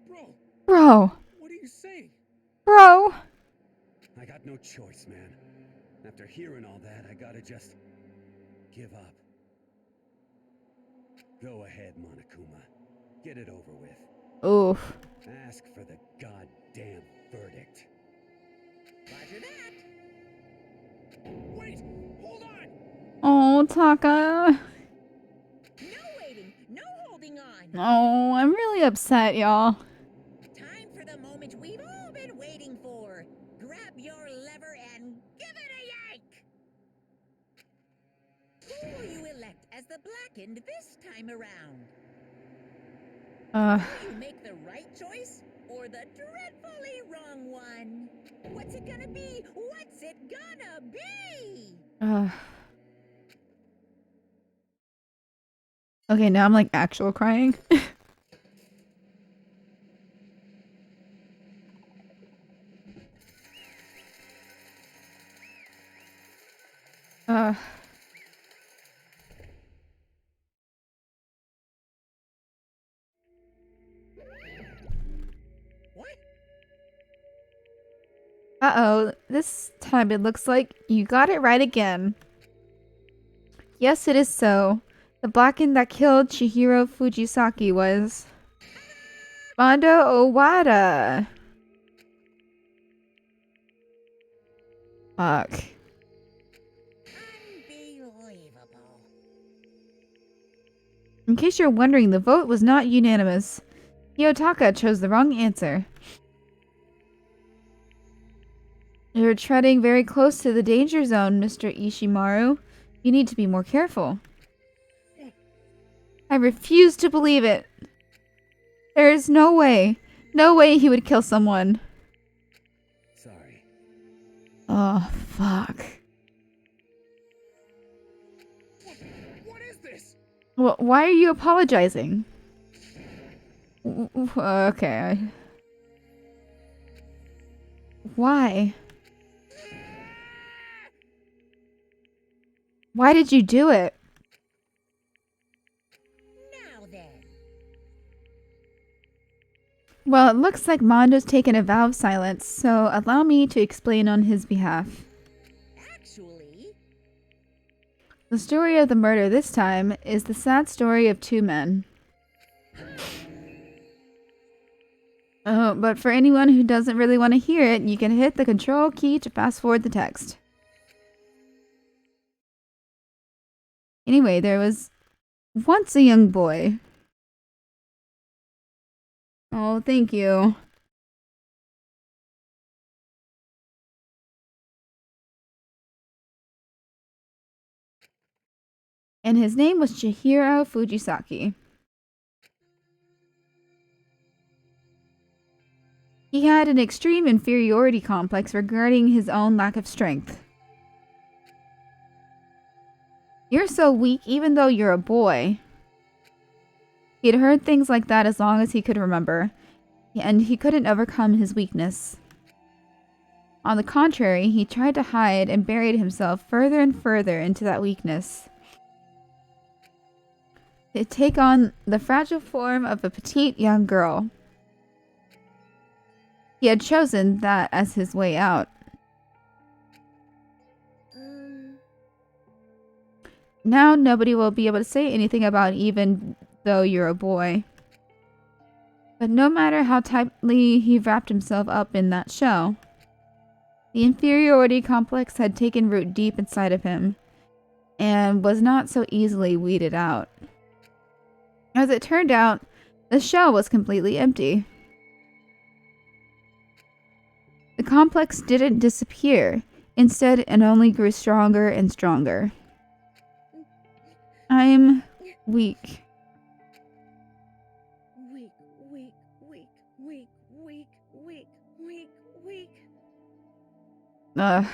Bro, Bro. what are you saying? Bro. I got no choice, man. After hearing all that, I gotta just give up. Go ahead, Monokuma. Get it over with. Oof. Ask for the goddamn verdict. Roger that. Wait, hold on. Oh, Taka. No waiting. No holding on. Oh, I'm really upset, y'all. Time for the moment we've all been waiting for. Grab your lever and give it a yank. Who will you elect as the Blackened this time around? Will you make the right choice or the dreadfully wrong one? What's it gonna be? What's it gonna be? Okay, now I'm like actual crying. What? Uh-oh, this time it looks like you got it right again. Yes, it is so. The Blackened that killed Chihiro Fujisaki was Mondo Owada. Fuck. Unbelievable. In case you're wondering, the vote was not unanimous. Hiyotaka chose the wrong answer. You're treading very close to the danger zone, Mr. Ishimaru. You need to be more careful. I refuse to believe it. There is no way. No way he would kill someone. Sorry. Oh, fuck. What is this? Well, why are you apologizing? Okay. Why? Why did you do it? Now then. Well, it looks like Mondo's taken a vow of silence, so allow me to explain on his behalf. Actually, The story of the murder this time is the sad story of two men. Oh, but for anyone who doesn't really want to hear it, you can hit the control key to fast forward the text. Anyway, there was once a young boy. Oh, thank you. and his name was Chihiro Fujisaki. He had an extreme inferiority complex regarding his own lack of strength. You're so weak even though you're a boy. He'd heard things like that as long as he could remember, and he couldn't overcome his weakness. On the contrary, he tried to hide and buried himself further and further into that weakness. To take on the fragile form of a petite young girl. He had chosen that as his way out. Now nobody will be able to say anything about even though you're a boy. But no matter how tightly he wrapped himself up in that shell, the inferiority complex had taken root deep inside of him and was not so easily weeded out. As it turned out, the shell was completely empty. The complex didn't disappear. Instead, it only grew stronger and stronger. I'm weak. Weak, weak, weak, weak, weak, weak, weak, weak. Ugh.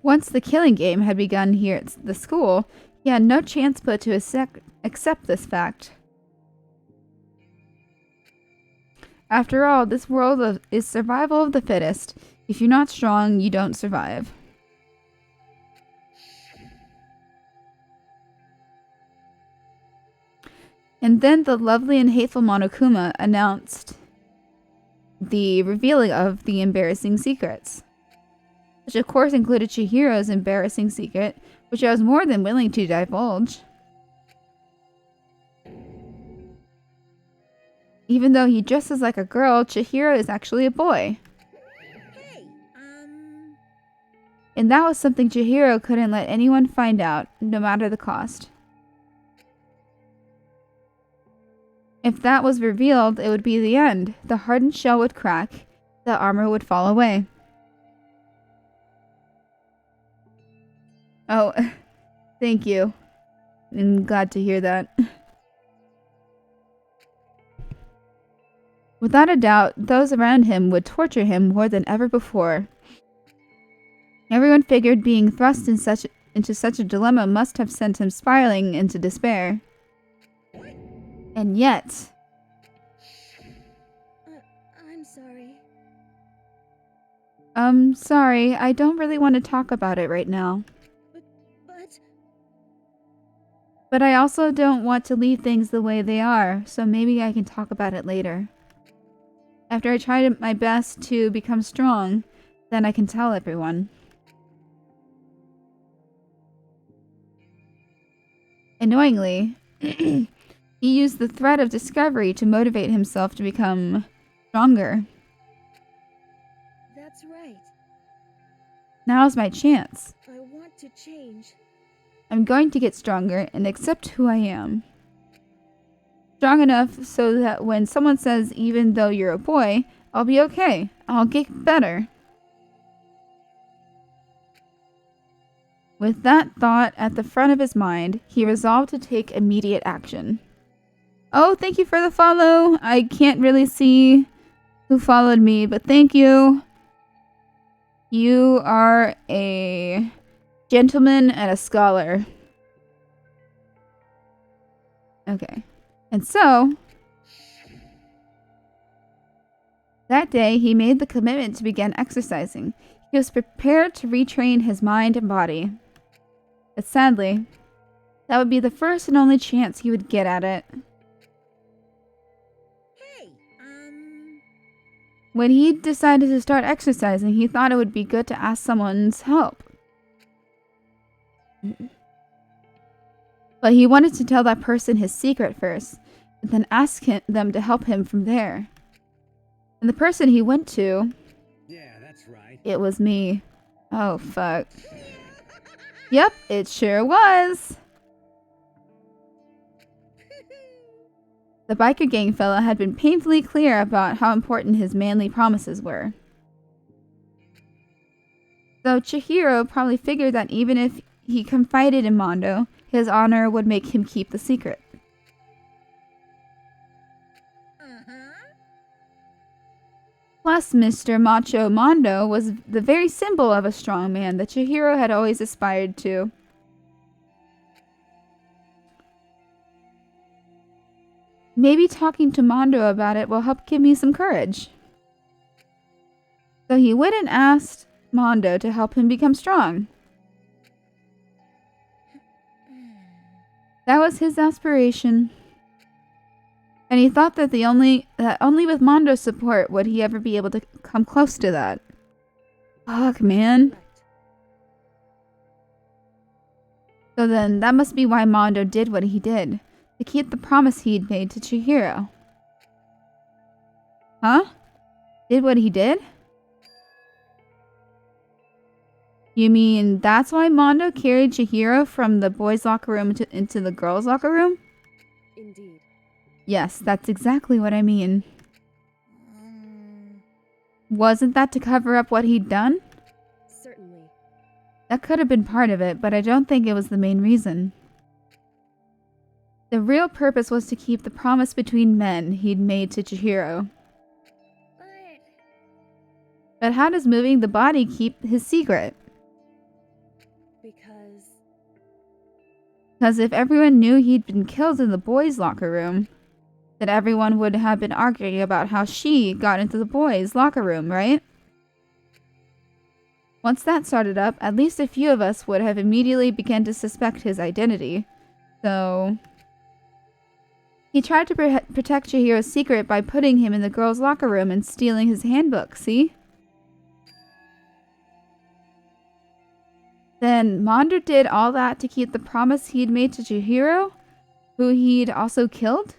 Once the killing game had begun here at the school, he had no chance but to accept this fact. After all, this world is survival of the fittest. If you're not strong, you don't survive. And then the lovely and hateful Monokuma announced the revealing of the embarrassing secrets. Which of course included Chihiro's embarrassing secret, which I was more than willing to divulge. Even though he dresses like a girl, Chihiro is actually a boy. Hey, And that was something Chihiro couldn't let anyone find out, no matter the cost. If that was revealed, it would be the end. The hardened shell would crack, the armor would fall away. Oh, thank you. I'm glad to hear that. Without a doubt, those around him would torture him more than ever before. Everyone figured being thrust into such a dilemma must have sent him spiraling into despair. And yet... I'm sorry. Sorry, I don't really want to talk about it right now. But I also don't want to leave things the way they are, so maybe I can talk about it later. After I try my best to become strong, then I can tell everyone. Annoyingly, he used the threat of discovery to motivate himself to become stronger. That's right. Now's my chance. I want to change. I'm going to get stronger and accept who I am. Strong enough so that when someone says, even though you're a boy, I'll be okay. I'll get better. With that thought at the front of his mind, he resolved to take immediate action. Oh, thank you for the follow. I can't really see who followed me, but thank you. You are a gentleman and a scholar. Okay. And so, that day he made the commitment to begin exercising. He was prepared to retrain his mind and body. But sadly, that would be the first and only chance he would get at it. hey, When he decided to start exercising, he thought it would be good to ask someone's help. But he wanted to tell that person his secret first, and then ask them to help him from there. And the person he went to... Yeah, that's right. It was me. Oh, fuck. Yep, it sure was. The biker gang fellow had been painfully clear about how important his manly promises were. So Chihiro probably figured that even if he confided in Mondo, his honor would make him keep the secret. Plus, Mr. Macho Mondo was the very symbol of a strong man that Chihiro had always aspired to. Maybe talking to Mondo about it will help give me some courage. So he went and asked Mondo to help him become strong. That was his aspiration. And he thought that only with Mondo's support would he ever be able to come close to that. Fuck, man. So then, that must be why Mondo did what he did. To keep the promise he'd made to Chihiro. Huh? Did what he did? You mean that's why Mondo carried Chihiro from the boys' locker room into the girls' locker room? Indeed. Yes, that's exactly what I mean. Wasn't that to cover up what he'd done? Certainly. That could have been part of it, but I don't think it was the main reason. The real purpose was to keep the promise between men he'd made to Chihiro. But how does moving the body keep his secret? Because if everyone knew he'd been killed in the boys' locker room, then everyone would have been arguing about how she got into the boys' locker room, right? Once that started up, at least a few of us would have immediately begun to suspect his identity. So he tried to protect Chihiro's secret by putting him in the girls' locker room and stealing his handbook, see? Then Mondo did all that to keep the promise he'd made to Chihiro, who he'd also killed?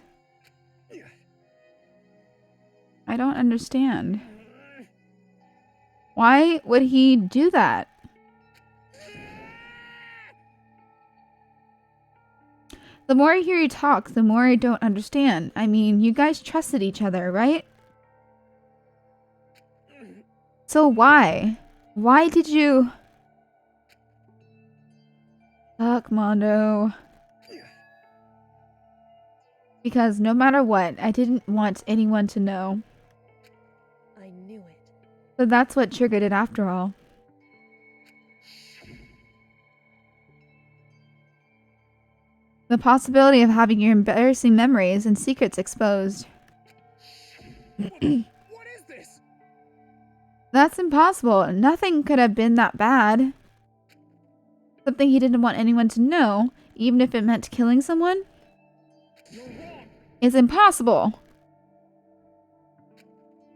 I don't understand. Why would he do that? The more I hear you talk, the more I don't understand. I mean, you guys trusted each other, right? So why? Why did you... Fuck, Mondo. Because no matter what, I didn't want anyone to know. I knew it. So that's what triggered it after all. The possibility of having your embarrassing memories and secrets exposed. What is this? That's impossible. Nothing could have been that bad. Something he didn't want anyone to know, even if it meant killing someone? You're wrong. It's impossible.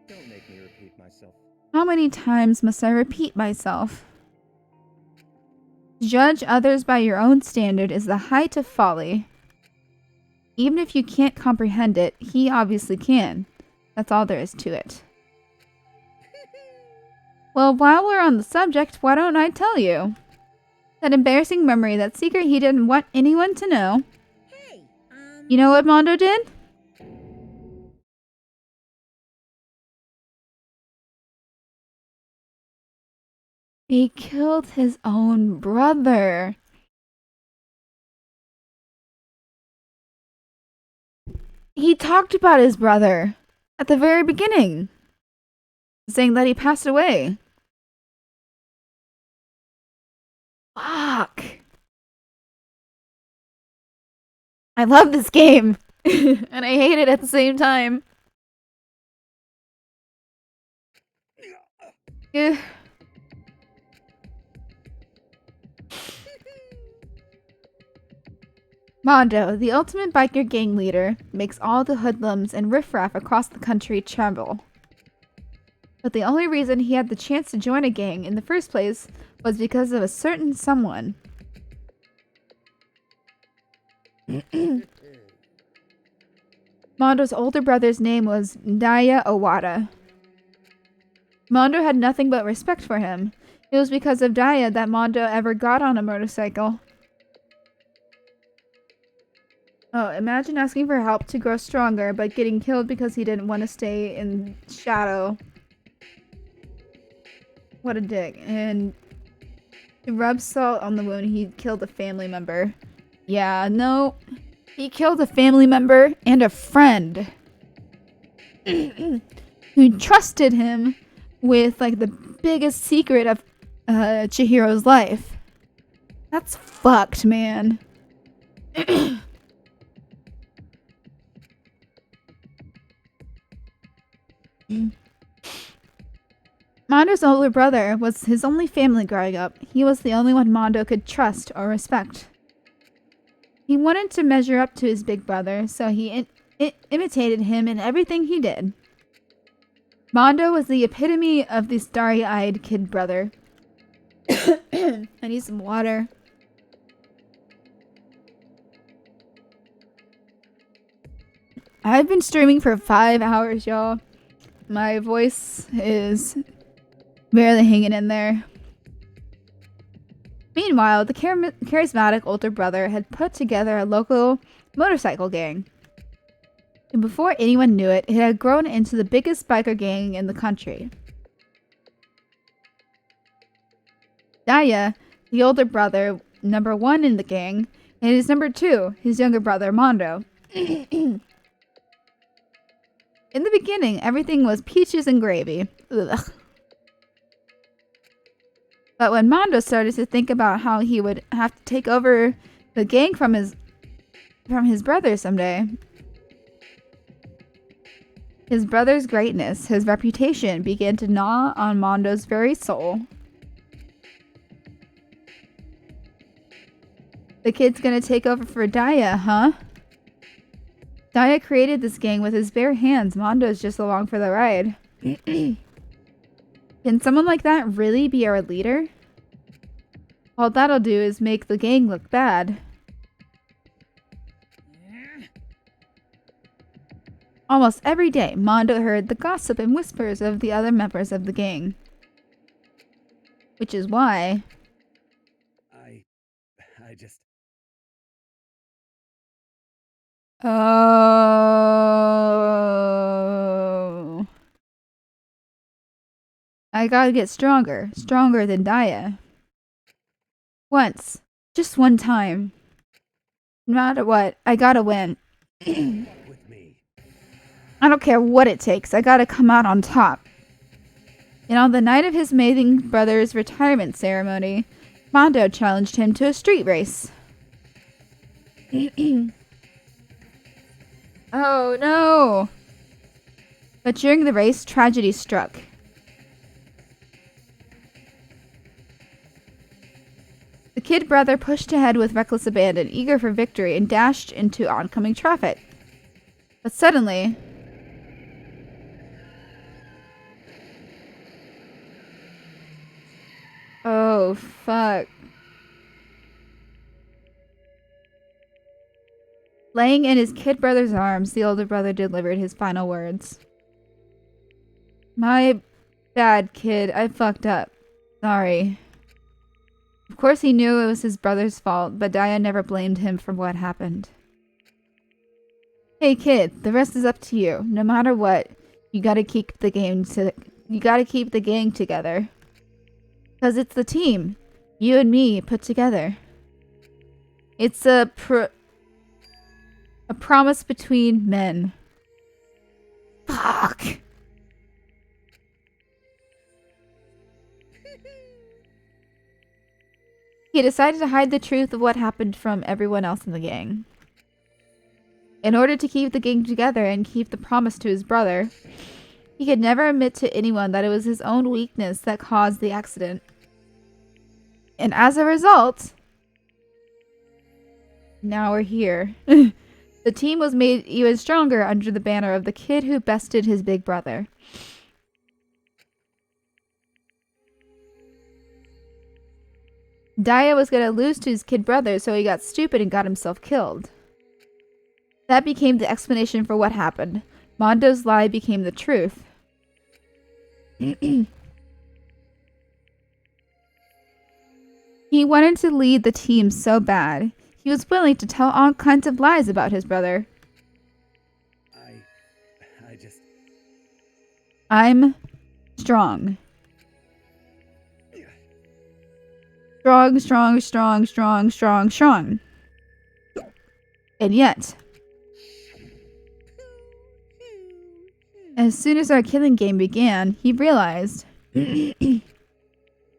Don't make me repeat myself. How many times must I repeat myself? To judge others by your own standard is the height of folly. Even if you can't comprehend it, he obviously can. That's all there is to it. Well, while we're on the subject, why don't I tell you? That embarrassing memory, that secret he didn't want anyone to know. Hey, You know what Mondo did? He killed his own brother. He talked about his brother at the very beginning, saying that he passed away. Fuck. I love this game. And I hate it at the same time. Ugh. Mondo, the ultimate biker gang leader, makes all the hoodlums and riffraff across the country tremble. But the only reason he had the chance to join a gang in the first place was because of a certain someone. Mondo's older brother's name was Daya Owada. Mondo had nothing but respect for him. It was because of Daya that Mondo ever got on a motorcycle. Oh, imagine asking for help to grow stronger, but getting killed because he didn't want to stay in shadow. What a dick. And To rub salt on the wound, he killed a family member. Yeah, no. He killed a family member and a friend. Who trusted him with, like, the biggest secret of Chihiro's life. That's fucked, man. Mondo's older brother was his only family growing up. He was the only one Mondo could trust or respect. He wanted to measure up to his big brother, so he imitated him in everything he did. Mondo was the epitome of the starry-eyed kid brother. I need some water. I've been streaming for 5 hours, y'all. My voice is barely hanging in there. Meanwhile, the charismatic older brother had put together a local motorcycle gang. And before anyone knew it, it had grown into the biggest biker gang in the country. Daya, the older brother, number 1 in the gang, and his number 2, his younger brother, Mondo. In the beginning, everything was peaches and gravy. Ugh. But when Mondo started to think about how he would have to take over the gang from his brother someday, his brother's greatness, his reputation, began to gnaw on Mondo's very soul. The kid's gonna take over for Daya, huh? Daya created this gang with his bare hands. Mondo's just along for the ride. Can someone like that really be our leader? All that'll do is make the gang look bad. Almost every day, Mondo heard the gossip and whispers of the other members of the gang. Which is why... I just... Oh... I gotta get stronger. Stronger than Daya. Once. Just one time. No matter what, I gotta win. I don't care what it takes. I gotta come out on top. And on the night of his maiden brother's retirement ceremony, Mondo challenged him to a street race. Oh no! But during the race, tragedy struck. The kid brother pushed ahead with reckless abandon, eager for victory, and dashed into oncoming traffic. But suddenly... Oh, fuck. Laying in his kid brother's arms, the older brother delivered his final words. My bad, kid. I fucked up. Sorry. Of course he knew it was his brother's fault, but Daya never blamed him for what happened. Hey kid, the rest is up to you. No matter what, you gotta keep the gang together. Cause it's the team. You and me put together. It's a promise between men. Fuck. He decided to hide the truth of what happened from everyone else in the gang. In order to keep the gang together and keep the promise to his brother, he could never admit to anyone that it was his own weakness that caused the accident. And as a result, now we're here. The team was made even stronger under the banner of the kid who bested his big brother. Daya was going to lose to his kid brother, so he got stupid and got himself killed. That became the explanation for what happened. Mondo's lie became the truth. He wanted to lead the team so bad. He was willing to tell all kinds of lies about his brother. I'm strong. Strong, strong, strong, strong, strong, strong. And yet, as soon as our killing game began, he realized no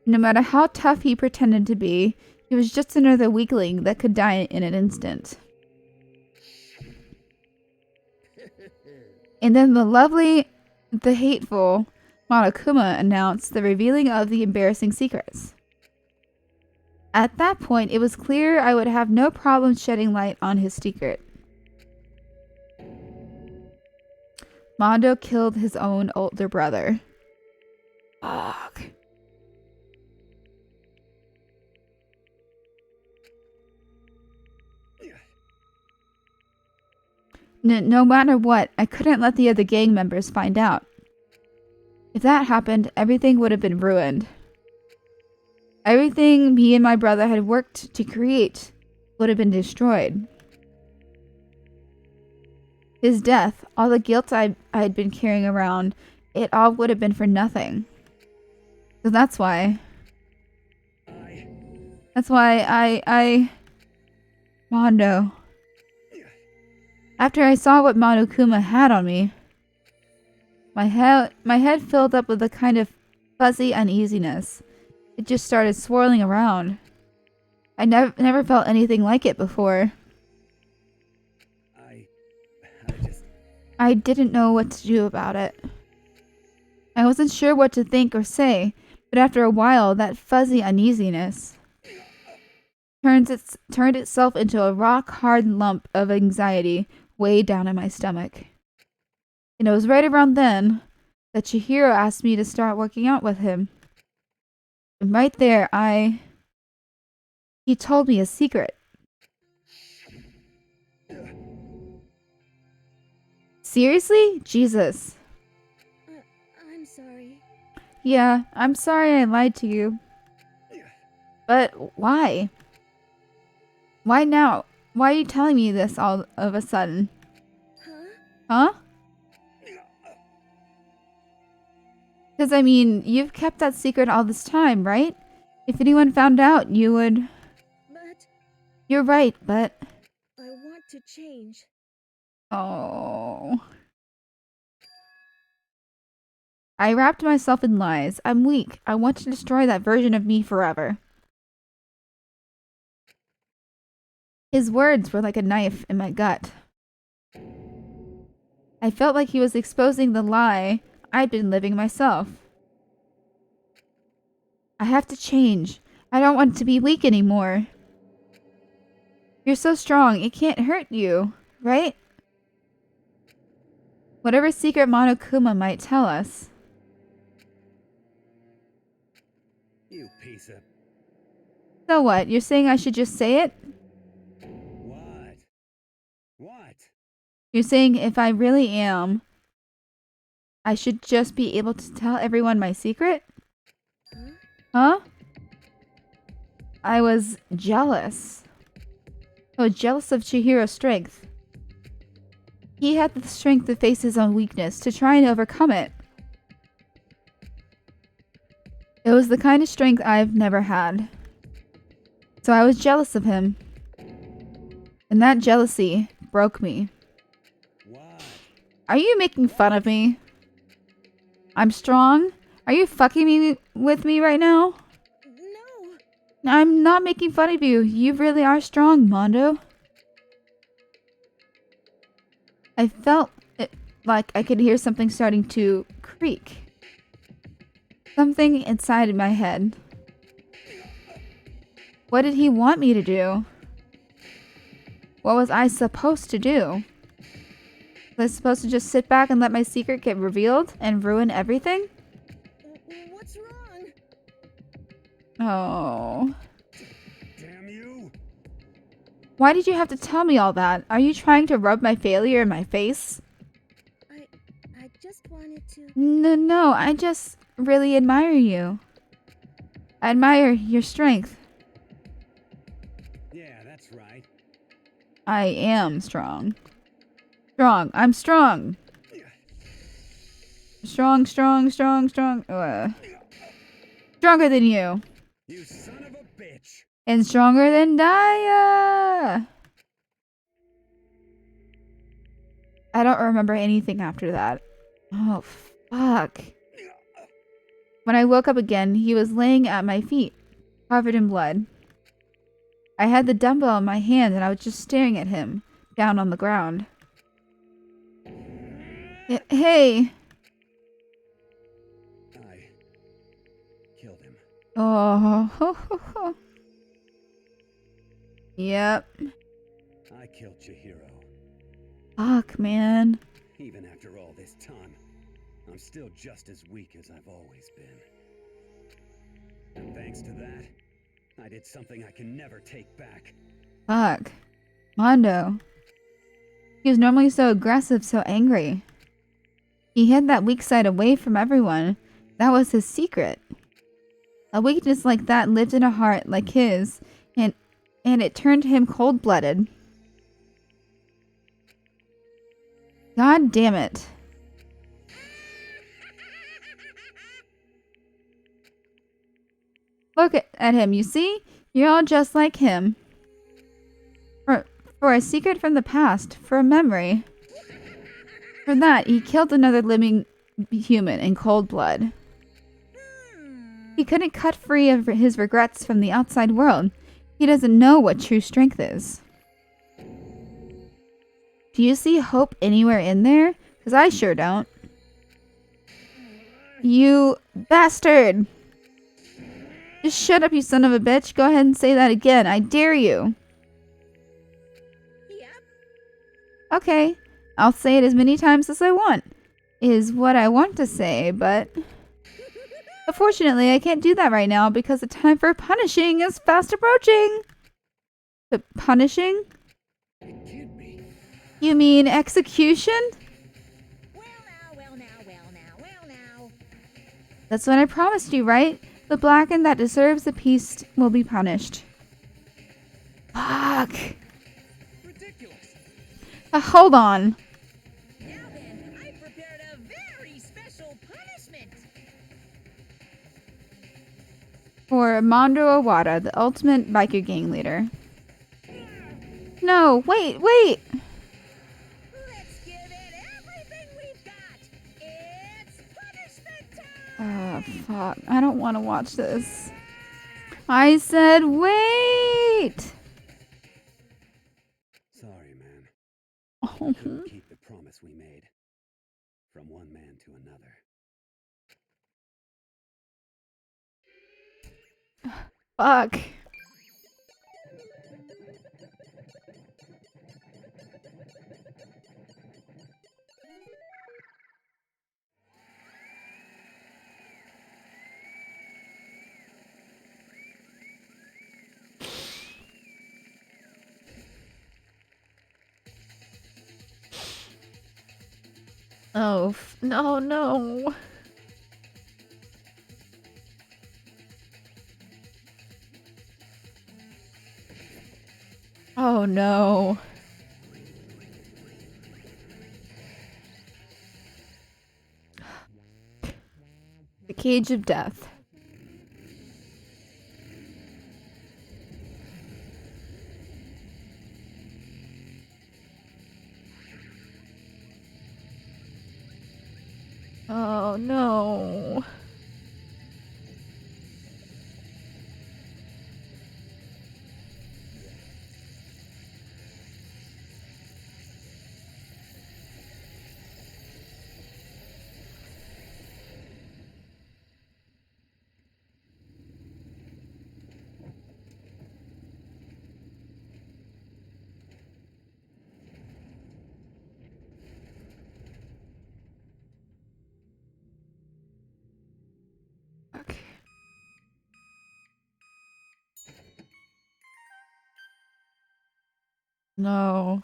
matter how tough he pretended to be, he was just another weakling that could die in an instant. And then the hateful Monokuma announced the revealing of the embarrassing secrets. At that point, it was clear I would have no problem shedding light on his secret. Mondo killed his own older brother. Fuck. No matter what, I couldn't let the other gang members find out. If that happened, everything would have been ruined. Everything me and my brother had worked to create would have been destroyed. His death, all the guilt I had been carrying around, it all would have been for nothing. So that's why I Mondo. After I saw what Monokuma had on me, my head filled up with a kind of fuzzy uneasiness. It just started swirling around. I never felt anything like it before. I didn't know what to do about it. I wasn't sure what to think or say, but after a while, that fuzzy uneasiness turned itself into a rock-hard lump of anxiety way down in my stomach. And it was right around then that Chihiro asked me to start working out with him. And right there, he told me a secret. Seriously? Jesus. I'm sorry. Yeah, I'm sorry I lied to you. But why? Why now? Why are you telling me this all of a sudden? Huh? Because, I mean, you've kept that secret all this time, right? If anyone found out, you would... But... You're right, but... I want to change. Oh. I wrapped myself in lies. I'm weak. I want to destroy that version of me forever. His words were like a knife in my gut. I felt like he was exposing the lie I'd been living myself. I have to change. I don't want to be weak anymore. You're so strong, it can't hurt you, right? Whatever secret Monokuma might tell us. You piece of... So what? You're saying I should just say it? What? What? You're saying if I really am, I should just be able to tell everyone my secret? Huh? I was jealous. I was jealous of Chihiro's strength. He had the strength to face his own weakness, to try and overcome it. It was the kind of strength I've never had. So I was jealous of him. And that jealousy broke me. What? Are you making fun of me? I'm strong? Are you fucking with me right now? No. I'm not making fun of you. You really are strong, Mondo. I felt like I could hear something starting to creak. Something inside my head. What did he want me to do? What was I supposed to do? Was I supposed to just sit back and let my secret get revealed and ruin everything? What's wrong? Oh. Damn you! Why did you have to tell me all that? Are you trying to rub my failure in my face? I just wanted to... No, I just really admire you. I admire your strength. Yeah, that's right. I am strong. Strong. I'm strong. Strong. Stronger than you. You son of a bitch! And stronger than Daya! I don't remember anything after that. Oh, fuck. When I woke up again, he was laying at my feet, covered in blood. I had the dumbbell in my hand and I was just staring at him, down on the ground. Hey! I killed him. Oh, yep. I killed Chihiro. Fuck, man. Even after all this time, I'm still just as weak as I've always been. And thanks to that, I did something I can never take back. Fuck. Mondo. He was normally so aggressive, so angry. He hid that weak side away from everyone. That was his secret. A weakness like that lived in a heart like his, and it turned him cold-blooded. God damn it. Look at him, you see? You're all just like him. For a secret from the past, for a memory. For that, he killed another living human in cold blood. He couldn't cut free of his regrets from the outside world. He doesn't know what true strength is. Do you see hope anywhere in there? Because I sure don't. You bastard! Just shut up, you son of a bitch. Go ahead and say that again. I dare you. Yep. Okay. I'll say it as many times as I want. Is what I want to say, but... Unfortunately, I can't do that right now because the time for punishing is fast approaching. But punishing? You mean execution? Well now. That's what I promised you, right? The blackened that deserves the peace will be punished. Fuck. Ridiculous. Hold on. Now then, I prepared a very special punishment. For Mondo Owada, the ultimate biker gang leader. No, wait. Let's give it everything we've got. It's punishment time. Oh, fuck. I don't want to watch this. I said wait! Sorry, man. Oh, Couldn't keep the promise we made. From one man to another. fuck. Oh, no. Oh, no. The Cage of Death. Oh, no. Okay. No.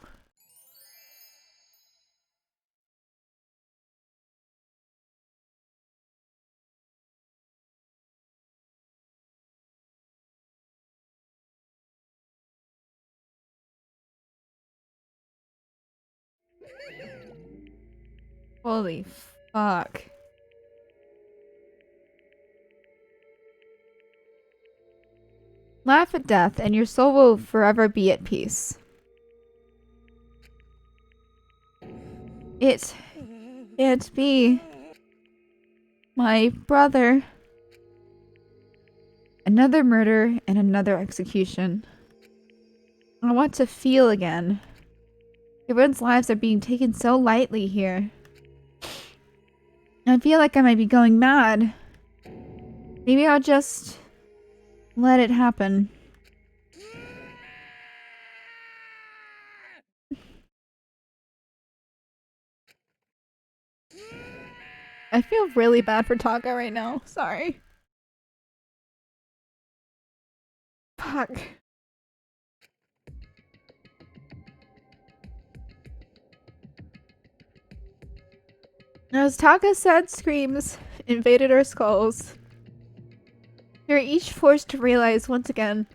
Holy fuck. Laugh at death, and your soul will forever be at peace. It can't be. My brother. Another murder and another execution. I want to feel again. Everyone's lives are being taken so lightly here. I feel like I might be going mad. Maybe I'll just let it happen. I feel really bad for Taka right now. Sorry. Fuck. As Taka's sad screams invaded our skulls, we were each forced to realize once again.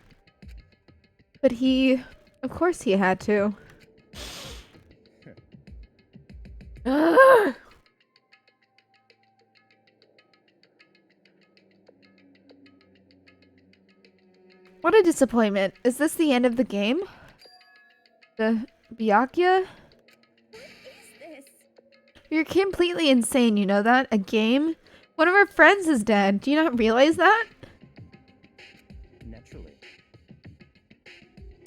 But of course he had to. Ugh. What a disappointment. Is this the end of the game? The Byakuya? What is this? You're completely insane, you know that? A game? One of our friends is dead. Do you not realize that? Naturally.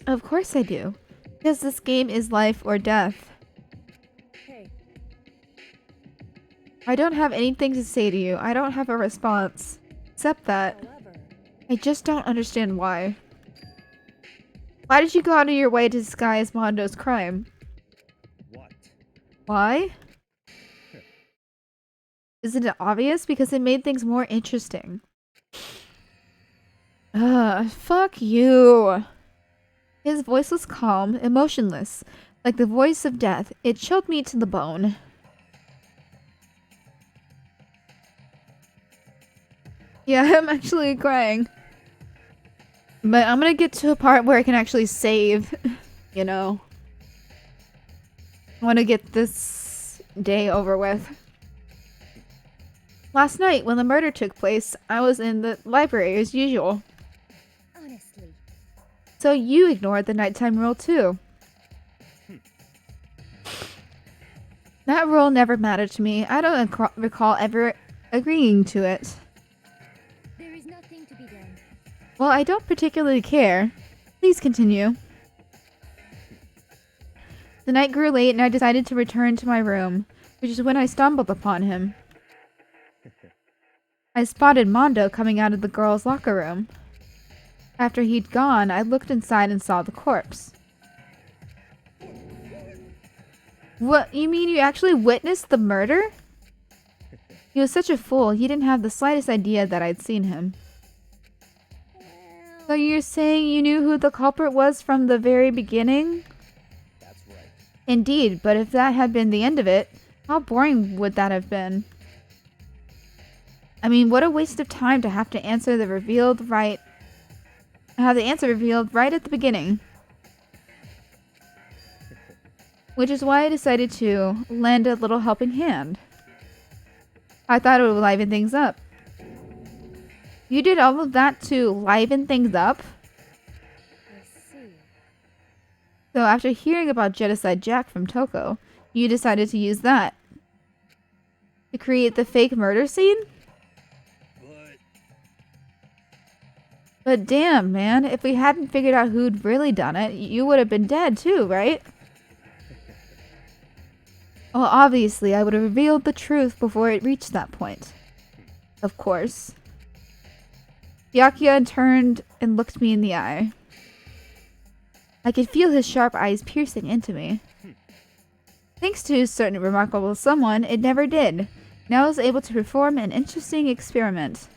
Of course I do. Because this game is life or death. Hey, I don't have anything to say to you. I don't have a response. Except that however, I just don't understand why. Why did you go out of your way to disguise Mondo's crime? What? Why? Isn't it obvious? Because it made things more interesting. Fuck you. His voice was calm, emotionless, like the voice of death. It chilled me to the bone. Yeah, I'm actually crying. But I'm gonna get to a part where I can actually save, you know. I want to get this day over with. Last night, when the murder took place, I was in the library as usual. Honestly. So you ignored the nighttime rule too. That rule never mattered to me. I don't recall ever agreeing to it. There is nothing to be done. Well, I don't particularly care. Please continue. The night grew late and I decided to return to my room, which is when I stumbled upon him. I spotted Mondo coming out of the girls' locker room. After he'd gone, I looked inside and saw the corpse. What? You mean you actually witnessed the murder? He was such a fool, he didn't have the slightest idea that I'd seen him. So you're saying you knew who the culprit was from the very beginning? That's right. Indeed, but if that had been the end of it, how boring would that have been? I mean, what a waste of time to have the answer revealed right at the beginning. Which is why I decided to lend a little helping hand. I thought it would liven things up. You did all of that to liven things up? I see. So after hearing about Genocide Jack from Toko, you decided to use that to create the fake murder scene? But damn, man, if we hadn't figured out who'd really done it, you would have been dead too, right? Well, obviously, I would have revealed the truth before it reached that point. Of course. Byakuya turned and looked me in the eye. I could feel his sharp eyes piercing into me. Thanks to a certain remarkable someone, it never did. Now I was able to perform an interesting experiment.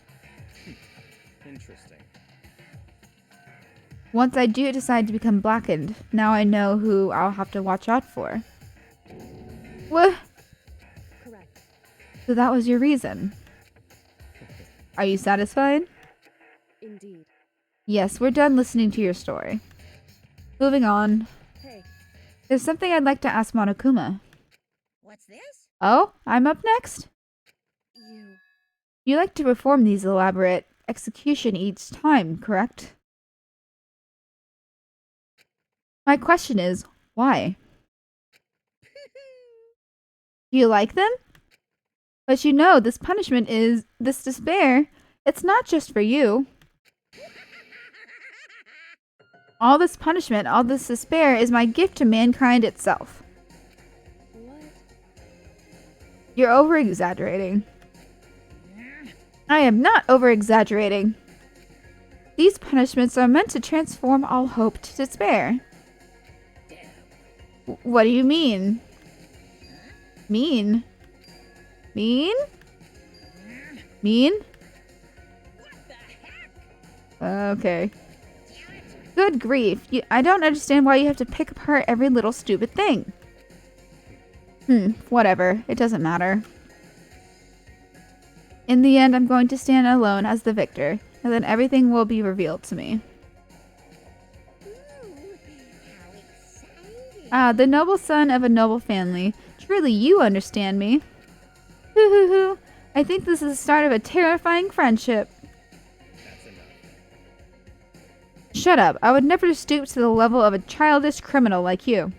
Interesting. Once I do decide to become blackened, now I know who I'll have to watch out for. What? Correct. So that was your reason. Are you satisfied? Indeed. Yes, we're done listening to your story. Moving on. Hey, There's something I'd like to ask Monokuma. What's this? Oh, I'm up next? you... You like to perform these elaborate execution each time, correct? My question is, why? Do you like them? But you know, this punishment is this despair. It's not just for you. All this punishment, all this despair is my gift to mankind itself. What? You're over-exaggerating. I am not over-exaggerating. These punishments are meant to transform all hope to despair. What do you mean? Mean? Mean? Mean? Okay. Good grief. I don't understand why you have to pick apart every little stupid thing. Whatever. It doesn't matter. In the end, I'm going to stand alone as the victor, and then everything will be revealed to me. Ah, the noble son of a noble family. Truly, you understand me. Hoo hoo hoo. I think this is the start of a terrifying friendship. That's enough. Shut up. I would never stoop to the level of a childish criminal like you.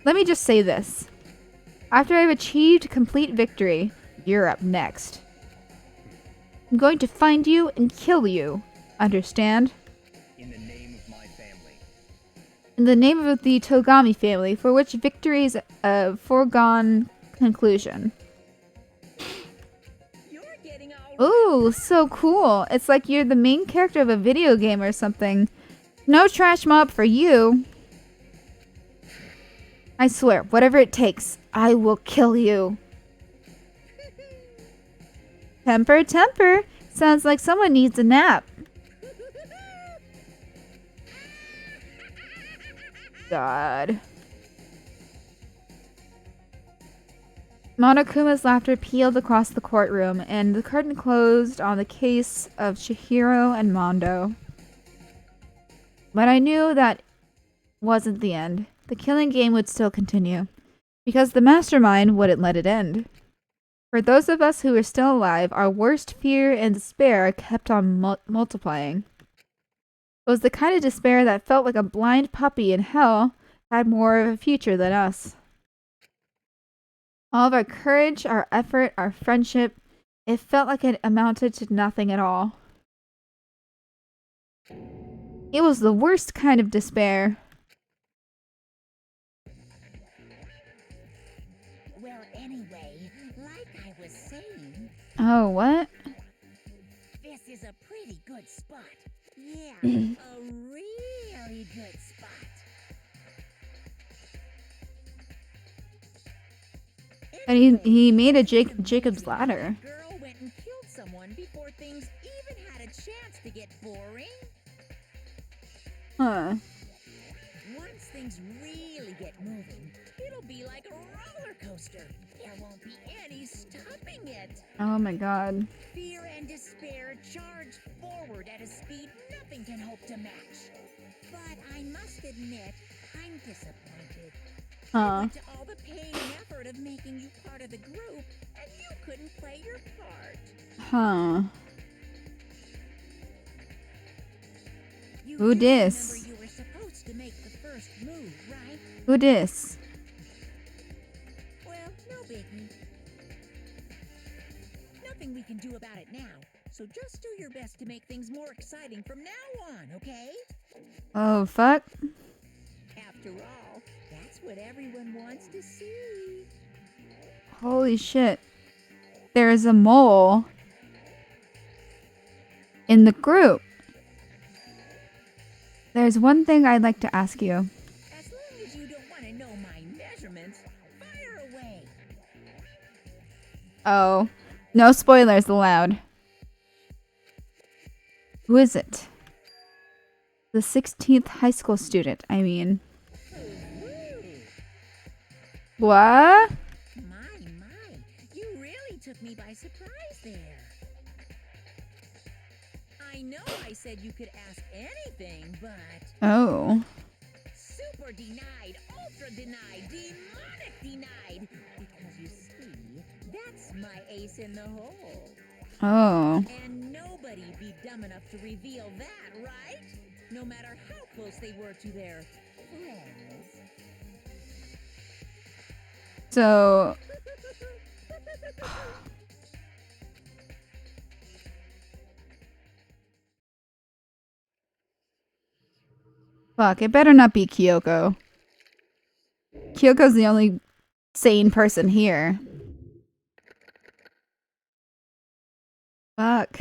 Let me just say this. After I've achieved complete victory, you're up next. I'm going to find you and kill you. Understand? In the name of my family. In the name of the Togami family, for which victory is a foregone conclusion. Ooh, so cool. It's like you're the main character of a video game or something. No trash mob for you. I swear, whatever it takes, I will kill you. Temper, temper. Sounds like someone needs a nap. God. Monokuma's laughter peeled across the courtroom, and the curtain closed on the case of Chihiro and Mondo. But I knew that wasn't the end. The killing game would still continue, because the mastermind wouldn't let it end. For those of us who were still alive, our worst fear and despair kept on multiplying. It was the kind of despair that felt like a blind puppy in hell had more of a future than us. All of our courage, our effort, our friendship, it felt like it amounted to nothing at all. It was the worst kind of despair. Well, anyway, like I was saying... Oh, what? This is a pretty good spot. Yeah, a really good spot. And he made a Jacob's ladder. The girl went and killed someone before things even had a chance to get boring. Huh. Once things really get moving, it'll be like a roller coaster. There won't be any stopping it. Oh my god. Fear and despair charge forward at a speed nothing can hope to match. But I must admit, I'm disappointed. I went to all the pain and effort of making you part of the group, and you couldn't play your part. Huh. You Who dis? remember you were supposed to make the first move, right? Who dis? Well, no biggie. Nothing we can do about it now, so just do your best to make things more exciting from now on, okay? Oh, fuck. After all, that's what everyone wants to see. Holy shit. There's a mole in the group. There's one thing I'd like to ask you. As long as you don't want to know my measurements, fire away. Oh. No spoilers allowed. Who is it? The 16th high school student, I mean. What? My, you really took me by surprise there. I know I said you could ask anything, but... Oh. Super denied, ultra denied, demonic denied. Because you see, that's my ace in the hole. Oh. And nobody'd be dumb enough to reveal that, right? No matter how close they were to their friends. So... Fuck, it better not be Kyoko. Kyoko's the only sane person here. Fuck.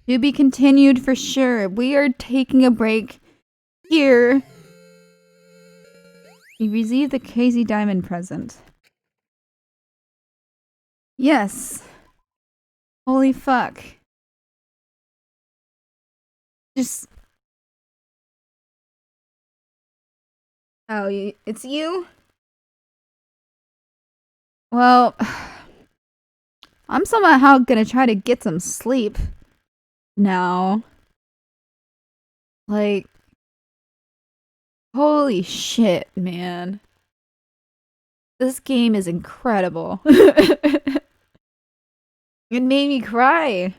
To be continued for sure. We are taking a break here. We received the crazy diamond present. Yes. Holy fuck. Just... Oh, it's you? Well, I'm somehow gonna try to get some sleep now. Like, holy shit, man. This game is incredible. It made me cry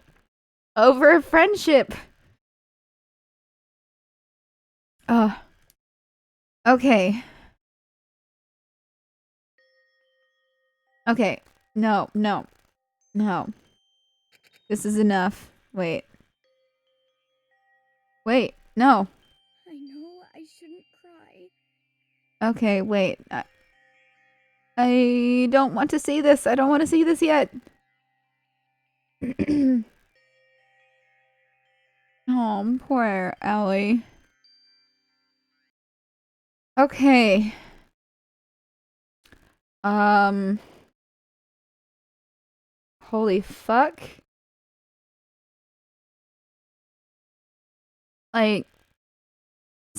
over a friendship. Okay. Okay. No. This is enough. Wait. No. I know I shouldn't cry. Okay, wait. I don't want to see this. I don't want to see this yet. Oh, poor Allie. Okay. Holy fuck. Like,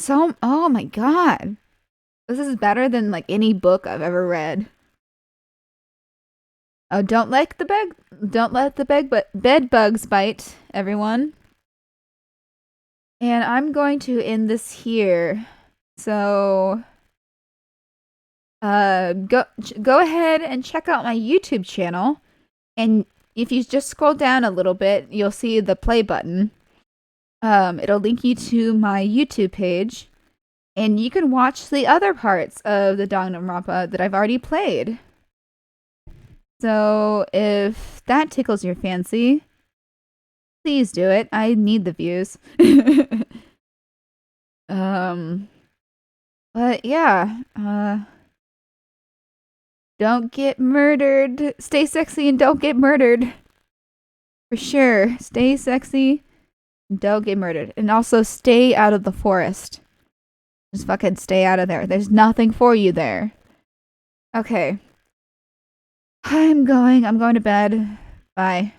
oh my god. This is better than, like, any book I've ever read. Oh, don't let the bed bugs bite, everyone. And I'm going to end this here. So, go ahead and check out my YouTube channel. And if you just scroll down a little bit, you'll see the play button. It'll link you to my YouTube page. And you can watch the other parts of the Danganronpa that I've already played. So, if that tickles your fancy, please do it. I need the views. But yeah, don't get murdered. Stay sexy and don't get murdered. For sure. Stay sexy and don't get murdered. And also stay out of the forest. Just fucking stay out of there. There's nothing for you there. Okay. I'm going to bed. Bye.